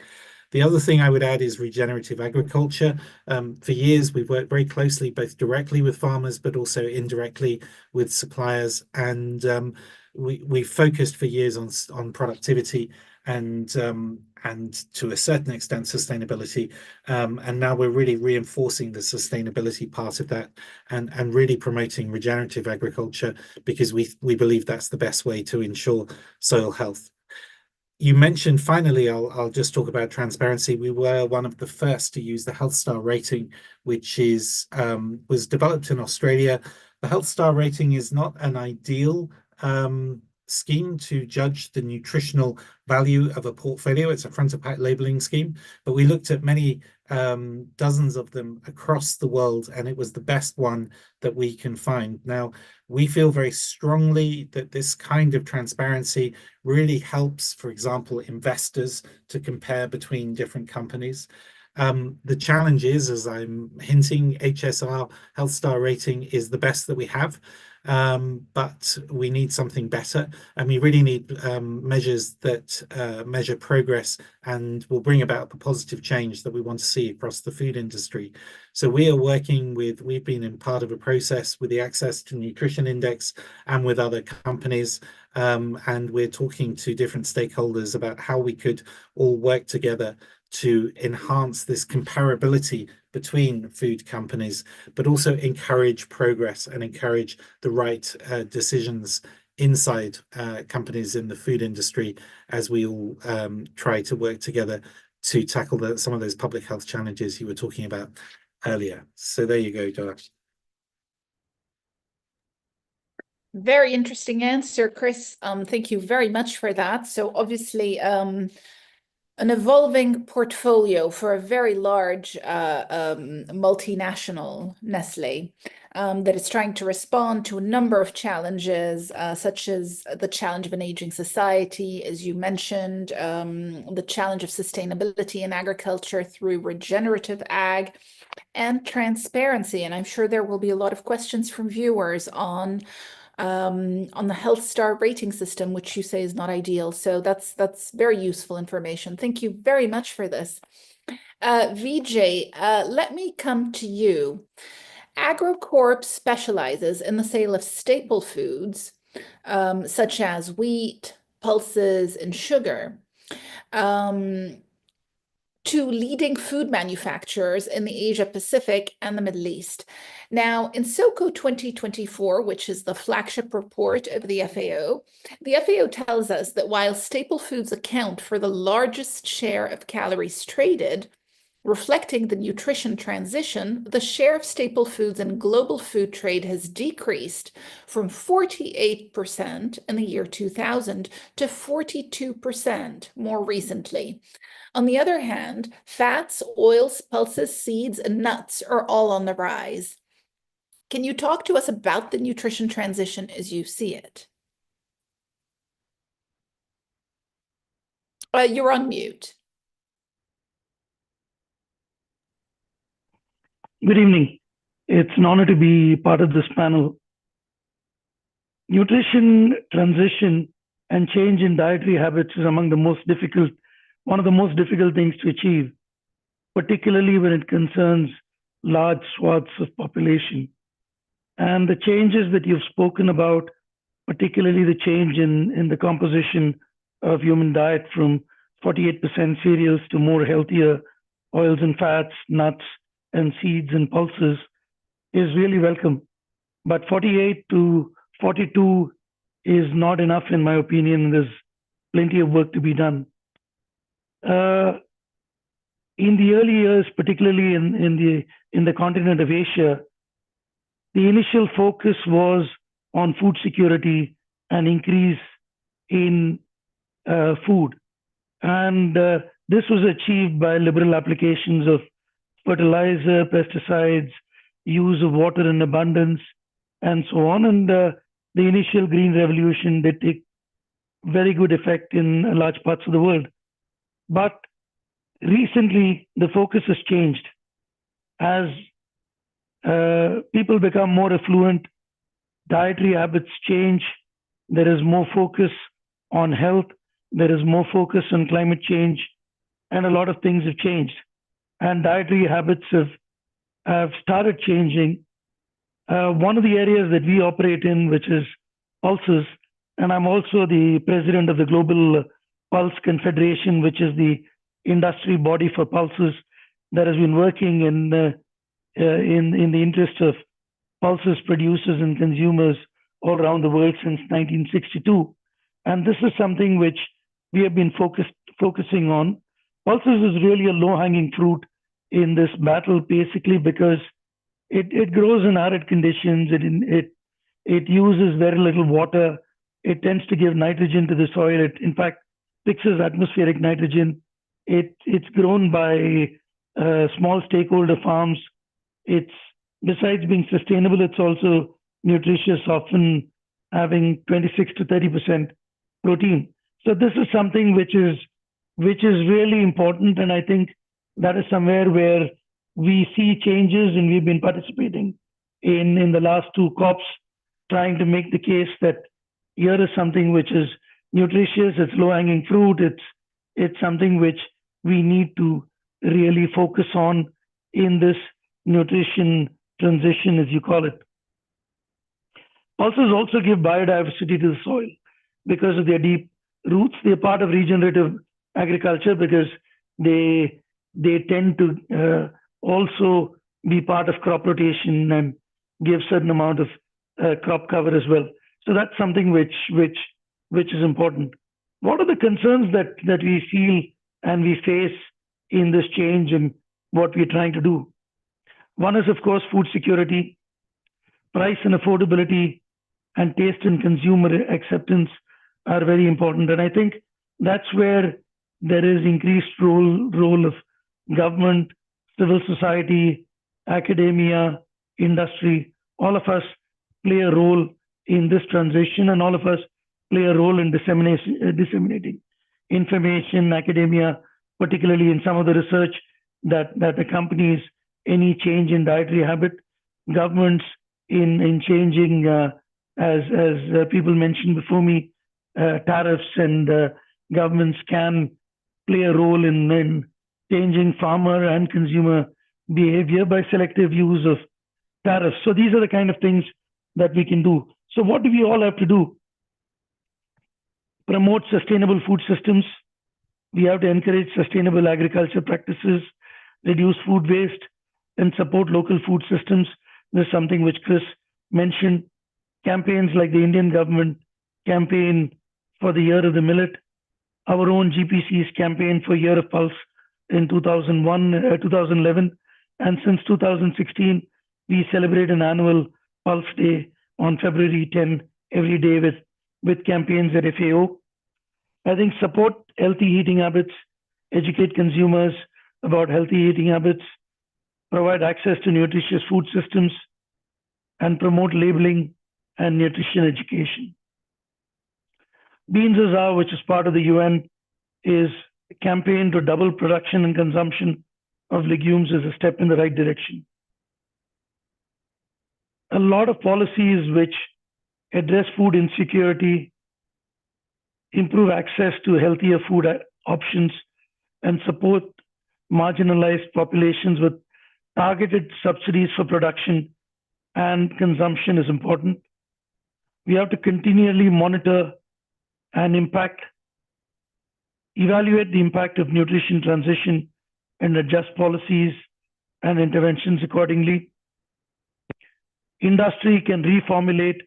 The other thing I would add is regenerative agriculture. For years, we've worked very closely, both directly with farmers, but also indirectly with suppliers. And we focused for years on productivity and to a certain extent sustainability, and now we're really reinforcing the sustainability part of that and really promoting regenerative agriculture, because we believe that's the best way to ensure soil health. You mentioned, finally, I'll just talk about transparency. We were one of the first to use the Health Star rating, which was developed in Australia. The Health Star rating is not an ideal scheme to judge the nutritional value of a portfolio. It's a front of pack labeling scheme, but we looked at many dozens of them across the world, and it was the best one that we can find. Now, we feel very strongly that this kind of transparency really helps, for example, investors to compare between different companies. The challenge is, as I'm hinting, HSR Health Star rating is the best that we have. But we need something better, and we really need measures that measure progress and will bring about the positive change that we want to see across the food industry. So we've been in part of a process with the Access to Nutrition Index and with other companies, and we're talking to different stakeholders about how we could all work together to enhance this comparability between food companies, but also encourage progress and encourage the right decisions inside companies in the food industry as we all try to work together to tackle some of those public health challenges you were talking about earlier. So there you go, Doa. Very interesting answer, Chris. Thank you very much for that. So obviously, an evolving portfolio for a very large multinational, Nestlé, that is trying to respond to a number of challenges, such as the challenge of an aging society, as you mentioned, the challenge of sustainability in agriculture through regenerative ag, and transparency. And I'm sure there will be a lot of questions from viewers on the Health Star rating system, which you say is not ideal. So that's very useful information. Thank you very much for this. Vijay, let me come to you. AgroCorp specializes in the sale of staple foods, such as wheat, pulses, and sugar, to leading food manufacturers in the Asia Pacific and the Middle East. Now, in SOCO 2024, which is the flagship report of the FAO tells us that while staple foods account for the largest share of calories traded, reflecting the nutrition transition, the share of staple foods in global food trade has decreased from 48% in the year 2000 to 42% more recently. On the other hand, fats, oils, pulses, seeds, and nuts are all on the rise. Can you talk to us about the nutrition transition as you see it? You're on mute. Good evening. It's an honor to be part of this panel. Nutrition transition and change in dietary habits is among the most difficult, one of the most difficult things to achieve, particularly when it concerns large swaths of population. And the changes that you've spoken about, particularly the change in the composition of human diet from 48% cereals to more healthier oils and fats, nuts, and seeds and pulses, is really welcome. But 48 to 42 is not enough, in my opinion. There's plenty of work to be done. In the early years, particularly in the continent of Asia, the initial focus was on food security and increase in food. And this was achieved by liberal applications of fertilizer, pesticides, use of water in abundance, and so on. And the initial green revolution did take very good effect in large parts of the world. But recently, the focus has changed. As people become more affluent, dietary habits change, there is more focus on health, there is more focus on climate change, and a lot of things have changed. And dietary habits have started changing. One of the areas that we operate in, which is pulses, and I'm also the president of the Global Pulse Confederation, which is the industry body for pulses that has been working in the interest of pulses producers and consumers all around the world since 1962. And this is something which we have been focusing on. Pulses is really a low-hanging fruit in this battle, basically because it grows in arid conditions. It uses very little water. It tends to give nitrogen to the soil. It, in fact, fixes atmospheric nitrogen. It's grown by small stakeholder farms. It's, besides being sustainable, it's also nutritious, often having 26 to 30% protein. So this is something which is really important, and I think that is somewhere where we see changes, and we've been participating in the last two COPs, trying to make the case that here is something which is nutritious, it's low-hanging fruit, it's something which we need to really focus on in this nutrition transition, as you call it. Pulses also give biodiversity to the soil because of their deep roots. They're part of regenerative agriculture because they tend to also be part of crop rotation and give certain amount of crop cover as well. So that's something which is important. What are the concerns that we feel and we face in this change and what we're trying to do? One is, of course, food security, price and affordability, and taste and consumer acceptance are very important. And I think that's where there is increased role of government, civil society, academia, industry. All of us play a role in this transition, and all of us play a role in disseminating information, academia, particularly in some of the research that accompanies any change in dietary habit. Governments in changing, as people mentioned before me, tariffs, and governments can play a role in changing farmer and consumer behavior by selective use of tariffs. So these are the kind of things that we can do. So what do we all have to do? Promote sustainable food systems. We have to encourage sustainable agriculture practices, reduce food waste, and support local food systems. This is something which Chris mentioned. Campaigns like the Indian government campaign for the Year of the Millet, our own GPC's campaign for Year of Pulse in 2011, and since 2016, we celebrate an annual Pulse Day on February 10 every day with campaigns at FAO. I think support healthy eating habits, educate consumers about healthy eating habits, provide access to nutritious food systems, and promote labeling and nutrition education. Beans as Our, which is part of the UN, is a campaign to double production and consumption of legumes, is a step in the right direction. A lot of policies which address food insecurity, improve access to healthier food options, and support marginalized populations with targeted subsidies for production and consumption is important. We have to continually monitor and evaluate the impact of nutrition transition and adjust policies and interventions accordingly. Industry can reformulate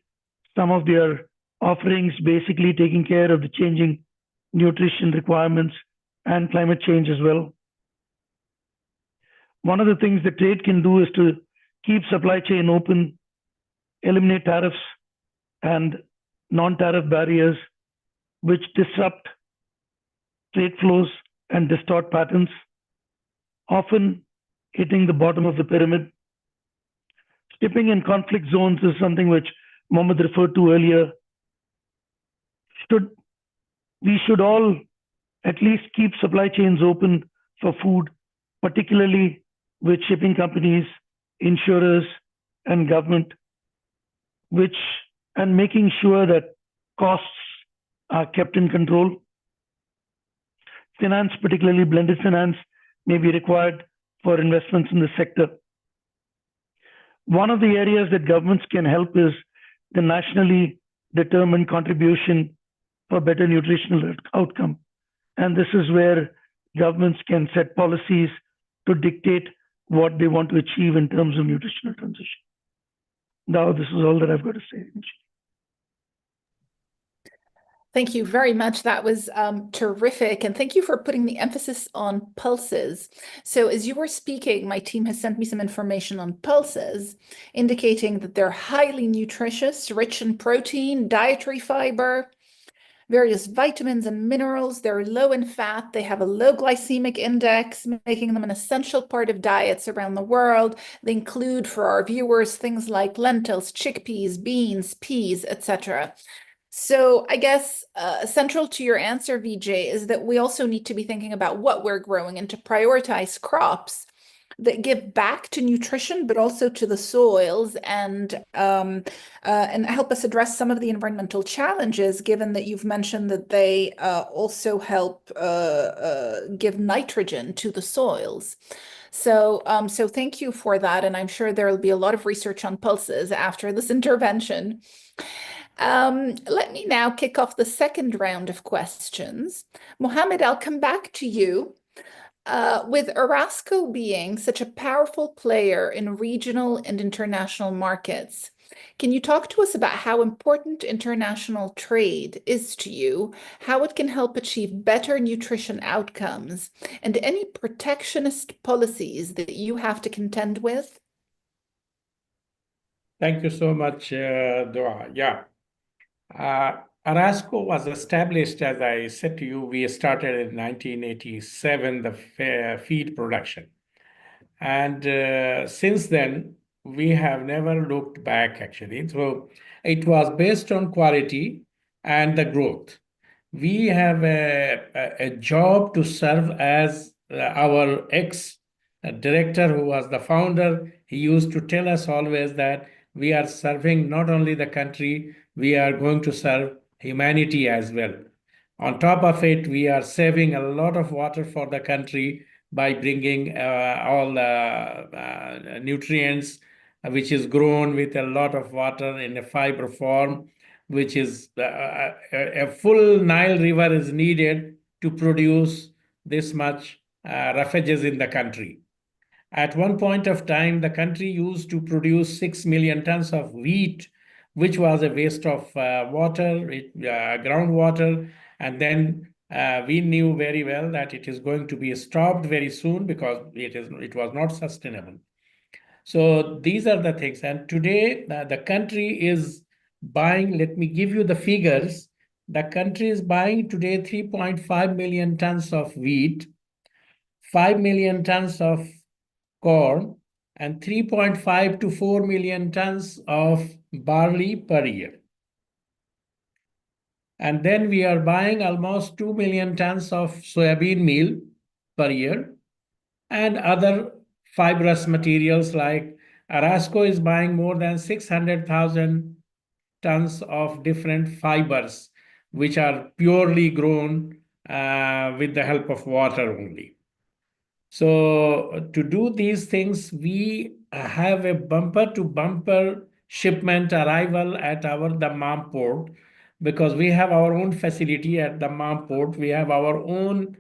some of their offerings, basically taking care of the changing nutrition requirements and climate change as well. One of the things that trade can do is to keep supply chain open, eliminate tariffs and non-tariff barriers which disrupt trade flows and distort patterns, often hitting the bottom of the pyramid. Shipping in conflict zones is something which Mohammed referred to earlier. We should all at least keep supply chains open for food, particularly with shipping companies, insurers, and government, and making sure that costs are kept in control. finance, particularly blended finance, may be required for investments in the sector. One of the areas that governments can help is the nationally determined contribution for better nutritional outcome. And this is where governments can set policies to dictate what they want to achieve in terms of nutritional transition. Now, this is all that I've got to say. Thank you very much. That was terrific. And thank you for putting the emphasis on pulses. So as you were speaking, my team has sent me some information on pulses, indicating that they're highly nutritious, rich in protein, dietary fiber, various vitamins and minerals. They're low in fat. They have a low glycemic index, making them an essential part of diets around the world. They include, for our viewers, things like lentils, chickpeas, beans, peas, etc. So I guess central to your answer, Vijay, is that we also need to be thinking about what we're growing and to prioritize crops that give back to nutrition, but also to the soils and help us address some of the environmental challenges, given that you've mentioned that they also help give nitrogen to the soils. So thank you for that. And I'm sure there will be a lot of research on pulses after this intervention. Let me now kick off the second round of questions. Mohammed, I'll come back to you. With Arasco being such a powerful player in regional and international markets, can you talk to us about how important international trade is to you, how it can help achieve better nutrition outcomes, and any protectionist policies that you have to contend with? Thank you so much, Dua. Yeah. Arasco was established, as I said to you, we started in 1987, the feed production. And since then, we have never looked back, actually. So it was based on quality and the growth. We have a job to serve as our ex-director, who was the founder. He used to tell us always that we are serving not only the country, we are going to serve humanity as well. On top of it, we are saving a lot of water for the country by bringing all the nutrients, which is grown with a lot of water in a fiber form, which is a full Nile River is needed to produce this much refuges in the country. At one point of time, the country used to produce 6 million tons of wheat, which was a waste of water, groundwater. And then we knew very well that it is going to be stopped very soon because it was not sustainable. So these are the things. And today, the country is buying, let me give you the figures. The country is buying today 3.5 million tons of wheat, 5 million tons of corn, and 3.5 to 4 million tons of barley per year. And then we are buying almost 2 million tons of soybean meal per year and other fibrous materials like Arasco is buying more than 600,000 tons of different fibers, which are purely grown with the help of water only. So to do these things, we have a bumper-to-bumper shipment arrival at our Dammam port, because we have our own facility at Dammam port. We have our own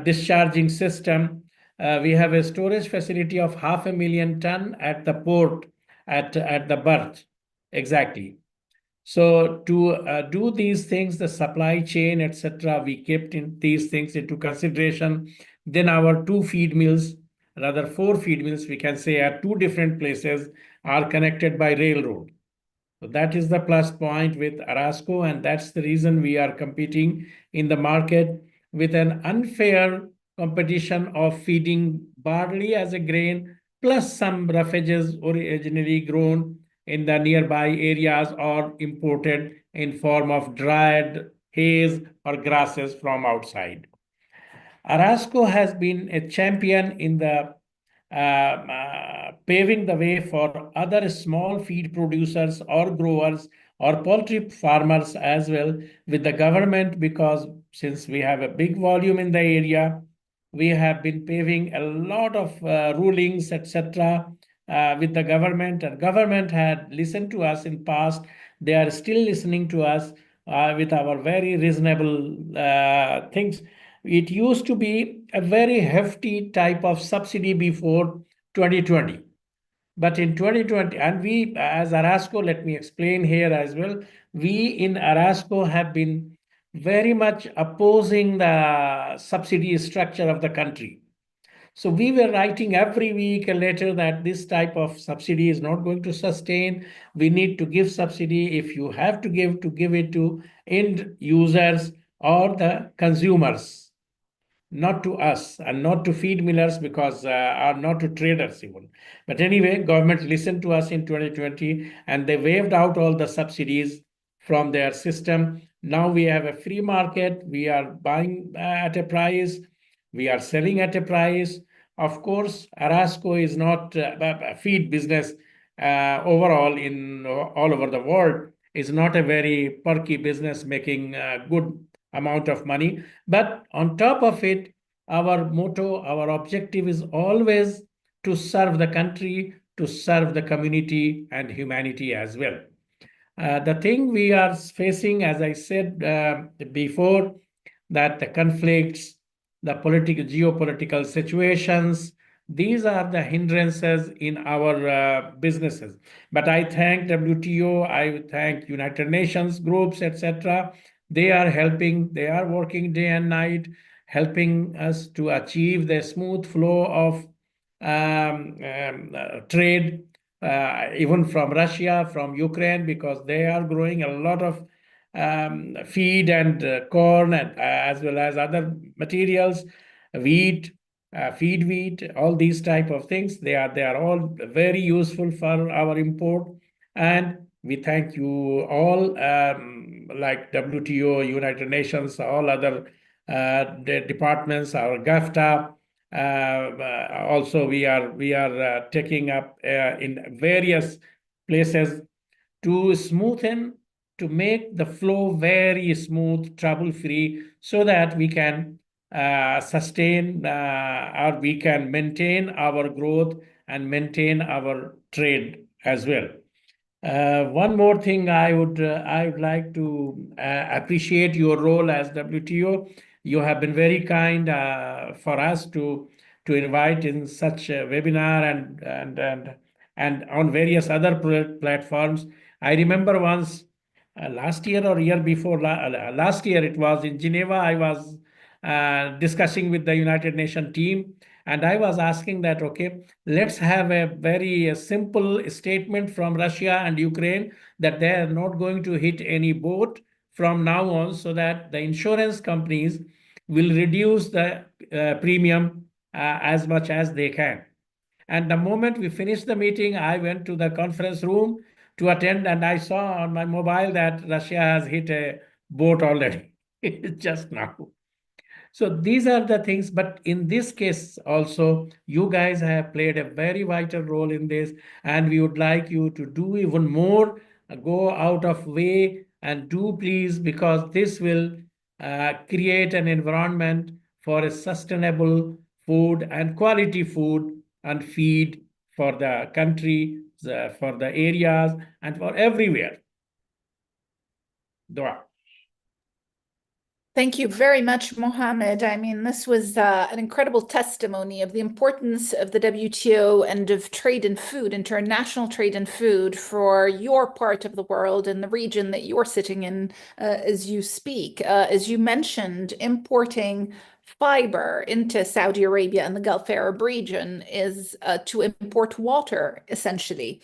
discharging system. We have a storage facility of 500,000 tons at the port at the berth, exactly. So to do these things, the supply chain, etc., we kept these things into consideration. Then our 2 feed mills, rather 4 feed mills, we can say at 2 different places are connected by railroad. So that is the plus point with Arasco, and that's the reason we are competing in the market with an unfair competition of feeding barley as a grain, plus some refuges originally grown in the nearby areas or imported in form of dried hays or grasses from outside. Arasco has been a champion in the paving the way for other small feed producers or growers or poultry farmers as well with the government, because since we have a big volume in the area, we have been paving a lot of rulings, etc., with the government, and government had listened to us in past. They are still listening to us with our very reasonable things. It used to be a very hefty type of subsidy before 2020. But in 2020, and we as Arasco, let me explain here as well, we in Arasco have been very much opposing the subsidy structure of the country. So we were writing every week a letter that this type of subsidy is not going to sustain. We need to give subsidy. If you have to give it to end users or the consumers, not to us and not to feed millers because or not to traders even. But anyway, government listened to us in 2020 and they waived out all the subsidies from their system. Now we have a free market. We are buying at a price. We are selling at a price. Of course, Arasco is not a feed business overall in all over the world. Is not a very perky business making good amount of money. But on top of it, our motto, our objective is always to serve the country, to serve the community and humanity as well. The thing we are facing, as I said before, that the conflicts, the geopolitical situations, these are the hindrances in our businesses. But I thank WTO, I thank United Nations groups, etc. They are helping, they are working day and night, helping us to achieve the smooth flow of trade, even from Russia, from Ukraine, because they are growing a lot of feed and corn, and as well as other materials, wheat, feed wheat, all these type of things. They are all very useful for our import. And we thank you all, like WTO, United Nations, all other departments, our GAFTA. Also, we are taking up in various places to smoothen, to make the flow very smooth, trouble-free, so that we can sustain or we can maintain our growth and maintain our trade as well. One more thing I would like to appreciate your role as WTO. You have been very kind for us to invite in such a webinar and on various other platforms. I remember once last year or year before last year, it was in Geneva. I was discussing with the United Nations team, and I was asking that, okay, let's have a very simple statement from Russia and Ukraine that they are not going to hit any boat from now on, so that the insurance companies will reduce the premium as much as they can. And the moment we finished the meeting, I went to the conference room to attend, and I saw on my mobile that Russia has hit a boat already just now. So these are the things, but in this case also, you guys have played a very vital role in this, and we would like you to do even more, go out of way and do please, because this will create an environment for a sustainable food and quality food and feed for the country, for the areas, and for everywhere. Dua. Thank you very much, Mohammed. I mean, this was an incredible testimony of the importance of the WTO and of trade in food, international trade in food, for your part of the world and the region that you're sitting in as you speak. As you mentioned, importing fiber into Saudi Arabia and the Gulf Arab region is to import water, essentially.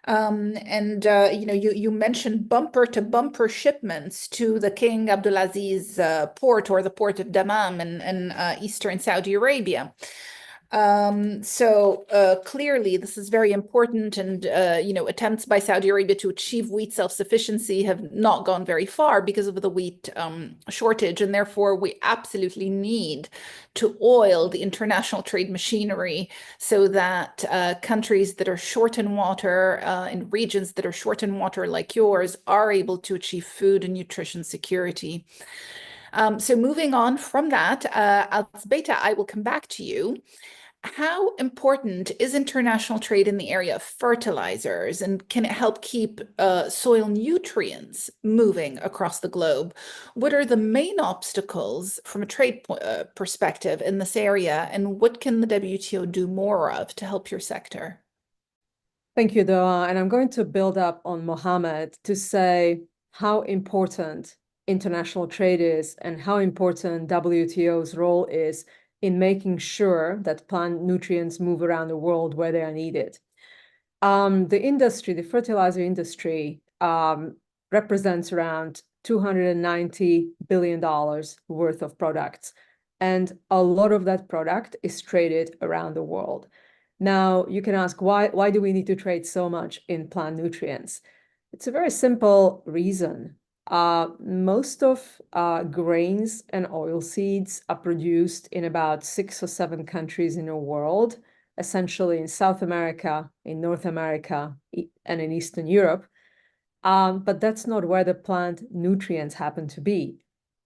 You mentioned bumper to bumper shipments to the King Abdulaziz port, or the port of Dammam in eastern Saudi Arabia. Clearly this is very important, and attempts by Saudi Arabia to achieve wheat self-sufficiency have not gone very far because of the wheat shortage, and therefore we absolutely need to oil the international trade machinery so that countries that are short in water, in regions that are short in water like yours, are able to achieve food and nutrition security. So moving on from that, Alzbeta, I will come back to you. How important is international trade in the area of fertilizers, and can it help keep soil nutrients moving across the globe? What are the main obstacles from a trade perspective in this area, and what can the WTO do more of to help your sector? Thank you, Doa. And I'm going to build up on Mohammed to say how important international trade is and how important WTO's role is in making sure that plant nutrients move around the world where they are needed. The industry, the fertilizer industry, represents around $290 billion worth of products. And a lot of that product is traded around the world. Now, you can ask, why do we need to trade so much in plant nutrients? It's a very simple reason. Most of grains and oilseeds are produced in about 6 or 7 countries in the world, essentially in South America, in North America, and in Eastern Europe. But that's not where the plant nutrients happen to be.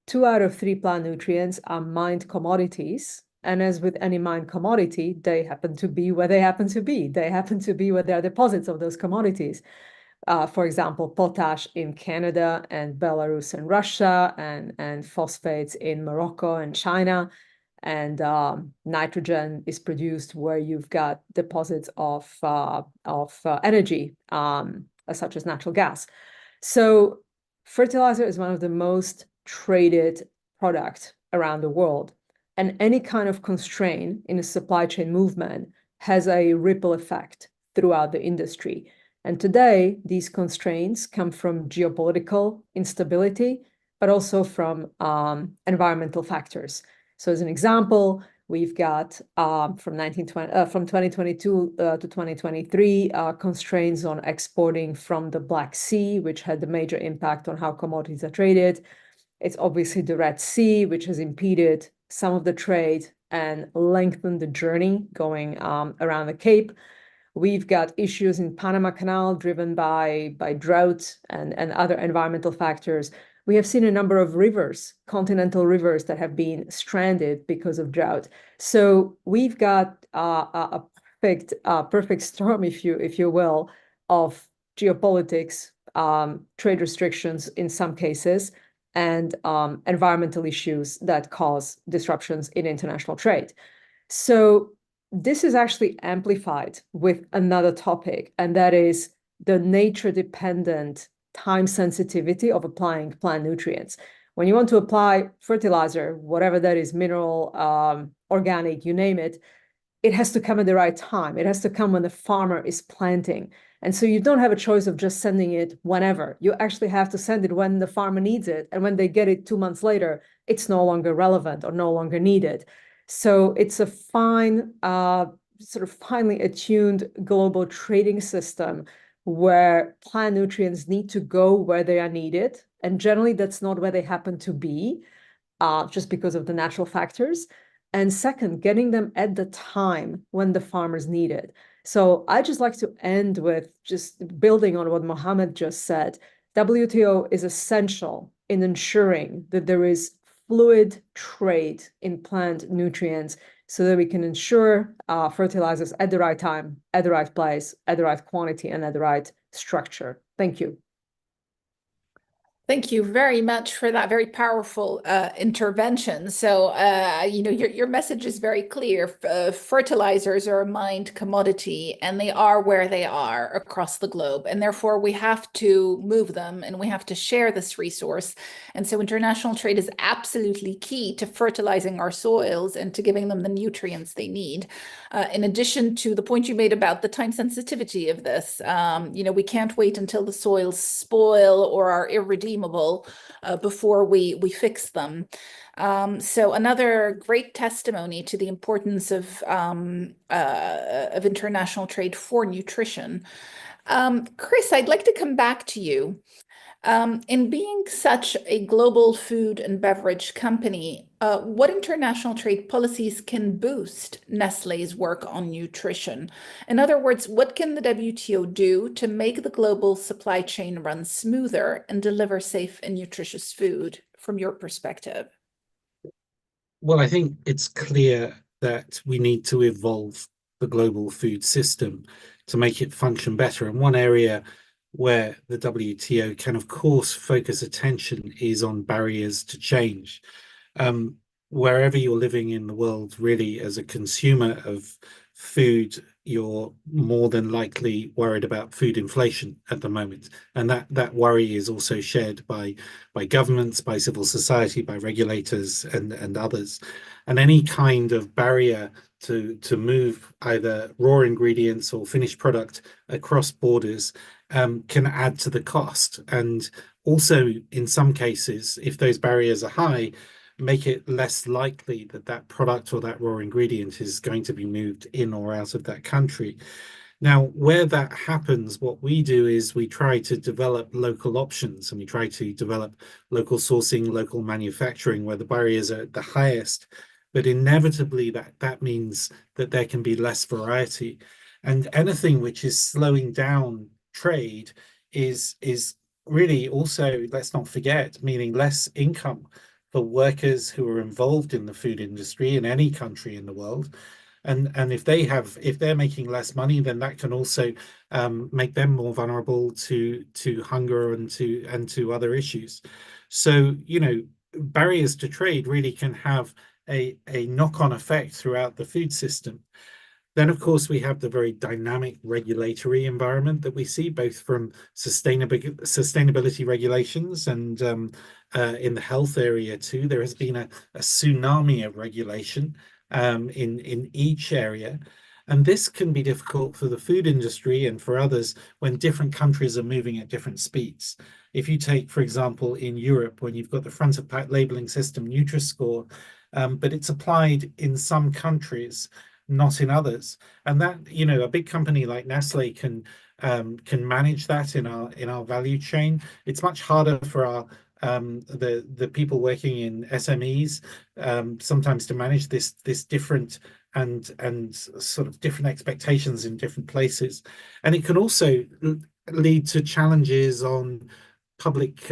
2 out of 3 plant nutrients are mined commodities. And as with any mined commodity, they happen to be where they happen to be. They happen to be where there are deposits of those commodities. For example, potash in Canada and Belarus and Russia, and phosphates in Morocco and China. And nitrogen is produced where you've got deposits of energy, such as natural gas. So fertilizer is one of the most traded products around the world. And any kind of constraint in a supply chain movement has a ripple effect throughout the industry. And today, these constraints come from geopolitical instability, but also from environmental factors. So as an example, we've got from 2022 to 2023 constraints on exporting from the Black Sea, which had a major impact on how commodities are traded. It's obviously the Red Sea, which has impeded some of the trade and lengthened the journey going around the Cape. We've got issues in Panama Canal driven by drought and other environmental factors. We have seen a number of rivers, continental rivers, that have been stranded because of drought. So we've got a perfect storm, if you will, of geopolitics, trade restrictions in some cases, and environmental issues that cause disruptions in international trade. So this is actually amplified with another topic, and that is the nature-dependent time sensitivity of applying plant nutrients. When you want to apply fertilizer, whatever that is, mineral, organic, you name it, it has to come at the right time. It has to come when the farmer is planting. And so you don't have a choice of just sending it whenever. You actually have to send it when the farmer needs it. And when they get it 2 months later, it's no longer relevant or no longer needed. So it's a fine, sort of finely attuned global trading system where plant nutrients need to go where they are needed. And generally, that's not where they happen to be, just because of the natural factors. And second, getting them at the time when the farmers need it. So I just like to end with just building on what Mohammed just said. WTO is essential in ensuring that there is fluid trade in plant nutrients so that we can ensure fertilizers at the right time, at the right place, at the right quantity, and at the right structure. Thank you. Thank you very much for that very powerful intervention. So, your message is very clear. Fertilizers are a mined commodity, and they are where they are across the globe. And therefore, we have to move them, and we have to share this resource. And so international trade is absolutely key to fertilizing our soils and to giving them the nutrients they need. In addition to the point you made about the time sensitivity of this, we can't wait until the soils spoil or are irredeemable before we fix them. So another great testimony to the importance of international trade for nutrition. Chris, I'd like to come back to you. In being such a global food and beverage company, what international trade policies can boost Nestlé's work on nutrition? In other words, what can the WTO do to make the global supply chain run smoother and deliver safe and nutritious food from your perspective? Well, I think it's clear that we need to evolve the global food system to make it function better. And one area where the WTO can, of course, focus attention is on barriers to change. Wherever you're living in the world, really, as a consumer of food, you're more than likely worried about food inflation at the moment. And that worry is also shared by governments, by civil society, by regulators and others. And any kind of barrier to move either raw ingredients or finished product across borders can add to the cost. And also, in some cases, if those barriers are high, make it less likely that that product or that raw ingredient is going to be moved in or out of that country. Now, where that happens, what we do is we try to develop local options, and we try to develop local sourcing, local manufacturing, where the barriers are at the highest. But inevitably, that means that there can be less variety. And anything which is slowing down trade is really also, let's not forget, meaning less income for workers who are involved in the food industry in any country in the world. And if they're making less money, then that can also make them more vulnerable to hunger and to other issues. So, barriers to trade really can have a knock-on effect throughout the food system. Then, of course, we have the very dynamic regulatory environment that we see, both from sustainability regulations and in the health area too. There has been a tsunami of regulation in each area. And this can be difficult for the food industry and for others when different countries are moving at different speeds. If you take, for example, in Europe, when you've got the front of pack labeling system, Nutri-Score, but it's applied in some countries, not in others. And that, a big company like Nestle can manage that in our value chain. It's much harder for our the people working in SMEs sometimes to manage this different and sort of different expectations in different places. And it can also lead to challenges on public,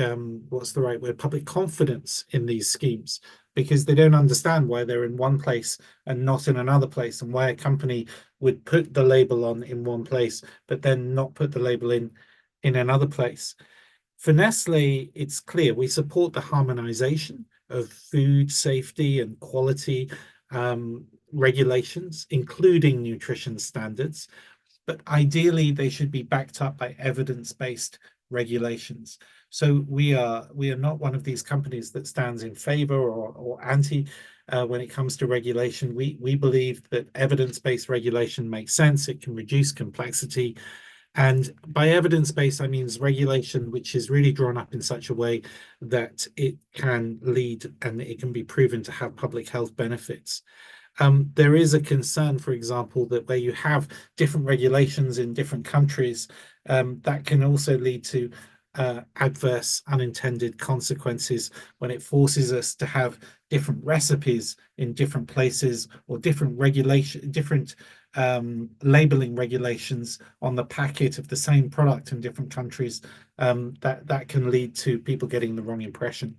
what's the right word, public confidence in these schemes, because they don't understand why they're in one place and not in another place, and why a company would put the label on in one place, but then not put the label in another place. For Nestle, it's clear we support the harmonization of food safety and quality regulations, including nutrition standards, but ideally they should be backed up by evidence-based regulations. So we are not one of these companies that stands in favor or anti when it comes to regulation. We believe that evidence-based regulation makes sense. It can reduce complexity. And by evidence-based, I mean regulation which is really drawn up in such a way that it can lead and it can be proven to have public health benefits. There is a concern, for example, that where you have different regulations in different countries, that can also lead to adverse unintended consequences when it forces us to have different recipes in different places, or different labeling regulations on the packet of the same product in different countries. That can lead to people getting the wrong impression.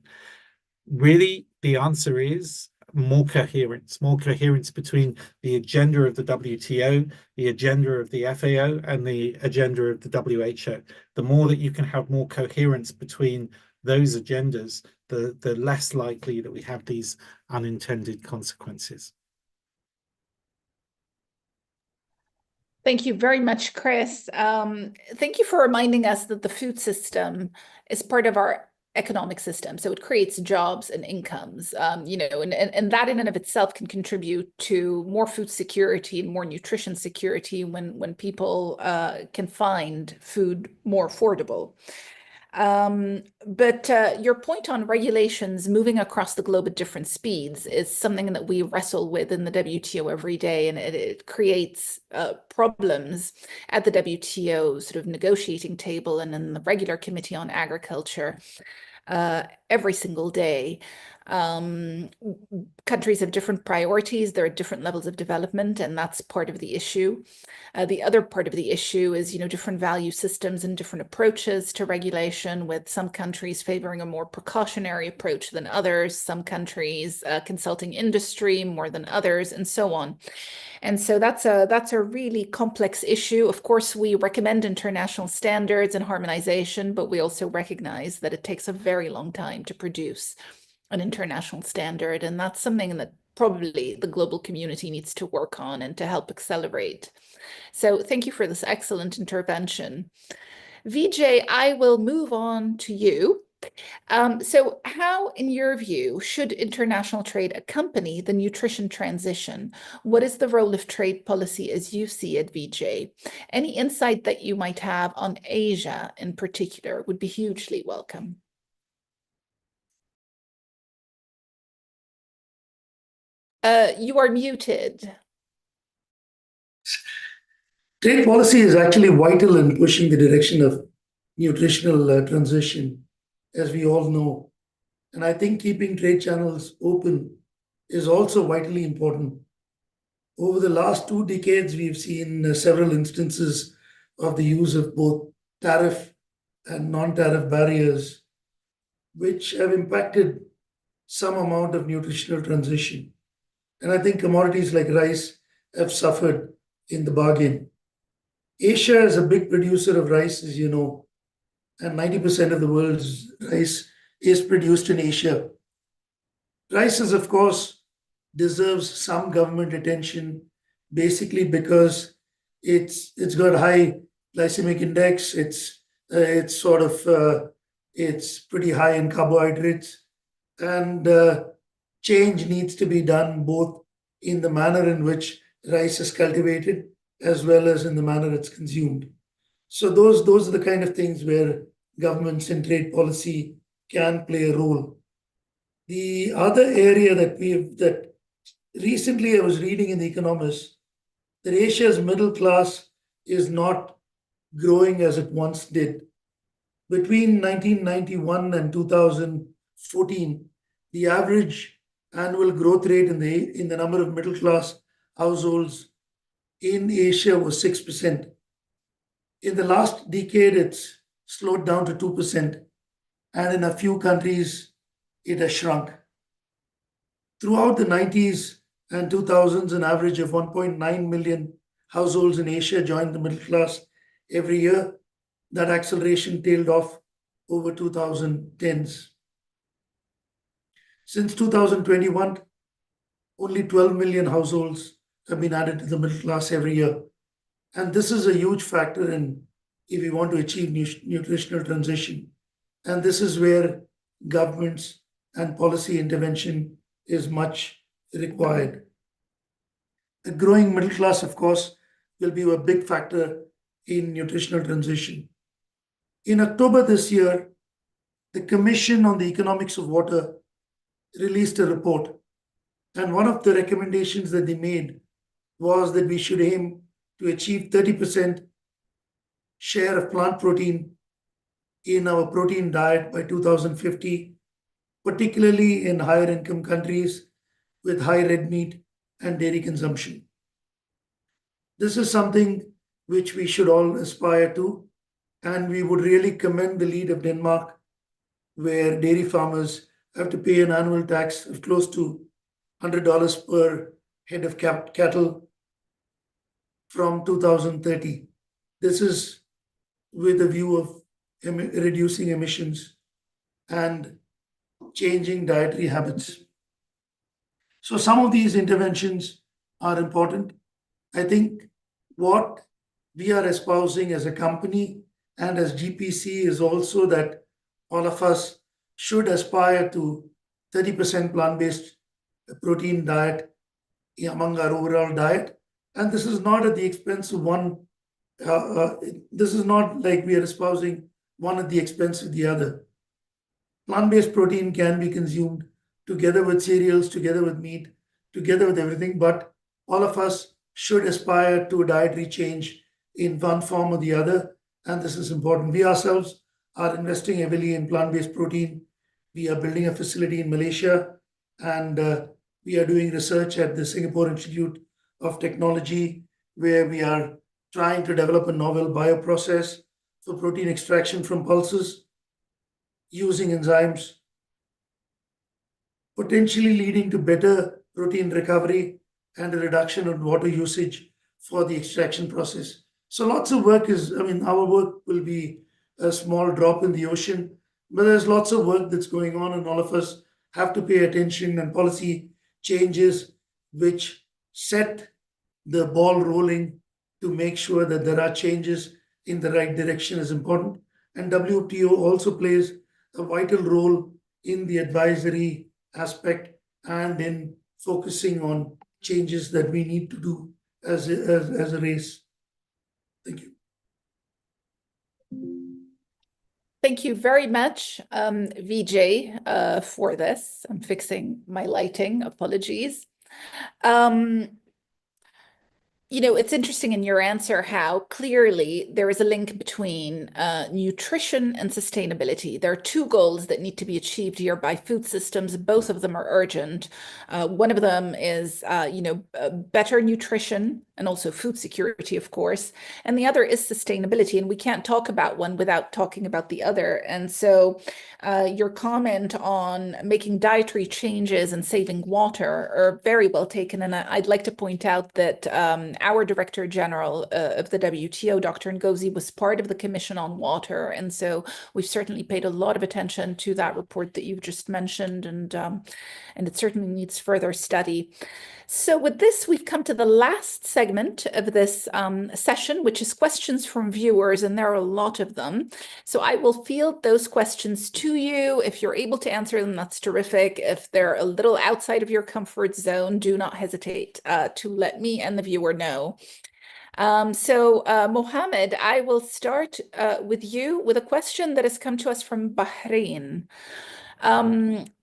Really, the answer is more coherence between the agenda of the WTO, the agenda of the FAO, and the agenda of the WHO. The more that you can have more coherence between those agendas, the less likely that we have these unintended consequences. Thank you very much, Chris. Thank you for reminding us that the food system is part of our economic system. So it creates jobs and incomes, and that in and of itself can contribute to more food security and more nutrition security when people can find food more affordable. But your point on regulations moving across the globe at different speeds is something that we wrestle with in the WTO every day, and it creates problems at the WTO sort of negotiating table and in the regular Committee on Agriculture every single day. Countries have different priorities. There are different levels of development, and that's part of the issue. The other part of the issue is, different value systems and different approaches to regulation, with some countries favoring a more precautionary approach than others, some countries consulting industry more than others, and so on. And so that's a really complex issue. Of course, we recommend international standards and harmonization, but we also recognize that it takes a very long time to produce an international standard. And that's something that probably the global community needs to work on and to help accelerate. So thank you for this excellent intervention. Vijay, I will move on to you. So how, in your view, should international trade accompany the nutrition transition? What is the role of trade policy as you see it, Vijay? Any insight that you might have on Asia in particular would be hugely welcome. You are muted. Trade policy is actually vital in pushing the direction of nutritional transition, as we all know. And I think keeping trade channels open is also vitally important. Over the last 2 decades, we've seen several instances of the use of both tariff and non-tariff barriers, which have impacted some amount of nutritional transition. And I think commodities like rice have suffered in the bargain. Asia is a big producer of rice, as you know, and 90% of the world's rice is produced in Asia. Rice, of course, deserves some government attention, basically because it's got high glycemic index. It's pretty high in carbohydrates, and change needs to be done both in the manner in which rice is cultivated as well as in the manner it's consumed. So those are the kind of things where governments and trade policy can play a role. The other area that recently I was reading in The Economist, that Asia's middle class is not growing as it once did. Between 1991 and 2014, the average annual growth rate in the number of middle class households in Asia was 6%. In the last decade, it's slowed down to 2%, and in a few countries, it has shrunk. Throughout the 90s and 2000s, an average of 1.9 million households in Asia joined the middle class every year. That acceleration tailed off over 2010s. Since 2021, only 12 million households have been added to the middle class every year. And this is a huge factor if we want to achieve nutritional transition. And this is where governments and policy intervention is much required. A growing middle class, of course, will be a big factor in nutritional transition. In October this year, the Commission on the Economics of Water released a report. And one of the recommendations that they made was that we should aim to achieve 30% share of plant protein in our protein diet by 2050, particularly in higher income countries with high red meat and dairy consumption. This is something which we should all aspire to, and we would really commend the lead of Denmark, where dairy farmers have to pay an annual tax of close to $100 per head of cattle from 2030. This is with a view of reducing emissions and changing dietary habits. So some of these interventions are important. I think what we are espousing as a company and as GPC is also that all of us should aspire to 30% plant-based protein diet among our overall diet. And this is not at the expense of one. This is not like we are espousing one at the expense of the other. Plant-based protein can be consumed together with cereals, together with meat, together with everything, but all of us should aspire to a dietary change in one form or the other, and this is important. We ourselves are investing heavily in plant-based protein. We are building a facility in Malaysia, and we are doing research at the Singapore Institute of Technology, where we are trying to develop a novel bioprocess for protein extraction from pulses using enzymes, potentially leading to better protein recovery and a reduction in water usage for the extraction process. So lots of work is, I mean, our work will be a small drop in the ocean, but there's lots of work that's going on, and all of us have to pay attention, and policy changes which set the ball rolling to make sure that there are changes in the right direction is important. And WTO also plays a vital role in the advisory aspect and in focusing on changes that we need to do as a race. Thank you. Thank you very much, Vijay, for this. I'm fixing my lighting, apologies. You know, it's interesting in your answer how clearly there is a link between nutrition and sustainability. There are two goals that need to be achieved here by food systems. Both of them are urgent. One of them is, better nutrition and also food security, of course. And the other is sustainability. And we can't talk about one without talking about the other. And so your comment on making dietary changes and saving water are very well taken. And I'd like to point out that our Director General of the WTO, Dr. Ngozi, was part of the Commission on Water. And so we've certainly paid a lot of attention to that report that you've just mentioned, and it certainly needs further study. So with this, we've come to the last segment of this session, which is questions from viewers, and there are a lot of them. So I will field those questions to you. If you're able to answer them, that's terrific. If they're a little outside of your comfort zone, do not hesitate to let me and the viewer know. Mohammed, I will start with you with a question that has come to us from Bahrain.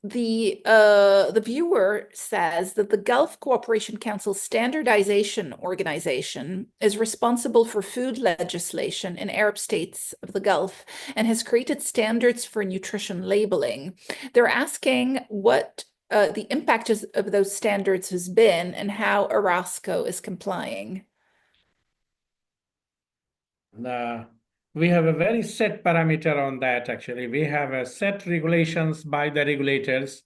The viewer says that the Gulf Cooperation Council Standardization Organization is responsible for food legislation in Arab states of the Gulf and has created standards for nutrition labeling. They're asking what the impact of those standards has been and how Orasco is complying. We have a very set parameter on that, actually. We have a set regulations by the regulators,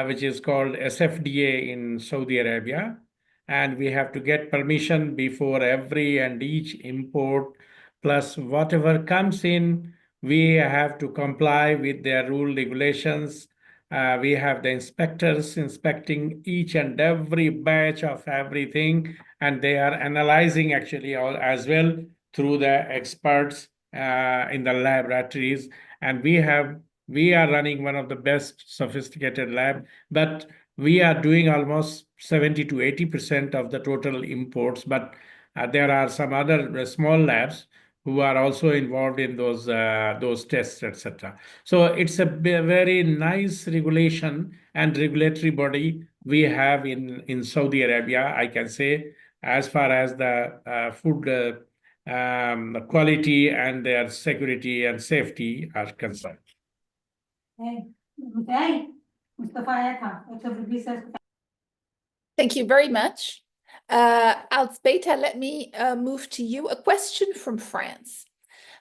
which is called SFDA in Saudi Arabia. And we have to get permission before every and each import, plus whatever comes in, we have to comply with their rule regulations. We have the inspectors inspecting each and every batch of everything, and they are analyzing actually as well through the experts in the laboratories. And we are running one of the best sophisticated lab, but we are doing almost 70 to 80% of the total imports. But there are some other small labs who are also involved in those tests, etc. So it's a very nice regulation and regulatory body we have in Saudi Arabia, I can say, as far as the food quality and their security and safety are concerned. Thank you very much. Alzbeta, let me move to you. A question from France.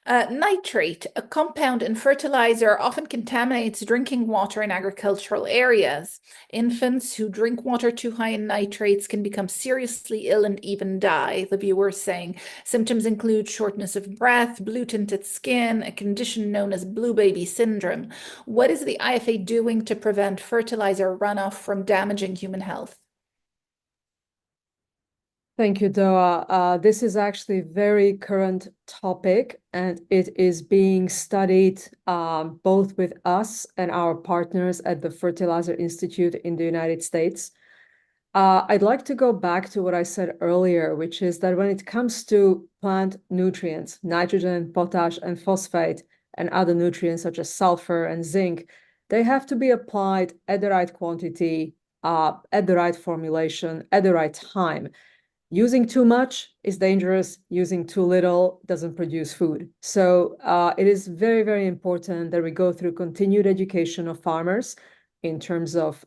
Nitrate, a compound in fertilizer, often contaminates drinking water in agricultural areas. Infants who drink water too high in nitrates can become seriously ill and even die, the viewer is saying. Symptoms include shortness of breath, blue-tinted skin, a condition known as blue baby syndrome. What is the IFA doing to prevent fertilizer runoff from damaging human health? Thank you, Doa. This is actually a very current topic, and it is being studied both with us and our partners at the Fertilizer Institute in the United States. I'd like to go back to what I said earlier, which is that when it comes to plant nutrients, nitrogen, potash, and phosphate, and other nutrients such as sulfur and zinc, they have to be applied at the right quantity, at the right formulation, at the right time. Using too much is dangerous. Using too little doesn't produce food. So it is very, very important that we go through continued education of farmers in terms of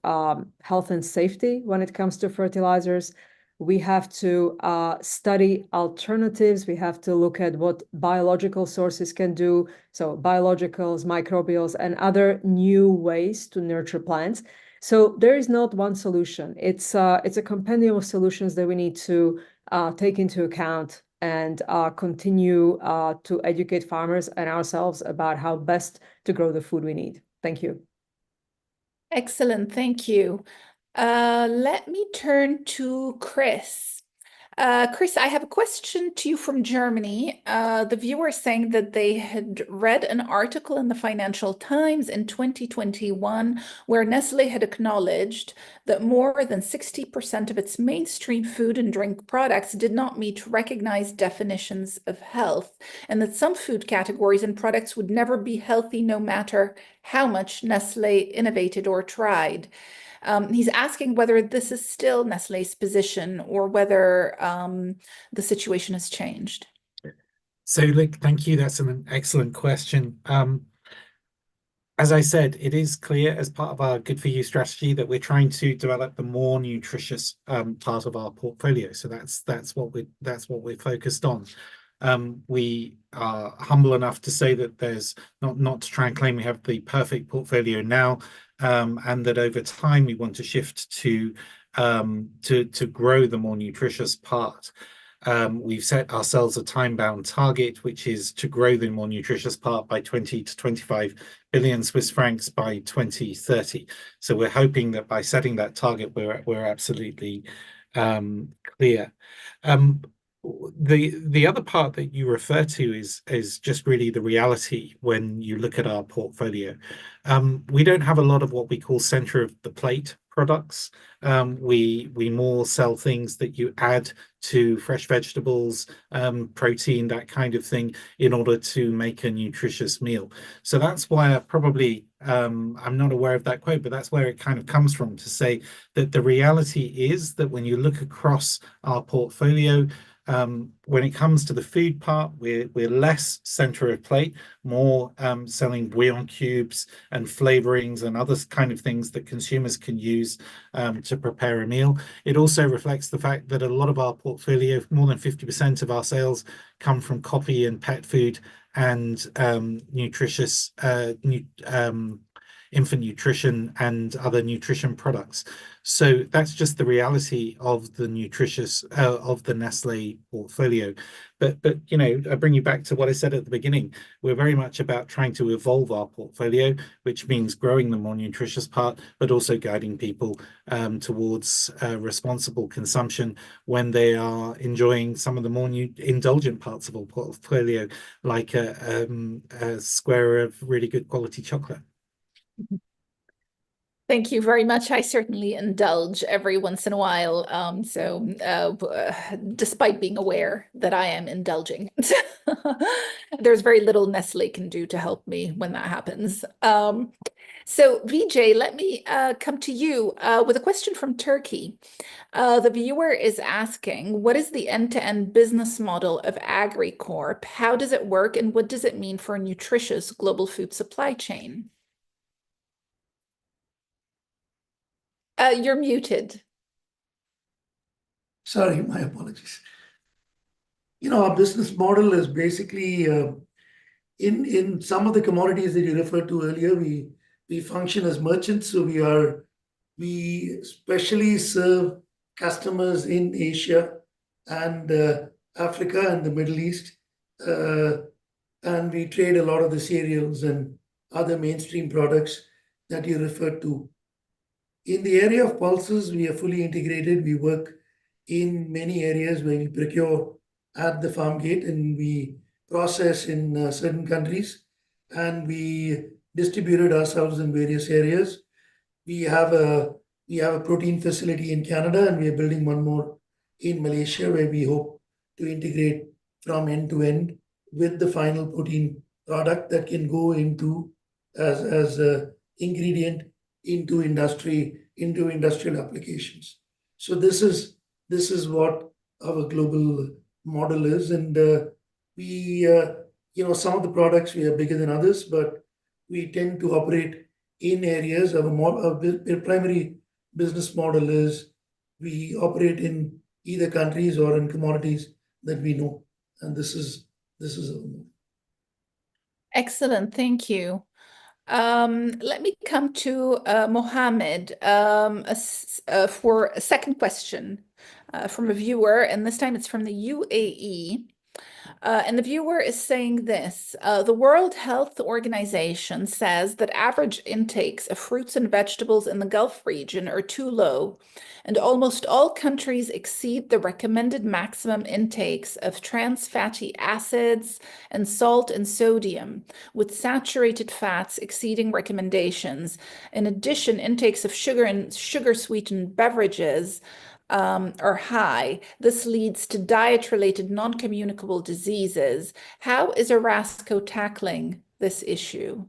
health and safety when it comes to fertilizers. We have to study alternatives. We have to look at what biological sources can do. So biologicals, microbials, and other new ways to nurture plants. So there is not one solution. It's a compendium of solutions that we need to take into account and continue to educate farmers and ourselves about how best to grow the food we need. Thank you. Excellent, thank you. Let me turn to Chris. Chris, I have a question to you from Germany. The viewer is saying that they had read an article in the Financial Times in 2021 where Nestlé had acknowledged that more than 60% of its mainstream food and drink products did not meet recognized definitions of health, and that some food categories and products would never be healthy no matter how much Nestlé innovated or tried. He's asking whether this is still Nestlé's position or whether the situation has changed. So, look, thank you. That's an excellent question. As I said, it is clear as part of our Good For You strategy that we're trying to develop the more nutritious part of our portfolio. So that's what we're focused on. We are humble enough to say that there's not to try and claim we have the perfect portfolio now, and that over time we want to shift to grow the more nutritious part. We've set ourselves a time-bound target, which is to grow the more nutritious part by 20 to 25 billion Swiss francs by 2030. So we're hoping that by setting that target, we're absolutely clear. The other part that you refer to is just really the reality when you look at our portfolio. We don't have a lot of what we call center of the plate products. We more sell things that you add to fresh vegetables, protein, that kind of thing, in order to make a nutritious meal. So that's why I probably I'm not aware of that quote, but that's where it kind of comes from, to say that the reality is that when you look across our portfolio, when it comes to the food part, we're less center of plate, more selling bouillon cubes and flavorings and other kind of things that consumers can use to prepare a meal. It also reflects the fact that a lot of our portfolio, more than 50% of our sales, come from coffee and pet food and nutritious infant nutrition and other nutrition products. So that's just the reality of the nutritious of the Nestlé portfolio. But you know, I bring you back to what I said at the beginning. We're very much about trying to evolve our portfolio, which means growing the more nutritious part, but also guiding people towards responsible consumption when they are enjoying some of the more indulgent parts of our portfolio, like a square of really good quality chocolate. Thank you very much. I certainly indulge every once in a while. Despite being aware that I am indulging, there's very little Nestlé can do to help me when that happens. So Vijay, let me come to you with a question from Turkey. The viewer is asking, what is the end-to-end business model of AGRI-Corp? How does it work, and what does it mean for a nutritious global food supply chain? You're muted. Sorry, my apologies. You know, our business model is basically in some of the commodities that you referred to earlier, we function as merchants. So we especially serve customers in Asia and Africa and the Middle East. And we trade a lot of the cereals and other mainstream products that you referred to. In the area of pulses, we are fully integrated. We work in many areas where we procure at the farm gate and we process in certain countries, and we distributed ourselves in various areas. We have a protein facility in Canada, and we are building one more in Malaysia, where we hope to integrate from end to end with the final protein product that can go into as a ingredient into industrial applications. So this is what our global model is. And we, some of the products we are bigger than others, but we tend to operate in areas. Our primary business model is we operate in either countries or in commodities that we know. And this is our model. Excellent, thank you. Let me come to Mohammed for a second question from a viewer, and this time it's from the UAE. And the viewer is saying this, the World Health Organization says that average intakes of fruits and vegetables in the Gulf region are too low, and almost all countries exceed the recommended maximum intakes of trans fatty acids and salt and sodium, with saturated fats exceeding recommendations. In addition, intakes of sugar and sugar-sweetened beverages are high. This leads to diet-related non-communicable diseases. How is Arasco tackling this issue?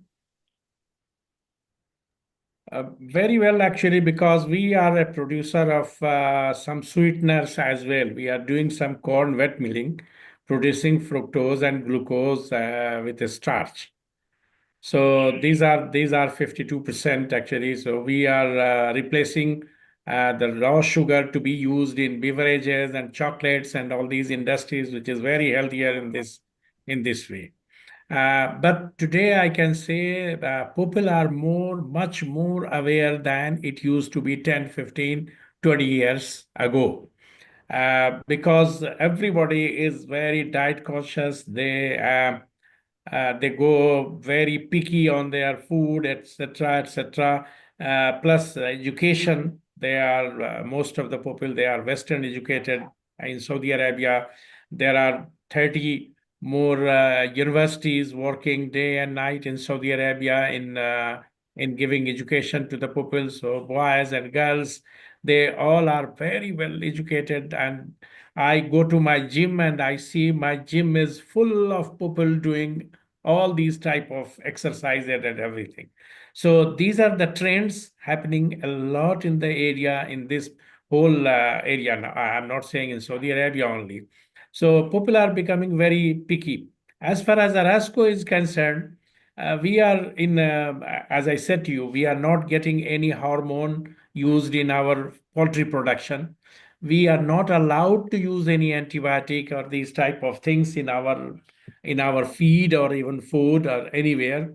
Very well, actually, because we are a producer of some sweeteners as well. We are doing some corn wet milling, producing fructose and glucose with a starch. So these are 52% actually. So we are replacing the raw sugar to be used in beverages and chocolates and all these industries, which is very healthier in this way. But today I can say people are much more aware than it used to be 10, 15, 20 years ago. Because everybody is very diet conscious. They go very picky on their food, etc., etc. Plus education, they are most of the people, they are Western educated. In Saudi Arabia, there are 30 more universities working day and night in Saudi Arabia in giving education to the people. So boys and girls, they all are very well educated. And I go to my gym and I see my gym is full of people doing all these type of exercises and everything. So these are the trends happening a lot in the area, in this whole area. Now, I'm not saying in Saudi Arabia only. So people are becoming very picky. As far as Arasco is concerned, we are in, as I said to you, we are not getting any hormone used in our poultry production. We are not allowed to use any antibiotic or these type of things in our feed or even food or anywhere,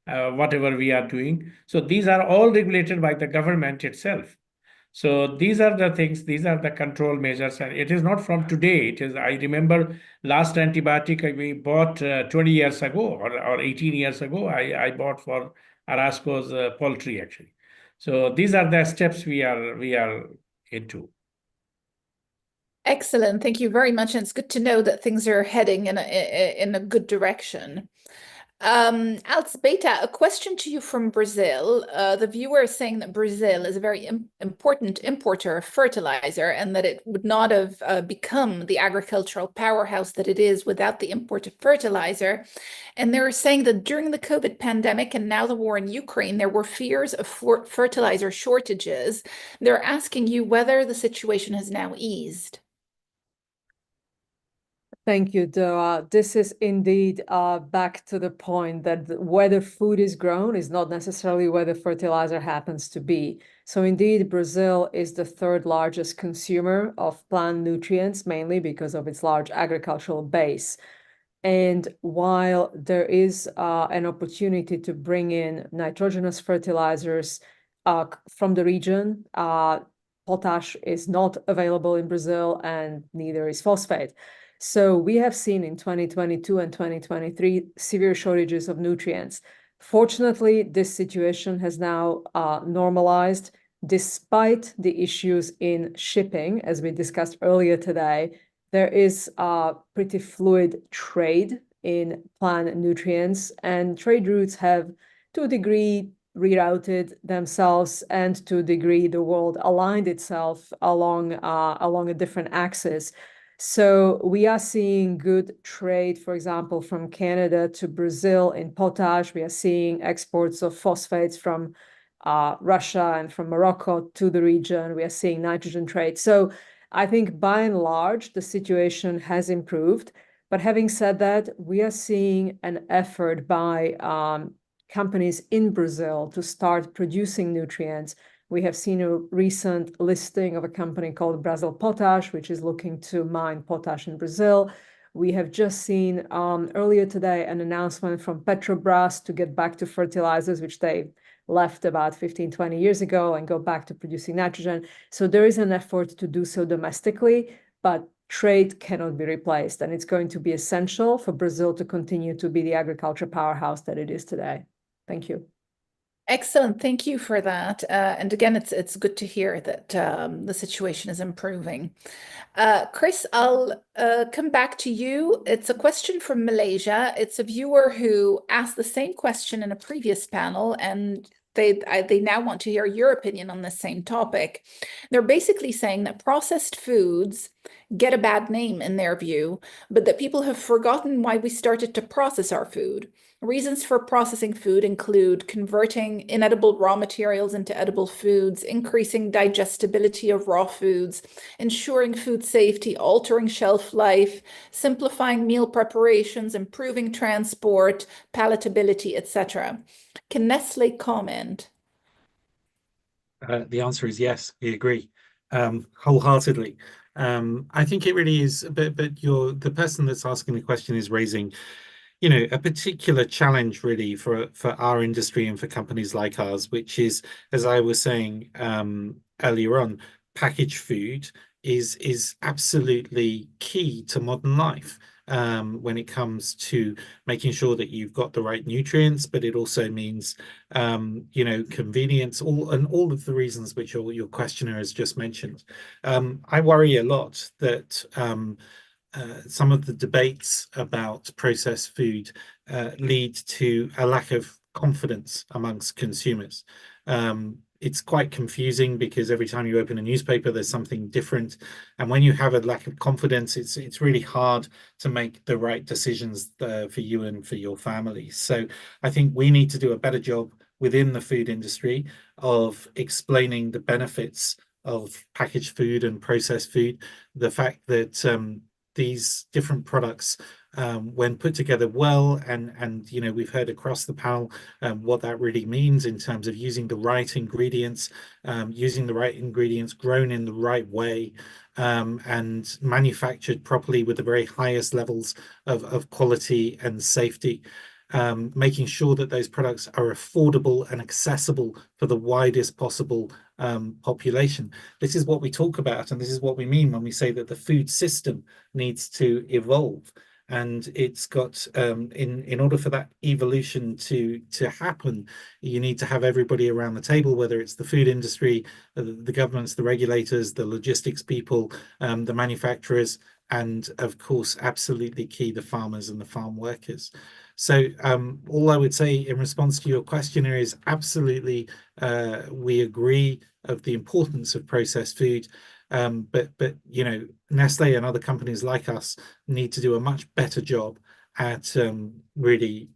whatever we are doing. So these are all regulated by the government itself. So these are the things, these are the control measures, and it is not from today. It is, I remember last antibiotic we bought 20 years ago or 18 years ago, I bought for Arasco's poultry actually. So these are the steps we are into. Excellent. Thank you very much. And it's good to know that things are heading in a good direction. Alzbeta, a question to you from Brazil. The viewer is saying that Brazil is a very important importer of fertilizer and that it would not have become the agricultural powerhouse that it is without the import of fertilizer. And they're saying that during the COVID pandemic and now the war in Ukraine, there were fears of fertilizer shortages. They're asking you whether the situation has now eased. Thank you, Doa. This is indeed back to the point that whether food is grown is not necessarily where the fertilizer happens to be. So indeed, Brazil is the third largest consumer of plant nutrients, mainly because of its large agricultural base. And while there is an opportunity to bring in nitrogenous fertilizers from the region, potash is not available in Brazil and neither is phosphate. So we have seen in 2022 and 2023 severe shortages of nutrients. Fortunately, this situation has now normalized despite the issues in shipping, as we discussed earlier today. There is a pretty fluid trade in plant nutrients, and trade routes have, to a degree, rerouted themselves, and to a degree, the world aligned itself along a different axis. So we are seeing good trade, for example, from Canada to Brazil in potash. We are seeing exports of phosphates from Russia and from Morocco to the region. We are seeing nitrogen trade. So I think by and large, the situation has improved. But having said that, we are seeing an effort by companies in Brazil to start producing nutrients. We have seen a recent listing of a company called Brazil Potash, which is looking to mine potash in Brazil. We have just seen earlier today an announcement from Petrobras to get back to fertilizers, which they left about 15, 20 years ago, and go back to producing nitrogen. So there is an effort to do so domestically, but trade cannot be replaced. And it's going to be essential for Brazil to continue to be the agriculture powerhouse that it is today. Thank you. Excellent. Thank you for that. And again, it's good to hear that the situation is improving. Chris, I'll come back to you. It's a question from Malaysia. It's a viewer who asked the same question in a previous panel, and they now want to hear your opinion on the same topic. They're basically saying that processed foods get a bad name in their view, but that people have forgotten why we started to process our food. Reasons for processing food include converting inedible raw materials into edible foods, increasing digestibility of raw foods, ensuring food safety, altering shelf life, simplifying meal preparations, improving transport, palatability, etc. Can Nestle comment? The answer is yes, we agree wholeheartedly. I think it really is, but the person that's asking the question is raising, a particular challenge really for our industry and for companies like ours, which is, as I was saying earlier on, packaged food is absolutely key to modern life. When it comes to making sure that you've got the right nutrients, but it also means, convenience, all of the reasons which your questioner has just mentioned. I worry a lot that some of the debates about processed food lead to a lack of confidence amongst consumers. It's quite confusing because every time you open a newspaper, there's something different. And when you have a lack of confidence, it's really hard to make the right decisions for you and for your family. So I think we need to do a better job within the food industry of explaining the benefits of packaged food and processed food, the fact that these different products, when put together well, and we've heard across the panel what that really means in terms of using the right ingredients, grown in the right way, and manufactured properly with the very highest levels of quality and safety. Making sure that those products are affordable and accessible for the widest possible population. This is what we talk about, and this is what we mean when we say that the food system needs to evolve. And it's got, in order for that evolution to happen, you need to have everybody around the table, whether it's the food industry, the governments, the regulators, the logistics people, the manufacturers, and of course, absolutely key, the farmers and the farm workers. So all I would say in response to your questionnaire is absolutely we agree of the importance of processed food, but Nestle and other companies like us need to do a much better job at really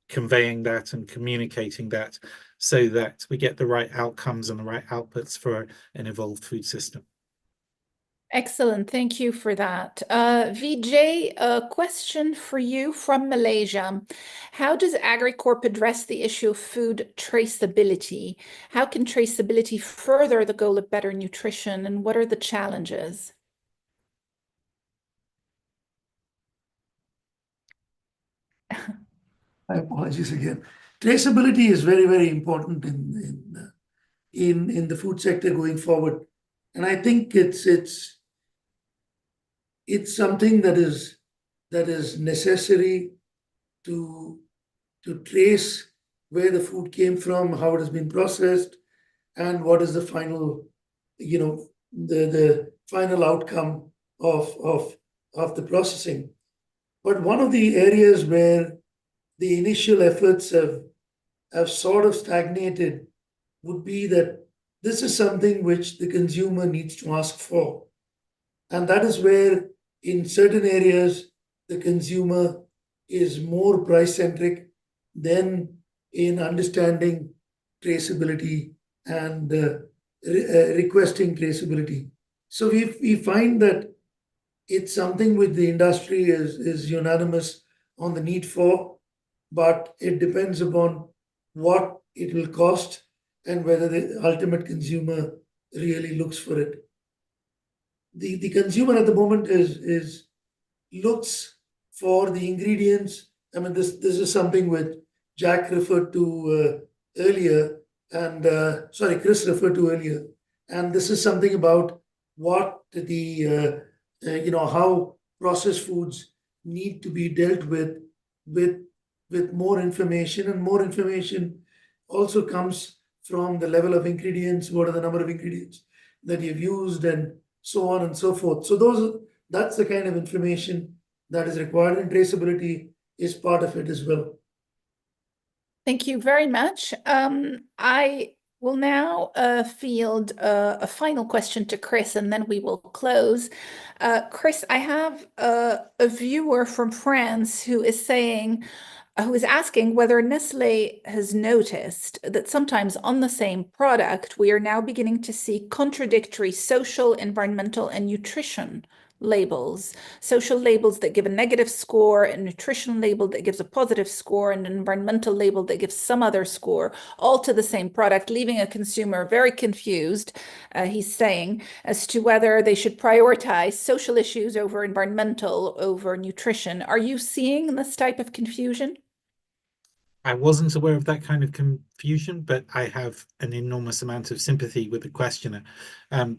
conveying that and communicating that so that we get the right outcomes and the right outputs for an evolved food system. Excellent. Thank you for that. Vijay, a question for you from Malaysia. How does AgriCorp address the issue of food traceability? How can traceability further the goal of better nutrition, and what are the challenges? My apologies again. Traceability is very, very important in the food sector going forward. And I think it's something that is necessary to trace where the food came from, how it has been processed, and what is the final, the final outcome of the processing. But one of the areas where the initial efforts have sort of stagnated would be that this is something which the consumer needs to ask for. And that is where in certain areas, the consumer is more price-centric than in understanding traceability and requesting traceability. So we find that it's something which the industry is unanimous on the need for, but it depends upon what it will cost and whether the ultimate consumer really looks for it. The consumer at the moment is looks for the ingredients. I mean, this is something which Jack referred to earlier, and sorry, Chris referred to earlier, and this is something about what the how processed foods need to be dealt with more information, and more information also comes from the level of ingredients, what are the number of ingredients that you've used, and so on and so forth. So that's the kind of information that is required, and traceability is part of it as well. Thank you very much. I will now field a final question to Chris, and then we will close. Chris, I have a viewer from France who is saying, who is asking whether Nestlé has noticed that sometimes on the same product, we are now beginning to see contradictory social, environmental, and nutrition labels. Social labels that give a negative score, a nutrition label that gives a positive score, and an environmental label that gives some other score, all to the same product, leaving a consumer very confused, he's saying, as to whether they should prioritize social issues over environmental, over nutrition. Are you seeing this type of confusion? I wasn't aware of that kind of confusion, but I have an enormous amount of sympathy with the questioner,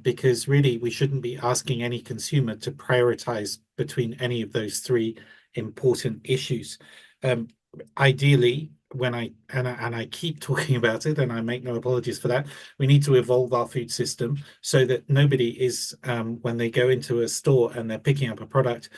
because really we shouldn't be asking any consumer to prioritize between any of those three important issues. Ideally, when I keep talking about it, and I make no apologies for that, we need to evolve our food system so that nobody is, when they go into a store and they're picking up a product,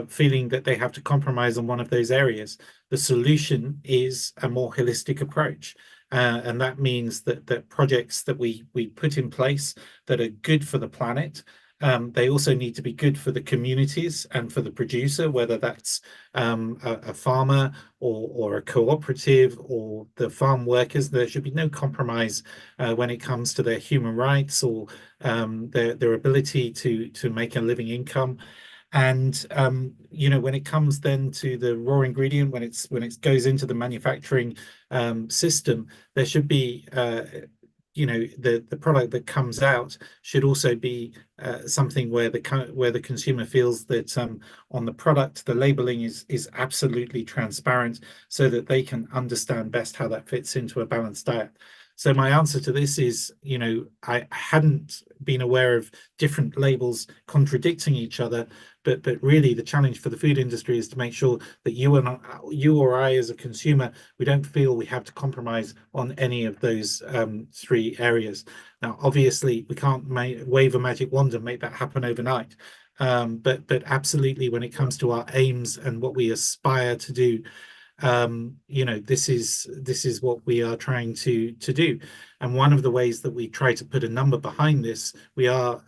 feeling that they have to compromise on one of those areas. The solution is a more holistic approach. And that means that projects that we put in place that are good for the planet, they also need to be good for the communities and for the producer, whether that's a farmer or a cooperative or the farm workers. There should be no compromise when it comes to their human rights or their ability to make a living income. And when it comes then to the raw ingredient, when it goes into the manufacturing system, there should be the product that comes out should also be something where the consumer feels that on the product the labeling is absolutely transparent, so that they can understand best how that fits into a balanced diet. So my answer to this is, I hadn't been aware of different labels contradicting each other, but really the challenge for the food industry is to make sure that you or I as a consumer, we don't feel we have to compromise on any of those three areas. Now, obviously, we can't wave a magic wand and make that happen overnight. But absolutely, when it comes to our aims and what we aspire to do, this is what we are trying to do. And one of the ways that we try to put a number behind this, we are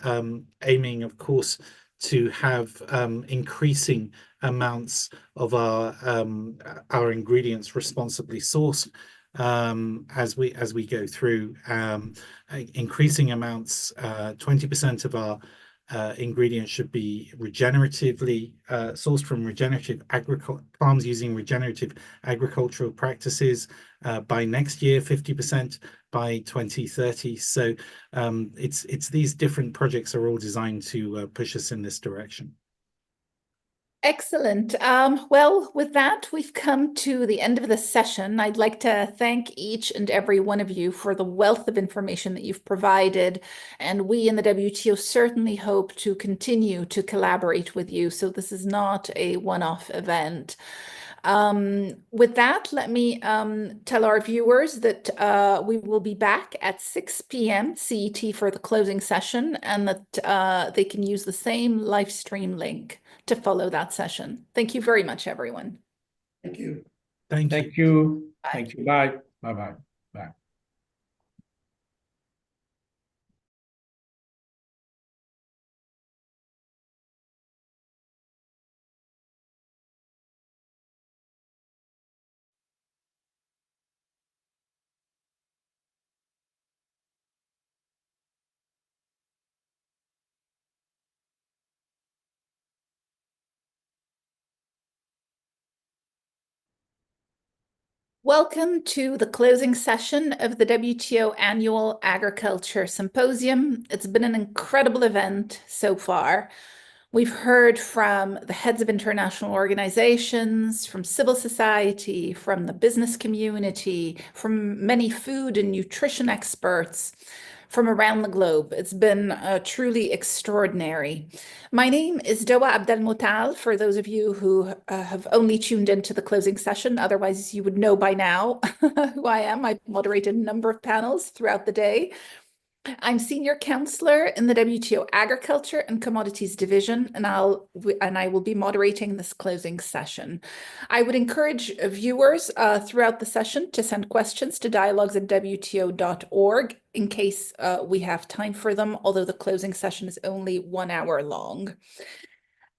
aiming, of course, to have increasing amounts of our ingredients responsibly sourced as we go through, increasing amounts. 20% of our ingredients should be regeneratively sourced from regenerative farms using regenerative agricultural practices by next year, 50% by 2030. So it's these different projects are all designed to push us in this direction. Excellent. Well, with that, we've come to the end of the session. I'd like to thank each and every one of you for the wealth of information that you've provided. And we in the WTO certainly hope to continue to collaborate with you. So this is not a one-off event. With that, let me tell our viewers that we will be back at 6 p.m. CET for the closing session, and that they can use the same live stream link to follow that session. Thank you very much, everyone. Thank you. Thank you. Thank you. Thank you. Bye. Bye-bye. Bye. Welcome to the closing session of the WTO Annual Agriculture Symposium. It's been an incredible event so far. We've heard from the heads of international organizations, from civil society, from the business community, from many food and nutrition experts from around the globe. It's been truly extraordinary. My name is Doa Abdelmutal, for those of you who have only tuned into the closing session. Otherwise, you would know by now who I am. I've moderated a number of panels throughout the day. I'm Senior Counselor in the WTO Agriculture and Commodities Division, and I will be moderating this closing session. I would encourage viewers throughout the session to send questions to dialogues@wto.org in case we have time for them, although the closing session is only 1 hour long.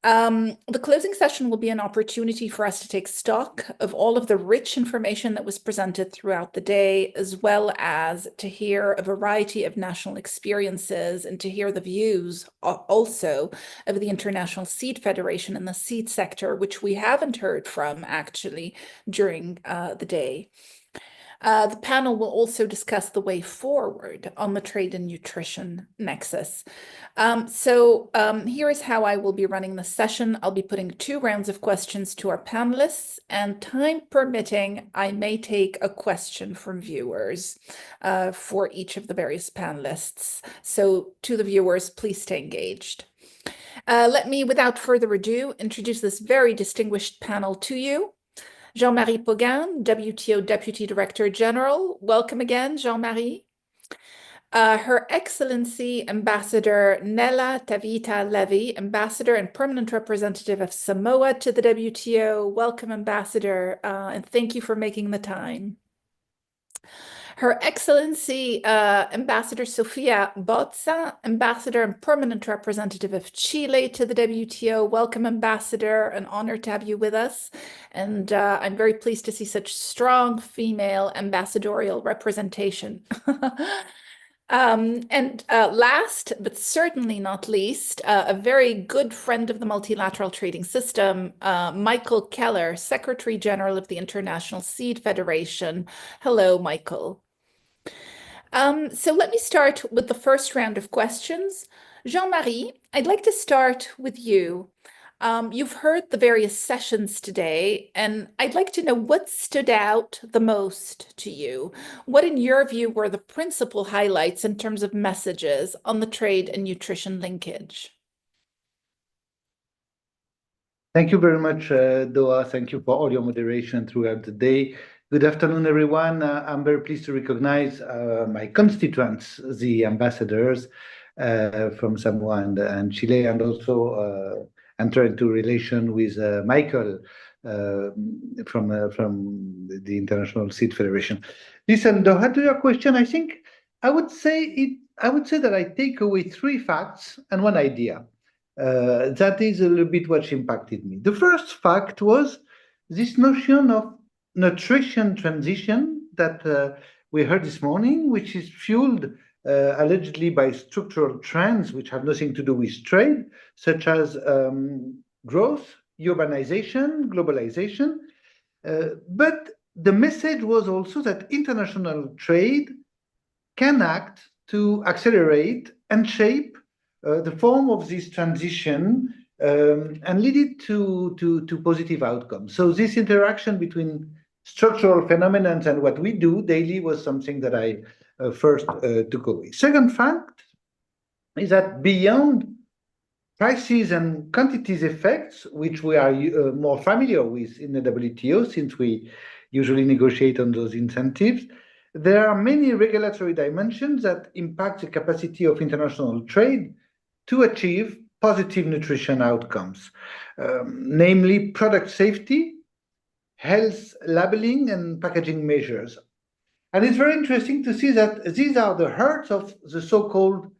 The closing session will be an opportunity for us to take stock of all of the rich information that was presented throughout the day, as well as to hear a variety of national experiences and to hear the views also of the International Seed Federation and the seed sector, which we haven't heard from actually during the day. The panel will also discuss the way forward on the trade and nutrition nexus. Here is how I will be running the session. I'll be putting 2 rounds of questions to our panelists, and time permitting, I may take a question from viewers for each of the various panelists. So to the viewers, please stay engaged. Let me, without further ado, introduce this very distinguished panel to you. Jean-Marie Pogan, WTO Deputy Director General. Welcome again, Jean-Marie. Her Excellency Ambassador Nella Tavita Levy, Ambassador and Permanent Representative of Samoa to the WTO. Welcome, Ambassador, and thank you for making the time. Her Excellency Ambassador Sofia Bozza, Ambassador and Permanent Representative of Chile to the WTO. Welcome, Ambassador, an honor to have you with us. And I'm very pleased to see such strong female ambassadorial representation. Last, but certainly not least, a very good friend of the multilateral trading system, Michael Keller, Secretary General of the International Seed Federation. Hello, Michael. So let me start with the first round of questions. Jean-Marie, I'd like to start with you. You've heard the various sessions today, and I'd like to know what stood out the most to you. What, in your view, were the principal highlights in terms of messages on the trade and nutrition linkage? Thank you very much, Doa. Thank you for all your moderation throughout the day. Good afternoon, everyone. I'm very pleased to recognize my constituents, the ambassadors from Samoa and Chile, and also enter into relation with Michael from the International Seed Federation. Listen, Doha, to your question, I think I would say that I take away 3 facts and 1 idea. That is a little bit what impacted me. The first fact was this notion of nutrition transition that we heard this morning, which is fueled allegedly by structural trends which have nothing to do with trade, such as growth, urbanization, globalization. But the message was also that international trade can act to accelerate and shape the form of this transition and lead it to positive outcomes. So this interaction between structural phenomena and what we do daily was something that I first took away. Second fact is that beyond prices and quantities effects, which we are more familiar with in the WTO, since we usually negotiate on those incentives, there are many regulatory dimensions that impact the capacity of international trade to achieve positive nutrition outcomes, namely product safety, health labeling, and packaging measures. And it's very interesting to see that these are the heart of the so-called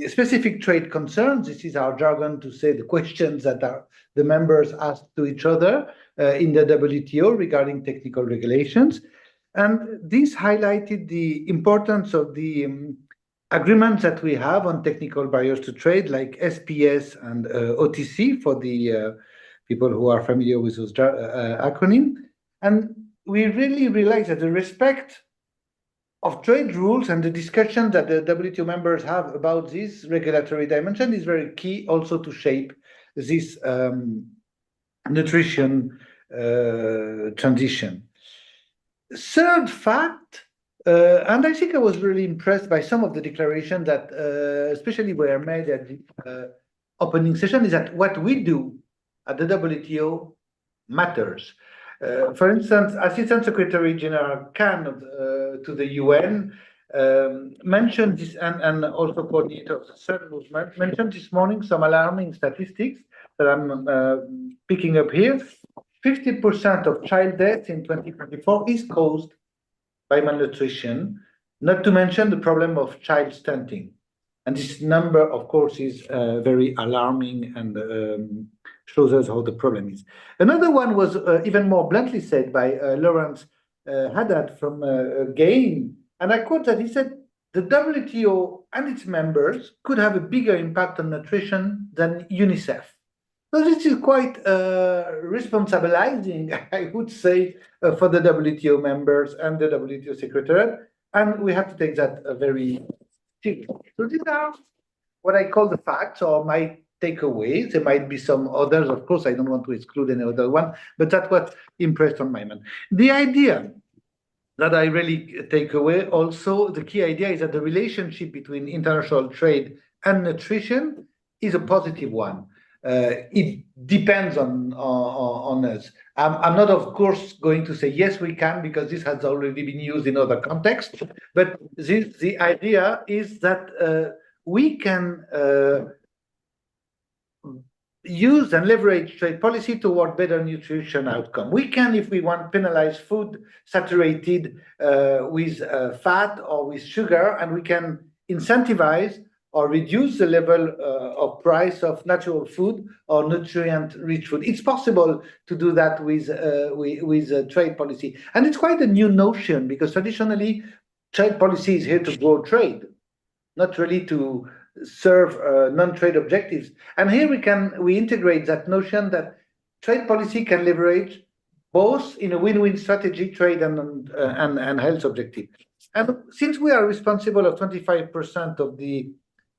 specific trade concerns. This is our jargon to say the questions that the members ask to each other in the WTO regarding technical regulations. And this highlighted the importance of the agreements that we have on technical barriers to trade, like SPS and OTC for the people who are familiar with those acronyms. And we really realize that the respect of trade rules and the discussion that the WTO members have about this regulatory dimension is very key also to shape this nutrition transition. Third fact, and I think I was really impressed by some of the declarations that especially were made at the opening session, is that what we do at the WTO matters. For instance, Assistant Secretary General Khan to the UN mentioned this, and also coordinator of the third movement, mentioned this morning some alarming statistics that I'm picking up here. 50% of child deaths in 2024 is caused by malnutrition, not to mention the problem of child stunting. And this number, of course, is very alarming and shows us how the problem is. Another one was even more bluntly said by Lawrence Haddad from GAIN, and I quote that he said, the WTO and its members could have a bigger impact on nutrition than UNICEF. So this is quite responsibilizing, I would say, for the WTO members and the WTO Secretariat, and we have to take that very seriously. So these are what I call the facts or my takeaways. There might be some others, of course, I don't want to exclude any other one, but that's what impressed on my mind. The idea that I really take away also, the key idea is that the relationship between international trade and nutrition is a positive one. It depends on us. I'm not, of course, going to say yes, we can, because this has already been used in other contexts. But the idea is that we can use and leverage trade policy toward better nutrition outcome. We can, if we want, penalize food saturated with fat or with sugar, and we can incentivize or reduce the level of price of natural food or nutrient-rich food. It's possible to do that with trade policy. And it's quite a new notion, because traditionally, trade policy is here to grow trade, not really to serve non-trade objectives. And here we integrate that notion that trade policy can leverage both in a win-win strategy, trade and health objective. And since we are responsible of 25% of the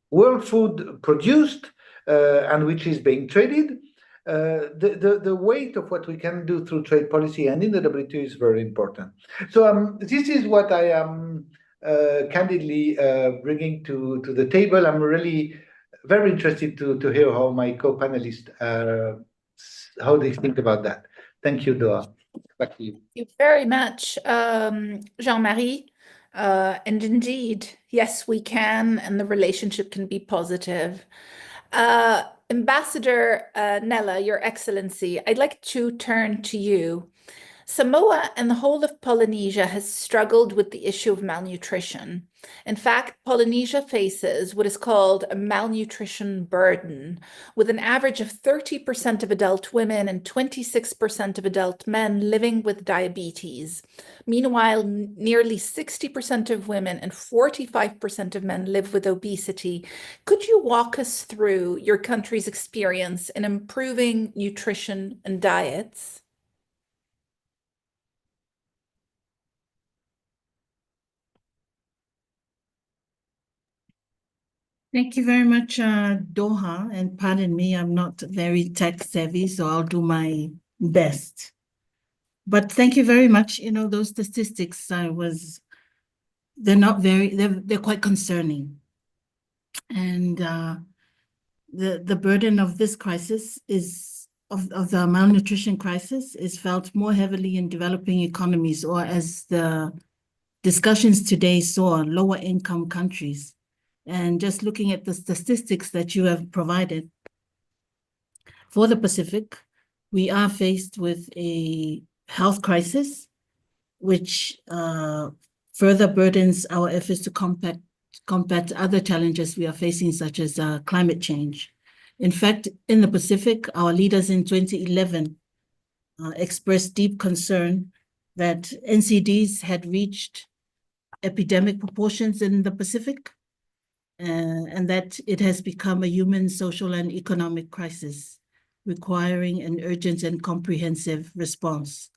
world food produced and which is being traded, the weight of what we can do through trade policy and in the WTO is very important. So this is what I am candidly bringing to the table. I'm really very interested to hear how my co-panelists, how they think about that. Thank you, Doa. Back to you. Thank you very much, Jean-Marie. And indeed, yes, we can, and the relationship can be positive. Ambassador Nella, Your Excellency, I'd like to turn to you. Samoa and the whole of Polynesia has struggled with the issue of malnutrition. In fact, Polynesia faces what is called a malnutrition burden, with an average of 30% of adult women and 26% of adult men living with diabetes. Meanwhile, nearly 60% of women and 45% of men live with obesity. Could you walk us through your country's experience in improving nutrition and diets? Thank you very much, Doha, and pardon me, I'm not very tech savvy, so I'll do my best. But thank you very much. You know, those statistics they're not very, they're quite concerning. And the burden of this crisis of the malnutrition crisis is felt more heavily in developing economies, or as the discussions today saw, lower income countries. And just looking at the statistics that you have provided, for the Pacific, we are faced with a health crisis, which further burdens our efforts to combat other challenges we are facing, such as climate change. In fact, in the Pacific, our leaders in 2011 expressed deep concern that NCDs had reached epidemic proportions in the Pacific, and that it has become a human, social, and economic crisis, requiring an urgent and comprehensive response.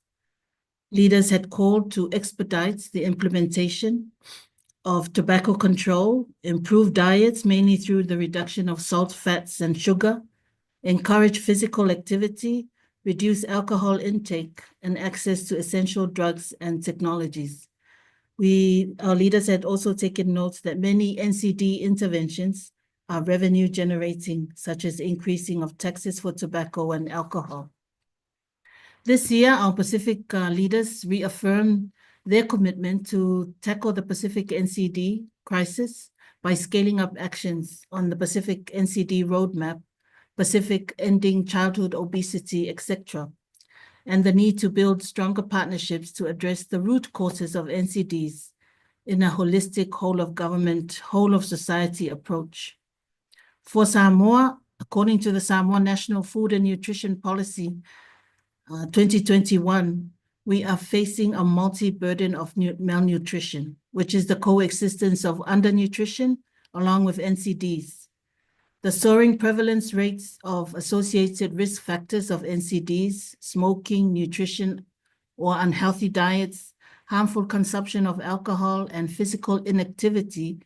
Leaders had called to expedite the implementation of tobacco control, improve diets, mainly through the reduction of salt, fats, and sugar, encourage physical activity, reduce alcohol intake, and access to essential drugs and technologies. Our leaders had also taken note that many NCD interventions are revenue generating, such as increasing of taxes for tobacco and alcohol. This year, our Pacific leaders reaffirmed their commitment to tackle the Pacific NCD crisis by scaling up actions on the Pacific NCD roadmap, Pacific ending childhood obesity, etc., and the need to build stronger partnerships to address the root causes of NCDs in a holistic whole of government, whole of society approach. For Samoa, according to the Samoa National Food and Nutrition Policy 2021, we are facing a multi-burden of malnutrition, which is the coexistence of undernutrition along with NCDs. The soaring prevalence rates of associated risk factors of NCDs, smoking, nutrition or unhealthy diets, harmful consumption of alcohol, and physical inactivity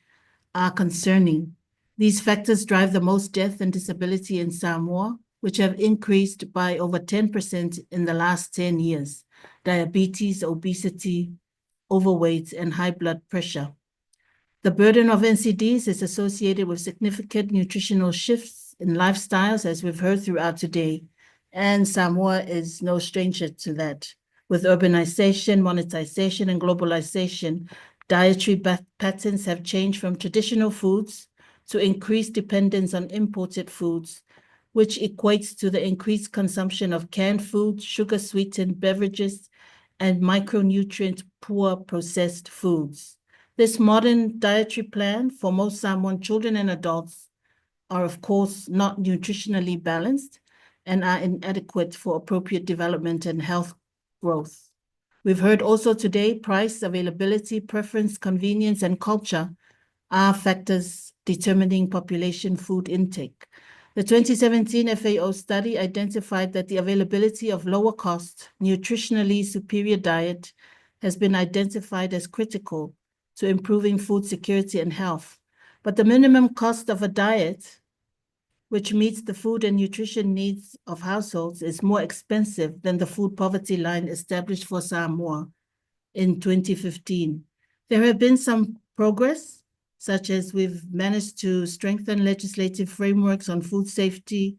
are concerning. These factors drive the most death and disability in Samoa, which have increased by over 10% in the last 10 years. Diabetes, obesity, overweight, and high blood pressure. The burden of NCDs is associated with significant nutritional shifts in lifestyles, as we've heard throughout today, and Samoa is no stranger to that. With urbanization, monetization, and globalization, dietary patterns have changed from traditional foods to increased dependence on imported foods, which equates to the increased consumption of canned foods, sugar-sweetened beverages, and micronutrient-poor processed foods. This modern dietary plan for most Samoan children and adults are, of course, not nutritionally balanced and are inadequate for appropriate development and health growth. We've heard also today price, availability, preference, convenience, and culture are factors determining population food intake. The 2017 FAO study identified that the availability of lower cost, nutritionally superior diet has been identified as critical to improving food security and health. But the minimum cost of a diet, which meets the food and nutrition needs of households, is more expensive than the food poverty line established for Samoa in 2015. There have been some progress, such as we've managed to strengthen legislative frameworks on food safety,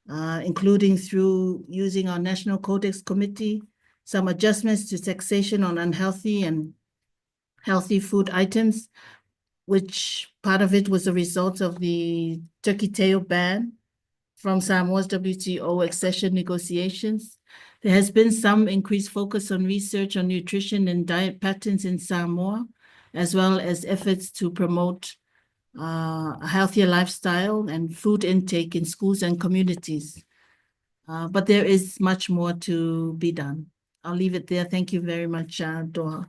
including through using our National Codex Committee, some adjustments to taxation on unhealthy and healthy food items, which part of it was a result of the turkey tail ban from Samoa's WTO accession negotiations. There has been some increased focus on research on nutrition and diet patterns in Samoa, as well as efforts to promote a healthier lifestyle and food intake in schools and communities. But there is much more to be done. I'll leave it there. Thank you very much, Doha.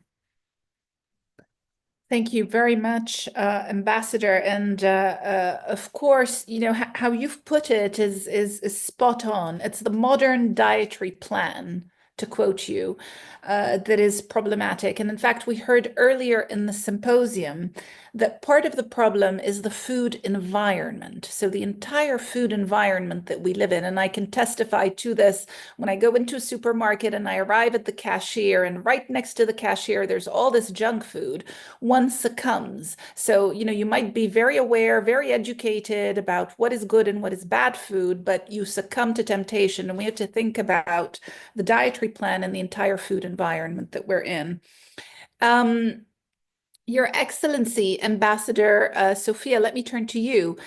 Thank you very much, Ambassador. And of course, you know, how you've put it is spot on. It's the modern dietary plan, to quote you, that is problematic. And in fact, we heard earlier in the symposium that part of the problem is the food environment. So the entire food environment that we live in, and I can testify to this when I go into a supermarket and I arrive at the cashier, and right next to the cashier, there's all this junk food. One succumbs. So, you know, you might be very aware, very educated about what is good and what is bad food, but you succumb to temptation. And we have to think about the dietary plan and the entire food environment that we're in. Your Excellency, Ambassador Sophia, let me turn to you.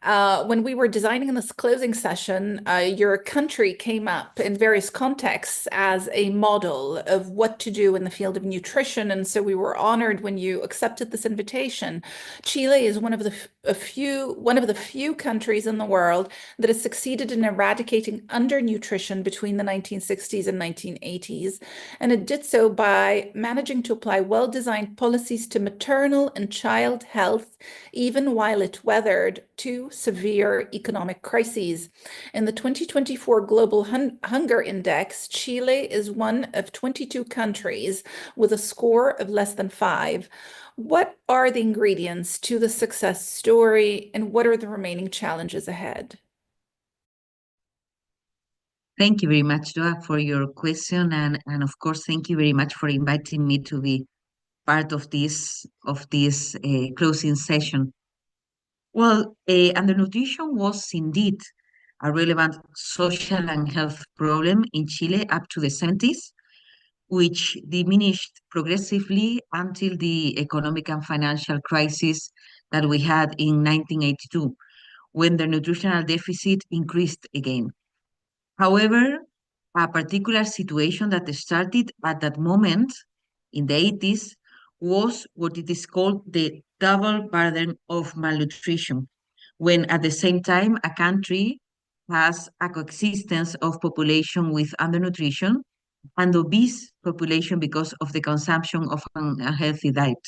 When we were designing this closing session, your country came up in various contexts as a model of what to do in the field of nutrition. And so we were honored when you accepted this invitation. Chile is one of the few countries in the world that has succeeded in eradicating undernutrition between the 1960s and 1980s. And it did so by managing to apply well-designed policies to maternal and child health, even while it weathered two severe economic crises. In the 2024 Global Hunger Index, Chile is one of 22 countries with a score of less than 5. What are the ingredients to the success story, and what are the remaining challenges ahead? Thank you very much, Doa, for your question, and of course, thank you very much for inviting me to be part of this closing session. Well, undernutrition was indeed a relevant social and health problem in Chile up to the 70s, which diminished progressively until the economic and financial crisis that we had in 1982, when the nutritional deficit increased again. However, a particular situation that started at that moment in the 80s was what it is called the double burden of malnutrition, when at the same time a country has a coexistence of population with undernutrition and obese population because of the consumption of an unhealthy diet.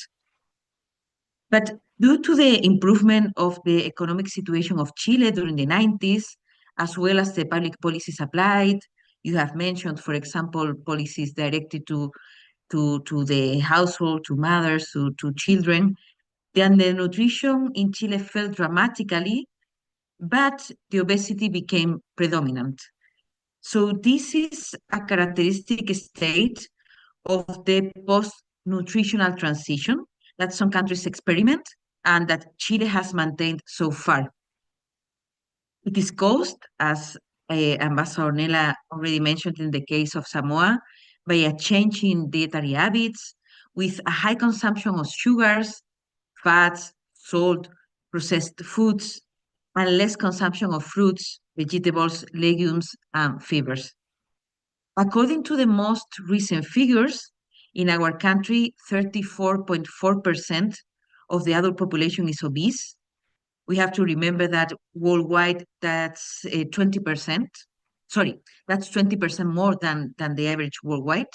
But due to the improvement of the economic situation of Chile during the 90s, as well as the public policies applied, you have mentioned, for example, policies directed to the household, to mothers, to children, then the nutrition in Chile fell dramatically, but the obesity became predominant. So this is a characteristic state of the post-nutritional transition that some countries experiment and that Chile has maintained so far. It is caused, as Ambassador Nela already mentioned in the case of Samoa, by a change in dietary habits with a high consumption of sugars, fats, salt, processed foods, and less consumption of fruits, vegetables, legumes, and fibers. According to the most recent figures, in our country, 34.4% of the adult population is obese. We have to remember that worldwide, that's 20%. Sorry, that's 20% more than the average worldwide.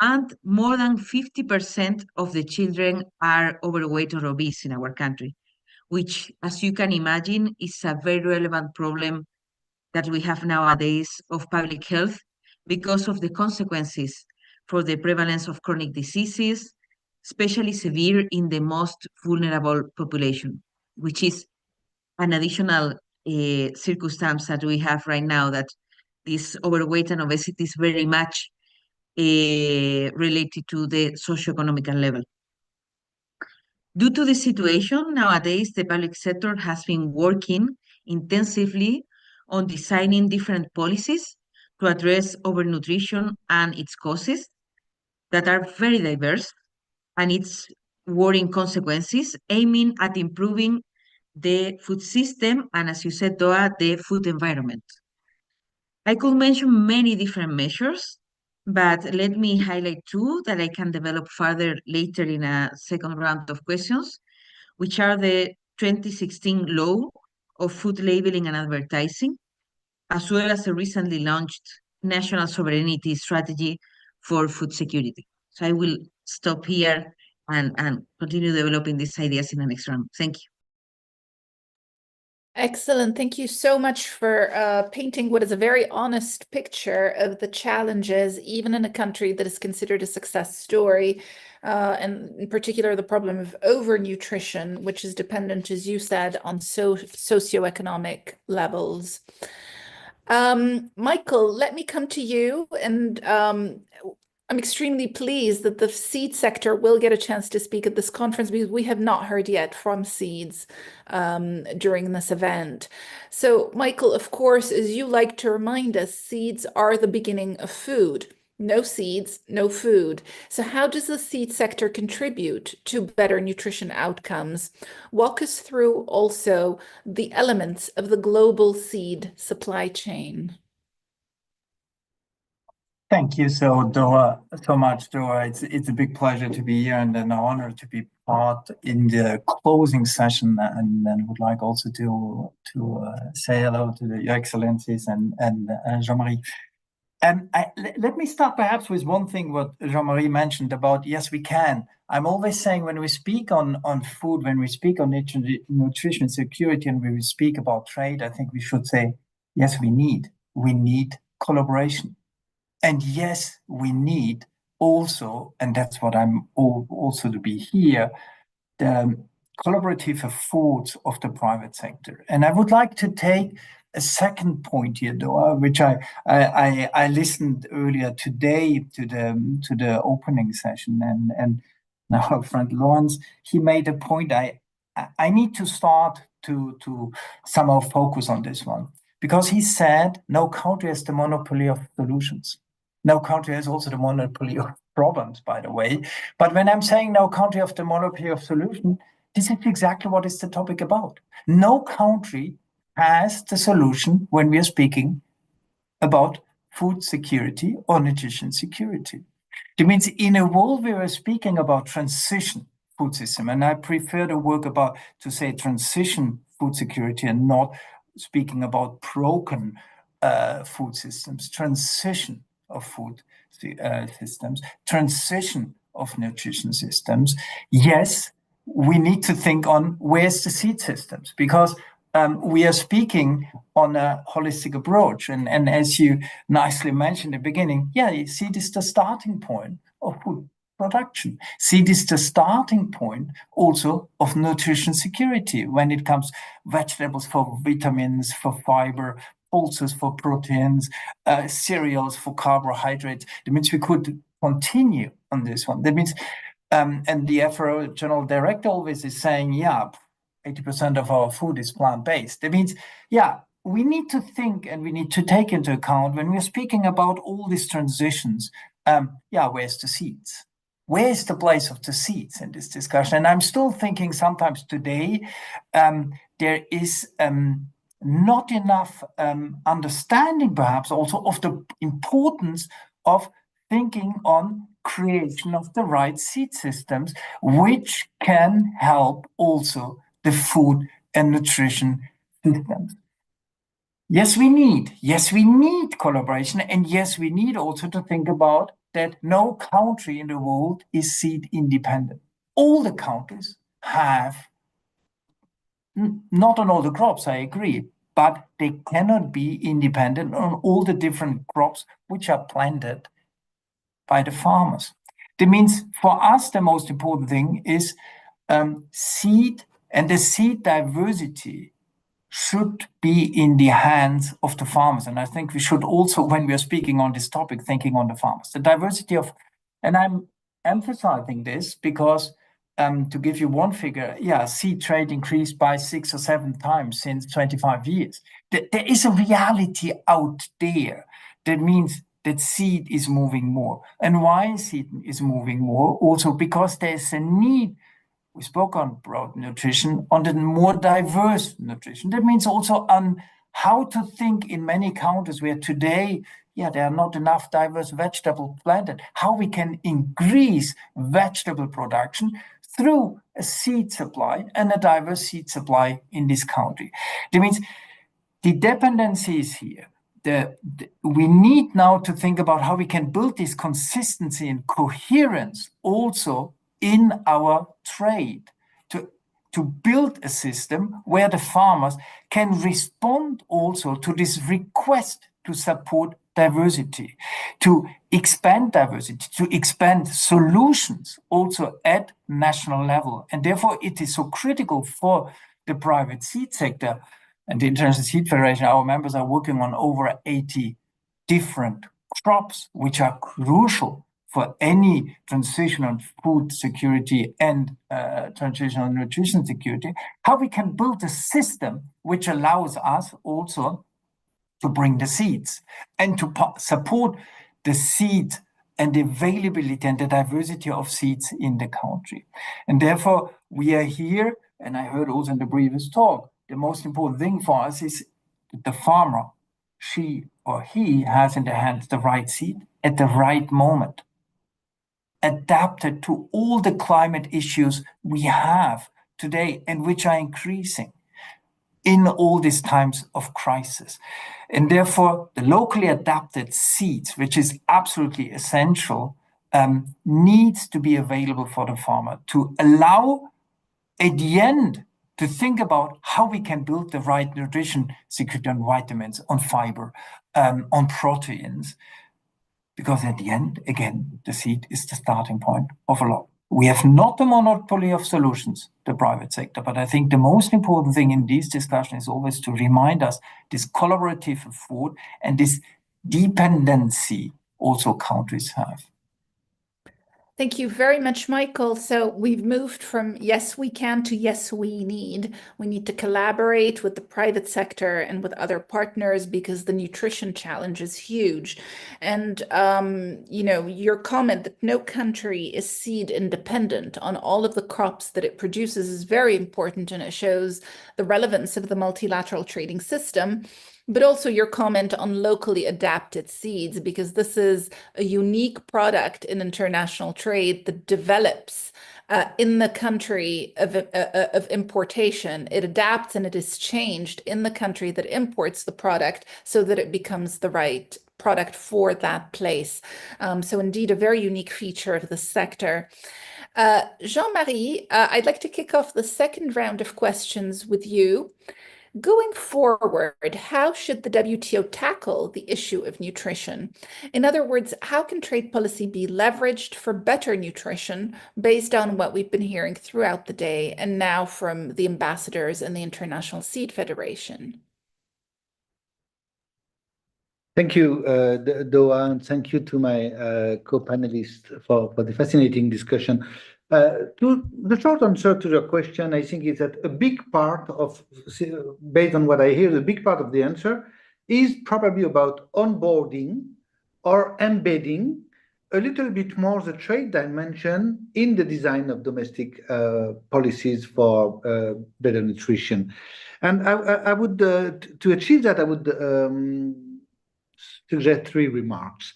And more than 50% of the children are overweight or obese in our country, which, as you can imagine, is a very relevant problem that we have nowadays of public health because of the consequences for the prevalence of chronic diseases, especially severe in the most vulnerable population, which is an additional circumstance that we have right now, that this overweight and obesity is very much related to the socioeconomic level. Due to the situation, nowadays the public sector has been working intensively on designing different policies to address overnutrition and its causes that are very diverse and its worrying consequences, aiming at improving the food system and, as you said, Doa, the food environment. I could mention many different measures, but let me highlight two that I can develop further later in a second round of questions, which are the 2016 law of food labeling and advertising, as well as the recently launched national sovereignty strategy for food security. So I will stop here and continue developing these ideas in the next round. Thank you. Excellent. Thank you so much for painting what is a very honest picture of the challenges, even in a country that is considered a success story, and in particular, the problem of overnutrition, which is dependent, as you said, on socioeconomic levels. Michael, let me come to you, and I'm extremely pleased that the seed sector will get a chance to speak at this conference because we have not heard yet from seeds during this event. So, Michael, of course, as you like to remind us, seeds are the beginning of food. No seeds, no food. So how does the seed sector contribute to better nutrition outcomes? Walk us through also the elements of the global seed supply chain. Thank you so much, Doa. It's a big pleasure to be here and an honor to be part in the closing session, and would like also to say hello to the Your Excellencies and Jean-Marie. Let me start perhaps with one thing what Jean-Marie mentioned about, yes, we can. I'm always saying when we speak on food, when we speak on nutrition security, and when we speak about trade, I think we should say, yes, we need collaboration. And yes, we need also, and that's what I'm also to be here, the collaborative efforts of the private sector. And I would like to take a second point here, Doa, which I listened earlier today to the opening session, and now our friend Lawrence, he made a point. I need to start to somehow focus on this one, because he said no country has the monopoly of solutions. No country has also the monopoly of problems, by the way. But when I'm saying no country has the monopoly of solution, this is exactly what is the topic about. No country has the solution when we are speaking about food security or nutrition security. It means in a world where we're speaking about transition food system, and I prefer to work about to say transition food security and not speaking about broken food systems, transition of food systems, transition of nutrition systems. Yes, we need to think on where's the seed systems, because we are speaking on a holistic approach. And as you nicely mentioned at the beginning, seed is the starting point of food production. Seed is the starting point also of nutrition security when it comes vegetables for vitamins, for fiber, pulses for proteins, cereals for carbohydrates. That means we could continue on this one. That means, and the FAO General Director always is saying, 80% of our food is plant-based. That means, we need to think and we need to take into account when we're speaking about all these transitions, where's the seeds? Where's the place of the seeds in this discussion? And I'm still thinking sometimes today, there is not enough understanding perhaps also of the importance of thinking on creation of the right seed systems, which can help also the food and nutrition systems. Yes, we need collaboration, and yes, we need also to think about that no country in the world is seed independent. All the countries have, not on all the crops, I agree, but they cannot be independent on all the different crops which are planted by the farmers. That means for us, the most important thing is seed, and the seed diversity should be in the hands of the farmers. And I think we should also, when we are speaking on this topic, thinking on the farmers. The diversity of, and I'm emphasizing this because to give you one figure, seed trade increased by 6 or 7 times since 25 years. There is a reality out there that means that seed is moving more. And why seed is moving more? Also because there's a need. We spoke on broad nutrition, on the more diverse nutrition. That means also on how to think in many countries where today, there are not enough diverse vegetables planted, how we can increase vegetable production through a seed supply and a diverse seed supply in this country. That means the dependency is here. We need now to think about how we can build this consistency and coherence also in our trade, to build a system where the farmers can respond also to this request to support diversity, to expand diversity, to expand solutions also at national level. And therefore, it is so critical for the private seed sector and the International Seed Federation. Our members are working on over 80 different crops, which are crucial for any transition on food security and transition on nutrition security, how we can build a system which allows us also to bring the seeds and to support the seed and the availability and the diversity of seeds in the country. And therefore, we are here, and I heard also in the previous talk, the most important thing for us is that the farmer, she or he, has in their hands the right seed at the right moment, adapted to all the climate issues we have today and which are increasing. in all these times of crisis. And therefore, the locally adapted seeds, which is absolutely essential, needs to be available for the farmer to allow, at the end, to think about how we can build the right nutrition security on vitamins, on fiber, on proteins. Because at the end, again, the seed is the starting point of a lot. We have not the monopoly of solutions, the private sector, but I think the most important thing in this discussion is always to remind us this collaborative food and this dependency also countries have. Thank you very much, Michael. So we've moved from yes, we can to yes, we need. We need to collaborate with the private sector and with other partners because the nutrition challenge is huge. And, you know, your comment that no country is seed independent on all of the crops that it produces is very important, and it shows the relevance of the multilateral trading system. But also your comment on locally adapted seeds, because this is a unique product in international trade that develops in the country of importation. It adapts and it is changed in the country that imports the product so that it becomes the right product for that place. So indeed, a very unique feature of the sector. Jean-Marie, I'd like to kick off the second round of questions with you. Going forward, how should the WTO tackle the issue of nutrition? In other words, how can trade policy be leveraged for better nutrition based on what we've been hearing throughout the day and now from the ambassadors and the International Seed Federation? Thank you, Doa, and thank you to my co-panelists for the fascinating discussion. The short answer to your question, I think, is that a big part of, based on what I hear, the big part of the answer is probably about onboarding or embedding a little bit more the trade dimension in the design of domestic policies for better nutrition. And I would, to achieve that, I would suggest three remarks.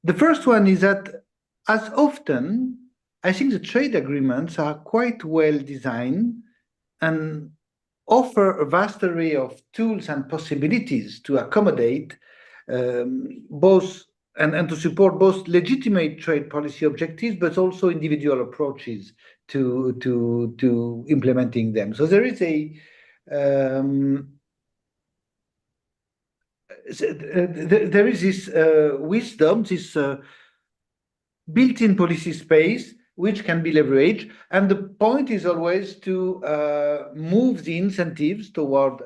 The first one is that, as often, I think the trade agreements are quite well designed and offer a vast array of tools and possibilities to accommodate both and to support both legitimate trade policy objectives, but also individual approaches to implementing them. So there is there is this wisdom, this built-in policy space, which can be leveraged. And the point is always to move the incentives toward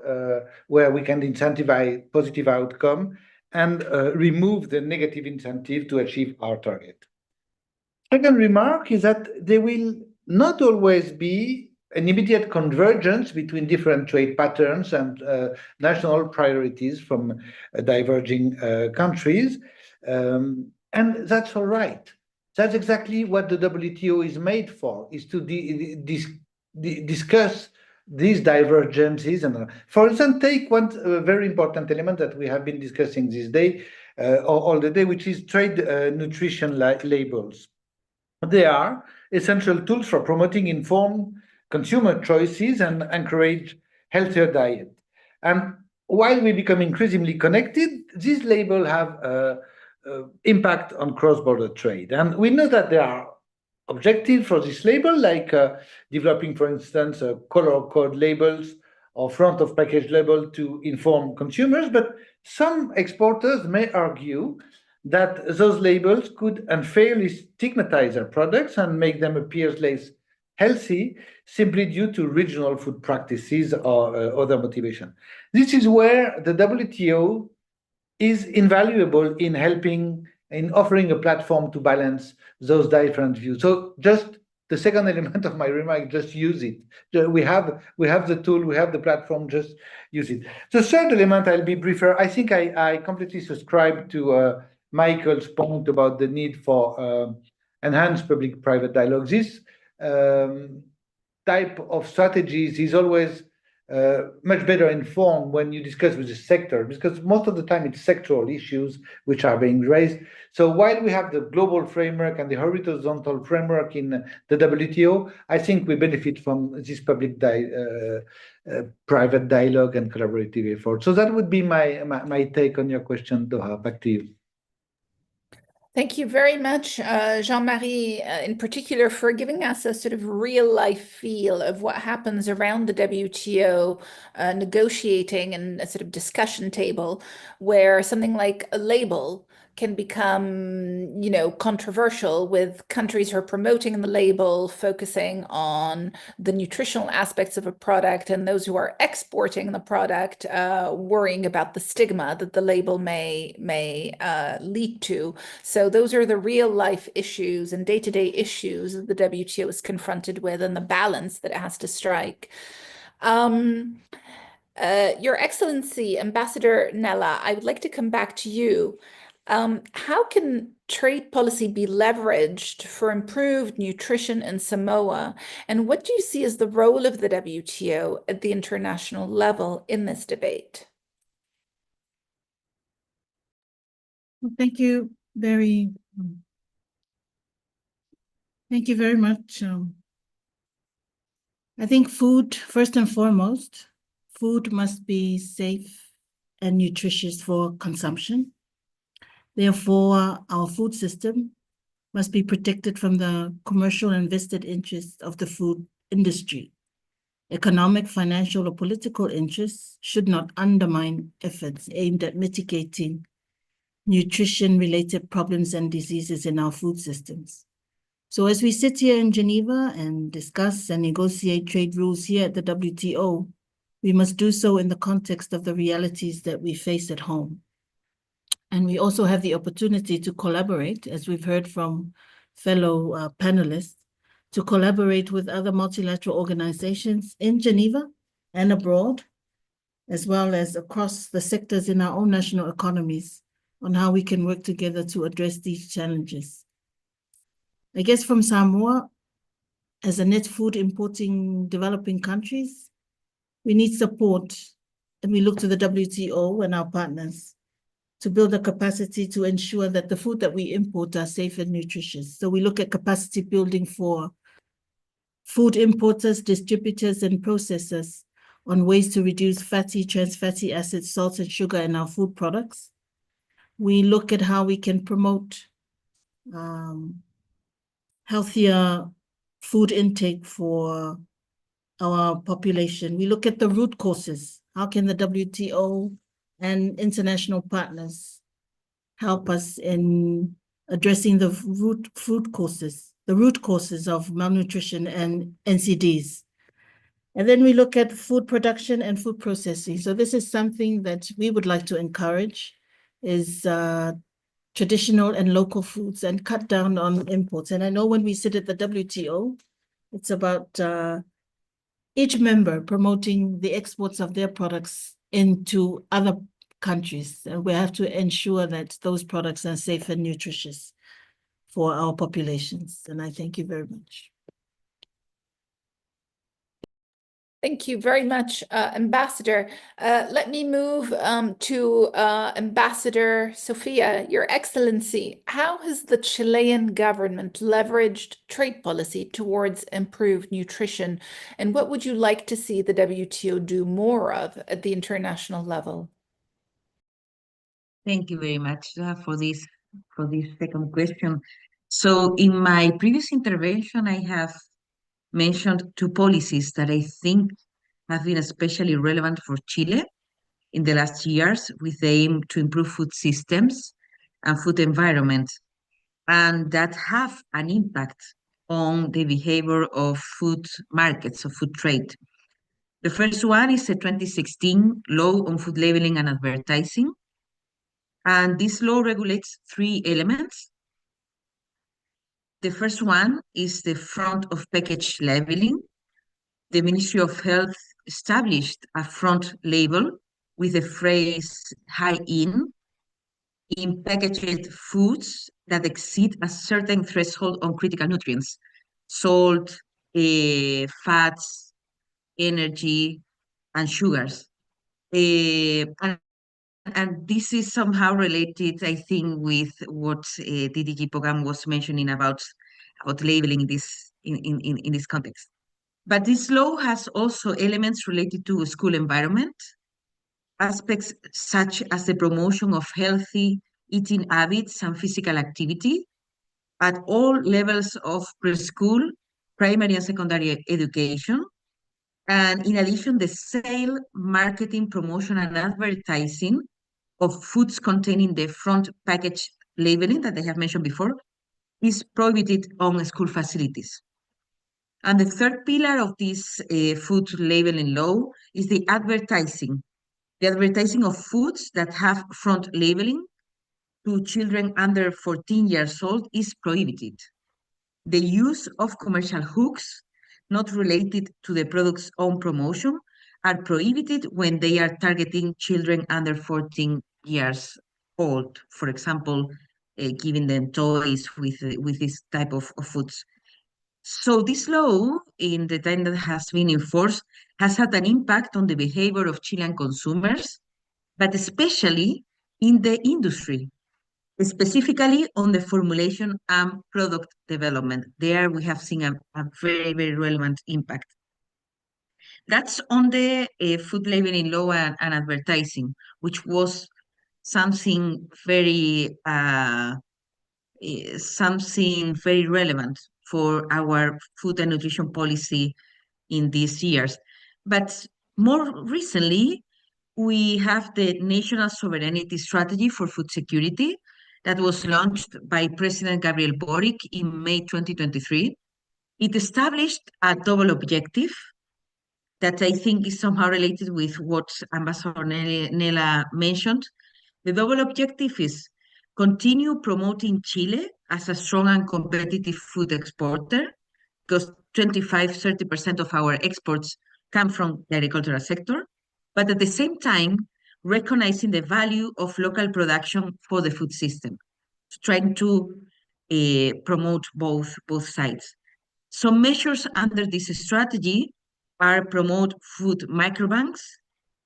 where we can incentivize positive outcome and remove the negative incentive to achieve our target. Second remark is that there will not always be an immediate convergence between different trade patterns and national priorities from diverging countries. And that's all right. That's exactly what the WTO is made for, is to discuss these divergences. And for instance, take one very important element that we have been discussing this day, all the day, which is trade nutrition labels. They are essential tools for promoting informed consumer choices and encourage healthier diet. And while we become increasingly connected, these labels have impact on cross-border trade. And we know that there are objectives for this label, like developing, for instance, color code labels or front of package label to inform consumers. But some exporters may argue that those labels could unfairly stigmatize their products and make them appear less healthy simply due to regional food practices or other motivation. This is where the WTO is invaluable in helping, in offering a platform to balance those different views. So just the second element of my remark, just use it. We have the tool, we have the platform, just use it. The third element, I'll be briefer. I think I completely subscribe to Michael's point about the need for enhanced public-private dialogue. This type of strategies is always much better informed when you discuss with the sector, because most of the time it's sectoral issues which are being raised. So while we have the global framework and the horizontal framework in the WTO, I think we benefit from this private dialogue and collaborative effort. So that would be my take on your question, Doha. Back to you. Thank you very much, Jean-Marie, in particular, for giving us a sort of real-life feel of what happens around the WTO negotiating and a sort of discussion table where something like a label can become, controversial, with countries who are promoting the label focusing on the nutritional aspects of a product, and those who are exporting the product worrying about the stigma that the label may lead to. So those are the real life issues and day-to-day issues that the WTO is confronted with, and the balance that it has to strike. Your Excellency, Ambassador Nella, I would like to come back to you. How can trade policy be leveraged for improved nutrition in Samoa? And what do you see as the role of the WTO at the international level in this debate? Well, thank you very much. I think food, first and foremost, food must be safe and nutritious for consumption. Therefore, our food system must be protected from the commercial and vested interests of the food industry. Economic, financial, or political interests should not undermine efforts aimed at mitigating nutrition-related problems and diseases in our food systems. So as we sit here in Geneva and discuss and negotiate trade rules here at the WTO, we must do so in the context of the realities that we face at home. And we also have the opportunity to collaborate, as we've heard from fellow panelists, to collaborate with other multilateral organizations in Geneva and abroad, as well as across the sectors in our own national economies, on how we can work together to address these challenges. I guess from Samoa, as a net food importing developing countries, we need support, and we look to the WTO and our partners to build a capacity to ensure that the food that we import are safe and nutritious. So we look at capacity building for food importers, distributors, and processors on ways to reduce fatty, trans fatty acids, salt, and sugar in our food products. We look at how we can promote healthier food intake for our population. We look at the root causes. How can the WTO and international partners help us in addressing the root causes of malnutrition and NCDs? And then we look at food production and food processing. So this is something that we would like to encourage, is traditional and local foods, and cut down on imports. And I know when we sit at the WTO, it's about each member promoting the exports of their products into other countries. And we have to ensure that those products are safe and nutritious for our populations. And I thank you very much. Thank you very much, Ambassador. Let me move to Ambassador Sofia. Your Excellency, how has the Chilean government leveraged trade policy towards improved nutrition? And what would you like to see the WTO do more of at the international level? Thank you very much for this second question. So in my previous intervention, I have mentioned two policies that I think have been especially relevant for Chile in the last years, with the aim to improve food systems and food environment, and that have an impact on the behavior of food markets, of food trade. The first one is a 2016 law on food labeling and advertising. And this law regulates three elements. The first one is the front of package labeling. The Ministry of Health established a front label with the phrase high in packaged foods that exceed a certain threshold on critical nutrients, salt, fats, energy, and sugars. And this is somehow related, I think, with what DDG Pogam was mentioning about labeling this in this context. But this law has also elements related to school environment, aspects such as the promotion of healthy eating habits and physical activity at all levels of preschool, primary and secondary education. And in addition, the sale, marketing, promotion, and advertising of foods containing the front package labeling that I have mentioned before is prohibited on school facilities. And the third pillar of this food labeling law is the advertising. The advertising of foods that have front labeling to children under 14 years old is prohibited. The use of commercial hooks not related to the product's own promotion are prohibited when they are targeting children under 14 years old. For example, giving them toys with this type of foods. So this law, in the time that has been enforced, has had an impact on the behavior of Chilean consumers, but especially in the industry, specifically on the formulation and product development. There we have seen a very, very relevant impact. That's on the food labeling law and advertising, which was something very relevant for our food and nutrition policy in these years. But more recently, we have the National Sovereignty Strategy for Food Security that was launched by President Gabriel Boric in May 2023. It established a double objective that I think is somehow related with what Ambassador Nela mentioned. The double objective is continue promoting Chile as a strong and competitive food exporter, because 25-30% of our exports come from the agricultural sector, but at the same time, recognizing the value of local production for the food system, trying to promote both sides. Some measures under this strategy are promote food microbanks,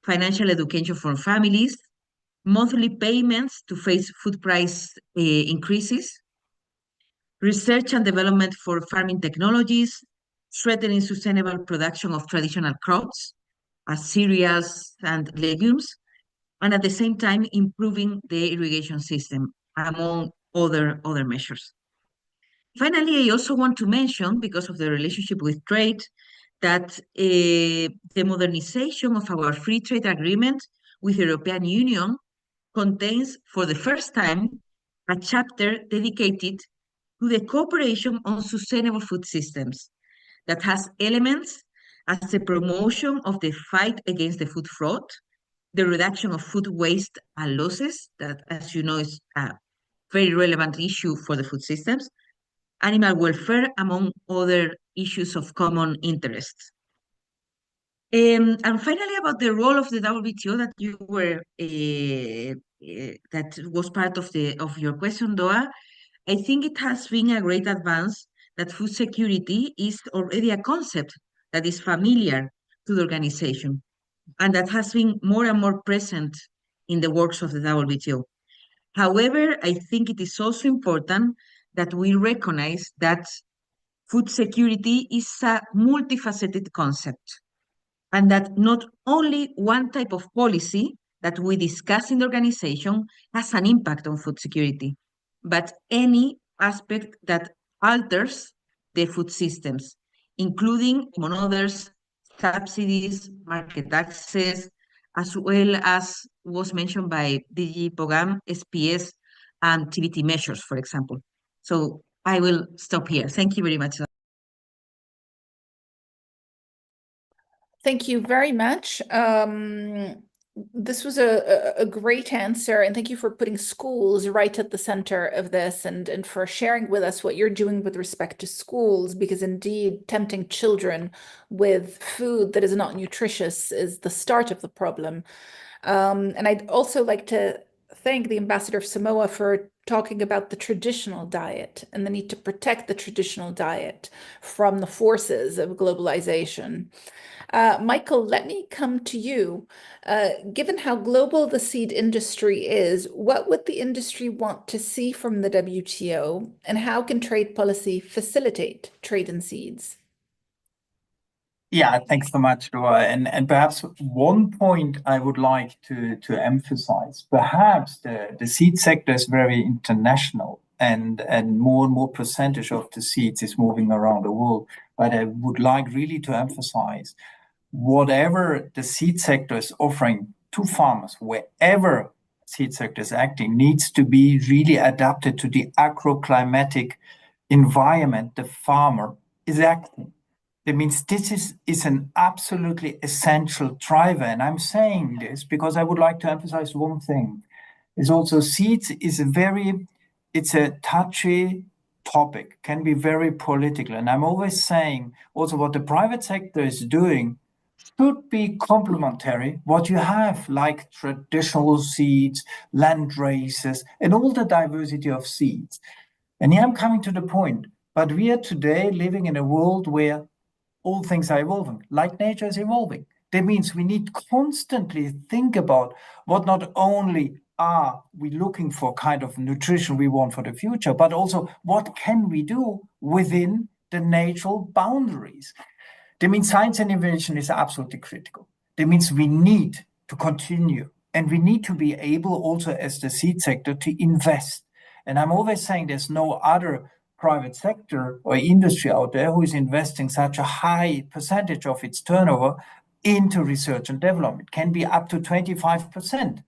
financial education for families, monthly payments to face food price increases, research and development for farming technologies, strengthening sustainable production of traditional crops, as cereals and legumes, and at the same time improving the irrigation system, among other measures. Finally, I also want to mention, because of the relationship with trade, that the modernization of our free trade agreement with the European Union contains, for the first time, a chapter dedicated to the cooperation on sustainable food systems that has elements as the promotion of the fight against the food fraud, the reduction of food waste and losses, that, as you know, is a very relevant issue for the food systems, animal welfare, among other issues of common interest. And finally, about the role of the WTO that you were that was part of your question, Doa, I think it has been a great advance that food security is already a concept that is familiar to the organization and that has been more and more present in the works of the WTO. However, I think it is also important that we recognize that food security is a multifaceted concept, and that not only one type of policy that we discuss in the organization has an impact on food security, but any aspect that alters the food systems, including, among others, subsidies, market access, as well as was mentioned by DG Pogam, SPS, and TBT measures, for example. So I will stop here. Thank you very much. Thank you very much. This was a great answer, and thank you for putting schools right at the center of this and for sharing with us what you're doing with respect to schools, because indeed tempting children with food that is not nutritious is the start of the problem. And I'd also like to thank the ambassador of Samoa for talking about the traditional diet and the need to protect the traditional diet from the forces of globalization. Michael, let me come to you. Given how global the seed industry is, what would the industry want to see from the WTO, and how can trade policy facilitate trade in seeds? Yeah, thanks so much, Dora. And perhaps one point I would like to emphasize, perhaps the seed sector is very international, and more percentage of the seeds is moving around the world. But I would like really to emphasize, whatever the seed sector is offering to farmers, wherever seed sector is acting, needs to be really adapted to the agroclimatic environment the farmer is acting. That means this is an absolutely essential driver. And I'm saying this because I would like to emphasize one thing. Is also seeds is it's a touchy topic, can be very political. And I'm always saying also what the private sector is doing should be complementary. What you have, like traditional seeds, land races, and all the diversity of seeds. And here I'm coming to the point. But we are today living in a world where all things are evolving, like nature is evolving. That means we need constantly think about what not only are we looking for kind of nutrition we want for the future, but also what can we do within the natural boundaries. That means science and innovation is absolutely critical. That means we need to continue, and we need to be able also as the seed sector to invest. And I'm always saying there's no other private sector or industry out there who is investing such a high percentage of its turnover into research and development. It can be up to 25%.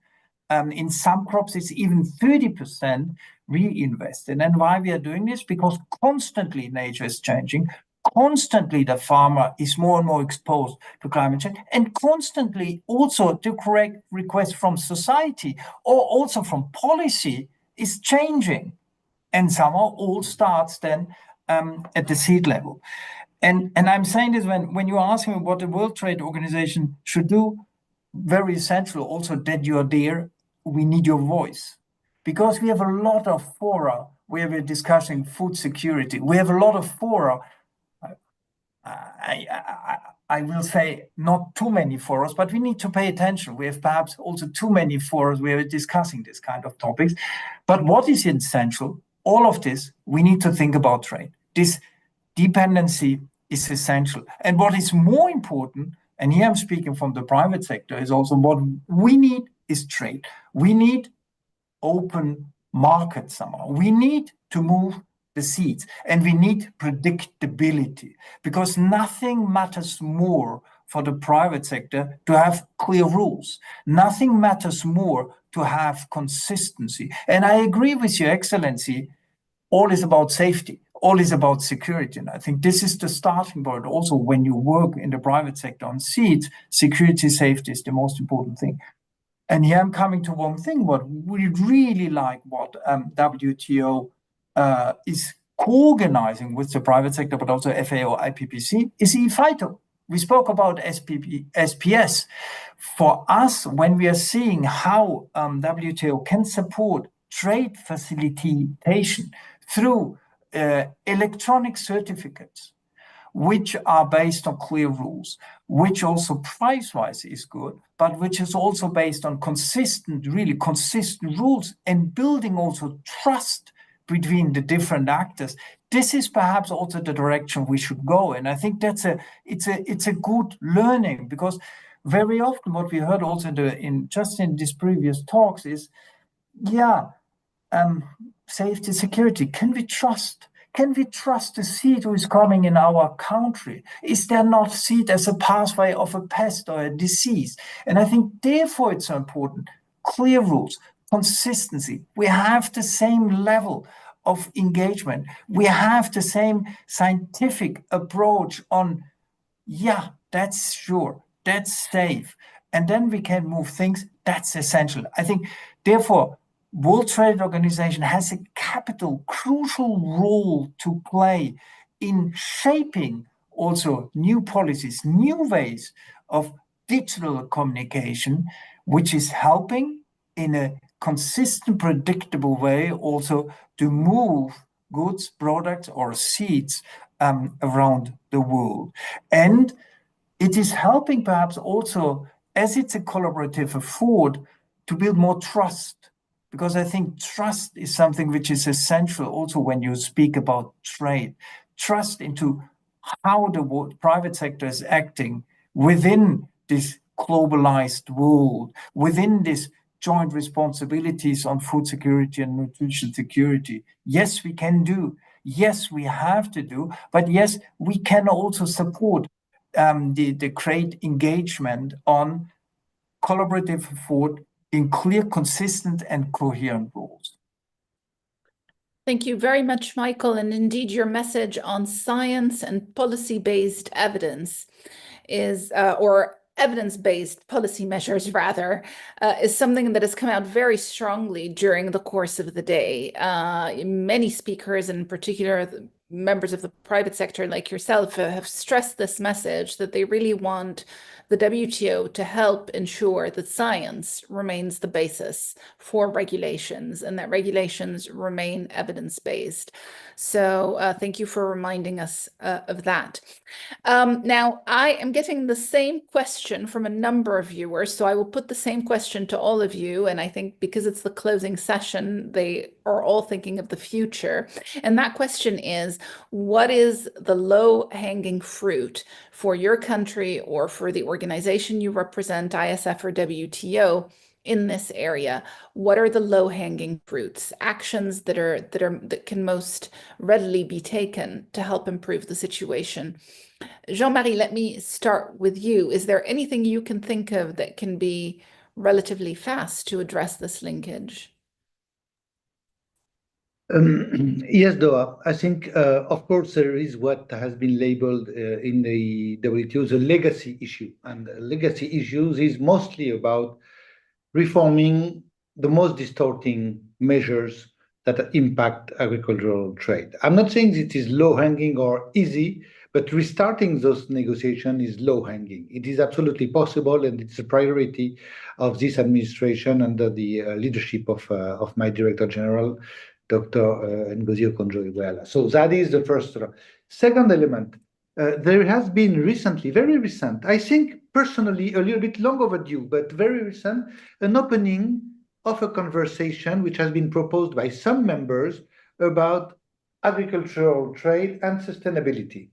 In some crops, it's even 30% reinvested. And why we are doing this? Because constantly nature is changing. Constantly the farmer is more and more exposed to climate change, and constantly also the correct request from society or also from policy is changing. And somehow all starts then at the seed level. And I'm saying this when you ask me what the World Trade Organization should do, very essential also that you're there, we need your voice. Because we have a lot of fora where we're discussing food security. We have a lot of fora, I will say not too many forums, but we need to pay attention. We have perhaps also too many forums where we're discussing this kind of topics. But what is essential? All of this, we need to think about trade. This dependency is essential. And what is more important, and here I'm speaking from the private sector, is also what we need is trade. We need open markets somehow. We need to move the seeds, and we need predictability, because nothing matters more for the private sector to have clear rules. Nothing matters more to have consistency. And I agree with Your Excellency, all is about safety, all is about security. And I think this is the starting point. Also, when you work in the private sector on seeds, security, safety is the most important thing. And here I'm coming to one thing, what we really like, what WTO is co-organizing with the private sector, but also FAO, IPPC, is e-phyto. We spoke about SPS. For us, when we are seeing how WTO can support trade facilitation through electronic certificates, which are based on clear rules, which also price-wise is good, but which is also based on really consistent rules and building also trust between the different actors. This is perhaps also the direction we should go. And I think it's a good learning, because very often what we heard also in these previous talks is, safety, security. Can we trust? Can we trust the seed who is coming in our country? Is there not seed as a pathway of a pest or a disease? And I think therefore it's so important. Clear rules, consistency. We have the same level of engagement. We have the same scientific approach on, that's sure, that's safe. And then we can move things. That's essential. I think, therefore, World Trade Organization has a capital, crucial role to play in shaping also new policies, new ways of digital communication, which is helping in a consistent, predictable way also to move goods, products, or seeds around the world. And it is helping perhaps also, as it's a collaborative effort, to build more trust. Because I think trust is something which is essential also when you speak about trade. Trust into how the private sector is acting within this globalized world, within this joint responsibilities on food security and nutrition security. Yes, we can do. Yes, we have to do. But yes, we can also support the great engagement on collaborative effort in clear, consistent, and coherent rules. Thank you very much, Michael. And indeed, your message on science and policy-based evidence is, or evidence-based policy measures rather, is something that has come out very strongly during the course of the day. Many speakers, in particular members of the private sector like yourself, have stressed this message that they really want the WTO to help ensure that science remains the basis for regulations and that regulations remain evidence-based. So thank you for reminding us of that. Now, I am getting the same question from a number of viewers, so I will put the same question to all of you. And I think because it's the closing session, they are all thinking of the future. And that question is, what is the low-hanging fruit for your country or for the organization you represent, ISF or WTO, in this area? What are the low-hanging fruits, actions that can most readily be taken to help improve the situation? Jean-Marie, let me start with you. Is there anything you can think of that can be relatively fast to address this linkage? Yes, Doa. I think, of course, there is what has been labeled in the WTO as a legacy issue. And legacy issues is mostly about reforming the most distorting measures that impact agricultural trade. I'm not saying it is low-hanging or easy, but restarting those negotiations is low-hanging. It is absolutely possible, and it's a priority of this administration under the leadership of my Director General, Dr. Ngozi Okonjo-Iweala. So that is the first. Second element, there has been recently, very recent, I think personally a little bit long overdue, but very recent, an opening of a conversation which has been proposed by some members about agricultural trade and sustainability.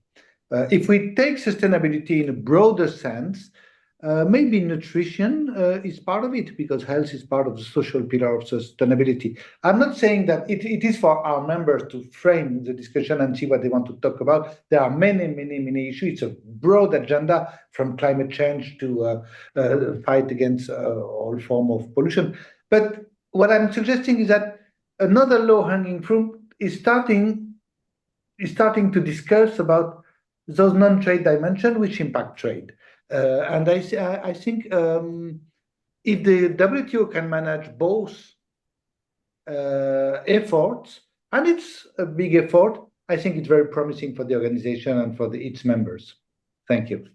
If we take sustainability in a broader sense, maybe nutrition is part of it, because health is part of the social pillar of sustainability. I'm not saying that it is for our members to frame the discussion and see what they want to talk about. There are many, many, many issues. It's a broad agenda, from climate change to fight against all form of pollution. But what I'm suggesting is that another low-hanging fruit is starting to discuss about those non-trade dimensions which impact trade. And I think if the WTO can manage both efforts, and it's a big effort, I think it's very promising for the organization and for its members. Thank you.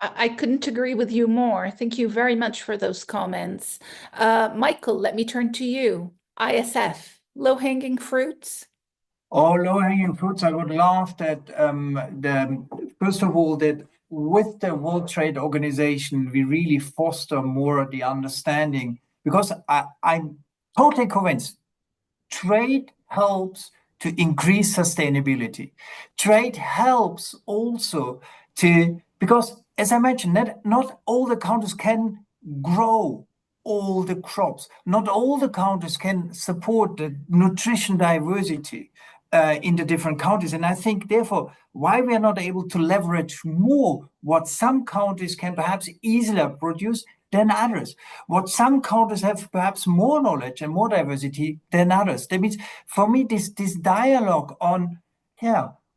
I couldn't agree with you more. Thank you very much for those comments. Michael, let me turn to you. ISF, low-hanging fruits? Oh, low-hanging fruits, I would love that, first of all, that with the World Trade Organization, we really foster more the understanding, because I'm totally convinced trade helps to increase sustainability. Trade helps also because as I mentioned, not all the countries can grow all the crops. Not all the countries can support the nutrition diversity in the different countries. And I think, therefore, why we are not able to leverage more what some countries can perhaps easier produce than others, what some countries have perhaps more knowledge and more diversity than others. That means, for me, this dialogue on,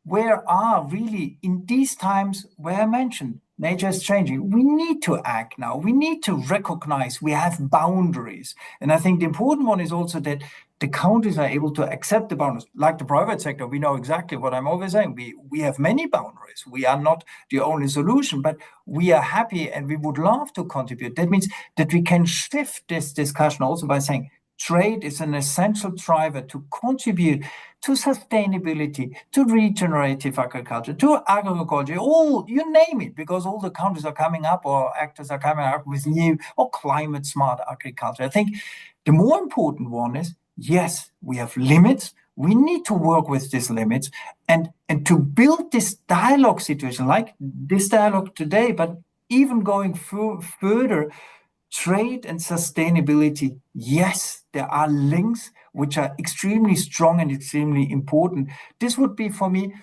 where are really, in these times where I mentioned, nature is changing. We need to act now. We need to recognize we have boundaries. And I think the important one is also that the countries are able to accept the boundaries. Like the private sector, we know exactly what I'm always saying. We have many boundaries. We are not the only solution, but we are happy and we would love to contribute. That means that we can shift this discussion also by saying, trade is an essential driver to contribute to sustainability, to regenerative agriculture, to agriculture, all, you name it, because all the countries are coming up or actors are coming up with new or climate smart agriculture. I think the more important one is, yes, we have limits. We need to work with these limits and to build this dialogue situation, like this dialogue today, but even going further, trade and sustainability, yes, there are links which are extremely strong and extremely important. This would be, for me,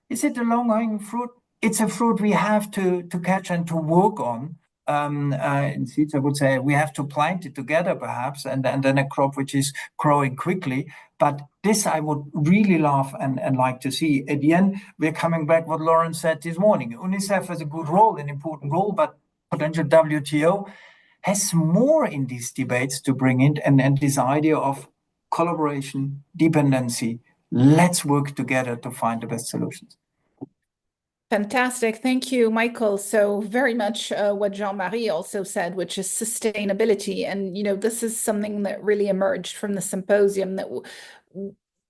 is it a low-hanging fruit? It's a fruit we have to catch and to work on. In seeds, I would say we have to plant it together, perhaps, and then a crop which is growing quickly. But this I would really love and like to see. At the end, we're coming back what Lauren said this morning. UNICEF has a good role, an important role, but potential WTO has more in these debates to bring in, and this idea of collaboration, dependency. Let's work together to find the best solutions. Fantastic. Thank you, Michael. So very much what Jean-Marie also said, which is sustainability. And, this is something that really emerged from the symposium, that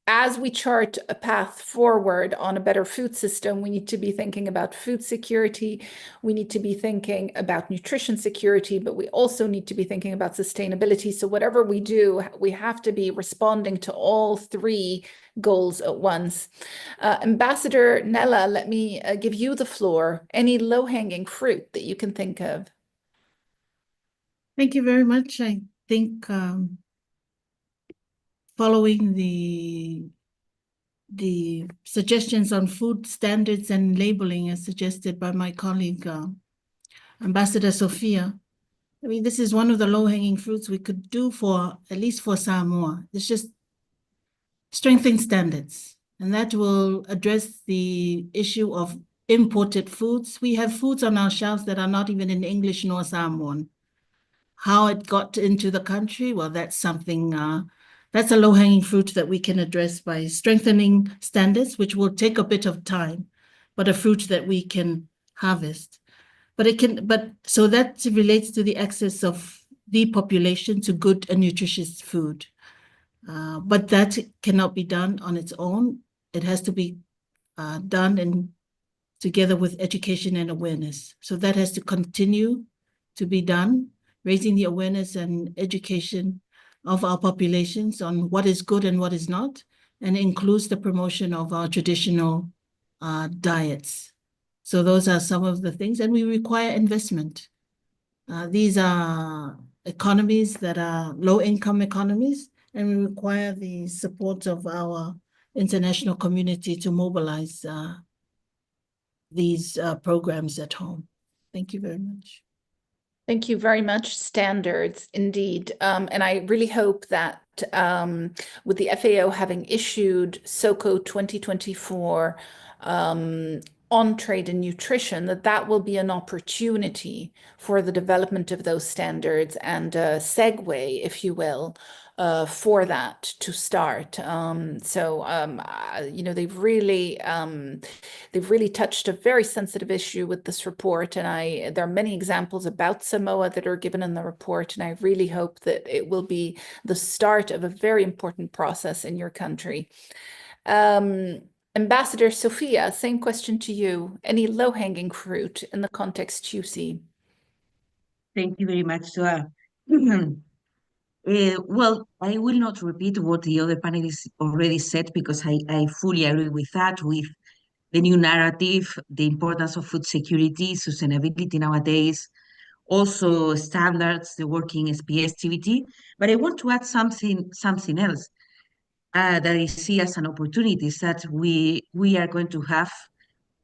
as we chart a path forward on a better food system, we need to be thinking about food security. We need to be thinking about nutrition security, but we also need to be thinking about sustainability. So whatever we do, we have to be responding to all three goals at once. Ambassador Nella, let me give you the floor. Any low-hanging fruit that you can think of? Thank you very much. I think following the suggestions on food standards and labeling as suggested by my colleague, Ambassador Sophia, I mean, this is one of the low-hanging fruits we could do for, at least for Samoa. It's just strengthen standards, and that will address the issue of imported foods. We have foods on our shelves that are not even in English nor Samoan. How it got into the country, well, that's something, that's a low-hanging fruit that we can address by strengthening standards, which will take a bit of time, but a fruit that we can harvest. So that relates to the access of the population to good and nutritious food. But that cannot be done on its own. It has to be done together with education and awareness. So that has to continue to be done, raising the awareness and education of our populations on what is good and what is not, and includes the promotion of our traditional diets. So those are some of the things, and we require investment. These are economies that are low-income economies, and we require the support of our international community to mobilize these programs at home. Thank you very much. Thank you very much. Standards, indeed. And I really hope that with the FAO having issued SOCO 2024 on trade and nutrition, that will be an opportunity for the development of those standards and a segue, if you will, for that to start. They've really touched a very sensitive issue with this report, and there are many examples about Samoa that are given in the report, and I really hope that it will be the start of a very important process in your country. Ambassador Sophia, same question to you. Any low-hanging fruit in the context you see? Thank you very much, Joa. Well, I will not repeat what the other panelists already said, because I fully agree with that, with the new narrative, the importance of food security, sustainability nowadays, also standards, the working SPS activity. But I want to add something else that I see as an opportunity, is that we are going to have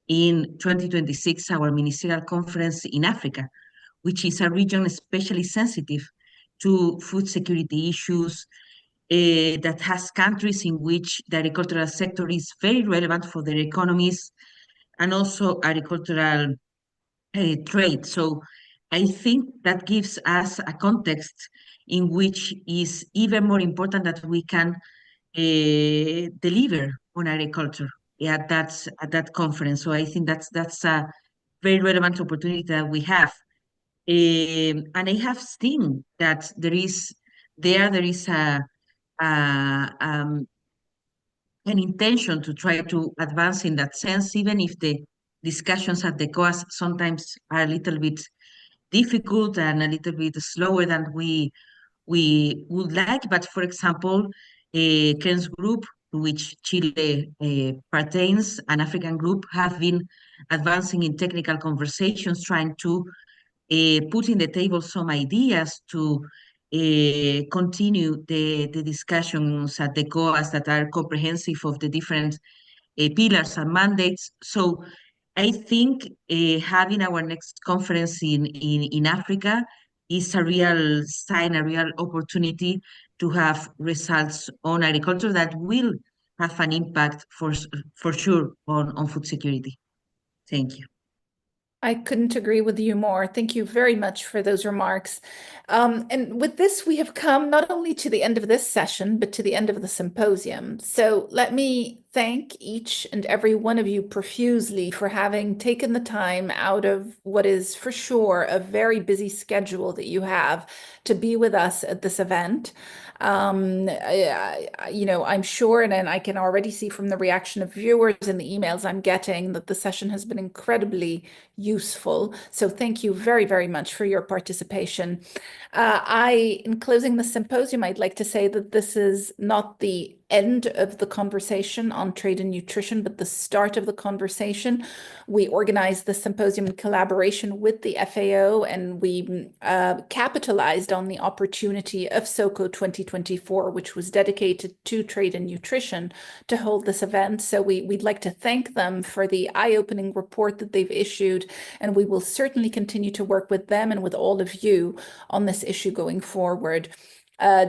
in 2026 our ministerial conference in Africa, which is a region especially sensitive to food security issues, that has countries in which the agricultural sector is very relevant for their economies, and also agricultural trade. So I think that gives us a context in which is even more important that we can deliver on agriculture at that conference. So I think that's a very relevant opportunity that we have. And I have seen that there is a an intention to try to advance in that sense, even if the discussions at the COAS sometimes are a little bit difficult and a little bit slower than we would like. But for example, Ken's group, to which Chile pertains, an African group, have been advancing in technical conversations, trying to put in the table some ideas to continue the discussions at the COAS that are comprehensive of the different pillars and mandates. So I think having our next conference in Africa is a real sign, a real opportunity to have results on agriculture that will have an impact for sure on food security. Thank you. I couldn't agree with you more. Thank you very much for those remarks. And with this, we have come not only to the end of this session, but to the end of the symposium. So let me thank each and every one of you profusely for having taken the time out of what is for sure a very busy schedule that you have to be with us at this event. You know, I'm sure, and I can already see from the reaction of viewers and the emails I'm getting that the session has been incredibly useful. So thank you very, very much for your participation. In closing the symposium, I'd like to say that this is not the end of the conversation on trade and nutrition, but the start of the conversation. We organized the symposium in collaboration with the FAO, and we capitalized on the opportunity of SOCO 2024, which was dedicated to trade and nutrition, to hold this event. So we'd like to thank them for the eye-opening report that they've issued, and we will certainly continue to work with them and with all of you on this issue going forward.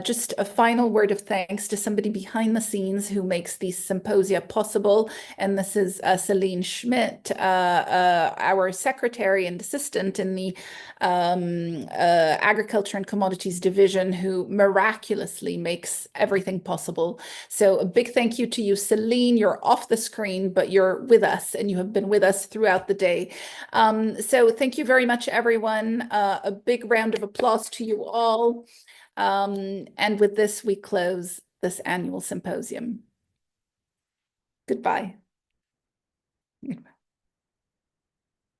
Just a final word of thanks to somebody behind the scenes who makes these symposia possible, and this is Celine Schmidt, our secretary and assistant in the Agriculture and Commodities Division, who miraculously makes everything possible. So a big thank you to you, Celine. You're off the screen, but you're with us, and you have been with us throughout the day. So thank you very much, everyone. A big round of applause to you all. And with this, we close this annual symposium. Goodbye. Goodbye.